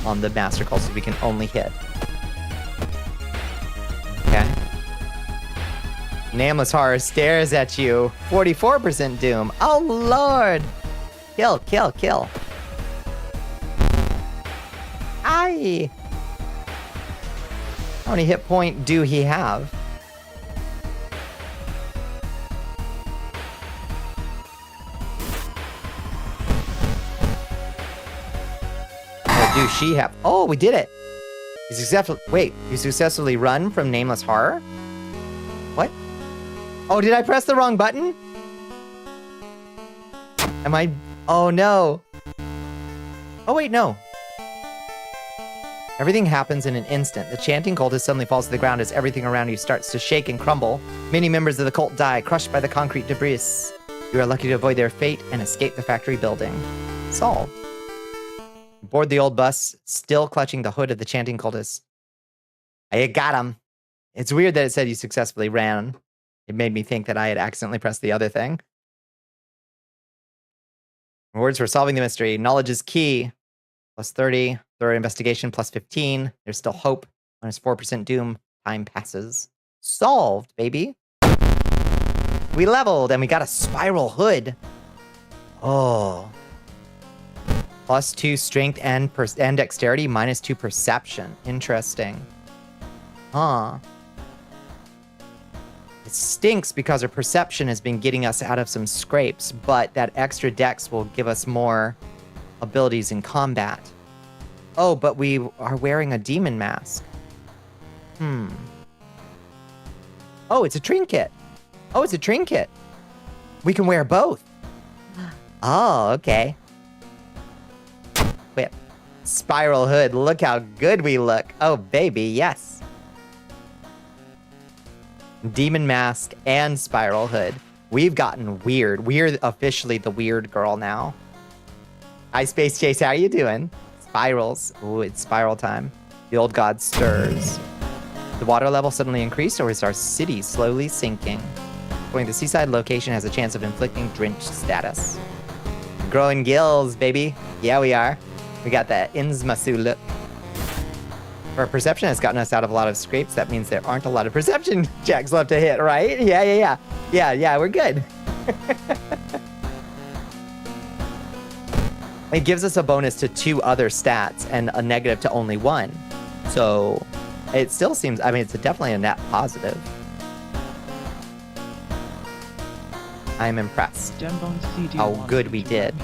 on the Master Cult, so we can only hit. Okay. Nameless Horror stares at you. 44% doom. Oh, Lord. Kill, kill, kill. Aye. How many hit point do he have? What do she have? Oh, we did it. You successfully run from Nameless Horror? What? Oh, did I press the wrong button? Oh no. Oh wait, no. Everything happens in an instant. The chanting cultist suddenly falls to the ground as everything around you starts to shake and crumble. Many members of the cult die, crushed by the concrete debris. You are lucky to avoid their fate and escape the factory building. Solved. Board the old bus, still clutching the hood of the chanting cultist. I got him. It's weird that it said you successfully ran. It made me think that I had accidentally pressed the other thing. Rewards for solving the mystery. Knowledge is key. Plus 30. Thorough investigation. Plus 15. There's still hope. Minus 4% doom. Time passes. Solved, baby. We leveled and we got a spiral hood. Oh. Plus 2 strength and dexterity. Minus 2 perception. Interesting. Huh. It stinks because our perception has been getting us out of some scrapes, but that extra dex will give us more abilities in combat. Oh, but we are wearing a demon mask. Oh, it's a trinket. Oh, it's a trinket. We can wear both. Oh, okay. Whip. Spiral hood. Look how good we look. Oh, baby, yes. Demon mask and spiral hood. We've gotten weird. We're officially the weird girl now. Hi, Space Chase. How you doing? Spirals. Ooh, it's spiral time. The old god stirs. The water level suddenly increased, or is our city slowly sinking? Going to the seaside location has a chance of inflicting drenched status. Growing gills, baby. Yeah, we are. We got that Inzmasu look. Our perception has gotten us out of a lot of scrapes. That means there aren't a lot of perception checks left to hit, right? Yeah, we're good. It gives us a bonus to 2 other stats and a negative to only 1. So it still seems, I mean, it's definitely a net positive. I'm impressed. How good we did.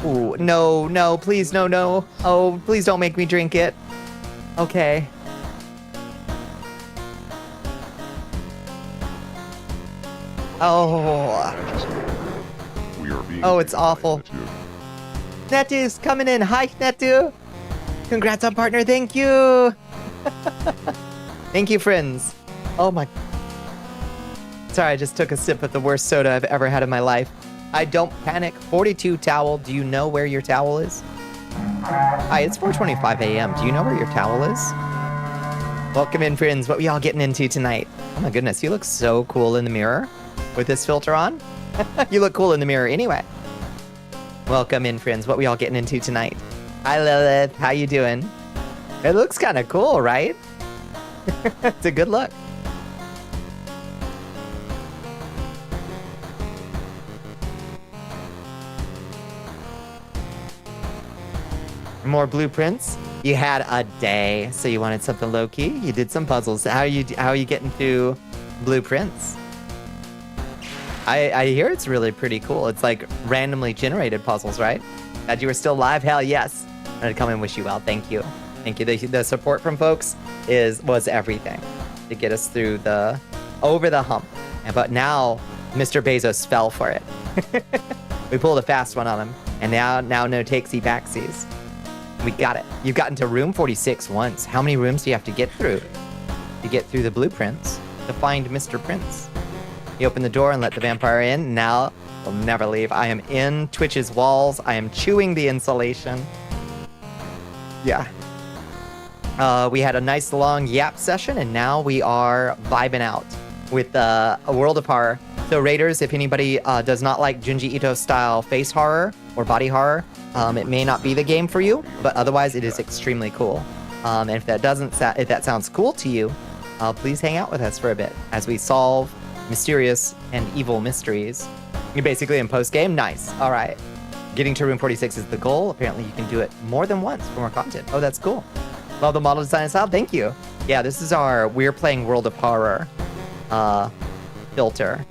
Ooh, no, please, no. Oh, please don't make me drink it. Okay. Oh. Oh, it's awful. Netu's coming in. Hi, Netu. Congrats on partner. Thank you. Thank you, friends. Oh my. Sorry, I just took a sip of the worst soda I've ever had in my life. I don't panic. 42 towel. Do you know where your towel is? Hi, it's 4:25 a.m. Do you know where your towel is? Welcome in, friends. What we all getting into tonight? Oh my goodness, you look so cool in the mirror with this filter on. You look cool in the mirror anyway. Welcome in, friends. What we all getting into tonight? Hi, Lilith. How you doing? It looks kind of cool, right? It's a good look. More blueprints. You had a day, so you wanted something low key. You did some puzzles. How are you getting through blueprints? I hear it's really pretty cool. It's like randomly generated puzzles, right? Glad you were still live. Hell yes. I'm gonna come and wish you well. Thank you. The support from folks was everything to get us through over the hump. But now Mr. Bezos fell for it. We pulled a fast one on him, and now no takesy backsies. We got it. You've gotten to room 46 once. How many rooms do you have to get through to get through the blueprints to find Mr. Prince? You open the door and let the vampire in. Now we'll never leave. I am in Twitch's walls. I am chewing the insulation. Yeah. We had a nice long yap session, and now we are vibing out with a World of Horror. So Raiders, if anybody does not like Junji Ito style face horror or body horror, it may not be the game for you, but otherwise it is extremely cool. And if that sounds cool to you, please hang out with us for a bit as we solve mysterious and evil mysteries. You're basically in post-game? Nice. All right. Getting to room 46 is the goal. Apparently you can do it more than once for more content. Oh, that's cool. Love the model design style. Thank you. Yeah, this is we're playing World of Horror filter.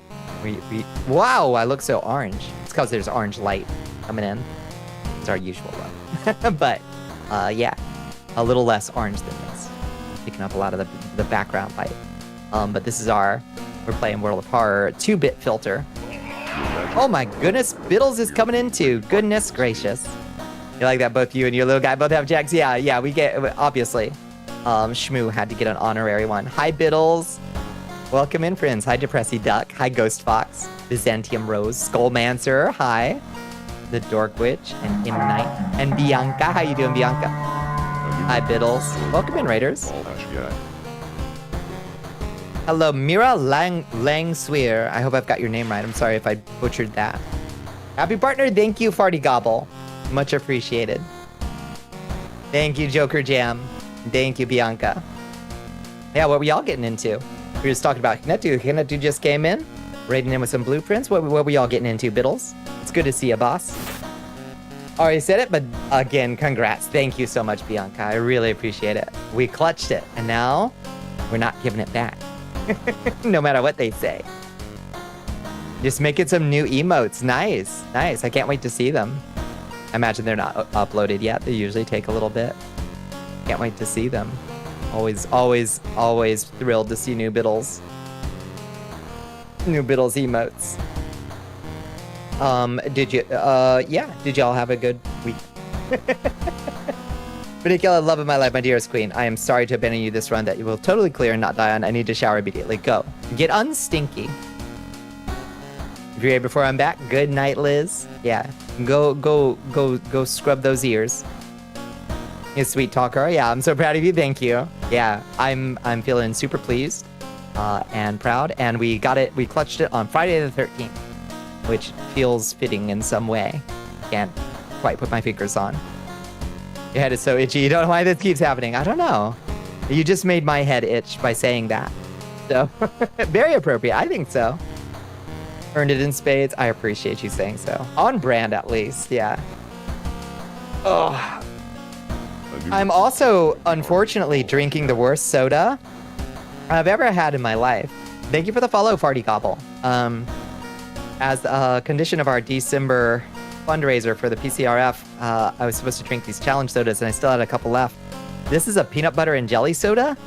Wow, I look so orange. It's because there's orange light coming in. It's our usual look. But, yeah, a little less orange than this. Picking up a lot of the background light. But this is we're playing World of Horror 2-bit filter. Oh my goodness, Biddles is coming in too. Goodness gracious. You like that both you and your little guy both have Jags? Yeah, we get, obviously. Shmoo had to get an honorary one. Hi, Biddles. Welcome in, friends. Hi, Depressy Duck. Hi, Ghost Fox. Byzantium Rose. Skullmancer. Hi. the Dork Witch, and M. Knight, and Bianca. How you doing, Bianca? Hi, Biddles. Welcome in, Raiders. Hello, Mira Langsweer. I hope I've got your name right. I'm sorry if I butchered that. Happy partner. Thank you, Farty Gobble. Much appreciated. Thank you, Joker Jam. Thank you, Bianca. Yeah, what were y'all getting into? We were just talking about Hinetu. Hinetu just came in, raiding in with some blueprints. What were y'all getting into, Biddles? It's good to see you, boss. Already said it, but again, congrats. Thank you so much, Bianca. I really appreciate it. We clutched it, and now we're not giving it back. No matter what they say. Just making some new emotes. Nice, nice. I can't wait to see them. I imagine they're not uploaded yet. They usually take a little bit. Can't wait to see them. Always thrilled to see new Biddles. New Biddles emotes. Did y'all have a good week? Bonnicula, love of my life, my dearest queen. I am sorry to abandon you this run that you will totally clear and not die on. I need to shower immediately. Go. Get unstinky. If you're here before I'm back, good night, Liz. Yeah. Go scrub those ears. You sweet talker. Yeah, I'm so proud of you. Thank you. Yeah, I'm feeling super pleased and proud. And we got it. We clutched it on Friday the 13th, which feels fitting in some way. Can't quite put my fingers on. Your head is so itchy. You don't know why this keeps happening. I don't know. You just made my head itch by saying that. So, very appropriate. I think so. Earned it in spades. I appreciate you saying so. On brand, at least. Yeah. Oh. I'm also, unfortunately, drinking the worst soda I've ever had in my life. Thank you for the follow, Farty Gobble. As a condition of our December fundraiser for the PCRF, I was supposed to drink these challenge sodas, and I still had a couple left. This is a peanut butter and jelly soda,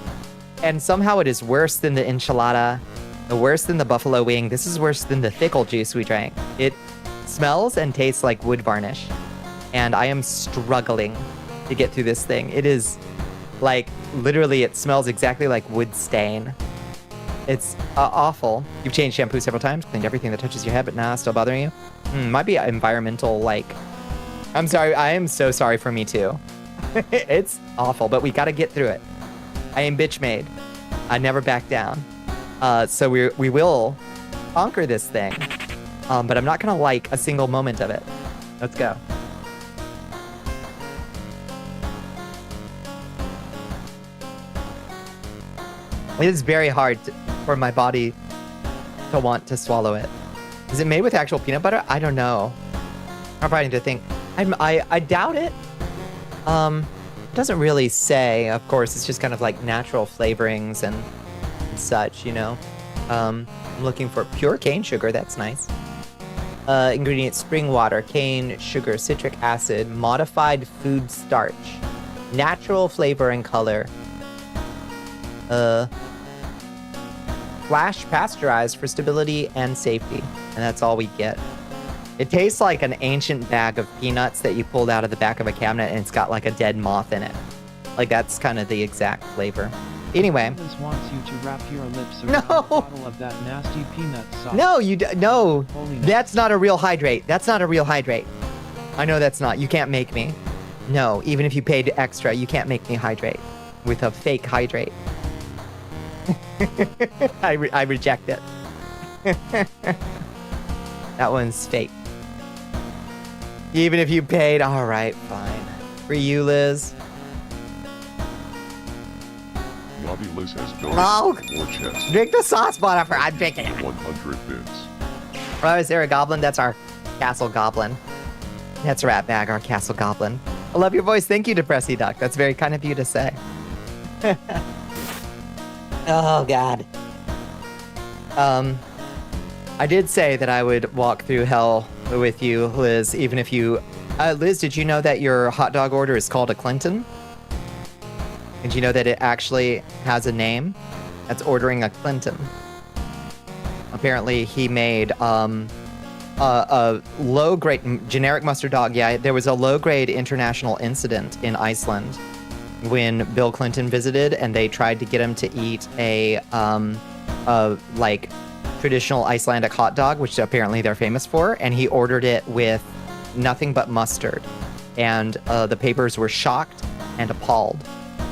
and somehow it is worse than the enchilada, worse than the buffalo wing. This is worse than the thickle juice we drank. It smells and tastes like wood varnish, and I am struggling to get through this thing. It is like, literally, it smells exactly like wood stain. It's awful. You've changed shampoo several times, cleaned everything that touches your head, but nah, still bothering you? Might be environmental, like... I'm sorry, I am so sorry for me too. It's awful, but we gotta get through it. I am bitch made. I never back down. So we will conquer this thing. But I'm not gonna like a single moment of it. Let's go. It is very hard for my body to want to swallow it. Is it made with actual peanut butter? I don't know. I'm trying to think. I doubt it. It doesn't really say. Of course, it's just kind of like natural flavorings and such, you know. I'm looking for pure cane sugar. That's nice. Ingredients: spring water, cane sugar, citric acid, modified food starch, natural flavor and color. Flash pasteurized for stability and safety. And that's all we get. It tastes like an ancient bag of peanuts that you pulled out of the back of a cabinet, and it's got like a dead moth in it. Like, that's kind of the exact flavor. Anyway. Liz wants you to wrap your lips around a bottle of that nasty peanut sauce. No, no. Holiness. That's not a real hydrate. That's not a real hydrate. I know that's not. You can't make me. No, even if you paid extra, you can't make me hydrate with a fake hydrate. I reject it. That one's fake. Even if you paid, all right, fine. For you, Liz. Lobby Liz has donated 4 chests. Drink the sauce, Bonnifer. I'm drinking it. 100 bits. Oh, is there a goblin? That's our castle goblin. That's Rat Bag, our castle goblin. I love your voice. Thank you, Depressy Duck. That's very kind of you to say. Oh, God. I did say that I would walk through hell with you, Liz, even if you... Liz, did you know that your hot dog order is called a Clinton? Did you know that it actually has a name? That's ordering a Clinton. Apparently, he made a low-grade... generic mustard dog. Yeah, there was a low-grade international incident in Iceland when Bill Clinton visited, and they tried to get him to eat a like traditional Icelandic hot dog, which apparently they're famous for, and he ordered it with nothing but mustard. And the papers were shocked and appalled.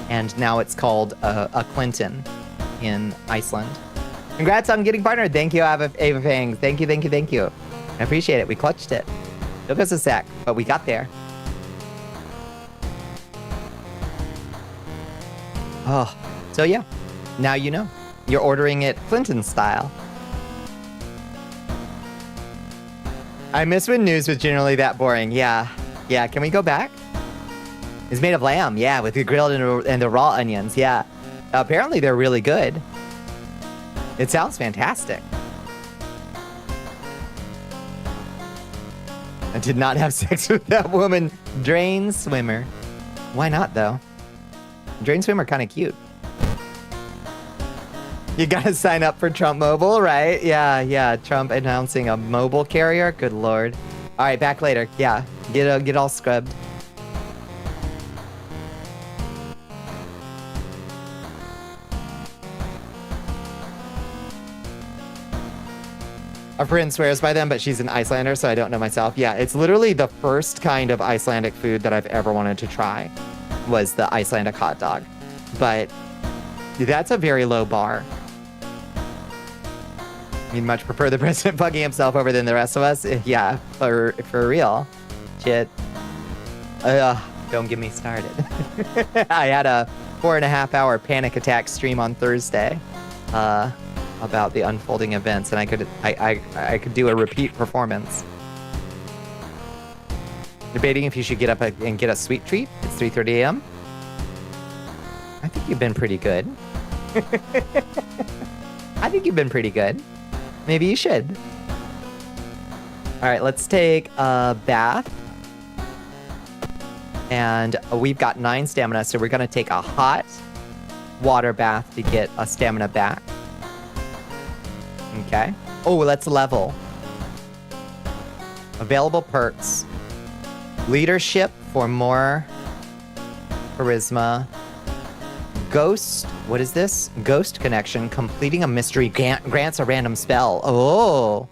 And now it's called a Clinton in Iceland. Congrats on getting partnered. Thank you, Ava Fangs. Thank you, thank you, thank you. I appreciate it. We clutched it. Took us a sec, but we got there. Oh, so yeah. Now you know. You're ordering it Clinton style. I miss when news was generally that boring. Yeah. Yeah, can we go back? It's made of lamb, yeah, with the grilled and the raw onions, yeah. Apparently they're really good. It sounds fantastic. I did not have sex with that woman. Drain swimmer. Why not, though? Drain swimmer kind of cute. You gotta sign up for Trump Mobile, right? Yeah, Trump announcing a mobile carrier. Good lord. All right, back later. Yeah, get all scrubbed. A friend swears by them, but she's an Icelander, so I don't know myself. Yeah, it's literally the first kind of Icelandic food that I've ever wanted to try was the Icelandic hot dog. But that's a very low bar. You'd much prefer the president fucking himself over than the rest of us? Yeah, for real. Shit. Don't get me started. I had a 4.5-hour panic attack stream on Thursday about the unfolding events, and I could do a repeat performance. Debating if you should get up and get a sweet treat. It's 3:30 a.m. I think you've been pretty good. I think you've been pretty good. Maybe you should. All right, let's take a bath. And we've got 9 stamina, so we're going to take a hot water bath to get a stamina back. Okay. Oh, let's level. Available perks. Leadership for more charisma. Ghost, what is this? Ghost connection. Completing a mystery grants a random spell. Oh.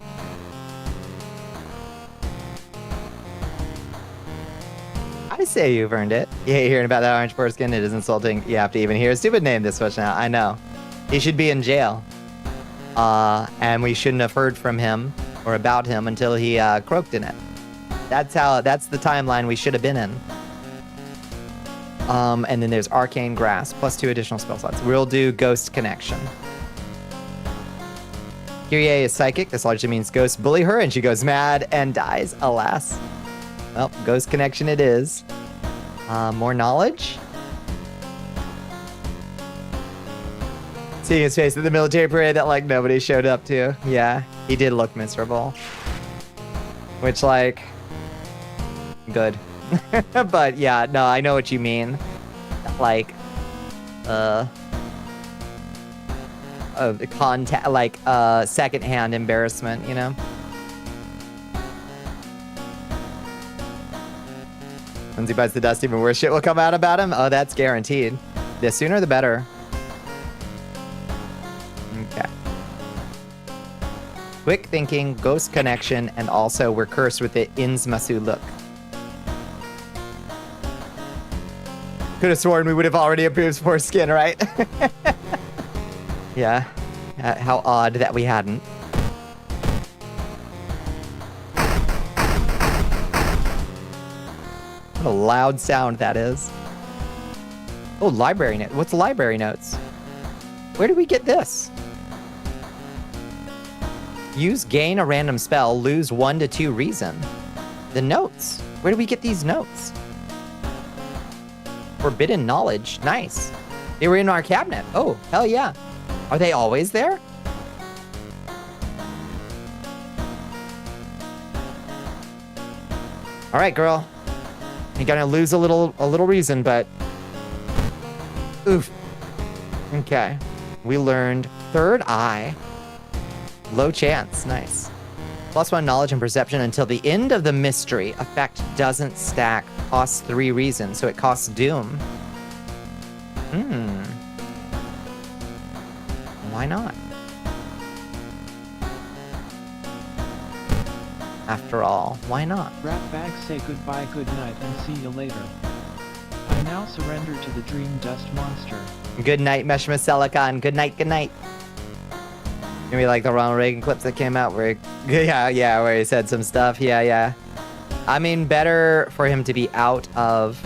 I say you've earned it. You hate hearing about that orange foreskin. It is insulting. You have to even hear a stupid name this much now. I know. He should be in jail. And we shouldn't have heard from him or about him until he croaked in it. That's the timeline we should have been in. And then there's Arcane Grass, plus 2 additional spell slots. We'll do Ghost Connection. Kyrie is psychic. This largely means ghosts bully her, and she goes mad and dies, alas. Well, Ghost Connection it is. More knowledge. Seeing his face at the military parade that, like, nobody showed up to. Yeah, he did look miserable. Which, like, good. But yeah, no, I know what you mean. Like, contact, like, secondhand embarrassment, you know? Once he bites the dust, even worse shit will come out about him. Oh, that's guaranteed. The sooner the better. Okay. Quick thinking, ghost connection, and also we're cursed with the Innsmasu look. Could have sworn we would have already approved foreskin, right? Yeah. How odd that we hadn't. What a loud sound that is. Oh, library note. What's library notes? Where did we get this? Use gain a random spell, lose 1 to 2 reason. The notes. Where do we get these notes? Forbidden knowledge. Nice. They were in our cabinet. Oh, hell yeah. Are they always there? All right, girl. You're gonna lose a little reason, but oof. Okay. We learned third eye. Low chance. Nice. +1 knowledge and perception until the end of the mystery. Effect doesn't stack. Costs 3 reasons, so it costs doom. Why not? After all, why not? Rat bags say goodbye, good night, and see you later. I now surrender to the dream dust monster. Good night, Meshmasilicon. Good night, good night. Maybe like the Ronald Reagan clips that came out where, where he said some stuff. Yeah. I mean, better for him to be out of,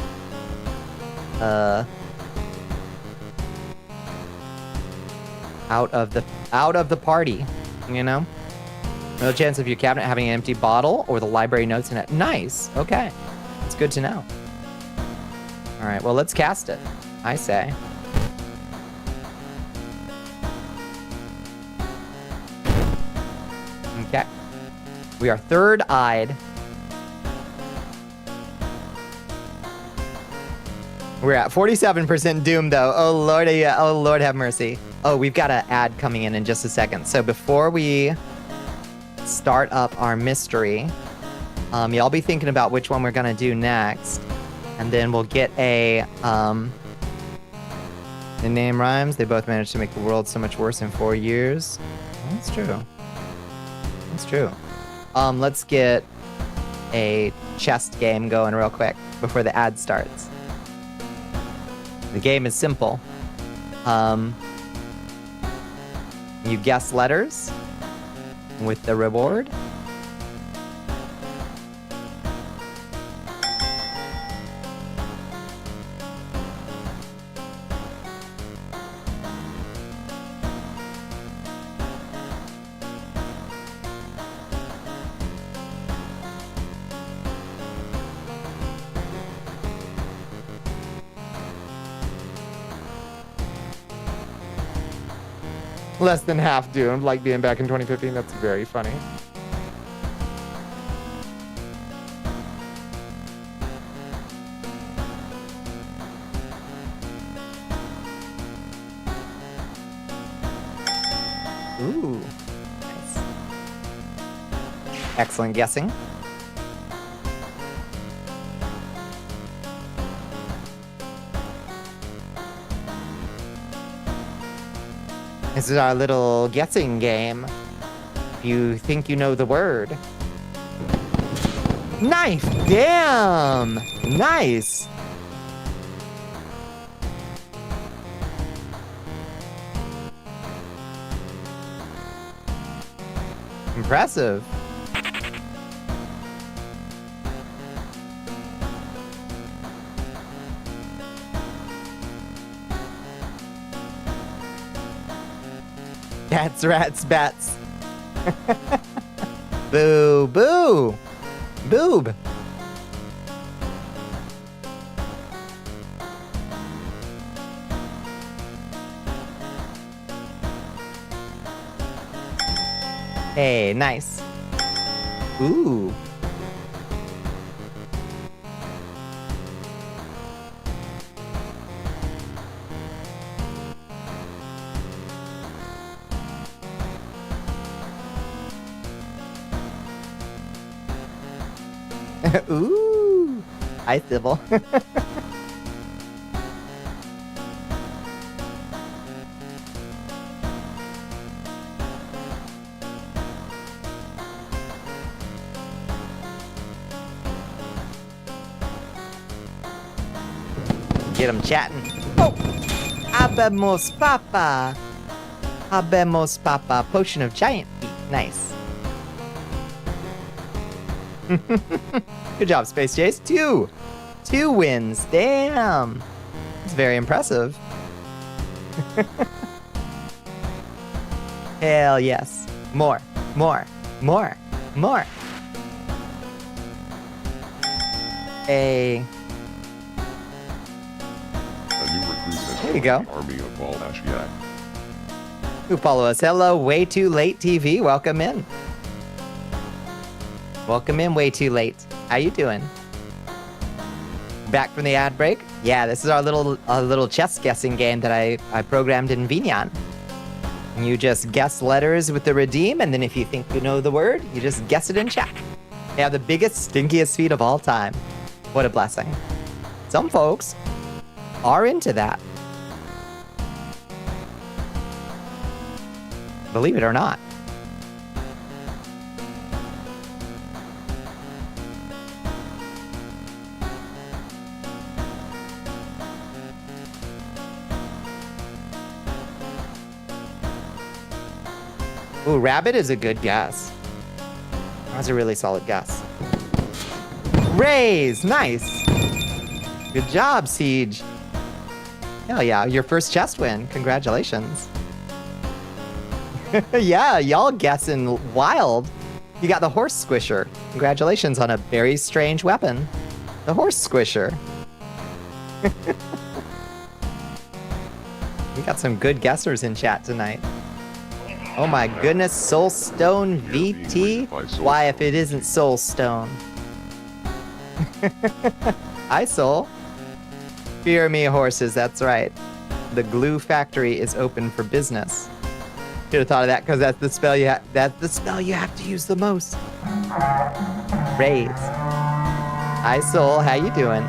out of the party, you know? No chance of your cabinet having an empty bottle or the library notes in it. Nice. Okay. It's good to know. All right, well, let's cast it, I say. Okay. We are third-eyed. We're at 47% doom, though. Oh, Lord, yeah. Oh, Lord, have mercy. Oh, we've got an ad coming in just a second. So before we start up our mystery, y'all be thinking about which one we're going to do next. And then we'll get a, the name rhymes. They both managed to make the world so much worse in 4 years. That's true. That's true. Let's get a chest game going real quick before the ad starts. The game is simple. You guess letters with the reward. Less than half doomed, like being back in 2015. That's very funny. Ooh, nice. Excellent guessing. This is our little guessing game. If you think you know the word. Knife! Damn! Nice! Impressive. Cats, rats, bats. Boo, boo. Boob. Hey, nice. Ooh. Ooh. Hi, Sybil. Get him chatting. Oh! Habemos papa. Habemos papa. Potion of giant feet. Nice. Good job, Space Jace. Two wins. Damn. That's very impressive. Hell yes. More. A. A new recruit has There you joined go. the army of Val Ashiak. Who follow us? Hello, Way Too Late TV. Welcome in. Welcome in, Way Too Late. How you doing? Back from the ad break? Yeah, this is our little chess guessing game that I programmed in Vignan. You just guess letters with the redeem, and then if you think you know the word, you just guess it in chat. They have the biggest, stinkiest feet of all time. What a blessing. Some folks are into that. Believe it or not. Ooh, rabbit is a good guess. That's a really solid guess. Raise! Nice! Good job, Siege. Hell yeah, your first chest win. Congratulations. Yeah, y'all guessing wild. You got the horse squisher. Congratulations on a very strange weapon. The horse squisher. We got some good guessers in chat tonight. Oh my goodness, Soulstone VT? Why, if it isn't Soulstone? Hi, Soul. Fear me, horses, that's right. The glue factory is open for business. Should have thought of that because that's the spell you have to use the most. Raise. Hi, Soul, how you doing?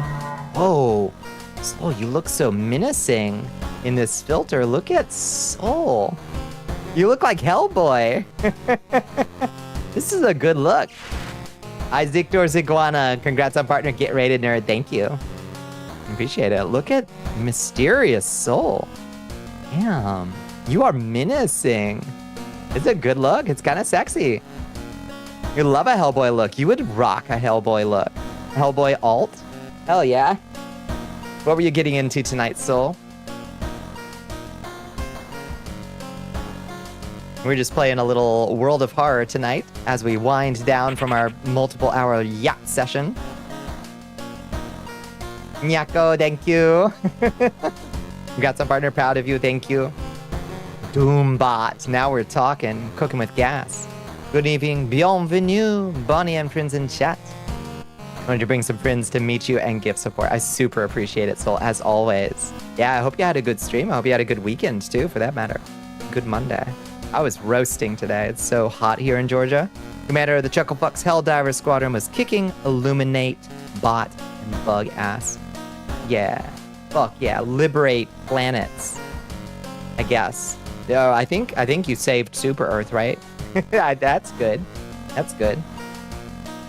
Whoa, Soul, you look so menacing in this filter. Look at Soul. You look like Hellboy. This is a good look. Hi, Zictor Ziguana. Congrats on partner. Get rated, nerd. Thank you. Appreciate it. Look at Mysterious Soul. Damn. You are menacing. It's a good look. It's kind of sexy. You love a Hellboy look. You would rock a Hellboy look. Hellboy alt. Hell yeah. What were you getting into tonight, Soul? We're just playing a little World of Horror tonight as we wind down from our multiple-hour yacht session. Nyako, thank you. Got some partner, proud of you, thank you. Doombot, now we're talking, cooking with gas. Good evening, bienvenue, Bonnie and friends in chat. Wanted to bring some friends to meet you and give support. I super appreciate it, Soul, as always. Yeah, I hope you had a good stream. I hope you had a good weekend, too, for that matter. Good Monday. I was roasting today. It's so hot here in Georgia. Commander of the Chucklefucks Helldiver Squadron was kicking Illuminate, Bot, and Bug ass. Yeah. Fuck yeah. Liberate planets. I guess. Oh, I think you saved Super Earth, right? That's good. That's good.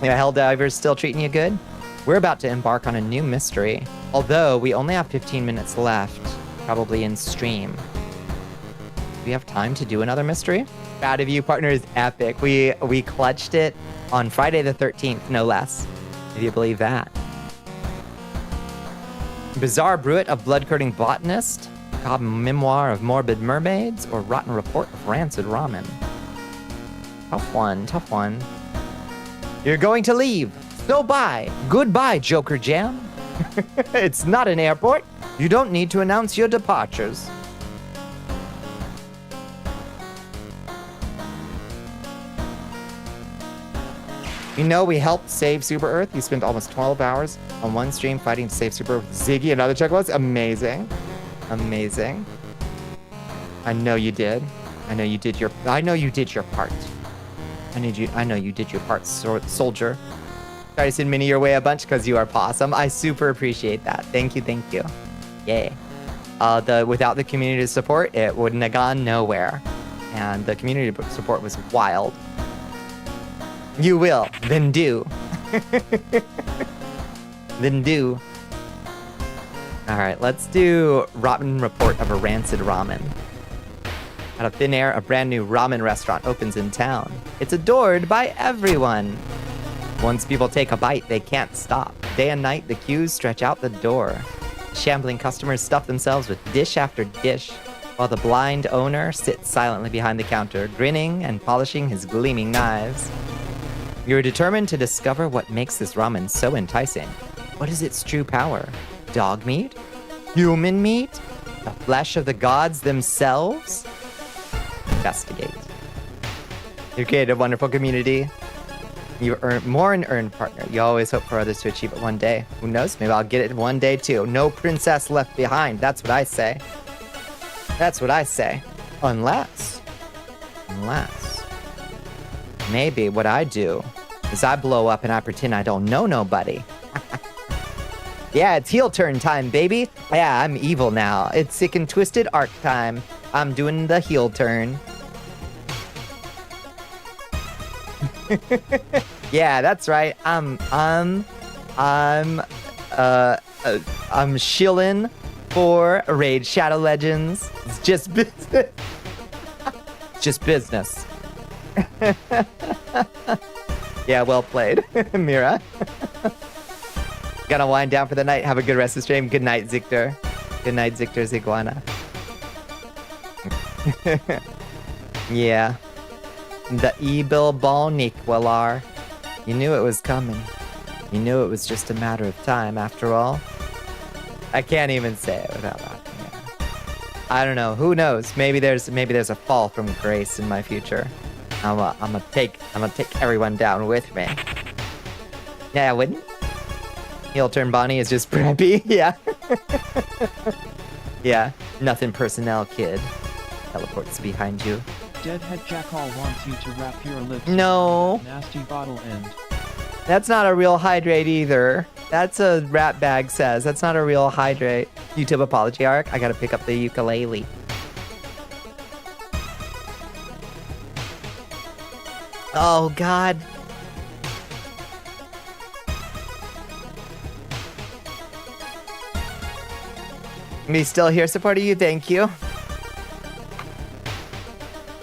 Yeah, Helldiver's still treating you good? We're about to embark on a new mystery. Although we only have 15 minutes left, probably in stream. Do we have time to do another mystery? Proud of you, partner, is epic. We clutched it on Friday the 13th, no less. If you believe that. Bizarre Bruit of Blood-Curdling Botanist, Cobb Memoir of Morbid Mermaids, or Rotten Report of Rancid Ramen. Tough one, tough one. You're going to leave. So bye. Goodbye, Joker Jam. It's not an airport. You don't need to announce your departures. You know, we helped save Super Earth. You spent almost 12 hours on one stream fighting to save Super Earth with Ziggy and other Chuckles. Amazing. Amazing. I know you did. I know you did your part. I know you did your part, soldier. Try to send Minnie your way a bunch because you are possum. I super appreciate that. Thank you, thank you. Yay. Without the community support, it wouldn't have gone nowhere. And the community support was wild. You will. Then do. Then do. Alright, let's do Rotten Report of a Rancid Ramen. Out of thin air, a brand new ramen restaurant opens in town. It's adored by everyone. Once people take a bite, they can't stop. Day and night, the queues stretch out the door. Shambling customers stuff themselves with dish after dish, while the blind owner sits silently behind the counter, grinning and polishing his gleaming knives. You're determined to discover what makes this ramen so enticing. What is its true power? Dog meat? Human meat? The flesh of the gods themselves? Investigate. You created a wonderful community. You earn more and earn partner. You always hope for others to achieve it one day. Who knows? Maybe I'll get it one day too. No princess left behind. That's what I say. That's what I say. Unless. Maybe what I do is I blow up and I pretend I don't know nobody. Yeah, it's heel turn time, baby. Yeah, I'm evil now. It's sick and twisted arc time. I'm doing the heel turn. Yeah, that's right. I'm shilling for Raid Shadow Legends. It's just business. Just business. Yeah, well played, Mira. Gotta wind down for the night. Have a good rest of the stream. Good night, Zictor. Good night, Zictor's iguana. Yeah. The evil Bonnicula. You knew it was coming. You knew it was just a matter of time, after all. I can't even say it without laughing. Yeah. I don't know. Who knows? Maybe there's a fall from grace in my future. I'm gonna take everyone down with me. Yeah, I wouldn't. Heel turn Bonnie is just preppy. Yeah. Yeah. Nothing personnel, kid. Teleports behind you. Deadhead Jackal wants you to wrap your lips No. around that nasty bottle end. That's not a real hydrate either. That's a rat bag says. That's not a real hydrate. YouTube apology arc. I gotta pick up the ukulele. Oh, God. Me still here supporting you. Thank you.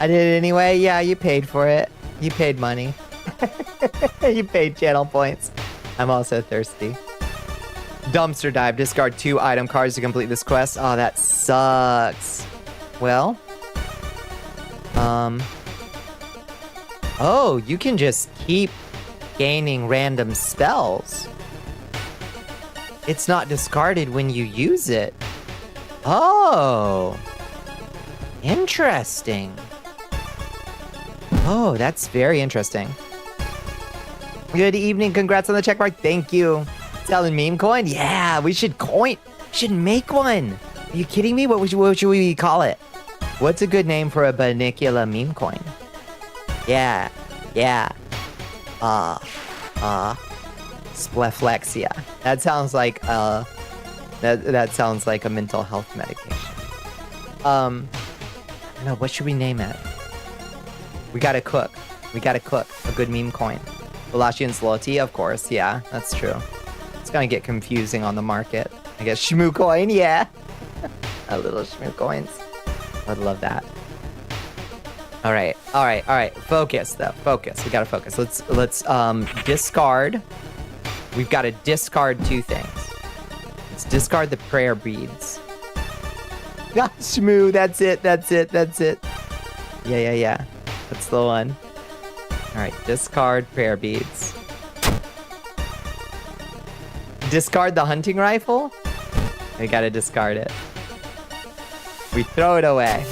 I did it anyway. Yeah, you paid for it. You paid money. You paid channel points. I'm also thirsty. Dumpster dive. Discard 2 item cards to complete this quest. Oh, that sucks. Well. Oh, you can just keep gaining random spells. It's not discarded when you use it. Oh. Interesting. Oh, that's very interesting. Good evening. Congrats on the check mark. Thank you. Selling meme coin? Yeah, we should make one. Are you kidding me? What should we call it? What's a good name for a Bonnicula meme coin? Yeah. Spleflexia. That sounds like that sounds like a mental health medication. I don't know, what should we name it? We gotta cook a good meme coin. Walachian Zloty, of course, yeah, that's true. It's gonna get confusing on the market. I guess Shmoo coin, yeah. A little Shmoo coins. I'd love that. All right. Focus though, focus. We gotta focus. Let's discard. We've got to discard 2 things. Let's discard the prayer beads. Ah, Shmoo, that's it. Yeah. That's the one. All right, discard prayer beads. Discard the hunting rifle? We gotta discard it. We throw it away.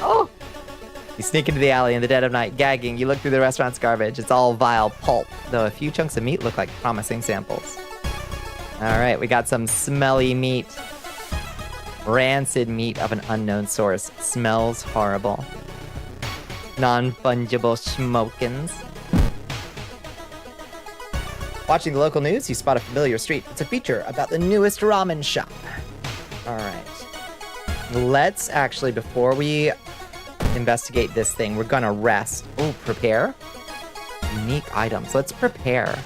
Oh! You sneak into the alley in the dead of night, gagging. You look through the restaurant's garbage. It's all vile pulp, though a few chunks of meat look like promising samples. All right, we got some smelly meat. Rancid meat of an unknown source. Smells horrible. Non-fungible schmokins. Watching the local news, you spot a familiar street. It's a feature about the newest ramen shop. All right. Let's actually, before we investigate this thing, we're gonna rest. Oh, prepare? Unique items. Let's prepare.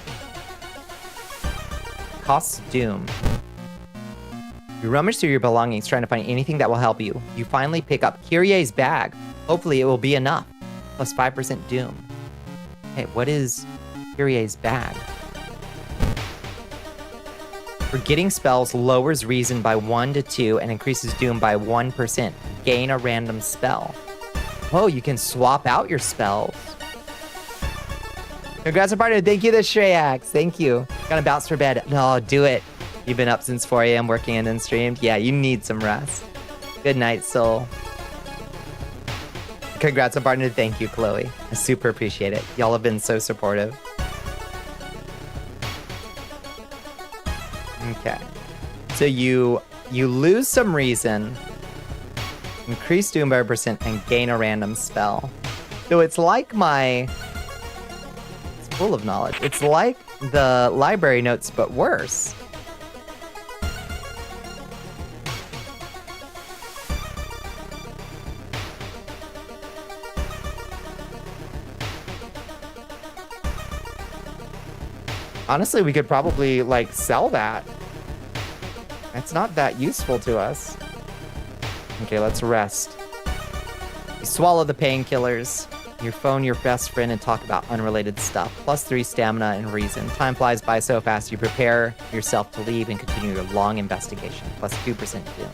Costs doom. You rummage through your belongings trying to find anything that will help you. You finally pick up Kyrie's bag. Hopefully it will be enough. Plus 5% doom. Hey, what is Kyrie's bag? Forgetting spells lowers reason by 1 to 2 and increases doom by 1%. Gain a random spell. Oh, you can swap out your spells. Congrats on partner. Thank you to Shreyax. Thank you. Gonna bounce for bed. No, do it. You've been up since 4 a.m. working and then streamed. Yeah, you need some rest. Good night, soul. Congrats on partner. Thank you, Chloe. I super appreciate it. Y'all have been so supportive. Okay. So you lose some reason, increase doom by 1%, and gain a random spell. So it's like it's full of knowledge. It's like the library notes, but worse. Honestly, we could probably, like, sell that. It's not that useful to us. Okay, let's rest. You swallow the painkillers. Your phone, your best friend, and talk about unrelated stuff. +3 stamina and reason. Time flies by so fast. You prepare yourself to leave and continue your long investigation. +2% doom.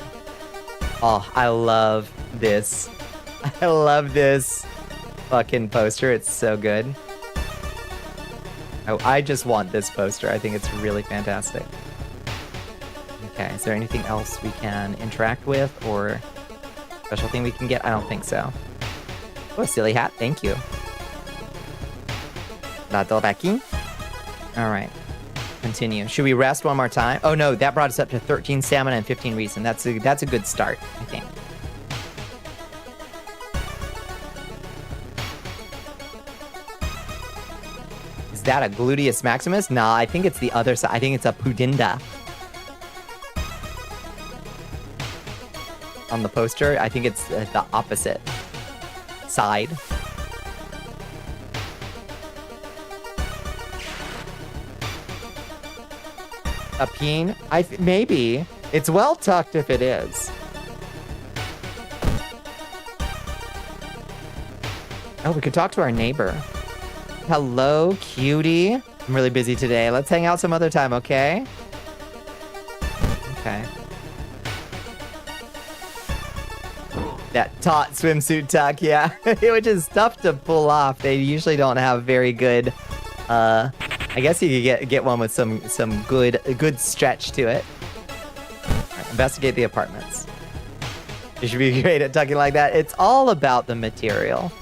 Oh, I love this. I love this fucking poster. It's so good. Oh, I just want this poster. I think it's really fantastic. Okay, is there anything else we can interact with or special thing we can get? I don't think so. Oh, silly hat. Thank you. Dato Baki. All right. Continue. Should we rest one more time? Oh, no. That brought us up to 13 stamina and 15 reason. That's a good start, I think. Is that a gluteus maximus? Nah, I think it's the other side. I think it's a pudenda. On the poster, I think it's the opposite side. A peen? Maybe. It's well tucked if it is. Oh, we could talk to our neighbor. Hello, cutie. I'm really busy today. Let's hang out some other time, okay? Okay. That taut swimsuit tuck, yeah. Which is tough to pull off. They usually don't have very good, I guess you could get one with some good stretch to it. All right, investigate the apartments. You should be great at tucking like that. It's all about the material.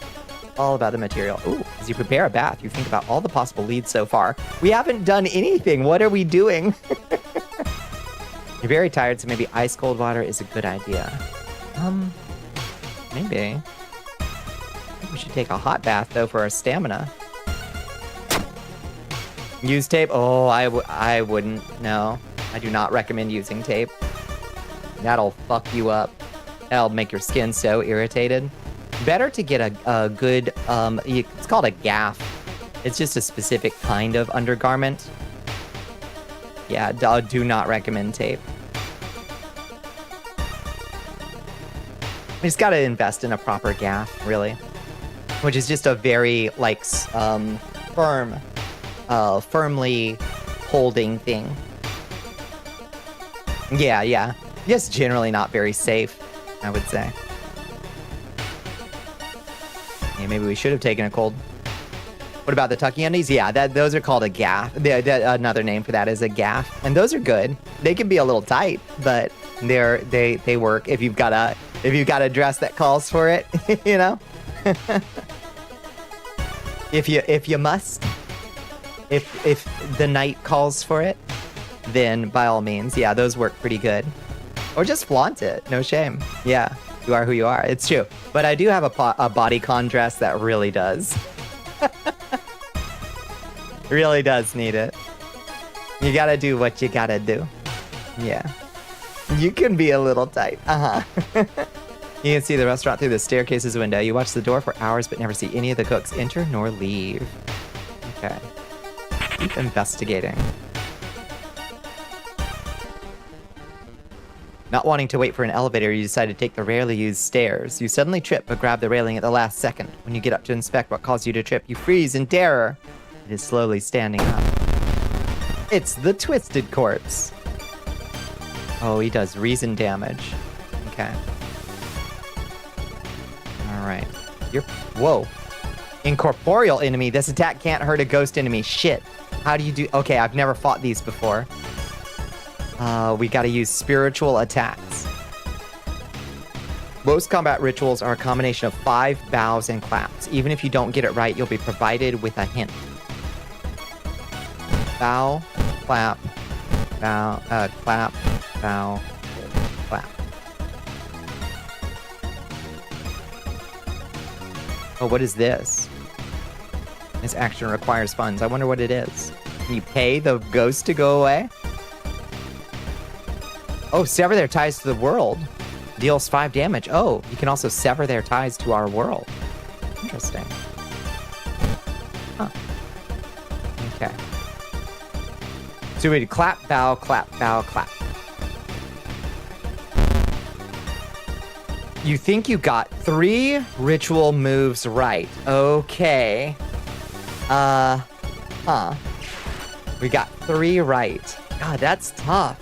All about the material. Ooh, as you prepare a bath, you think about all the possible leads so far. We haven't done anything. What are we doing? You're very tired, so maybe ice cold water is a good idea. Maybe. I think we should take a hot bath, though, for our stamina. Use tape? Oh, I wouldn't. No. I do not recommend using tape. That'll fuck you up. That'll make your skin so irritated. Better to get a good, it's called a gaff. It's just a specific kind of undergarment. Yeah, do not recommend tape. You just gotta invest in a proper gaff, really. Which is just a very, like, firmly holding thing. Yeah. Just generally not very safe, I would say. Yeah, maybe we should have taken a cold. What about the tucky undies? Yeah, those are called a gaff. Another name for that is a gaff. And those are good. They can be a little tight, but they work if you've got a dress that calls for it, you know? if you must. If the night calls for it, then by all means, yeah, those work pretty good. Or just flaunt it, no shame. Yeah, you are who you are. It's true. But I do have a bodycon dress that really does. Really does need it. You gotta do what you gotta do. Yeah. You can be a little tight. You can see the restaurant through the staircase's window. You watch the door for hours but never see any of the cooks enter nor leave. Okay. Keep investigating. Not wanting to wait for an elevator, you decide to take the rarely used stairs. You suddenly trip but grab the railing at the last second. When you get up to inspect what caused you to trip, you freeze in terror. It is slowly standing up. It's the Twisted Corpse. Oh, he does reason damage. Okay. Alright. Whoa. Incorporeal enemy. This attack can't hurt a ghost enemy. Shit. How do you do... Okay, I've never fought these before. We gotta use spiritual attacks. Most combat rituals are a combination of 5 bows and claps. Even if you don't get it right, you'll be provided with a hint. Bow, clap, bow, clap, bow, clap. Oh, what is this? This action requires funds. I wonder what it is. Can you pay the ghost to go away? Oh, sever their ties to the world. Deals 5 damage. Oh, you can also sever their ties to our world. Interesting. Huh. Okay. So we clap, bow, clap, bow, clap. You think you got 3 ritual moves right. Okay. We got 3 right. God, that's tough.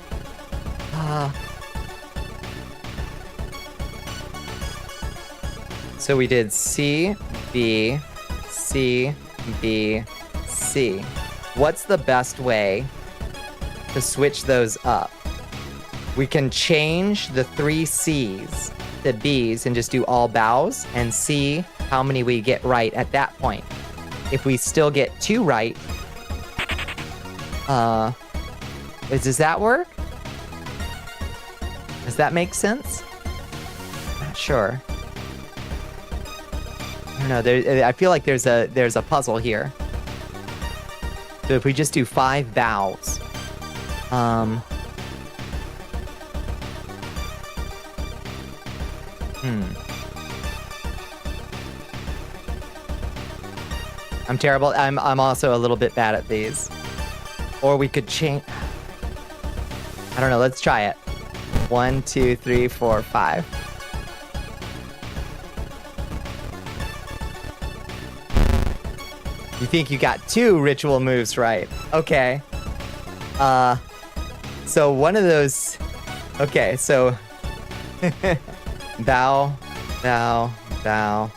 So we did C, B, C, B, C. What's the best way to switch those up? We can change the 3 C's to B's and just do all bows and see how many we get right at that point. If we still get 2 right, does that work? Does that make sense? Not sure. I don't know. I feel like there's a puzzle here. So if we just do 5 bows, I'm terrible. I'm also a little bit bad at these. Or we could change. I don't know. Let's try it. 1, 2, 3, 4, 5. You think you got 2 ritual moves right. Okay. So one of those... Okay, so... bow, bow, bow,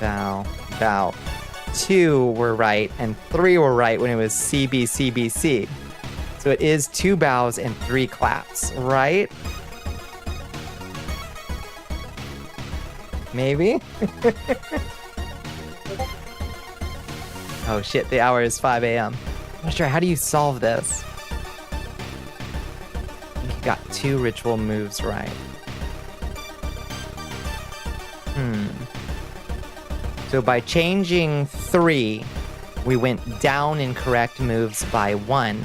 bow, bow. 2 were right, and 3 were right when it was C, B, C, B, C. So it is 2 bows and 3 claps, right? Maybe? Oh shit, the hour is 5 a.m. I'm not sure, how do you solve this? I think you got 2 ritual moves right. So by changing 3, we went down in correct moves by 1.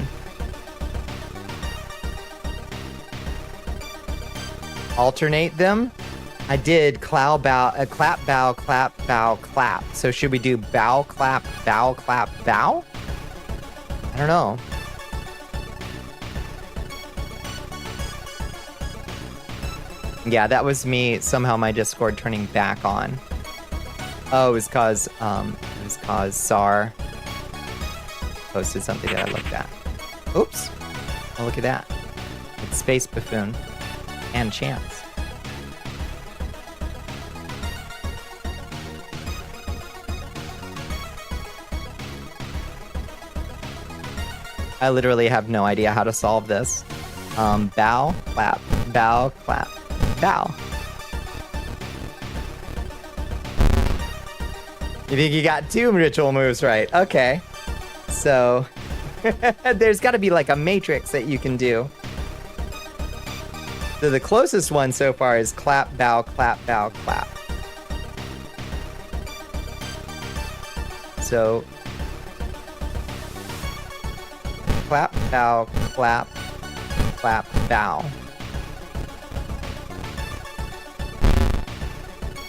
Alternate them? I did clap, bow, clap, bow, clap. So should we do bow, clap, bow, clap, bow? I don't know. Yeah, that was me, somehow my Discord turning back on. Oh, it was cause Sar posted something that I looked at. Oops. Oh, look at that. It's Space Buffoon and Chance. I literally have no idea how to solve this. Bow, clap, bow, clap, bow. You think you got 2 ritual moves right? Okay. So, there's got to be like a matrix that you can do. So the closest one so far is clap, bow, clap, bow, clap. So, clap, bow, clap, clap, bow.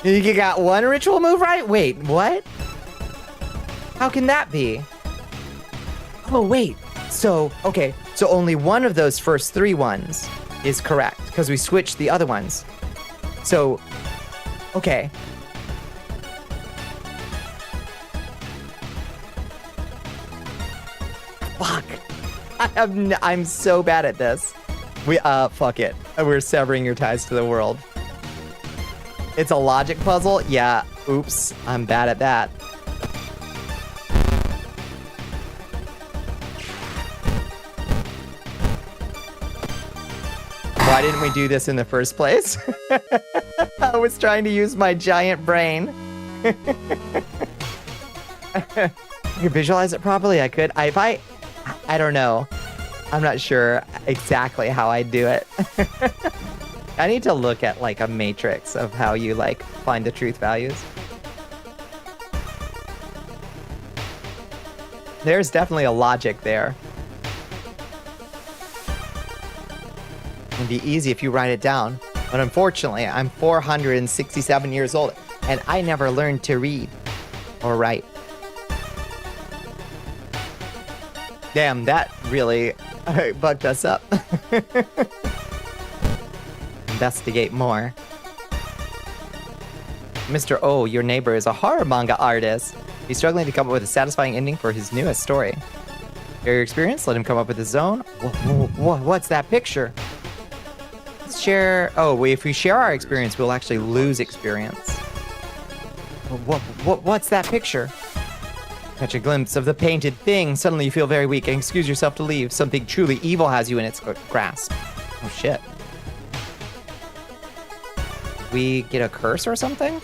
You got 1 ritual move right? Wait, what? How can that be? Oh, wait. So, okay. So only one of those first 3 ones is correct because we switched the other ones. So, okay. Fuck. I'm so bad at this. Fuck it. We're severing your ties to the world. It's a logic puzzle? Yeah. Oops. I'm bad at that. Why didn't we do this in the first place? I was trying to use my giant brain. I could visualize it properly. I could. I don't know. I'm not sure exactly how I do it. I need to look at like a matrix of how you like find the truth values. There's definitely a logic there. It'd be easy if you write it down. But unfortunately, I'm 467 years old and I never learned to read or write. Damn, that really bugged us up. Investigate more. Mr. O, your neighbor, is a horror manga artist. He's struggling to come up with a satisfying ending for his newest story. Share your experience, let him come up with his own. What's that picture? Let's share... Oh, if we share our experience, we'll actually lose experience. What's that picture? Catch a glimpse of the painted thing. Suddenly you feel very weak and excuse yourself to leave. Something truly evil has you in its grasp. Oh, shit. We get a curse or something?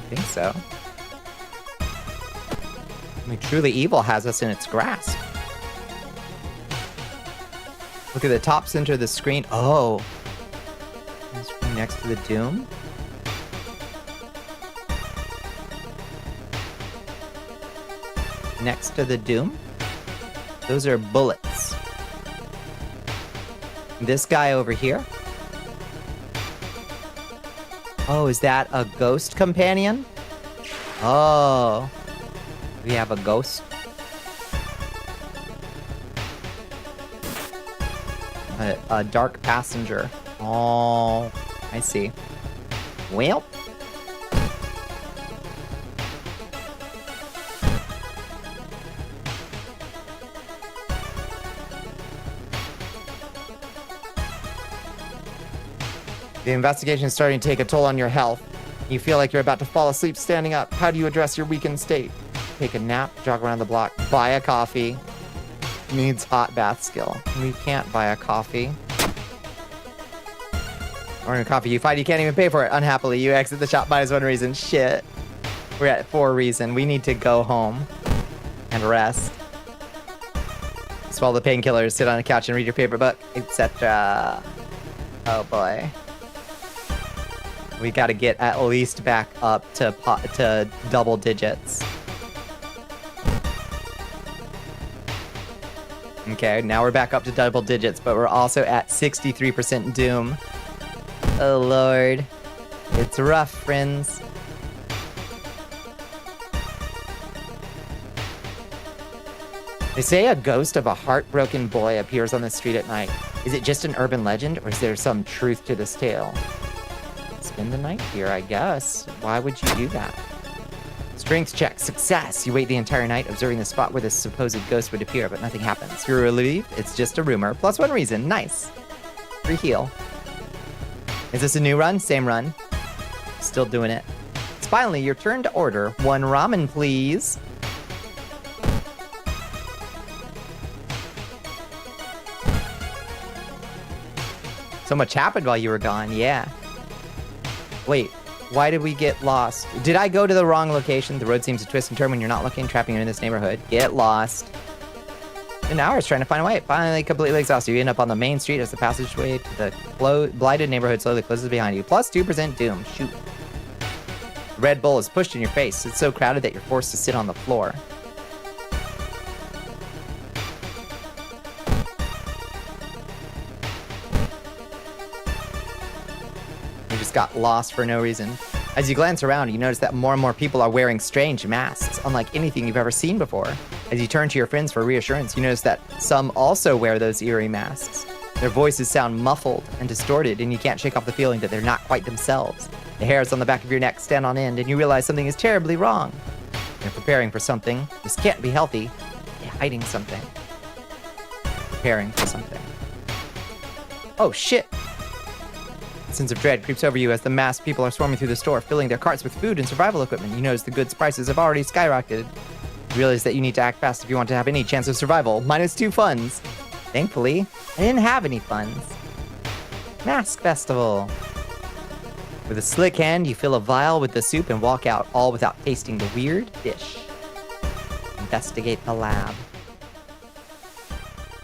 I think so. I mean, truly evil has us in its grasp. Look at the top center of the screen. Oh. Next to the doom. Next to the doom. Those are bullets. This guy over here. Oh, is that a ghost companion? Oh. We have a ghost. A dark passenger. Oh, I see. Well. The investigation is starting to take a toll on your health. You feel like you're about to fall asleep standing up. How do you address your weakened state? Take a nap, jog around the block, buy a coffee. Needs hot bath skill. We can't buy a coffee. Order a coffee. You find you can't even pay for it. Unhappily, you exit the shop. Minus one reason. Shit. We're at 4 reason. We need to go home and rest. Swallow the painkillers, sit on a couch and read your favorite book, etc. Oh boy. We gotta get at least back up to double digits. Okay, now we're back up to double digits, but we're also at 63% doom. Oh lord. It's rough, friends. They say a ghost of a heartbroken boy appears on the street at night. Is it just an urban legend, or is there some truth to this tale? Spend the night here, I guess. Why would you do that? Strength check. Success! You wait the entire night observing the spot where this supposed ghost would appear, but nothing happens. You're relieved? It's just a rumor. Plus 1 reason. Nice. Free heal. Is this a new run? Same run. Still doing it. It's finally your turn to order. 1 ramen, please. So much happened while you were gone. Yeah. Wait. Why did we get lost? Did I go to the wrong location? The road seems to twist and turn when you're not looking, trapping you in this neighborhood. Get lost. An hour is trying to find a way. Finally, completely exhausted. You end up on the main street as the passageway to the blighted neighborhood slowly closes behind you. Plus 2% doom. Shoot. The Red Bull is pushed in your face. It's so crowded that you're forced to sit on the floor. Got lost for no reason. As you glance around, you notice that more and more people are wearing strange masks, unlike anything you've ever seen before. As you turn to your friends for reassurance, you notice that some also wear those eerie masks. Their voices sound muffled and distorted, and you can't shake off the feeling that they're not quite themselves. The hairs on the back of your neck stand on end, and you realize something is terribly wrong. You're preparing for something. This can't be healthy. You're hiding something. Preparing for something. Oh, shit. A sense of dread creeps over you as the masked people are swarming through the store, filling their carts with food and survival equipment. You notice the goods prices have already skyrocketed. You realize that you need to act fast if you want to have any chance of survival. Minus 2 funds. Thankfully, I didn't have any funds. Mask Festival. With a slick hand, you fill a vial with the soup and walk out, all without tasting the weird dish. Investigate the lab.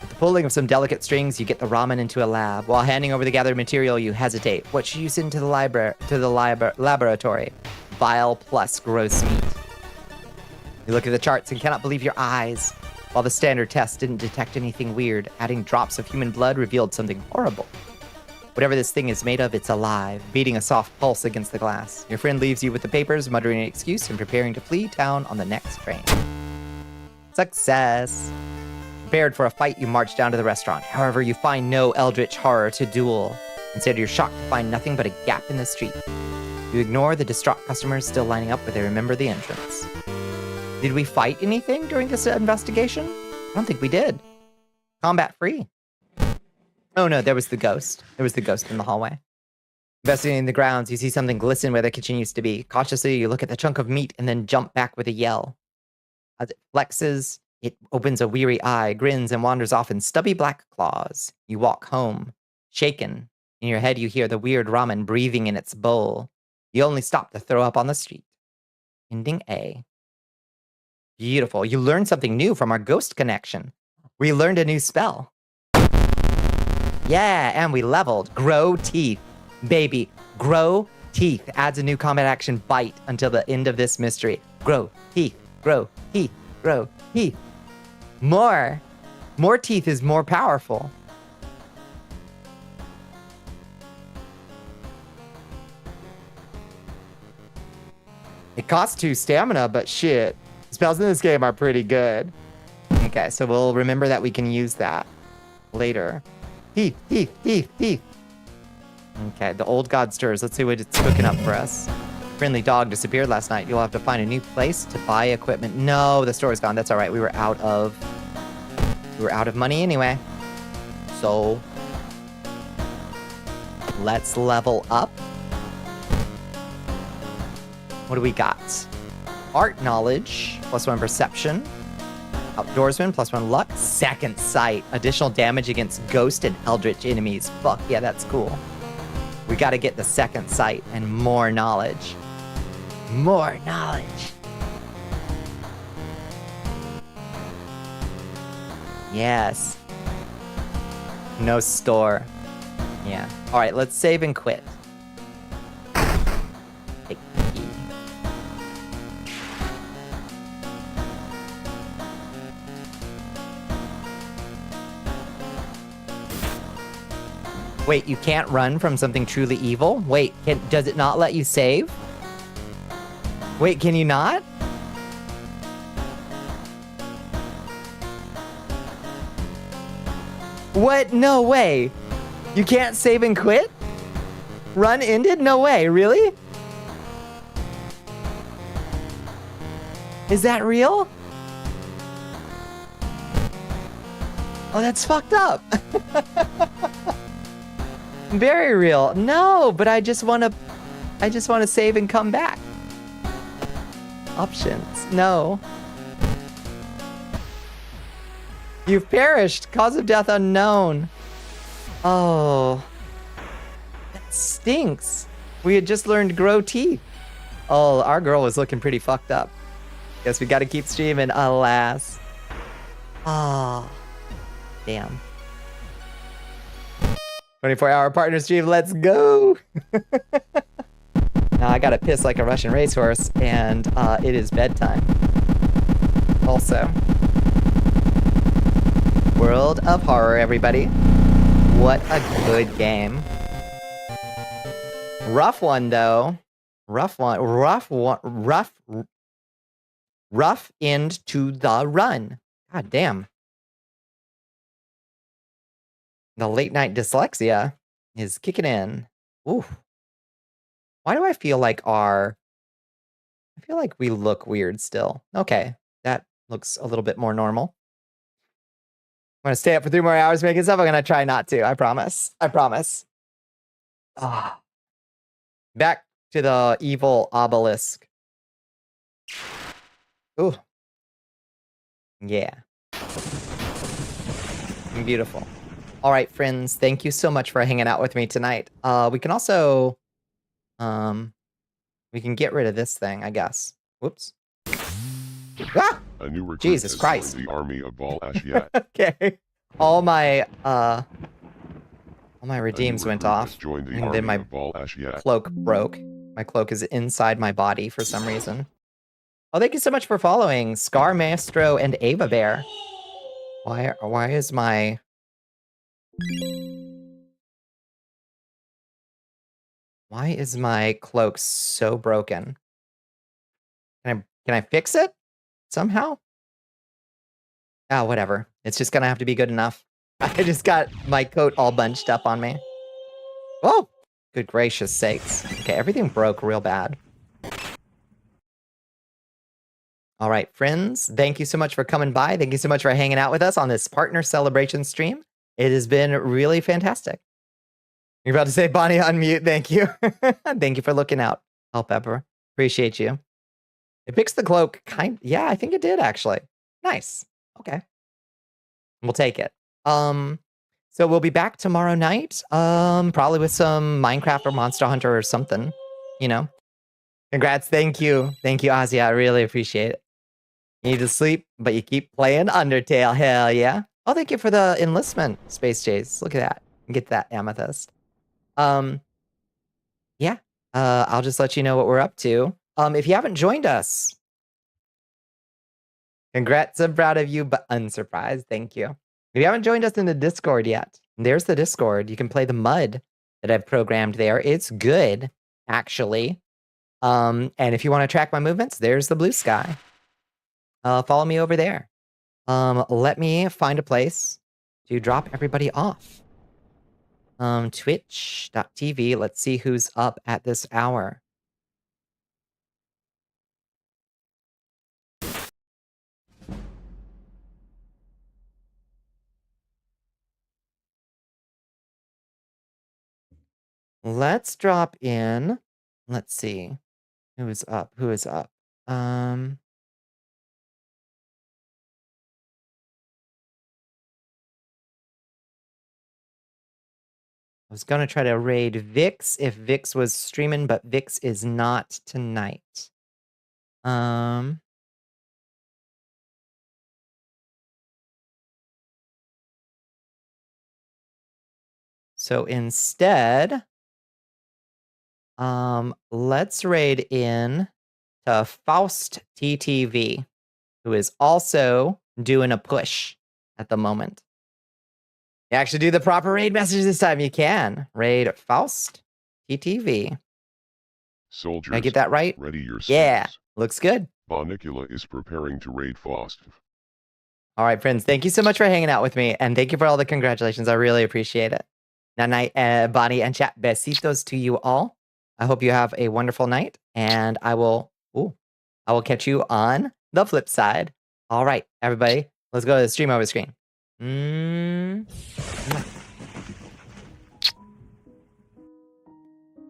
With the pulling of some delicate strings, you get the ramen into a lab. While handing over the gathered material, you hesitate. What should you send to the laboratory? Vial plus gross meat. You look at the charts and cannot believe your eyes. While the standard test didn't detect anything weird, adding drops of human blood revealed something horrible. Whatever this thing is made of, it's alive, beating a soft pulse against the glass. Your friend leaves you with the papers, muttering an excuse and preparing to flee town on the next train. Success. Prepared for a fight, you march down to the restaurant. However, you find no eldritch horror to duel. Instead, you're shocked to find nothing but a gap in the street. You ignore the distraught customers still lining up, but they remember the entrance. Did we fight anything during this investigation? I don't think we did. Combat free. Oh no, there was the ghost. There was the ghost in the hallway. Investigating the grounds, you see something glisten where the kitchen used to be. Cautiously, you look at the chunk of meat and then jump back with a yell. As it flexes, it opens a weary eye, grins, and wanders off in stubby black claws. You walk home, shaken. In your head, you hear the weird ramen breathing in its bowl. You only stop to throw up on the street. Ending A. Beautiful. You learned something new from our ghost connection. We learned a new spell. Yeah, and we leveled. Grow teeth. Baby, grow teeth. Adds a new combat action, bite, until the end of this mystery. Grow teeth. Grow teeth. Grow teeth. More teeth is more powerful. It costs 2 stamina, but shit. Spells in this game are pretty good. Okay, so we'll remember that we can use that later. Teeth, teeth, teeth, teeth. Okay, the old god stirs. Let's see what it's cooking up for us. Friendly dog disappeared last night. You'll have to find a new place to buy equipment. No, the store is gone. That's all right. We were out of money anyway. So let's level up. What do we got? Art knowledge, +1 perception. Outdoorsman, +1 luck. Second sight, additional damage against ghost and eldritch enemies. Fuck yeah, that's cool. We gotta get the second sight and more knowledge. More knowledge. Yes. No store. Yeah. All right, let's save and quit. Take the key. Wait, you can't run from something truly evil? Wait, does it not let you save? Wait, can you not? What? No way. You can't save and quit? Run ended? No way. Really? Is that real? Oh, that's fucked up. Very real. No, but I just want to save and come back. Options. No. You've perished. Cause of death unknown. Oh. That stinks. We had just learned grow teeth. Oh, our girl was looking pretty fucked up. Guess we gotta keep streaming, alas. Ah. Damn. 24-hour partner stream, let's go! Now I gotta piss like a Russian racehorse, and it is bedtime. Also. World of Horror, everybody. What a good game. Rough one, though. Rough end to the run. God damn. The late night dyslexia is kicking in. Ooh. Why do I feel like we look weird still. Okay, that looks a little bit more normal. I'm gonna stay up for 3 more hours making stuff. I'm gonna try not to. I promise. I promise. Ah. Back to the evil obelisk. Ooh. Yeah. Beautiful. All right, friends. Thank you so much for hanging out with me tonight. We can also, we can get rid of this thing, I guess. Whoops. Ah! A new recruit Jesus has Christ. joined the army of Bal Ashiat. Okay. All my redeems went off. And then my cloak broke. My cloak is inside my body for some reason. Oh, thank you so much for following Scar Maestro and Ava Bear. Why is my cloak so broken? Can I fix it somehow? Ah, whatever. It's just gonna have to be good enough. I just got my coat all bunched up on me. Oh, good gracious sakes. Okay, everything broke real bad. All right, friends, thank you so much for coming by. Thank you so much for hanging out with us on this partner celebration stream. It has been really fantastic. You're about to say Bonnie unmute. Thank you. Thank you for looking out. Help Pepper. Appreciate you. It fixed the cloak. Yeah, I think it did actually. Nice. Okay. We'll take it. So we'll be back tomorrow night. Probably with some Minecraft or Monster Hunter or something. You know. Congrats. Thank you. Thank you, Ozzy. I really appreciate it. You need to sleep, but you keep playing Undertale. Hell yeah. Oh, thank you for the enlistment, Space Jays. Look at that. Get that amethyst. Yeah. I'll just let you know what we're up to. If you haven't joined us, congrats. I'm proud of you, but unsurprised. Thank you. If you haven't joined us in the Discord yet, there's the Discord. You can play the mud that I've programmed there. It's good, actually. And if you want to track my movements, there's the blue sky. Follow me over there. Let me find a place to drop everybody off. Twitch.tv. Let's see who's up at this hour. Let's drop in. Let's see. Who is up? Who is up? I was gonna try to raid Vix if Vix was streaming, but Vix is not tonight. So instead, let's raid in to Faust TTV, who is also doing a push at the moment. You actually do the proper raid message this time. You can raid Faust TTV. Soldiers, Did I get that right? ready your skills. Yeah, looks good. Bonnicula is preparing to raid Faust. All right, friends. Thank you so much for hanging out with me, and thank you for all the congratulations. I really appreciate it. Night, Bonnie and chat. Besitos to you all. I hope you have a wonderful night, and I will catch you on the flip side. All right, everybody, let's go to the stream over screen.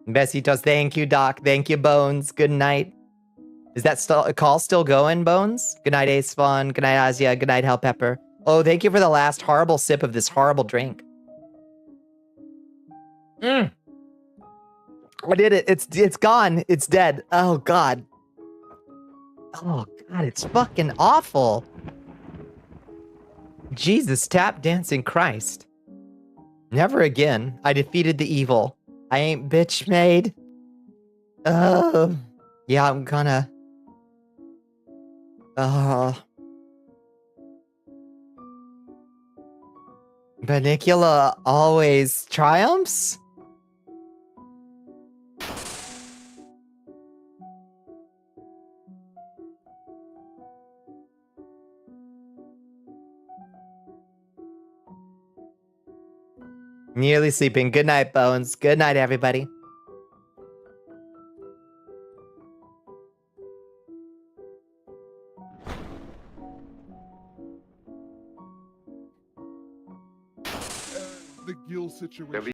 Besitos, thank you, Doc. Thank you, Bones. Good night. Is that call still going, Bones? Good night, Ace Fun. Good night, Azia. Good night, Hell Pepper. Oh, thank you for the last horrible sip of this horrible drink. I did it. It's gone. It's dead. Oh God. Oh God, it's fucking awful. Jesus, tap dancing Christ. Never again. I defeated the evil. I ain't bitch made. Yeah, I'm gonna. Bonnicula always triumphs? Nearly sleeping. Good night, Bones. Good night, everybody. The Gil situation.